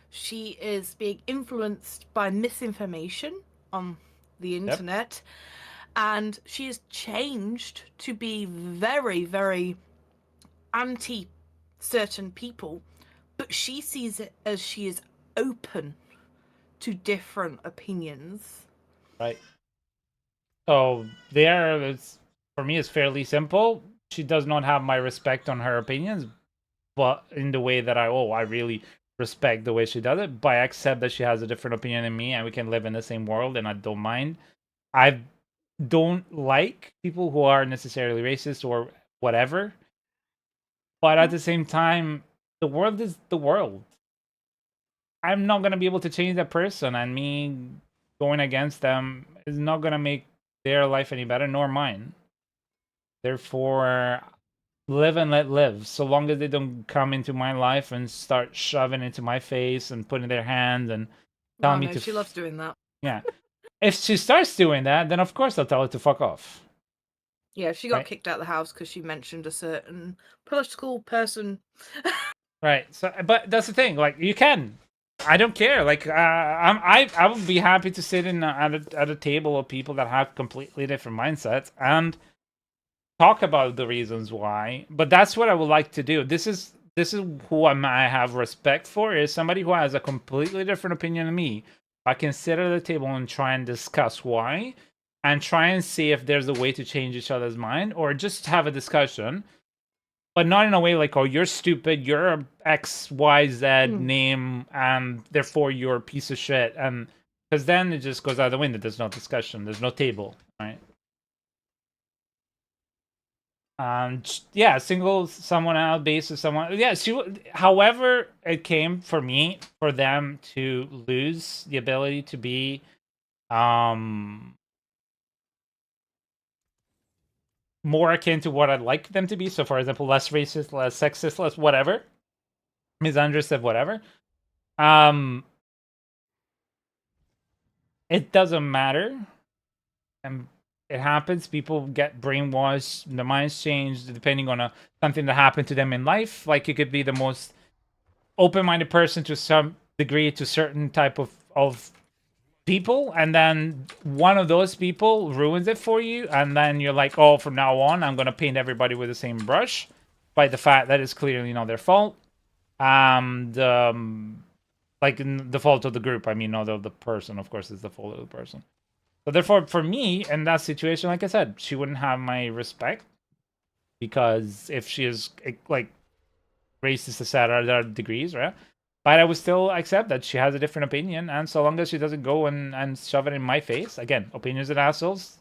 She is being influenced by misinformation on the internet, and she has changed to be very, very anti certain people, but she sees it as she is open to different opinions. Right. So there, it's, for me, it's fairly simple. She does not have my respect on her opinions, but in the way that I really respect the way she does it. But I accept that she has a different opinion than me, and we can live in the same world, and I don't mind. I don't like people who are necessarily racist or whatever, but at the same time, the world is the world. I'm not gonna be able to change that person, and me going against them is not gonna make their life any better, nor mine. Therefore, live and let live. So long as they don't come into my life and start shoving into my face and putting their hands and telling me to. She loves doing that. Yeah. If she starts doing that, then of course I'll tell her to fuck off. Yeah, she got Right. kicked out of the house because she mentioned a certain political person. Right. So, but that's the thing. Like, you can. I don't care. Like, I would be happy to sit in at a table of people that have completely different mindsets and talk about the reasons why. But that's what I would like to do. This is who I have respect for, is somebody who has a completely different opinion than me. I can sit at the table and try and discuss why, and try and see if there's a way to change each other's mind, or just have a discussion, but not in a way like, oh, you're stupid, you're a XYZ name, and therefore you're a piece of shit. And because then it just goes out the window. There's no discussion. There's no table, right? Yeah, single someone out, basis someone. Yeah, however it came for me, for them to lose the ability to be more akin to what I'd like them to be. So, for example, less racist, less sexist, less whatever, misandrous, whatever. It doesn't matter, and it happens. People get brainwashed, their minds change depending on something that happened to them in life. Like, you could be the most open-minded person to some degree to certain type of people, and then one of those people ruins it for you, and then you're like, oh, from now on I'm going to paint everybody with the same brush, by the fact that it's clearly not their fault, and like, the fault of the group. I mean, not of the person. Of course, it's the fault of the person. So therefore, for me, in that situation, like I said, she wouldn't have my respect, because if she is like racist, etc., there are degrees, right? But I would still accept that she has a different opinion, and so long as she doesn't go and shove it in my face, again, opinions and assholes,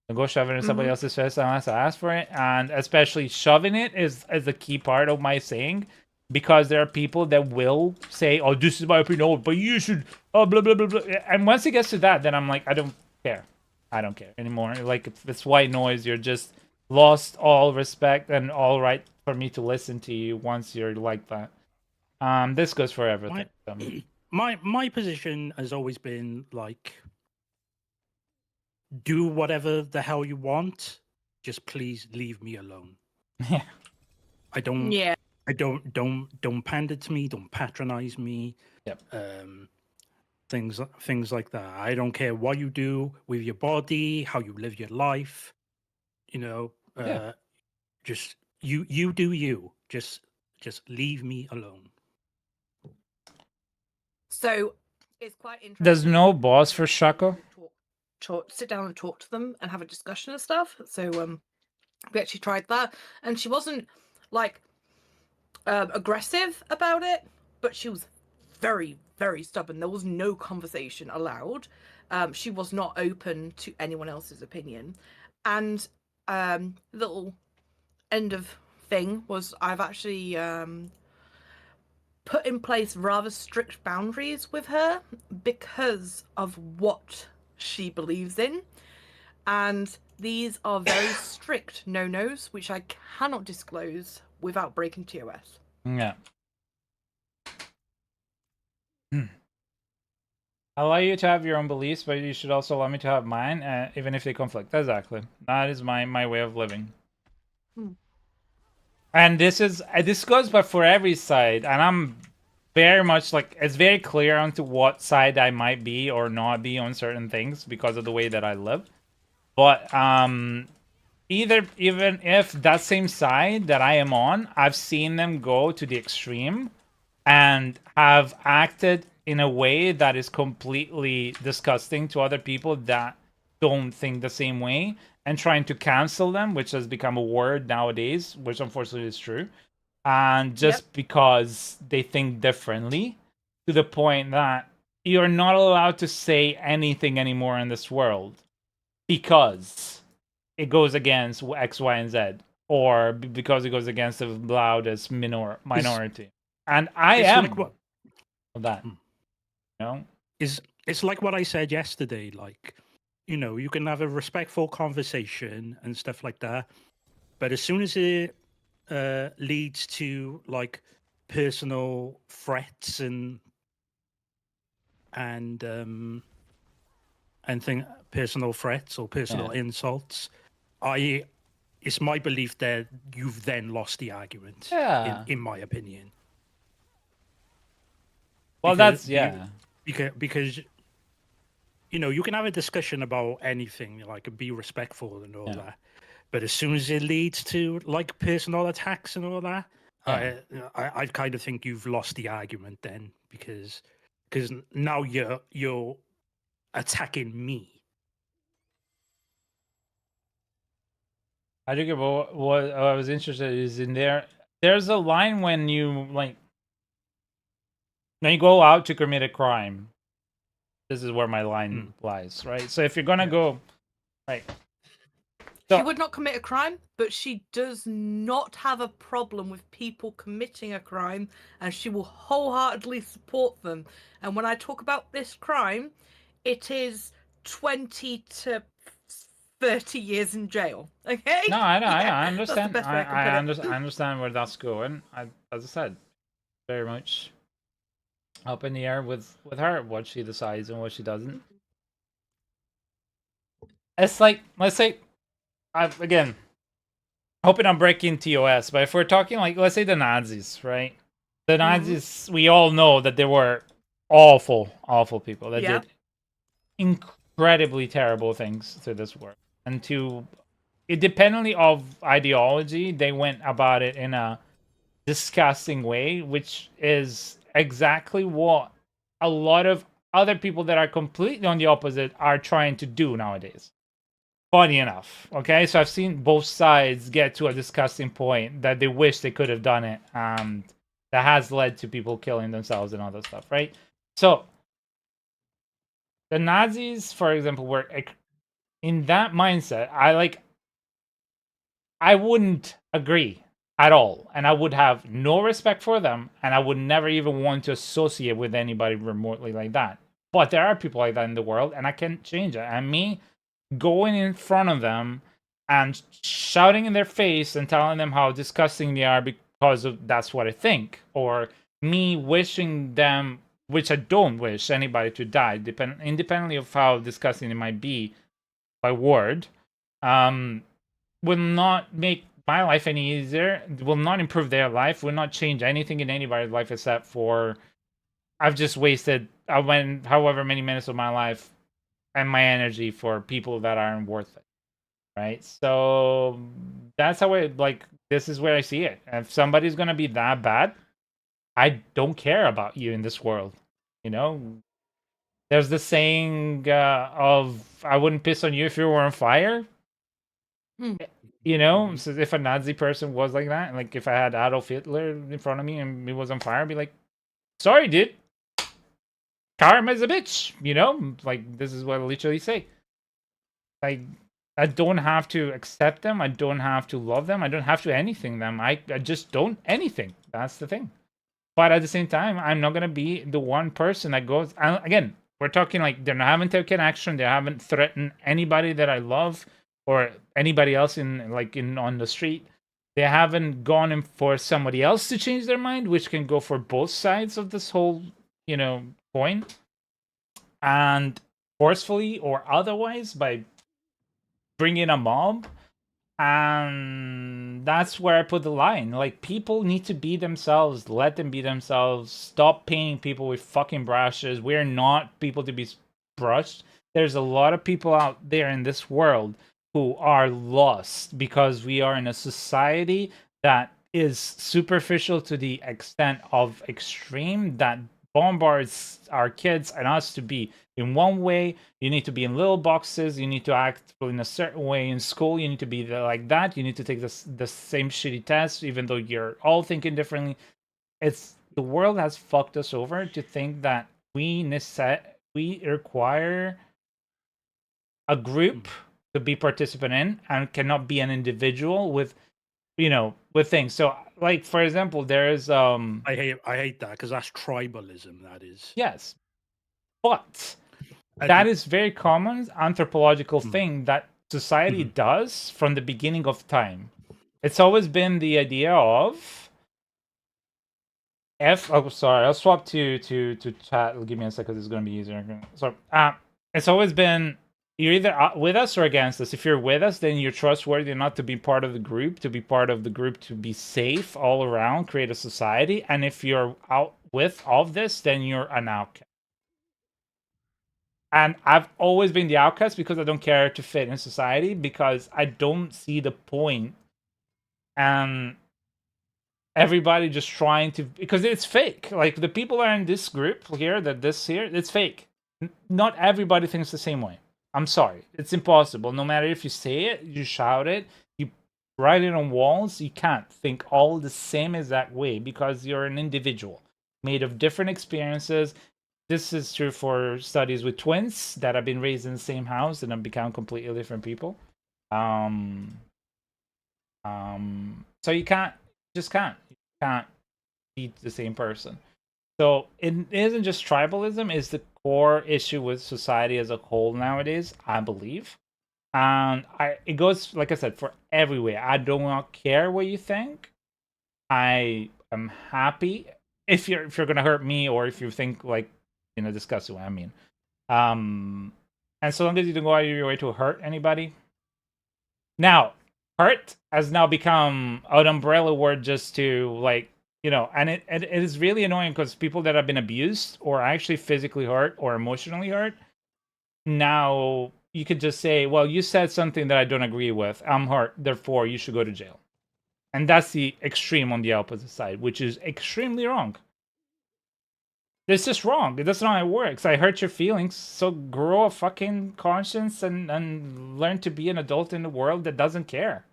don't go shove it in somebody else's face unless I ask for it. And especially shoving it is the key part of my saying, because there are people that will say, oh, this is my opinion, but you should, oh, blah, blah, blah, blah. And once it gets to that, then I'm like, I don't care. I don't care anymore. Like, if it's white noise, you're just lost all respect and all right for me to listen to you once you're like that. This goes for everything. My position has always been like, do whatever the hell you want, just please leave me alone. Yeah. I don't. Yeah. I don't pander to me. Don't patronize me. Yep. Things like that. I don't care what you do with your body, how you live your life. You know. Yeah. Just you do you. Just leave me alone. So it's quite interesting. There's no boss for Shako? Sit down and talk to them and have a discussion and stuff. So we actually tried that, and she wasn't like aggressive about it, but she was very, very stubborn. There was no conversation allowed. She was not open to anyone else's opinion. And little end of thing was, I've actually put in place rather strict boundaries with her because of what she believes in. And these are very strict no-nos, which I cannot disclose without breaking TOS. Yeah. I allow you to have your own beliefs, but you should also allow me to have mine, even if they conflict. Exactly. That is my way of living. Hmm. And this goes but for every side, and I'm very much like it's very clear onto what side I might be or not be on certain things because of the way that I live. But even if that same side that I am on, I've seen them go to the extreme and have acted in a way that is completely disgusting to other people that don't think the same way and trying to cancel them, which has become a word nowadays, which unfortunately is true. And just Yep. because they think differently to the point that you're not allowed to say anything anymore in this world because it goes against X, Y, and Z, or because it goes against the loudest Is minority. And I it's like am what that, Hmm. you know? is it's like what I said yesterday. Like, you can have a respectful conversation and stuff like that, but as soon as it leads to like personal threats and thing personal threats or personal Yeah. insults, I it's my belief that you've then lost the argument. Yeah. In my opinion, Well, because that's yeah. because you can have a discussion about anything, like be respectful and all Yeah. that, but as soon as it leads to like personal attacks and all that, Yeah. I kind of think you've lost the argument then, because now you're attacking me. I think about what I was interested is in there. There's a line when you when you go out to commit a crime. This is where my line lies, right? So if you're gonna Yeah. go, right? She So would not commit a crime, but she does not have a problem with people committing a crime, and she will wholeheartedly support them. And when I talk about this crime, it is 20 to 30 years in jail. Okay? no, I know, I know, Yeah, I that's the understand. best way I can put it. I understand where that's going. As I said, very much up in the air with her what she decides and what she doesn't. It's like let's say, again, hoping I'm breaking TOS, but if we're talking like let's say the Nazis, right? The Nazis, we all know that they were awful, awful people that Yeah. did incredibly terrible things to this world, and to independently of ideology, they went about it in a disgusting way, which is exactly what a lot of other people that are completely on the opposite are trying to do nowadays. Funny enough, okay? So I've seen both sides get to a disgusting point that they wish they could have done it, and that has led to people killing themselves and other stuff, right? So the Nazis, for example, were in that mindset. I wouldn't agree at all, and I would have no respect for them, and I would never even want to associate with anybody remotely like that. But there are people like that in the world, and I can't change it. And me going in front of them and shouting in their face and telling them how disgusting they are because of that's what I think, or me wishing them, which I don't wish anybody to die, independently of how disgusting it might be by word, um, will not make my life any easier, will not improve their life, will not change anything in anybody's life except for I've just wasted I went however many minutes of my life and my energy for people that aren't worth it. Right? So that's how I like this is where I see it. If somebody's gonna be that bad, I don't care about you in this world. You know? There's the saying of I wouldn't piss on you if you were on fire. You know, so if a Nazi person was like that, like if I had Adolf Hitler in front of me and he was on fire, I'd be like, sorry, dude. Karma's a bitch, you know? Like, this is what I literally say. Like, I don't have to accept them. I don't have to love them. I don't have to anything them. I just don't anything. That's the thing. But at the same time, I'm not going to be the one person that goes, and again, we're talking like they haven't taken action. They haven't threatened anybody that I love or anybody else in on the street. They haven't gone in for somebody else to change their mind, which can go for both sides of this whole, coin. and forcefully or otherwise by bringing a mob. And that's where I put the line. Like, people need to be themselves. Let them be themselves. Stop painting people with fucking brushes. We're not people to be brushed. There's a lot of people out there in this world who are lost because we are in a society that is superficial to the extent of extreme, that bombards our kids and us to be in one way. You need to be in little boxes. You need to act in a certain way in school. You need to be like that. You need to take the same shitty test, even though you're all thinking differently. It's the world has fucked us over to think that we require a group to be participant in and cannot be an individual with, with things. So, like, for example, there is I hate that because that's tribalism. That is. yes, but that is very common anthropological thing that society does from the beginning of time. It's always been the idea of oh, sorry, I'll swap to chat. Give me a second, it's going to be easier. So it's always been, you're either with us or against us. If you're with us, then you're trustworthy enough to be part of the group, to be safe all around, create a society. And if you're out with all of this, then you're an outcast. And I've always been the outcast because I don't care to fit in society, because I don't see the point. And everybody just trying to, because it's fake. Like, the people that are in this group here, it's fake. Not everybody thinks the same way. I'm sorry. It's impossible. No matter if you say it, you shout it, you write it on walls, you can't think all the same exact way, because you're an individual made of different experiences. This is true for studies with twins that have been raised in the same house and have become completely different people. So you can't be the same person. So it isn't just tribalism, it's the core issue with society as a whole nowadays, I believe. And it goes, like I said, for everywhere. I do not care what you think. I am happy if you're gonna hurt me, or if you think, like, discuss what I mean. And so long as you don't go out of your way to hurt anybody. Now, hurt has now become an umbrella word just to, like, and it is really annoying, because people that have been abused or actually physically hurt or emotionally hurt, now you could just say, well, you said something that I don't agree with, I'm hurt, therefore you should go to jail. And that's the extreme on the opposite side, which is extremely wrong. It's just wrong. That's not how it works. I hurt your feelings, so grow a fucking conscience and learn to be an adult in the world that doesn't care.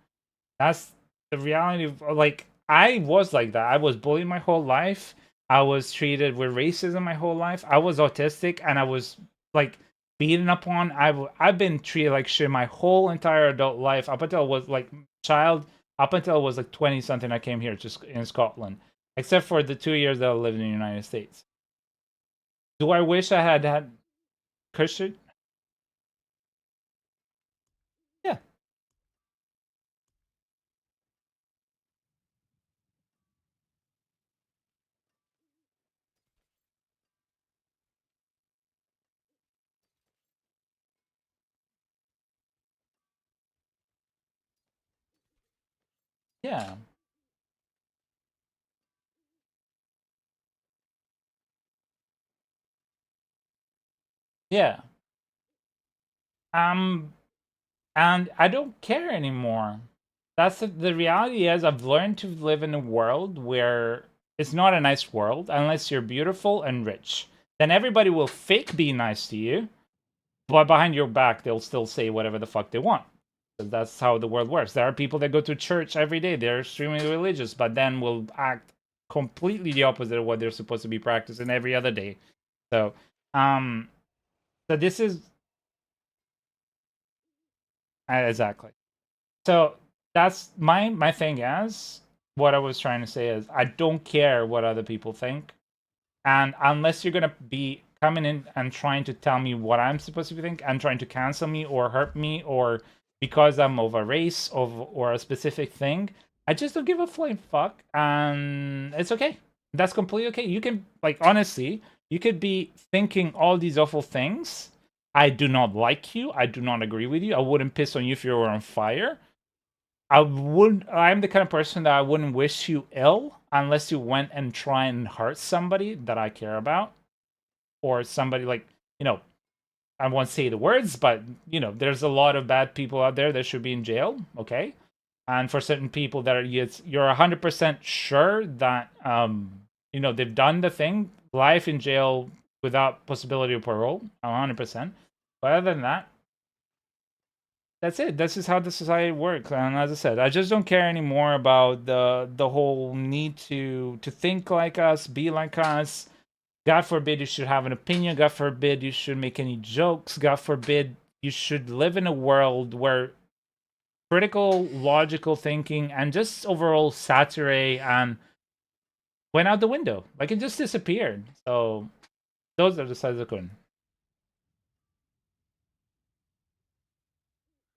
That's the reality of, like, I was like that. I was bullied my whole life. I was treated with racism my whole life. I was autistic, and I was, like, beaten upon. I've been treated like shit my whole entire adult life, up until I was, like, child, up until I was, like, 20 something. I came here just in Scotland, except for the 2 years that I lived in the United States. Do I wish I had cushion? Yeah. Yeah. Yeah. And I don't care anymore. That's the reality is, I've learned to live in a world where it's not a nice world unless you're beautiful and rich. Then everybody will fake be nice to you, but behind your back they'll still say whatever the fuck they want. That's how the world works. There are people that go to church every day. They're extremely religious, but then will act completely the opposite of what they're supposed to be practicing every other day. So, so this is exactly. So that's my thing is, what I was trying to say is, I don't care what other people think. And unless you're gonna be coming in and trying to tell me what I'm supposed to think and trying to cancel me or hurt me, or because I'm of a race or a specific thing, I just don't give a flying fuck. And it's okay. That's completely okay. You can, like, honestly, You could be thinking all these awful things. I do not like you. I do not agree with you. I wouldn't piss on you if you were on fire. I'm the kind of person that I wouldn't wish you ill unless you went and try and hurt somebody that I care about. Or somebody like, I won't say the words, but there's a lot of bad people out there that should be in jail, okay? And for certain people that you're 100% sure that they've done the thing, life in jail without possibility of parole, 100%. But other than that, that's it. This is how the society works. And as I said, I just don't care anymore about the whole need to think like us, be like us. God forbid you should have an opinion. God forbid you should make any jokes. God forbid you should live in a world where critical, logical thinking and just overall satire and went out the window. Like it just disappeared. So those are the sides of the coin.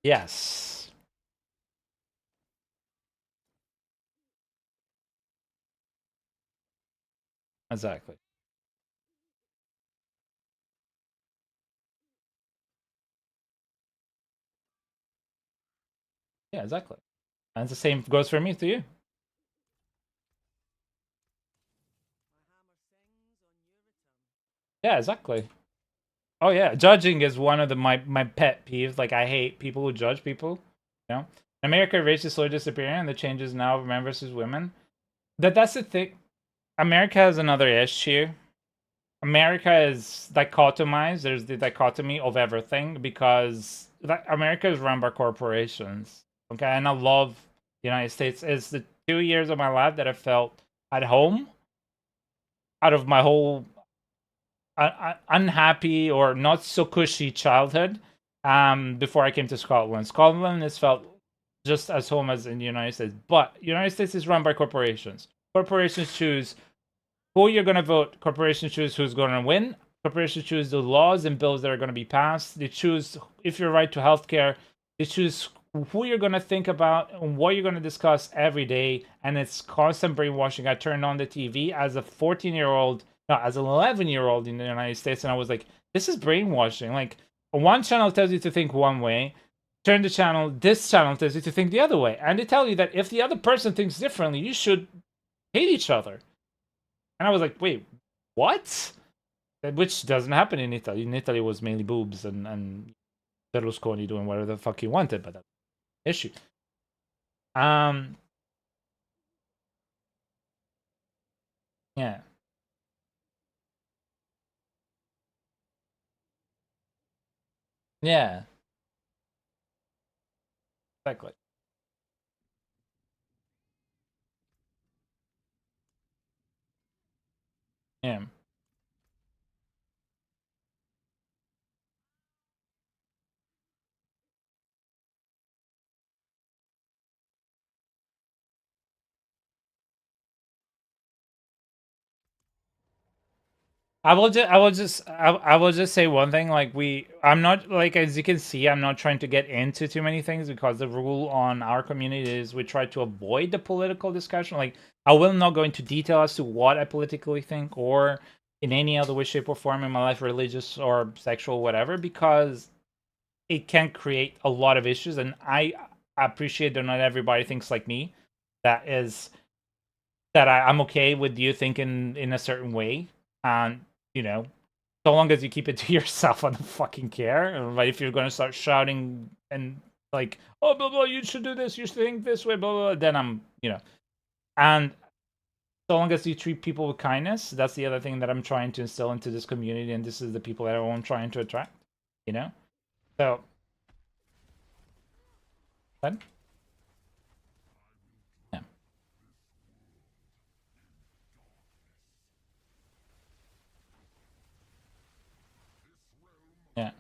Yes. Exactly. Yeah, exactly. And the same goes for me to you. Yeah, exactly. Oh yeah, judging is one of my pet peeves. Like I hate people who judge people. You know, in America, race is slowly disappearing, and the changes now of men versus women. That's the thing. America has another issue. America is dichotomized. There's the dichotomy of everything because America is run by corporations. Okay, and I love the United States. It's the 2 years of my life that I felt at home out of my whole unhappy or not so cushy childhood. Before I came to Scotland, Scotland is felt just as home as in the United States, but United States is run by corporations. Corporations choose who you're going to vote. Corporations choose who's going to win. Corporations choose the laws and bills that are going to be passed. They choose if you're right to healthcare. They choose who you're going to think about and what you're going to discuss every day. And it's constant brainwashing. I turned on the TV as a 14-year-old, no, as an 11-year-old in the United States, and I was like, this is brainwashing. Like, one channel tells you to think one way, turn the channel, this channel tells you to think the other way. And they tell you that if the other person thinks differently, you should hate each other. And I was like, wait, what? Which doesn't happen in Italy. In Italy, it was mainly boobs and Berlusconi doing whatever the fuck he wanted, but that's the issue. Yeah. Yeah. Exactly. Yeah. I will just say one thing. Like I'm not like, as you can see, I'm not trying to get into too many things because the rule on our community is we try to avoid the political discussion. Like I will not go into detail as to what I politically think or in any other way, shape, or form in my life, religious or sexual, whatever, because it can create a lot of issues. And I appreciate that not everybody thinks like me. That is that I'm okay with you thinking in a certain way, and so long as you keep it to yourself, I don't fucking care. But if you're gonna start shouting and like, oh blah blah, you should do this, you should think this way, blah blah, then I'm and so long as you treat people with kindness, that's the other thing that I'm trying to instill into this community, and this is the people that I'm trying to attract. So. Then, yeah, yeah,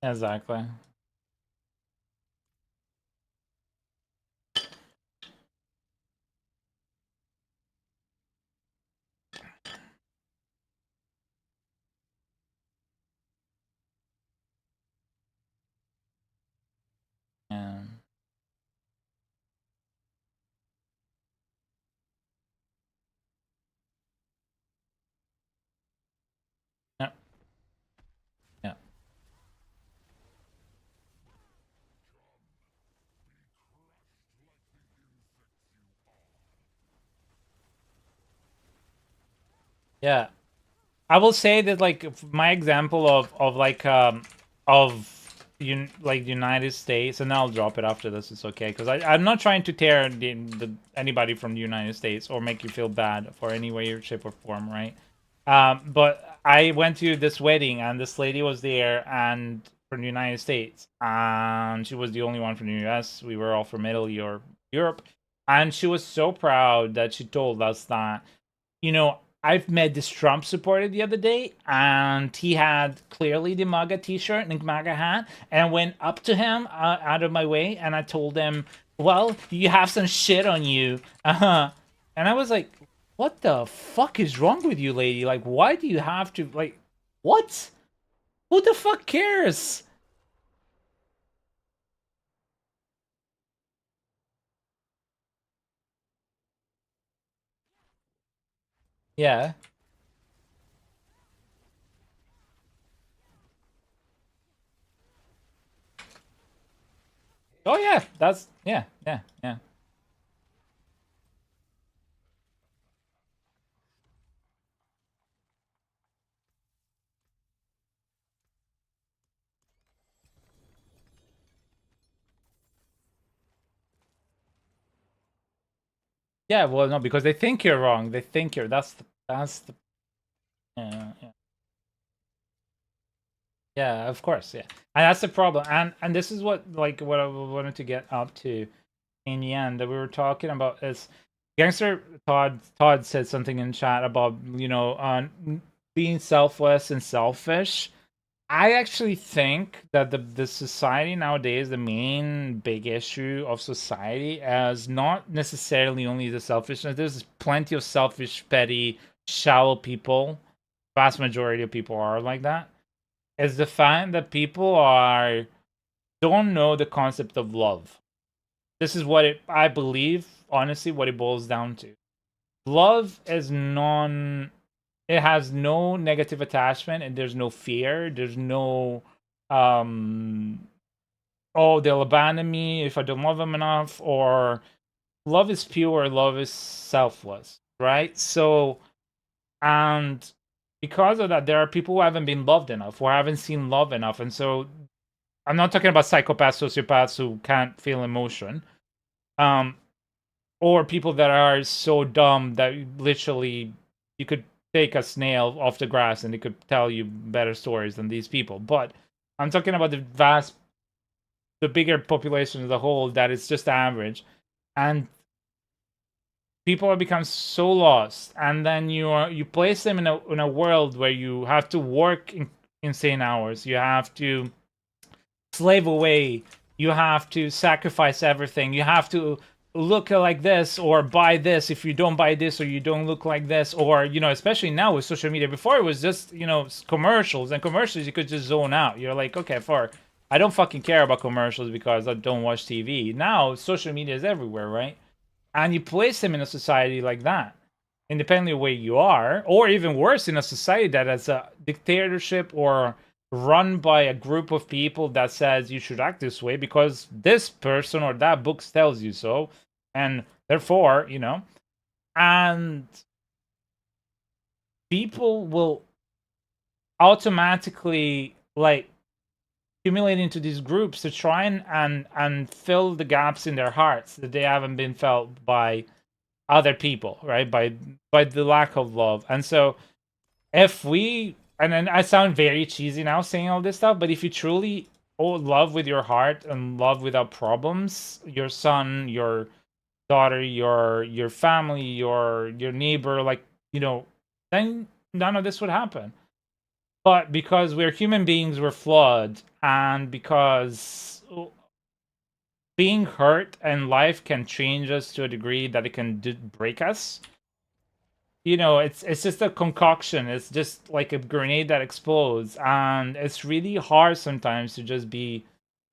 exactly. Yeah, I will say that like my example of like like United States, and I'll drop it after this. It's okay because I'm not trying to tear anybody from the United States or make you feel bad for any way, shape, or form, right? But I went to this wedding and this lady was there and from the United States, and she was the only one from the US. We were all from Italy or Europe, and she was so proud that she told us that, I've met this Trump supporter the other day, and he had clearly the MAGA T-shirt and the MAGA hat, and I went up to him out of my way, and I told him, "Well, you have some shit on you," and I was like, "What the fuck is wrong with you, lady? Like, why do you have to like, what? Who the fuck cares?" Yeah. Oh yeah, that's yeah. Yeah, well, no, because they think you're wrong. They think you're that's the yeah. Yeah, of course, yeah, and that's the problem, and this is what I wanted to get up to in the end that we were talking about is gangster Todd said something in chat about being selfless and selfish. I actually think that the society nowadays, the main big issue of society is not necessarily only the selfishness. There's plenty of selfish, petty, shallow people. Vast majority of people are like that. Is the fact that people don't know the concept of love. This is I believe, honestly, what it boils down to. Love is it has no negative attachment, and there's no fear. There's no um oh, they'll abandon me if I don't love them enough, or love is pure, love is selfless, right? So, and because of that, there are people who haven't been loved enough, who haven't seen love enough, and so I'm not talking about psychopaths, sociopaths who can't feel emotion, um, or people that are so dumb that literally you could take a snail off the grass and it could tell you better stories than these people. But I'm talking about the bigger population as a whole that is just average, and people have become so lost. And then you place them in a world where you have to work insane hours. You have to slave away. You have to sacrifice everything. You have to look like this or buy this if you don't buy this, or you don't look like this, or especially now with social media. Before it was just commercials, and commercials you could just zone out. You're like, okay, I don't fucking care about commercials because I don't watch TV. Now social media is everywhere, right? And you place them in a society like that, independently of where you are, or even worse, in a society that has a dictatorship or run by a group of people that says you should act this way because this person or that book tells you so, and therefore, and people will automatically like accumulate into these groups to try and fill the gaps in their hearts that they haven't been felt by other people, right? By the lack of love. And so if we, and then I sound very cheesy now saying all this stuff, but if you truly love with your heart and love without problems, your son, your daughter, your family, your neighbor, like, then none of this would happen. But because we're human beings, we're flawed, and because being hurt and life can change us to a degree that it can break us. It's just a concoction. It's just like a grenade that explodes, and it's really hard sometimes to just be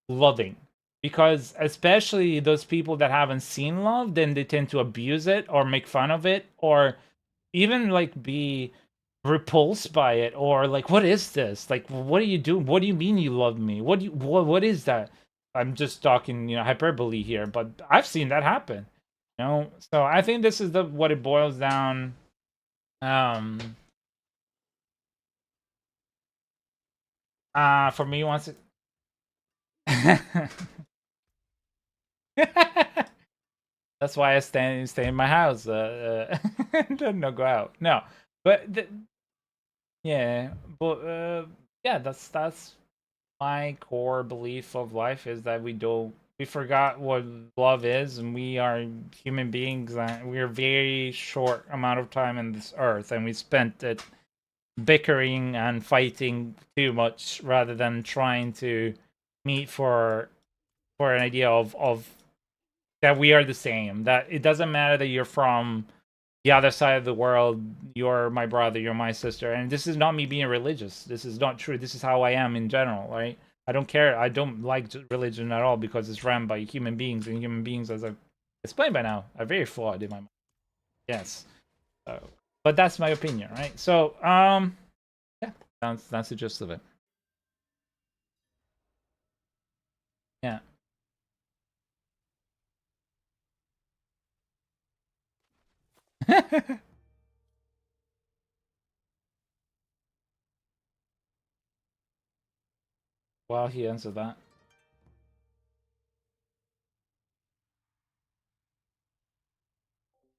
loving, because especially those people that haven't seen love, then they tend to abuse it or make fun of it, or even like be repulsed by it, or like, what is this? Like, what are you doing? What do you mean you love me? What is that? I'm just talking, hyperbole here, but I've seen that happen. So I think this is what it boils down For me, once it. That's why I stay in my house. Don't go out. No, but yeah, but yeah, that's my core belief of life is that we forgot what love is, and we are human beings, and we're very short amount of time in this earth, and we spent it bickering and fighting too much rather than trying to meet for an idea of that we are the same. That it doesn't matter that you're from the other side of the world, you're my brother, you're my sister. And this is not me being religious. This is not true. This is how I am in general, right? I don't care. I don't like religion at all because it's run by human beings, and human beings, as I've explained by now, are very flawed in my mind. Yes. But that's my opinion, right? So, yeah, that's the gist of it. Yeah. While he answered that.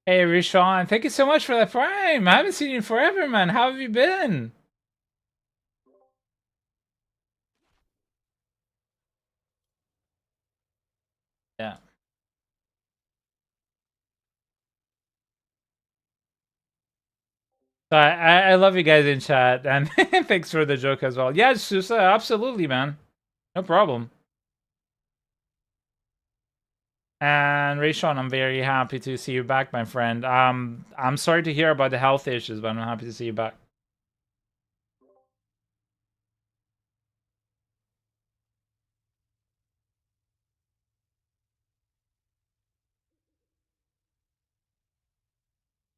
Hey, Rishon, thank you so much for that prime. I haven't seen you in forever, man. How have you been? Yeah. So I love you guys in chat, and thanks for the joke as well. Yeah, Susa, absolutely, man. No problem. And Rayshon, I'm very happy to see you back, my friend. I'm sorry to hear about the health issues, but I'm happy to see you back.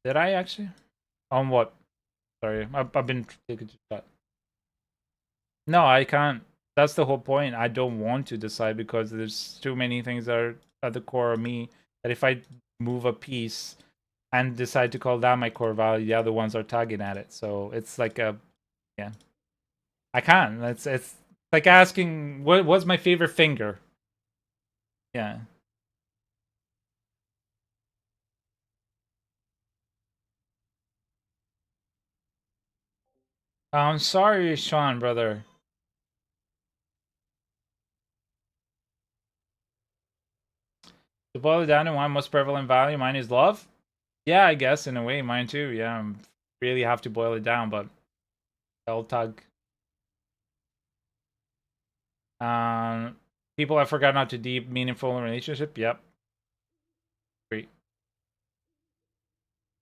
Did I actually? On what? Sorry, I've been taking to chat. No, I can't. That's the whole point. I don't want to decide because there's too many things that are at the core of me that if I move a piece and decide to call that my core value, the other ones are tagging at it. So it's like a, yeah, I can't. It's like asking what was my favorite finger. Yeah. I'm sorry, Sean, brother. To boil it down to one most prevalent value, mine is love. Yeah, I guess in a way, mine too. Yeah, really have to boil it down, but I'll tug. Um, people I forgot not to deep, meaningful relationship. Yep, great.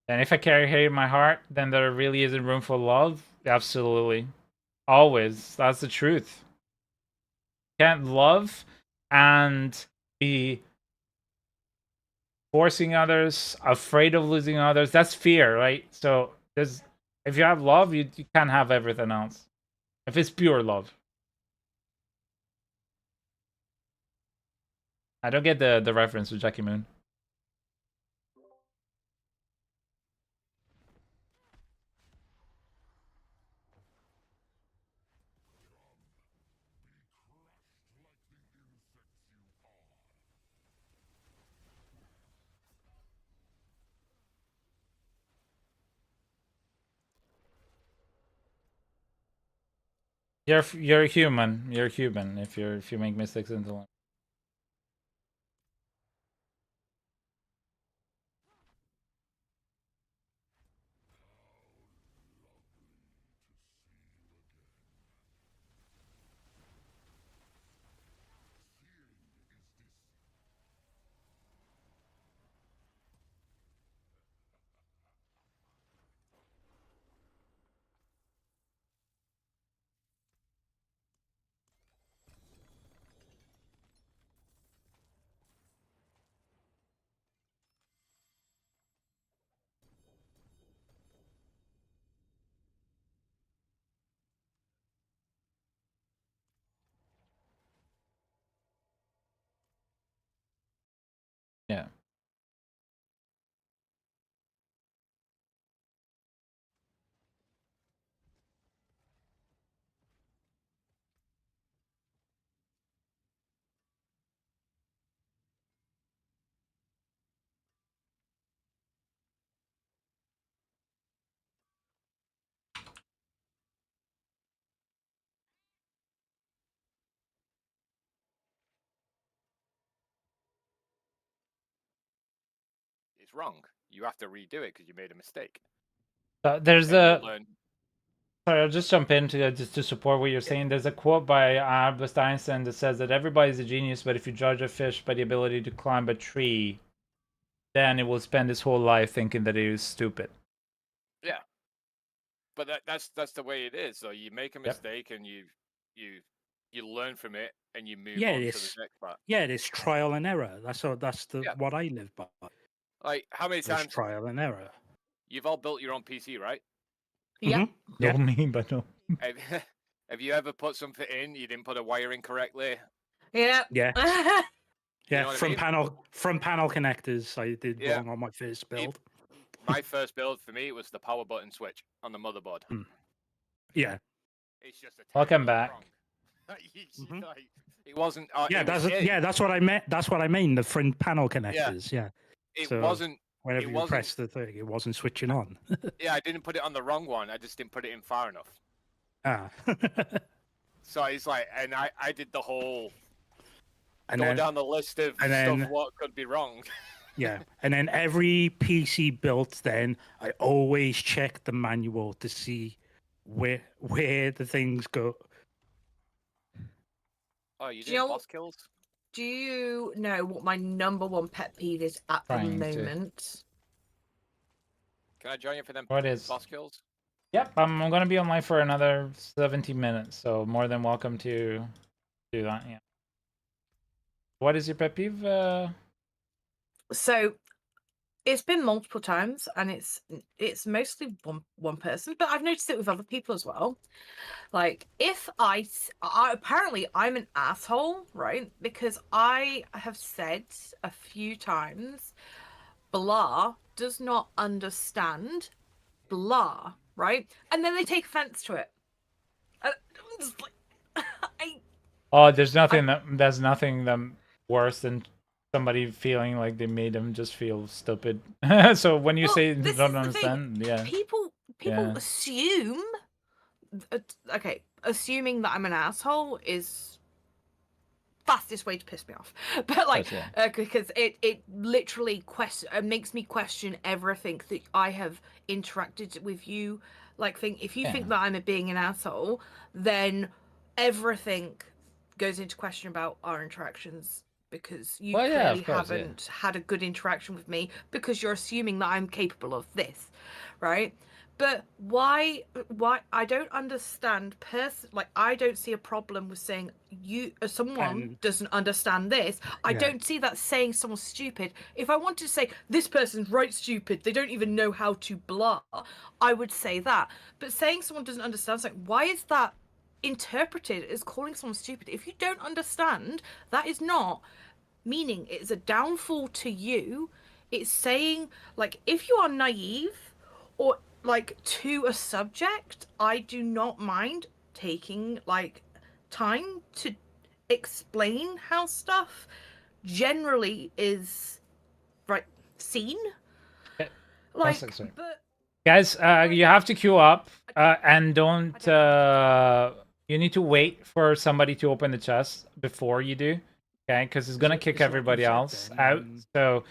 And if I carry hate in my heart, then there really isn't room for love. Absolutely, always. That's the truth. Can't love and be forcing others, afraid of losing others. That's fear, right? So there's if you have love, you can't have everything else. If it's pure love. I don't get the reference to Jackie Moon. You're human. You're human if you make mistakes in the life. it's wrong. You have to redo it because you made a mistake. There's And a. you learn. Sorry, I'll just jump in to just to support what you're saying. There's a quote by Albert Einstein that says that everybody's a genius, but if you judge a fish by the ability to climb a tree, then it will spend his whole life thinking that it is stupid. Yeah. But that's the way it is. So you make a mistake and you learn from it and you move Yeah, on to the it's next part. yeah, it's trial and error. That's Yeah. what I live by. Like how many It's times trial and error. you've all built your own PC, right? Yeah. Mhm. Yeah. Not me, but no. Have you ever put something in, you didn't put a wire in correctly? Yeah. Yeah. Yeah, know what I from mean? panel connectors, I did Yeah. wrong on my first build. My first build for me was the power button switch on the motherboard. Yeah, It's just a Welcome tiny bit back. wrong. Mhm. Like, it wasn't. yeah, it was shit. that's what I meant. That's what I mean. The front panel connectors. Yeah. It So wasn't. whenever It you wasn't. press the thing, it wasn't switching on. Yeah, I didn't put it on the wrong one. I just didn't put it in far enough. Ah. So it's like, and I did the whole and go then down the list of and stuff then- what could be wrong. yeah, and then every PC built, then I always check the manual to see where the things go. Oh, you Do did you know- boss kills? Do you know what my number one pet peeve is at the Trying to. moment? Can I join you for them What is? boss kills? Yep, I'm gonna be online for another 70 minutes, so more than welcome to do that. Yeah. What is your pet peeve? So it's been multiple times, and it's mostly one person, but I've noticed it with other people as well. Like if I apparently I'm an asshole, right? Because I have said a few times, blah does not understand blah, right? And then they take offense to it. I'm just like, Oh, there's nothing that worse than somebody feeling like they made them just feel stupid. So when you Well, say this don't is the thing. understand, yeah. People Yeah. assume okay, assuming that I'm an asshole is fastest way to piss me off. But like Course, because it literally makes me question everything that I have interacted with you. Like if you think Yeah. that I'm being an asshole, then everything goes into question about our interactions, because you Well, yeah, clearly of course, yeah. haven't had a good interaction with me, because you're assuming that I'm capable of this, right? But why I don't understand like I don't see a problem with saying someone doesn't understand this. I Yeah. don't see that saying someone's stupid. If I wanted to say this person's right stupid, they don't even know how to blah, I would say that. But saying someone doesn't understand, it's like, why is that interpreted as calling someone stupid? If you don't understand, that is not meaning it's a downfall to you. It's saying, like, if you are naive or like to a subject, I do not mind taking like time to explain how stuff generally is right seen. Yeah, Like, sorry. but Guys, you have to queue up and don't. You need to wait for somebody to open the chest before you do, okay? Because it's gonna kick it's like you everybody said else then, out. So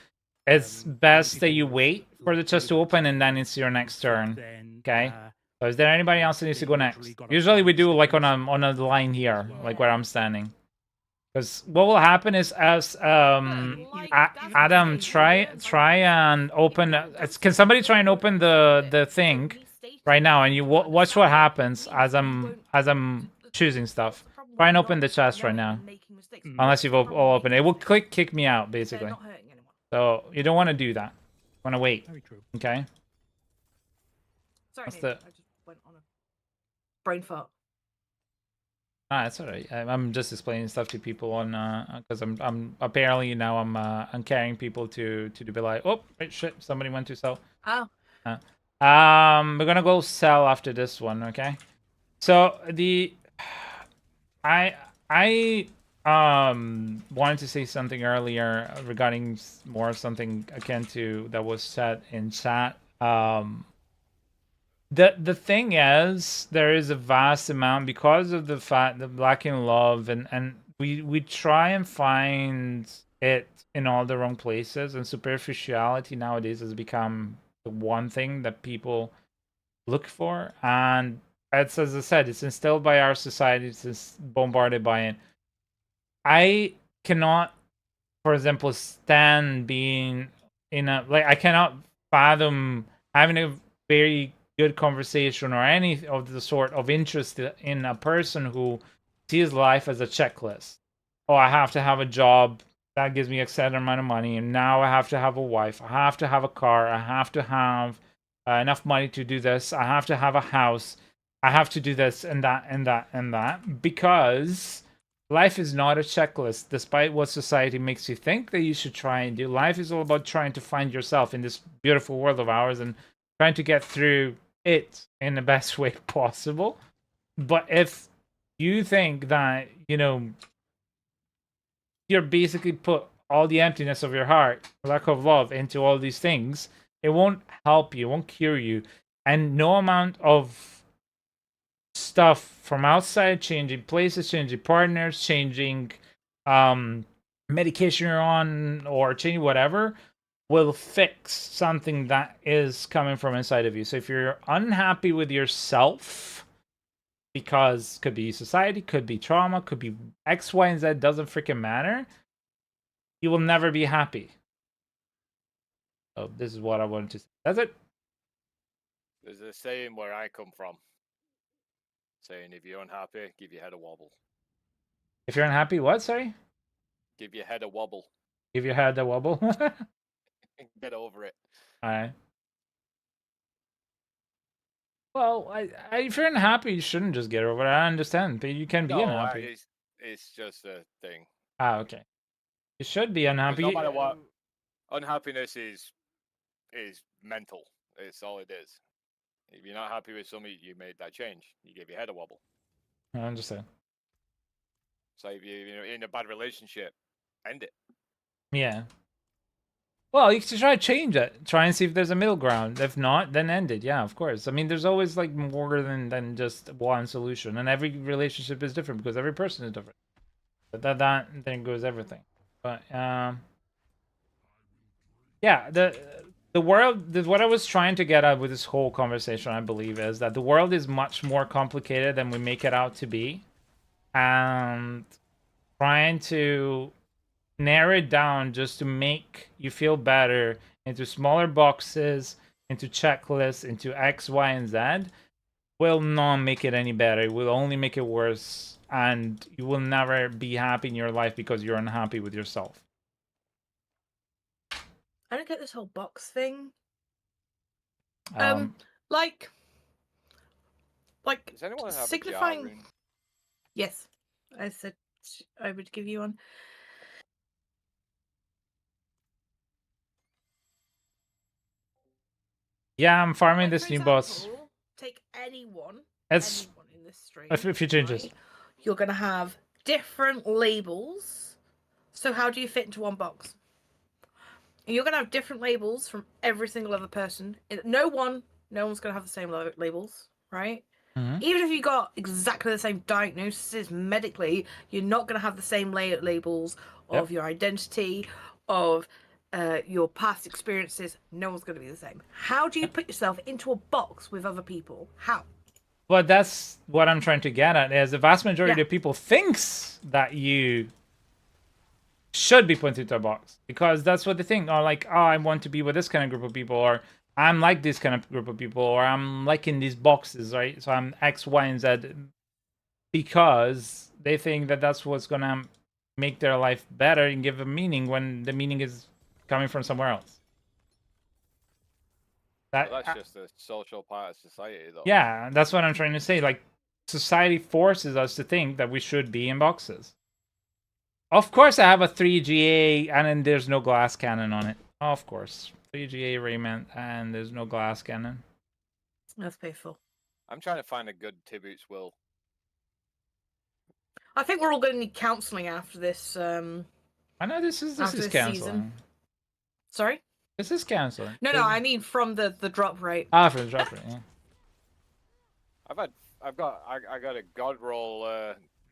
it's best that you people wait for the chest to leave open, it and then it's your next turn. then, Okay. So is there anybody else that needs to they go literally next? got a Usually we flag do like stickers. on a line here, Yeah. like where I'm standing. Because what will happen is as like, that's what I'm Adam saying. try and open. Can somebody try and open the thing right now? And you watch what happens as I'm choosing stuff. Try and open the chest right now. Unless you've all opened it, will kick me out basically. So you don't want to do that. You want to wait. Very true. Okay. Sorry, What's Nick, I just went on a brain fart. Ah, that's alright. I'm just explaining stuff to people on because I'm apparently now I'm carrying people to be like, oh wait, shit, somebody went to sell. Oh. We're gonna go sell after this one, okay? So I wanted to say something earlier regarding more something akin to that was said in chat. The thing is, there is a vast amount because of the fact that lacking love and we try and find it in all the wrong places, and superficiality nowadays has become the one thing that people look for. And it's, as I said, it's instilled by our society, it's bombarded by it. I cannot, for example, stand being in a, like, I cannot fathom having a very good conversation or any of the sort of interest in a person who sees life as a checklist. Oh, I have to have a job that gives me a certain amount of money, and now I have to have a wife, I have to have a car, I have to have enough money to do this, I have to have a house, I have to do this and that and that and that, because life is not a checklist, despite what society makes you think that you should try and do. Life is all about trying to find yourself in this beautiful world of ours and trying to get through it in the best way possible. But if you think that, you're basically put all the emptiness of your heart, lack of love, into all these things, it won't help you, it won't cure you. And no amount of stuff from outside, changing places, changing partners, changing medication you're on, or changing whatever, will fix something that is coming from inside of you. So if you're unhappy with yourself, because could be society, could be trauma, could be X, Y, and Z, doesn't freaking matter, you will never be happy. So this is what I wanted to say. That's it. There's a saying where I come from, saying if you're unhappy, give your head a wobble. If you're unhappy, what? Sorry? Give your head a wobble. Give your head a wobble. Get over it. Alright. Well, if you're unhappy, you shouldn't just get over it. I understand, but you can be unhappy. It's just a thing. Ah, okay. You should be unhappy. No matter what, unhappiness is mental. It's all it is. If you're not happy with something, you made that change. You give your head a wobble. I understand. So if you're in a bad relationship, end it. Yeah. Well, you can try to change it. Try and see if there's a middle ground. If not, then end it. Yeah, of course. I mean, there's always like more than just one solution, and every relationship is different because every person is different. But that then goes everything. But yeah, the world. What I was trying to get at with this whole conversation, I believe, is that the world is much more complicated than we make it out to be, and trying to narrow it down just to make you feel better into smaller boxes, into checklists, into X, Y, and Z will not make it any better. It will only make it worse, and you will never be happy in your life because you're unhappy with yourself. I don't get this whole box thing. Um, Like Does anyone have signifying. a jar rune? Yes, I said I would give you one. yeah, I'm farming Like, this for new boss. example, take anyone It's in this stream. a few changes. Right? You're going to have different labels. So how do you fit into one box? You're going to have different labels from every single other person. No one's going to have the same labels, right? Mhm. Even if you got exactly the same diagnosis medically, you're not going to have the same labels of your identity, of your past experiences. No one's going to be the same. How do you put yourself into a box with other people? How? But that's what I'm trying to get at, is the vast majority of people thinks that you should be put into a box, because that's what they think. Or like, oh, I want to be with this kind of group of people, or I'm like this kind of group of people, or I'm like in these boxes, right? So I'm X, Y, and Z, because they think that that's what's gonna make their life better and give them meaning, when the meaning is coming from somewhere else. Well, that's just a social part of society, though. Yeah, that's what I'm trying to say. Like, society forces us to think that we should be in boxes. Of course, I have a 3GA, and then there's no glass cannon on it. Of course, 3GA raiment, and there's no glass cannon. That's painful. I'm trying to find a good Tibboots will. I think we're all going to need counselling after this. I know this is this counseling. season. Sorry? This is counseling. No, I mean from the drop rate. Ah, for the drop rate. Yeah. I got a god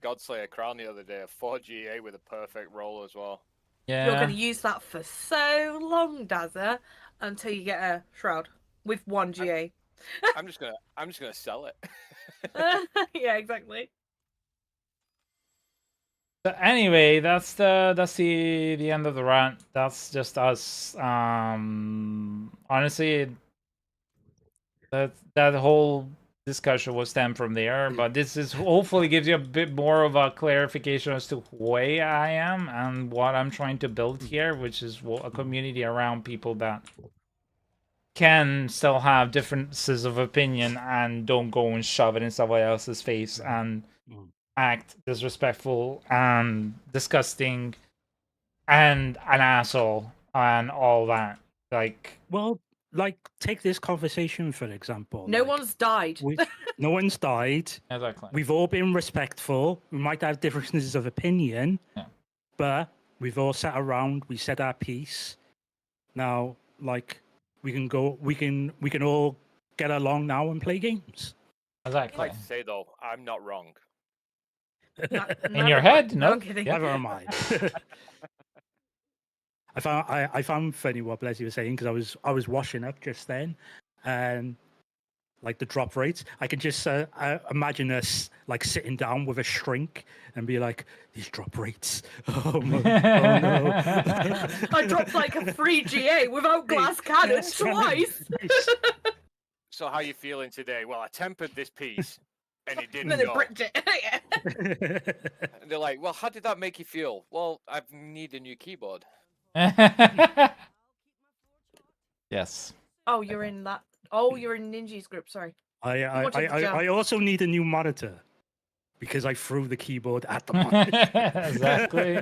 Godslayer crown the other day, a 4 GA with a perfect roll as well. Yeah. You're going to use that for so long, Dazza, until you get a shroud with 1 GA. I'm just gonna sell it. Yeah, exactly. But anyway, that's the end of the rant. That's just us. Honestly, that whole discussion will stem from there. But this is hopefully gives you a bit more of a clarification as to who I am and what I'm trying to build here, which is a community around people that can still have differences of opinion and don't go and shove it in somebody else's face and act disrespectful and disgusting and an asshole and all that. Like, well, like take this conversation for example. No like, one's died. no one's died. exactly. We've all been respectful. We might have differences of opinion, but we've all sat around. We said our piece. Now, like, we can all get along now and play games. I'd Exactly. like to say though, I'm not wrong. In your head, no, no. I'm kidding. Never mind. I found funny what Blessy was saying because I was washing up just then, and like the drop rates, I can just imagine us like sitting down with a shrink and be like, these drop rates. Oh, no. I dropped like a 3 GA without glass cannon twice. So how you feeling today? Well, I tempered this piece, and it And didn't then it go. bricked it. And they're like, well, how did that make you feel? Well, I need a new keyboard. Yes. Oh, you're in that. Oh, you're in Ninja's group. Sorry. I also need a new monitor because I threw the keyboard at the monitor. Exactly.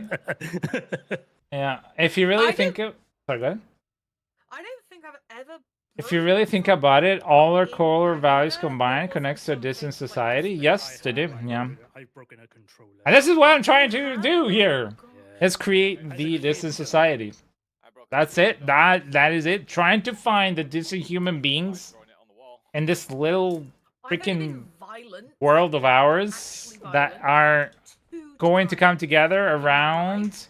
Yeah. If you really think of... Sorry, go ahead. I don't think I've ever. If you really think about it, all our core values combined connects to a decent society. Yes, they do. Yeah. I've broken a controller. And this is what I'm trying to do here. Is create the decent society. That's it. That is it. Trying to find the decent human beings in this little freaking world of ours that are going to come together around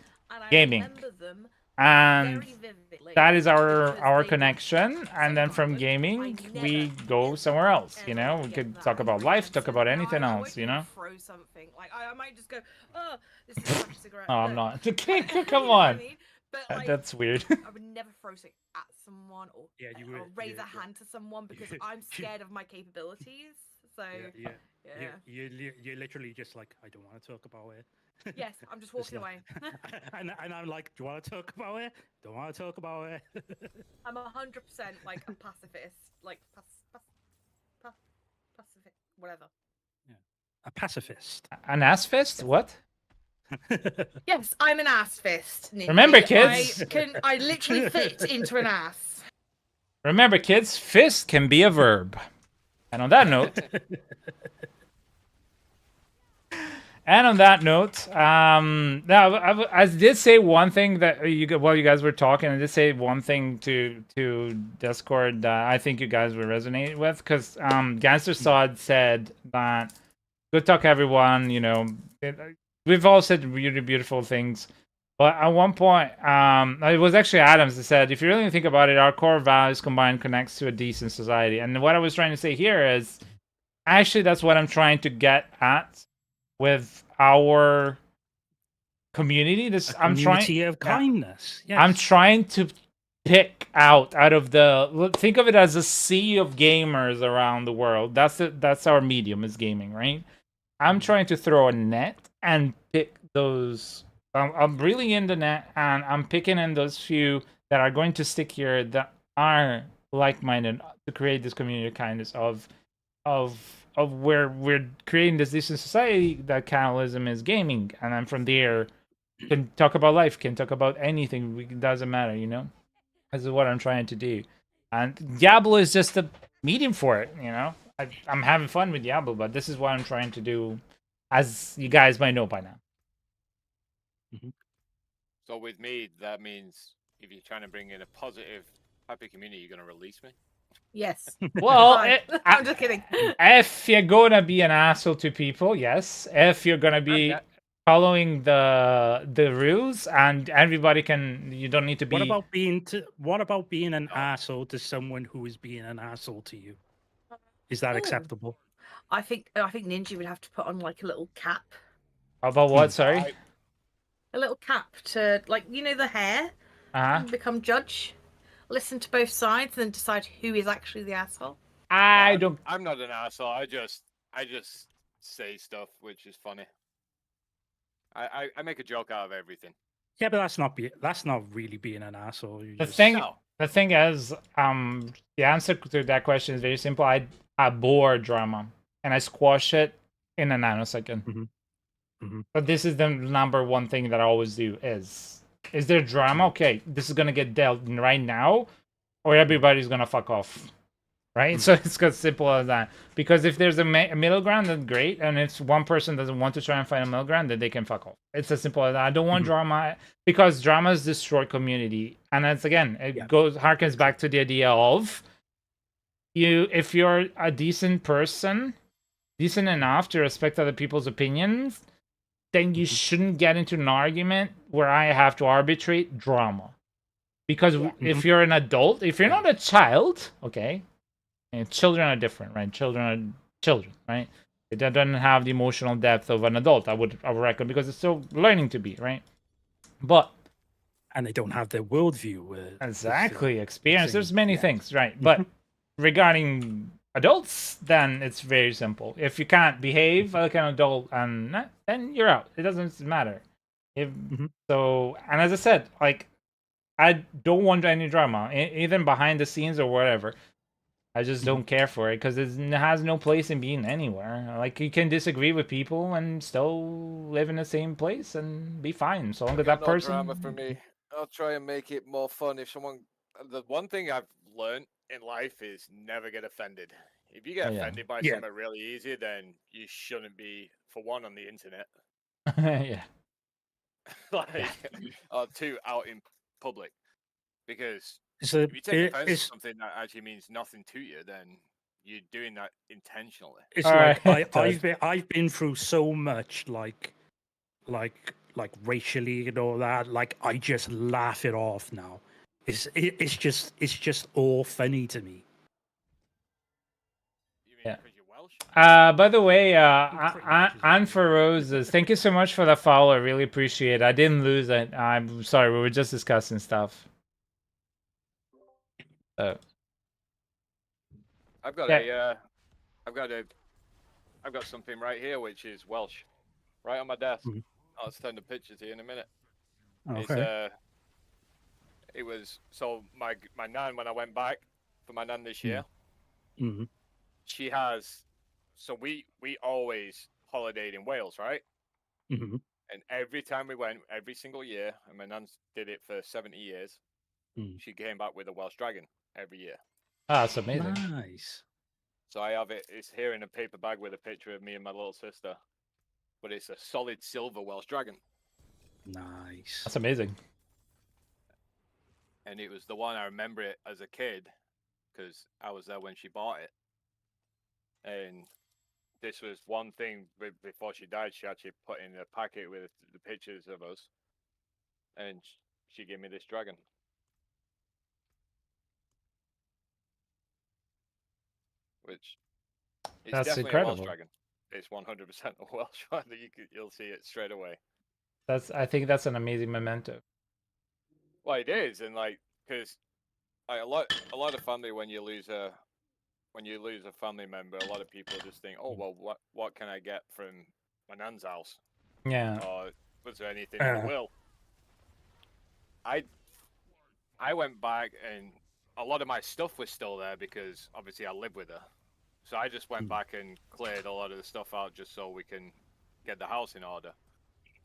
gaming. And that is our connection. And then from gaming, we go somewhere else. You know, we could talk about life, talk about anything else. You know. Throw something. Like I might just go, oh, this is a cigarette. Oh, I'm not. Come on. But, like, that's weird. I would never throw something at someone or, or raise a hand to someone because I'm scared of my capabilities. So you're literally just like, I don't want to talk about it. Yes, I'm just walking away. and I'm like, do you want to talk about it? Don't want to talk about it. I'm 100% like a pacifist, like pacifist, whatever. Yeah. A pacifist. An ass fist? What? Yes, I'm an ass fist. Ninja. Remember, kids. I literally fit into an ass. Remember, kids, fist can be a verb. And on that note, now I did say one thing that while you guys were talking, I did say one thing to Discord that I think you guys would resonate with, because Gangster Sod said that good talk, everyone. You know, we've all said really beautiful things. But at one point, it was actually Adams that said, if you really think about it, our core values combined connects to a decent society. And what I was trying to say here is, actually, that's what I'm trying to get at with our community. I'm trying of kindness. Yes. I'm trying to pick out of the, think of it as a sea of gamers around the world. That's our medium, is gaming, right? I'm trying to throw a net and pick those. I'm really in the net, and I'm picking in those few that are going to stick here, that are like-minded, to create this community of kindness of where we're creating this decent society. That capitalism is gaming, and then from there, can talk about life, can talk about anything. It doesn't matter, you know. This is what I'm trying to do, and Diablo is just a medium for it. You know, I'm having fun with Diablo, but this is what I'm trying to do, as you guys might know by now. So with me, that means if you're trying to bring in a positive, happy community, you're going to release me. Yes. Well, Fine. I'm just kidding. if you're gonna be an asshole to people, yes. If you're gonna be Yeah. following the rules and everybody can, you don't need to be. What about being an No. asshole to someone who is being an asshole to you? Is that Ooh. acceptable? I think Ninja would have to put on like a little cap. How about what? Sorry. I- A little cap to, like, the hair. Uh-huh. Become judge. Listen to both sides and decide who is actually the asshole. I I'm, don't. I'm not an asshole. I just say stuff which is funny. I make a joke out of everything. Yeah, but that's not really being an asshole. You The just thing, No. the thing is, the answer to that question is very simple. I abhor drama, and I squash it in a nanosecond. Mhm. Mhm. But this is the number one thing that I always do: is there drama? Okay, this is gonna get dealt right now, or everybody's gonna fuck off. Right? So it's as simple as that. Because if there's a middle ground, then great. And if one person doesn't want to try and find a middle ground, then they can fuck off. It's as simple as that. I don't want drama because dramas destroy community. And that's again, it harkens back to the idea of if you're a decent person, decent enough to respect other people's opinions, then you shouldn't get into an argument where I have to arbitrate drama. Because if you're an adult, if you're not a child, okay, and children are different, right? Children are children, right? They don't have the emotional depth of an adult, I would reckon, because it's still learning to be, right? But and they don't have their worldview. exactly, experience. There's many yeah. things, right? But regarding adults, then it's very simple. If you can't behave like an adult, and then you're out. It doesn't matter. So, and as I said, like, I don't want any drama, even behind the scenes or whatever. I just don't care for it because it has no place in being anywhere. Like, you can disagree with people and still live in the same place and be fine, so long as that No person. drama for me. I'll try and make it more fun. If someone, the one thing I've learned in life is never get offended. If you get offended by something really easy, then you shouldn't be, for one, on the internet. Yeah. Or two, out in public. Because So if you take offense to something that actually means nothing to you, then you're doing that intentionally. It's All like right. I've been through so much like racially and all that. Like, I just laugh it off now. It's just all funny to me. You mean because you're Welsh? By the way, Pretty much, Anne for Roses, thank you so much for the follow. I really appreciate it. I didn't lose it. I'm sorry, we were just discussing stuff. I've got I've got something right here which is Welsh, right on my desk. I'll send a picture to you in a minute. Okay. It was so my nan, when I went back for my nan this year, she has, so we always holidayed in Wales, right? And every time we went, every single year, and my nan did it for 70 years, she came back with a Welsh dragon every year. Oh, that's amazing. Nice. So I have it. It's here in a paper bag with a picture of me and my little sister, but it's a solid silver Welsh dragon. Nice. That's amazing. And it was the one, I remember it as a kid because I was there when she bought it. And this was one thing before she died. She actually put in a packet with the pictures of us, and she gave me this dragon. Which it's That's definitely incredible. a Welsh dragon. It's 100% a Welsh one. You'll see it straight away. I think that's an amazing memento. Well, it is, and like, because a lot of family, when you lose a family member, a lot of people just think, oh well, what can I get from my nan's house? Yeah. Or was there anything in the will? I went back and a lot of my stuff was still there because obviously I live with her. So I just went back and cleared a lot of the stuff out just so we can get the house in order.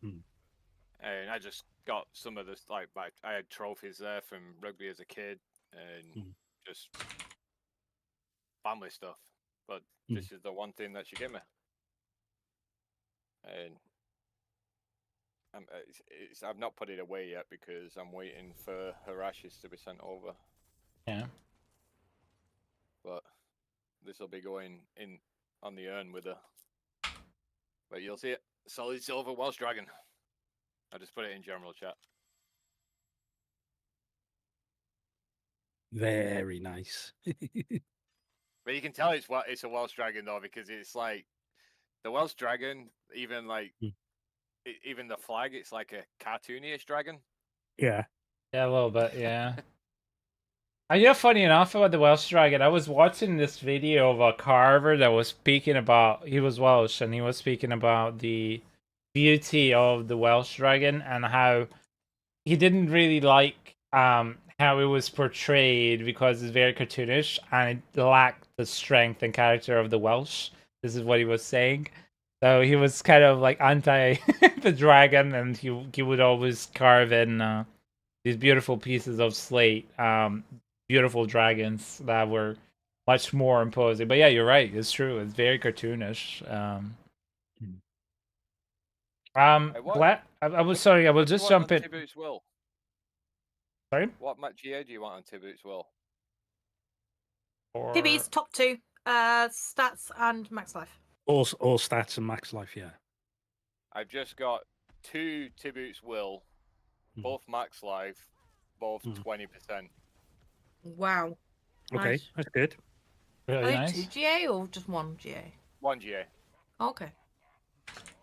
And I just got some of this, like I had trophies there from rugby as a kid and just family stuff. But this is the one thing that she gave me. And I've not put it away yet because I'm waiting for her ashes to be sent over. Yeah. this will be going in on the urn with her. But you'll see it. Solid silver Welsh dragon. I just put it in general chat. Very nice. But you can tell it's a Welsh dragon though, because it's like the Welsh dragon, even like even the flag, it's like a cartoonish dragon. Yeah. Yeah, a little bit, yeah. Yeah, funny enough about the Welsh dragon, I was watching this video of a carver that was speaking about, he was Welsh, and he was speaking about the beauty of the Welsh dragon and how he didn't really like how it was portrayed because it's very cartoonish and it lacked the strength and character of the Welsh. This is what he was saying. So he was kind of like anti the dragon, and he would always carve in these beautiful pieces of slate, beautiful dragons that were much more imposing. But yeah, you're right. It's true. It's very cartoonish. I was sorry. I will just jump in. Tibbut's Will. Sorry. What GA do you want on Tibbut's Will? Tibby's top 2, stats and max life. All stats and max life, yeah. I've just got 2 Tibbut's Will, both max life, both 20%. Wow. Okay, Nice. that's good. Really Are they nice. 2 GA or just 1 GA? 1 GA. Okay.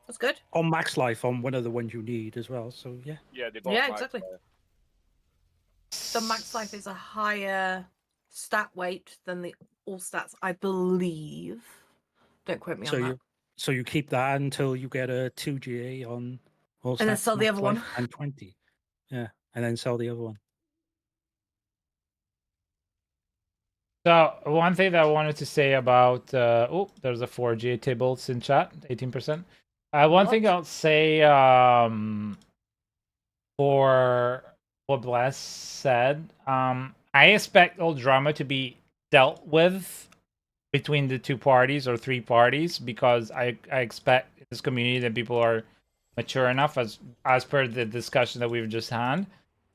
That's good. On max life, on one of the ones you need as well. So yeah. Yeah, they both Yeah, max exactly. life. The max life is a higher stat weight than the all stats, I believe. Don't quote me on that. So you keep that until you get a 2 GA on all stats, And then sell the max other one. life, and 20. Yeah, and then sell the other one. So one thing that I wanted to say about there's a 4G tables in chat, 18%. One thing I'll say for what Bless said, I expect all drama to be dealt with between the 2 parties or 3 parties, because I expect in this community that people are mature enough, as per the discussion that we've just had.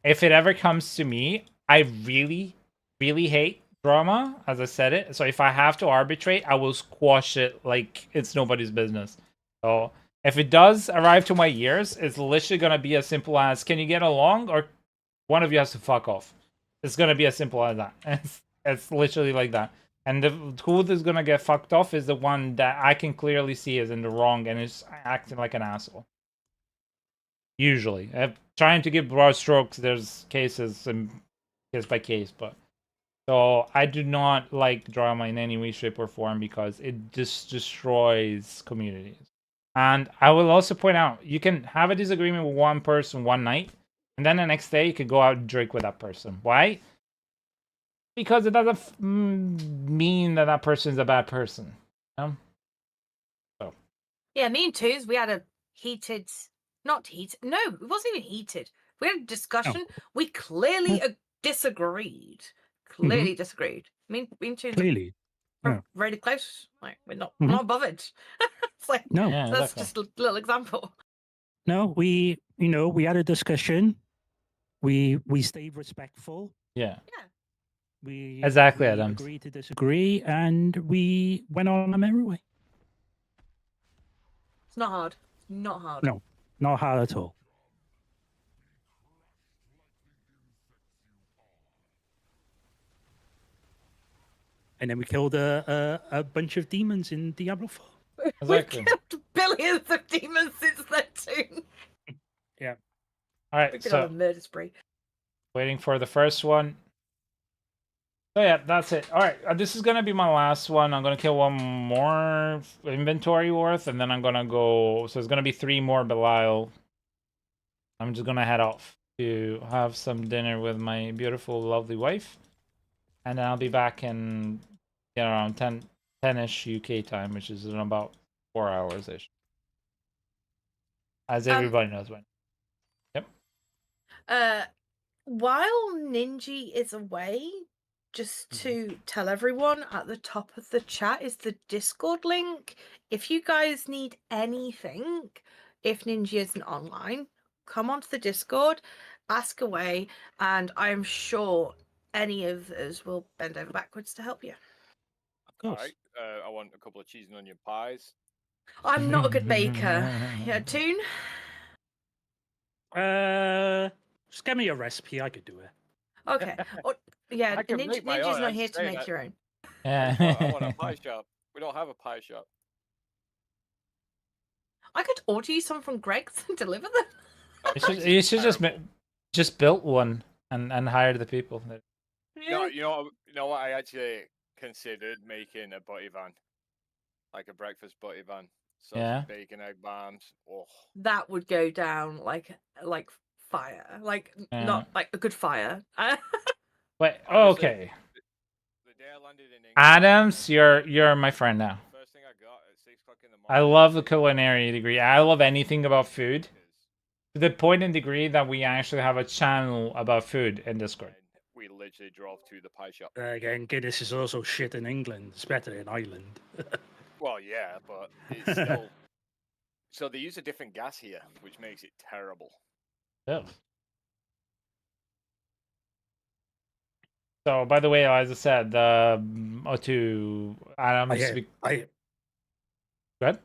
If it ever comes to me, I really, really hate drama, as I said it. So if I have to arbitrate, I will squash it like it's nobody's business. So if it does arrive to my ears, it's literally gonna be as simple as, can you get along, or one of you has to fuck off. It's gonna be as simple as that. It's literally like that. And who is gonna get fucked off is the one that I can clearly see is in the wrong and is acting like an asshole. Usually, trying to give broad strokes, there's cases and case by case, but so I do not like drama in any way, shape, or form because it just destroys communities. And I will also point out, you can have a disagreement with one person one night, and then the next day you could go out and drink with that person. Why? Because it doesn't mean that that person is a bad person. You know? So. Yeah, me and Twos, we had a heated, not heated, no, it wasn't even heated. We had a discussion. Oh. We clearly disagreed. Clearly disagreed. Me and Twos clearly are really close. Like, we're not bothered. It's like, no, yeah, so that's just a little example. No, we had a discussion. We stayed respectful. Yeah. Yeah. We Adams. Agreed to disagree, and we went on our merry way. It's not hard. Not hard. No, not hard at all. And then we killed a bunch of demons in Diablo 4. Exactly. We've killed billions of demons since then too. Yeah. All right, so a murder spree. Waiting for the first one. So yeah, that's it. All right, this is gonna be my last one. I'm gonna kill one more inventory worth, and then I'm gonna go. So it's gonna be 3 more Belial. I'm just gonna head off to have some dinner with my beautiful, lovely wife, and then I'll be back in around 10-ish UK time, which is in about 4 hours ish. As everybody knows when. Yep. While Ninji is away, just to tell everyone, at the top of the chat is the Discord link. If you guys need anything, if Ninja isn't online, come onto the Discord, ask away, and I'm sure any of us will bend over backwards to help you. Of course. All right. I want a couple of cheese and onion pies. I'm not a good baker. Yeah, Toon? Just give me a recipe. I could do it. Okay. Or, yeah, I can make my Ninja's own. not I'm here just to saying make that. your own. I want a pie shop. We don't have a pie shop. I could order you some from Greg's and deliver them. Oh, You should, Greg's you is should terrible. just build one and hire the people. No, you know what? I actually considered making a butty van, like a breakfast butty van. So Yeah. bacon, egg bombs. Oh, That would go down like fire. Like not like a good fire. Wait. honestly, Okay. the day I landed in England, Adams, you're my friend now. the first thing I got at 6 o'clock in the I morning. love the culinary degree. I love anything about food. because- To the point and degree that we actually have a channel about food in Discord. and we literally drove to the pie shop. Again, Guinness is also shit in England. It's better in Ireland. Well, yeah, but it's still. So they use a different gas here, which makes it terrible. Oh. So, by the way, as I said, O2 Adams. Go ahead.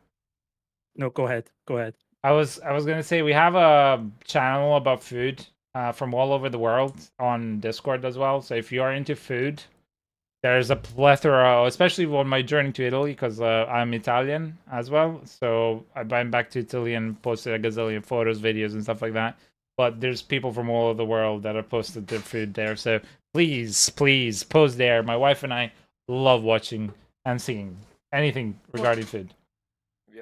No, go ahead. Go ahead. I was gonna say we have a channel about food from all over the world on Discord as well. So if you are into food, there's a plethora, especially on my journey to Italy, because I'm Italian as well. So I went back to Italy and posted a gazillion photos, videos, and stuff like that. But there's people from all over the world that have posted their food there. So please post there. My wife and I love watching and seeing anything regarding food.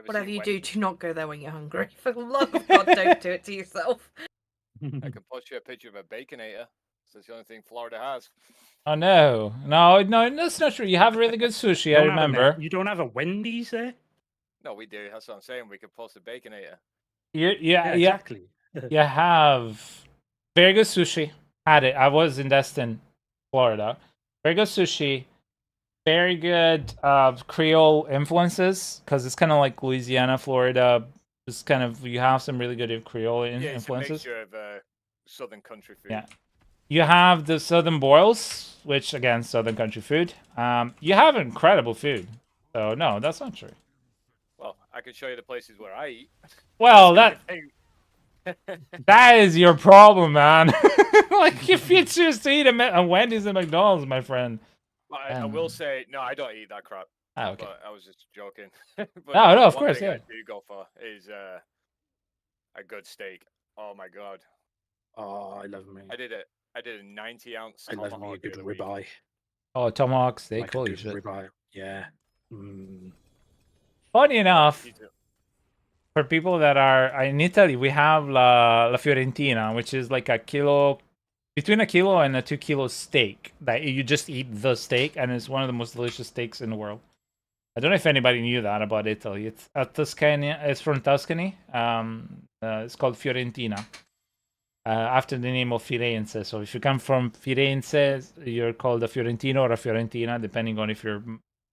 Whatever you do not go there when you're hungry. For the love of God, don't do it to yourself. I can post you a picture of a baconator. So it's the only thing Florida has. Oh no, that's not true. You have really good sushi. I remember. You don't have a Wendy's there? No, we do. That's what I'm saying. We could post a baconator. Yeah, exactly. You have very good sushi. Had it. I was in Destin, Florida. Very good sushi. Very good Creole influences because it's kind of like Louisiana, Florida. It's kind of you have some really good Creole influences. It's a mixture of southern country food. Yeah. You have the southern boils, which again, southern country food. You have incredible food. So no, that's not true. Well, I can show you the places where I eat. Well, that is your problem, man. Like if you choose to eat a Wendy's and McDonald's, my friend. I will say, no, I don't eat that crap. Oh, okay. But I was just joking. No, of course, yeah. I do go for is a good steak. Oh my god. Oh, I love me. I did a 90-ounce I love me a good ribeye. Oh, tomahawk steak, like holy shit. Ribeye. Yeah. Mm. Funny enough, for people that are in Italy, we have la Fiorentina, which is like between a kilo and a 2 kilo steak that you just eat the steak, and it's one of the most delicious steaks in the world. I don't know if anybody knew that about Italy. It's Tuscany. It's from Tuscany. It's called Fiorentina, after the name of Firenze. So if you come from Firenze, you're called a Fiorentino or a Fiorentina, depending on if you're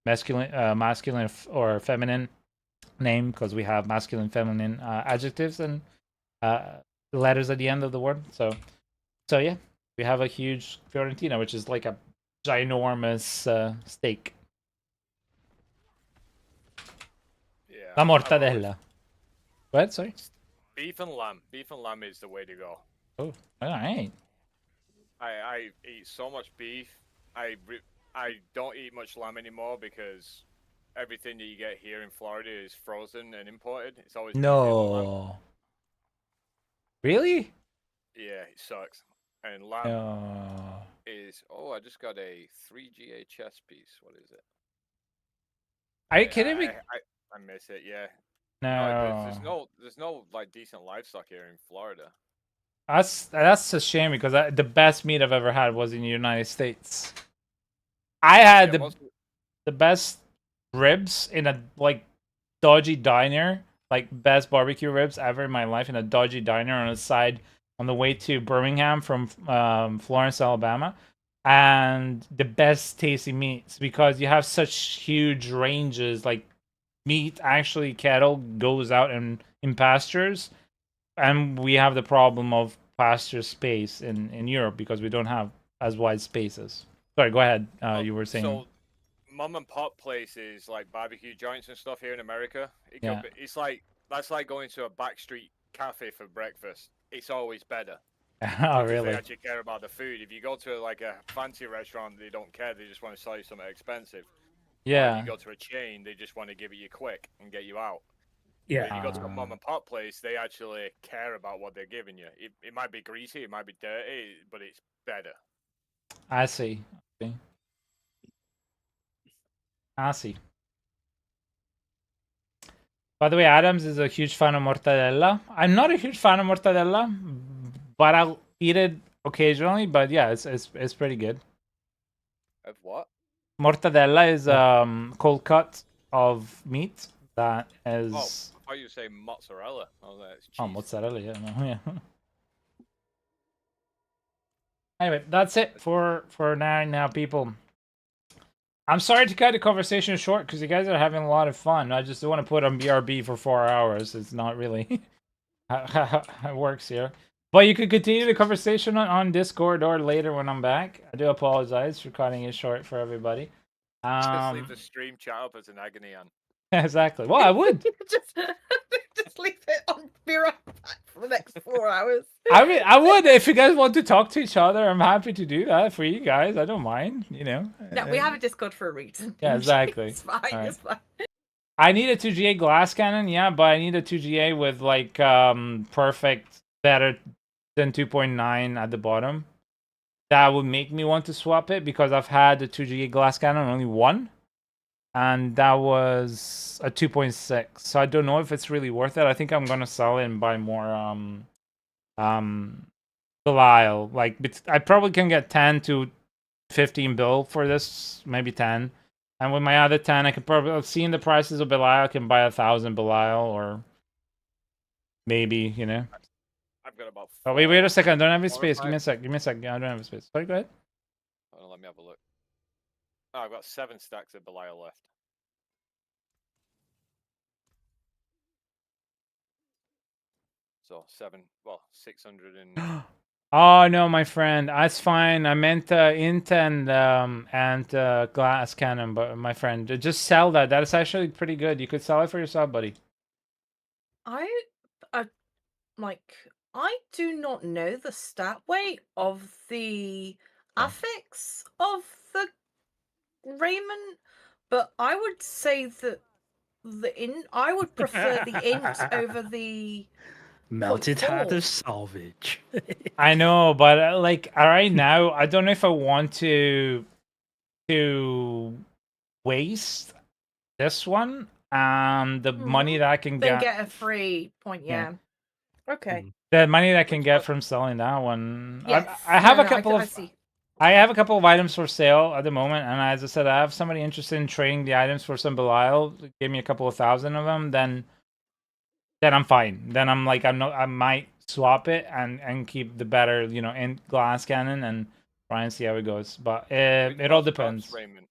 masculine or feminine name, because we have masculine, feminine adjectives and letters at the end of the word. So yeah, we have a huge Fiorentina, which is like a ginormous steak. Yeah. La mortadella. What? Sorry. Beef and lamb. Beef and lamb is the way to go. Oh, all right. I eat so much beef. I don't eat much lamb anymore because everything that you get here in Florida is frozen and imported. It's always no. Really? Yeah, it sucks. And lamb is I just got a 3GA chess piece. What is it? Are you kidding me? I miss it. Yeah. No. There's no like decent livestock here in Florida. That's a shame because the best meat I've ever had was in the United States. I had the best ribs in a like dodgy diner, like best barbecue ribs ever in my life in a dodgy diner on the side on the way to Birmingham from Florence, Alabama, and the best tasty meats because you have such huge ranges. Like meat, actually, cattle goes out in pastures. And we have the problem of pasture space in Europe because we don't have as wide spaces. Sorry, go ahead. You were saying. So mom and pop places like barbecue joints and stuff here in America. Yeah. It's like that's like going to a backstreet cafe for breakfast. It's always better Oh, because they really? actually care about the food. If you go to like a fancy restaurant, they don't care. They just want to sell you something expensive. Or if you Yeah. go to a chain, they just want to give it you quick and get you out. But Yeah. if you go to a mom Ah. and pop place, they actually care about what they're giving you. It might be greasy, it might be dirty, but it's better. I see. I see. By the way, Adams is a huge fan of mortadella. I'm not a huge fan of mortadella, but I'll eat it occasionally. But yeah, it's pretty good. Of what? Mortadella is cold cut of meat that Oh, is I thought you were saying mozzarella. Oh, that's cheese. oh mozzarella. Yeah, no, yeah. Anyway, that's it for now, people. I'm sorry to cut the conversation short because you guys are having a lot of fun. I just don't want to put on BRB for 4 hours. It's not really how it works here. But you could continue the conversation on Discord or later when I'm back. I do apologize for cutting it short for everybody. Just leave the stream chat up as an agony aunt. Exactly. Well, I would. just leave it on. Be right back for the next 4 hours. I mean, I would if you guys want to talk to each other. I'm happy to do that for you guys. I don't mind. You know. No, we have a Discord for a reason. Yeah, exactly. It's fine. All right. It's fine. I need a 2GA glass cannon, yeah, but I need a 2GA with like perfect, better than 2.9 at the bottom. That would make me want to swap it because I've had the 2GA glass cannon only one, and that was a 2.6. So I don't know if it's really worth it. I think I'm gonna sell it and buy more Belial. Like I probably can get 10 to 15 bill for this, maybe 10. And with my other 10, I could probably, seeing the prices of Belial, I can buy 1,000 Belial or maybe, you know. I've got about. Oh, wait a second. I don't have any 4 or space. Give me a 5. sec. Give me a sec. I don't have a space. Sorry, go ahead. Hold on, let me have a look. Oh, I've got 7 stacks of Belial left. So 7, well, 600 and. Oh, no, my friend. That's fine. I meant int and glass cannon, but my friend, just sell that. That is actually pretty good. You could sell it for yourself, buddy. I do not know the stat weight of the affix of the Raymond, but I would say that I would prefer the int over the Melted heart 0.4. of salvage. I know, but like right now, I don't know if I want to waste this one and the money that I can Then get. get a free point, yeah. Okay. The money that I can Which get one? from selling that one. Yes. I have No, a no, couple I of. see. I have a couple of items for sale at the moment, and as I said, I have somebody interested in trading the items for some Belial. Give me a couple of thousand of them, then I'm fine. Then I'm like, I might swap it and keep the better, you know, in glass cannon and try and see how it goes. But it all depends. Raymond.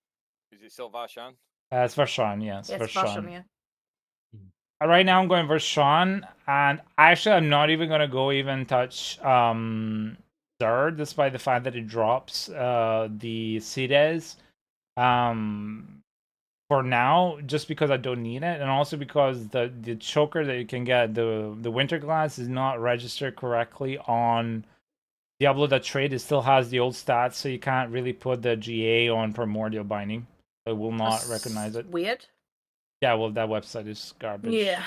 Is it still Varshan? It's for Sean, yes, Yes, for Fashion, Sean. yeah. Right now I'm going for Sean, and actually I'm not even gonna go even touch Zerd, despite the fact that it drops the CDs for now, just because I don't need it, and also because the choker that you can get, the winter glass, is not registered correctly on Diablo. That trade, it still has the old stats, so you can't really put the GA on primordial binding. It will not recognize it. Weird. Yeah, well, that website is garbage. Yeah.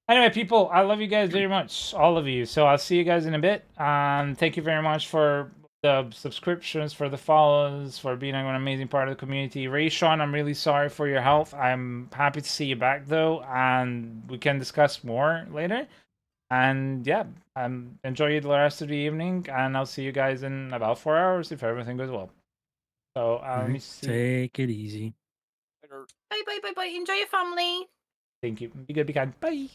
Anyway, people, I love you guys very much, all of you. So I'll see you guys in a bit. Thank you very much for the subscriptions, for the follows, for being an amazing part of the community. Ray Sean, I'm really sorry for your health. I'm happy to see you back though, and we can discuss more later. And yeah, enjoy the rest of the evening, and I'll see you guys in about 4 hours if everything goes well. So let me see. Take it easy. Bye, bye, bye, bye. Enjoy your family. Thank you. Be good, be kind. Bye.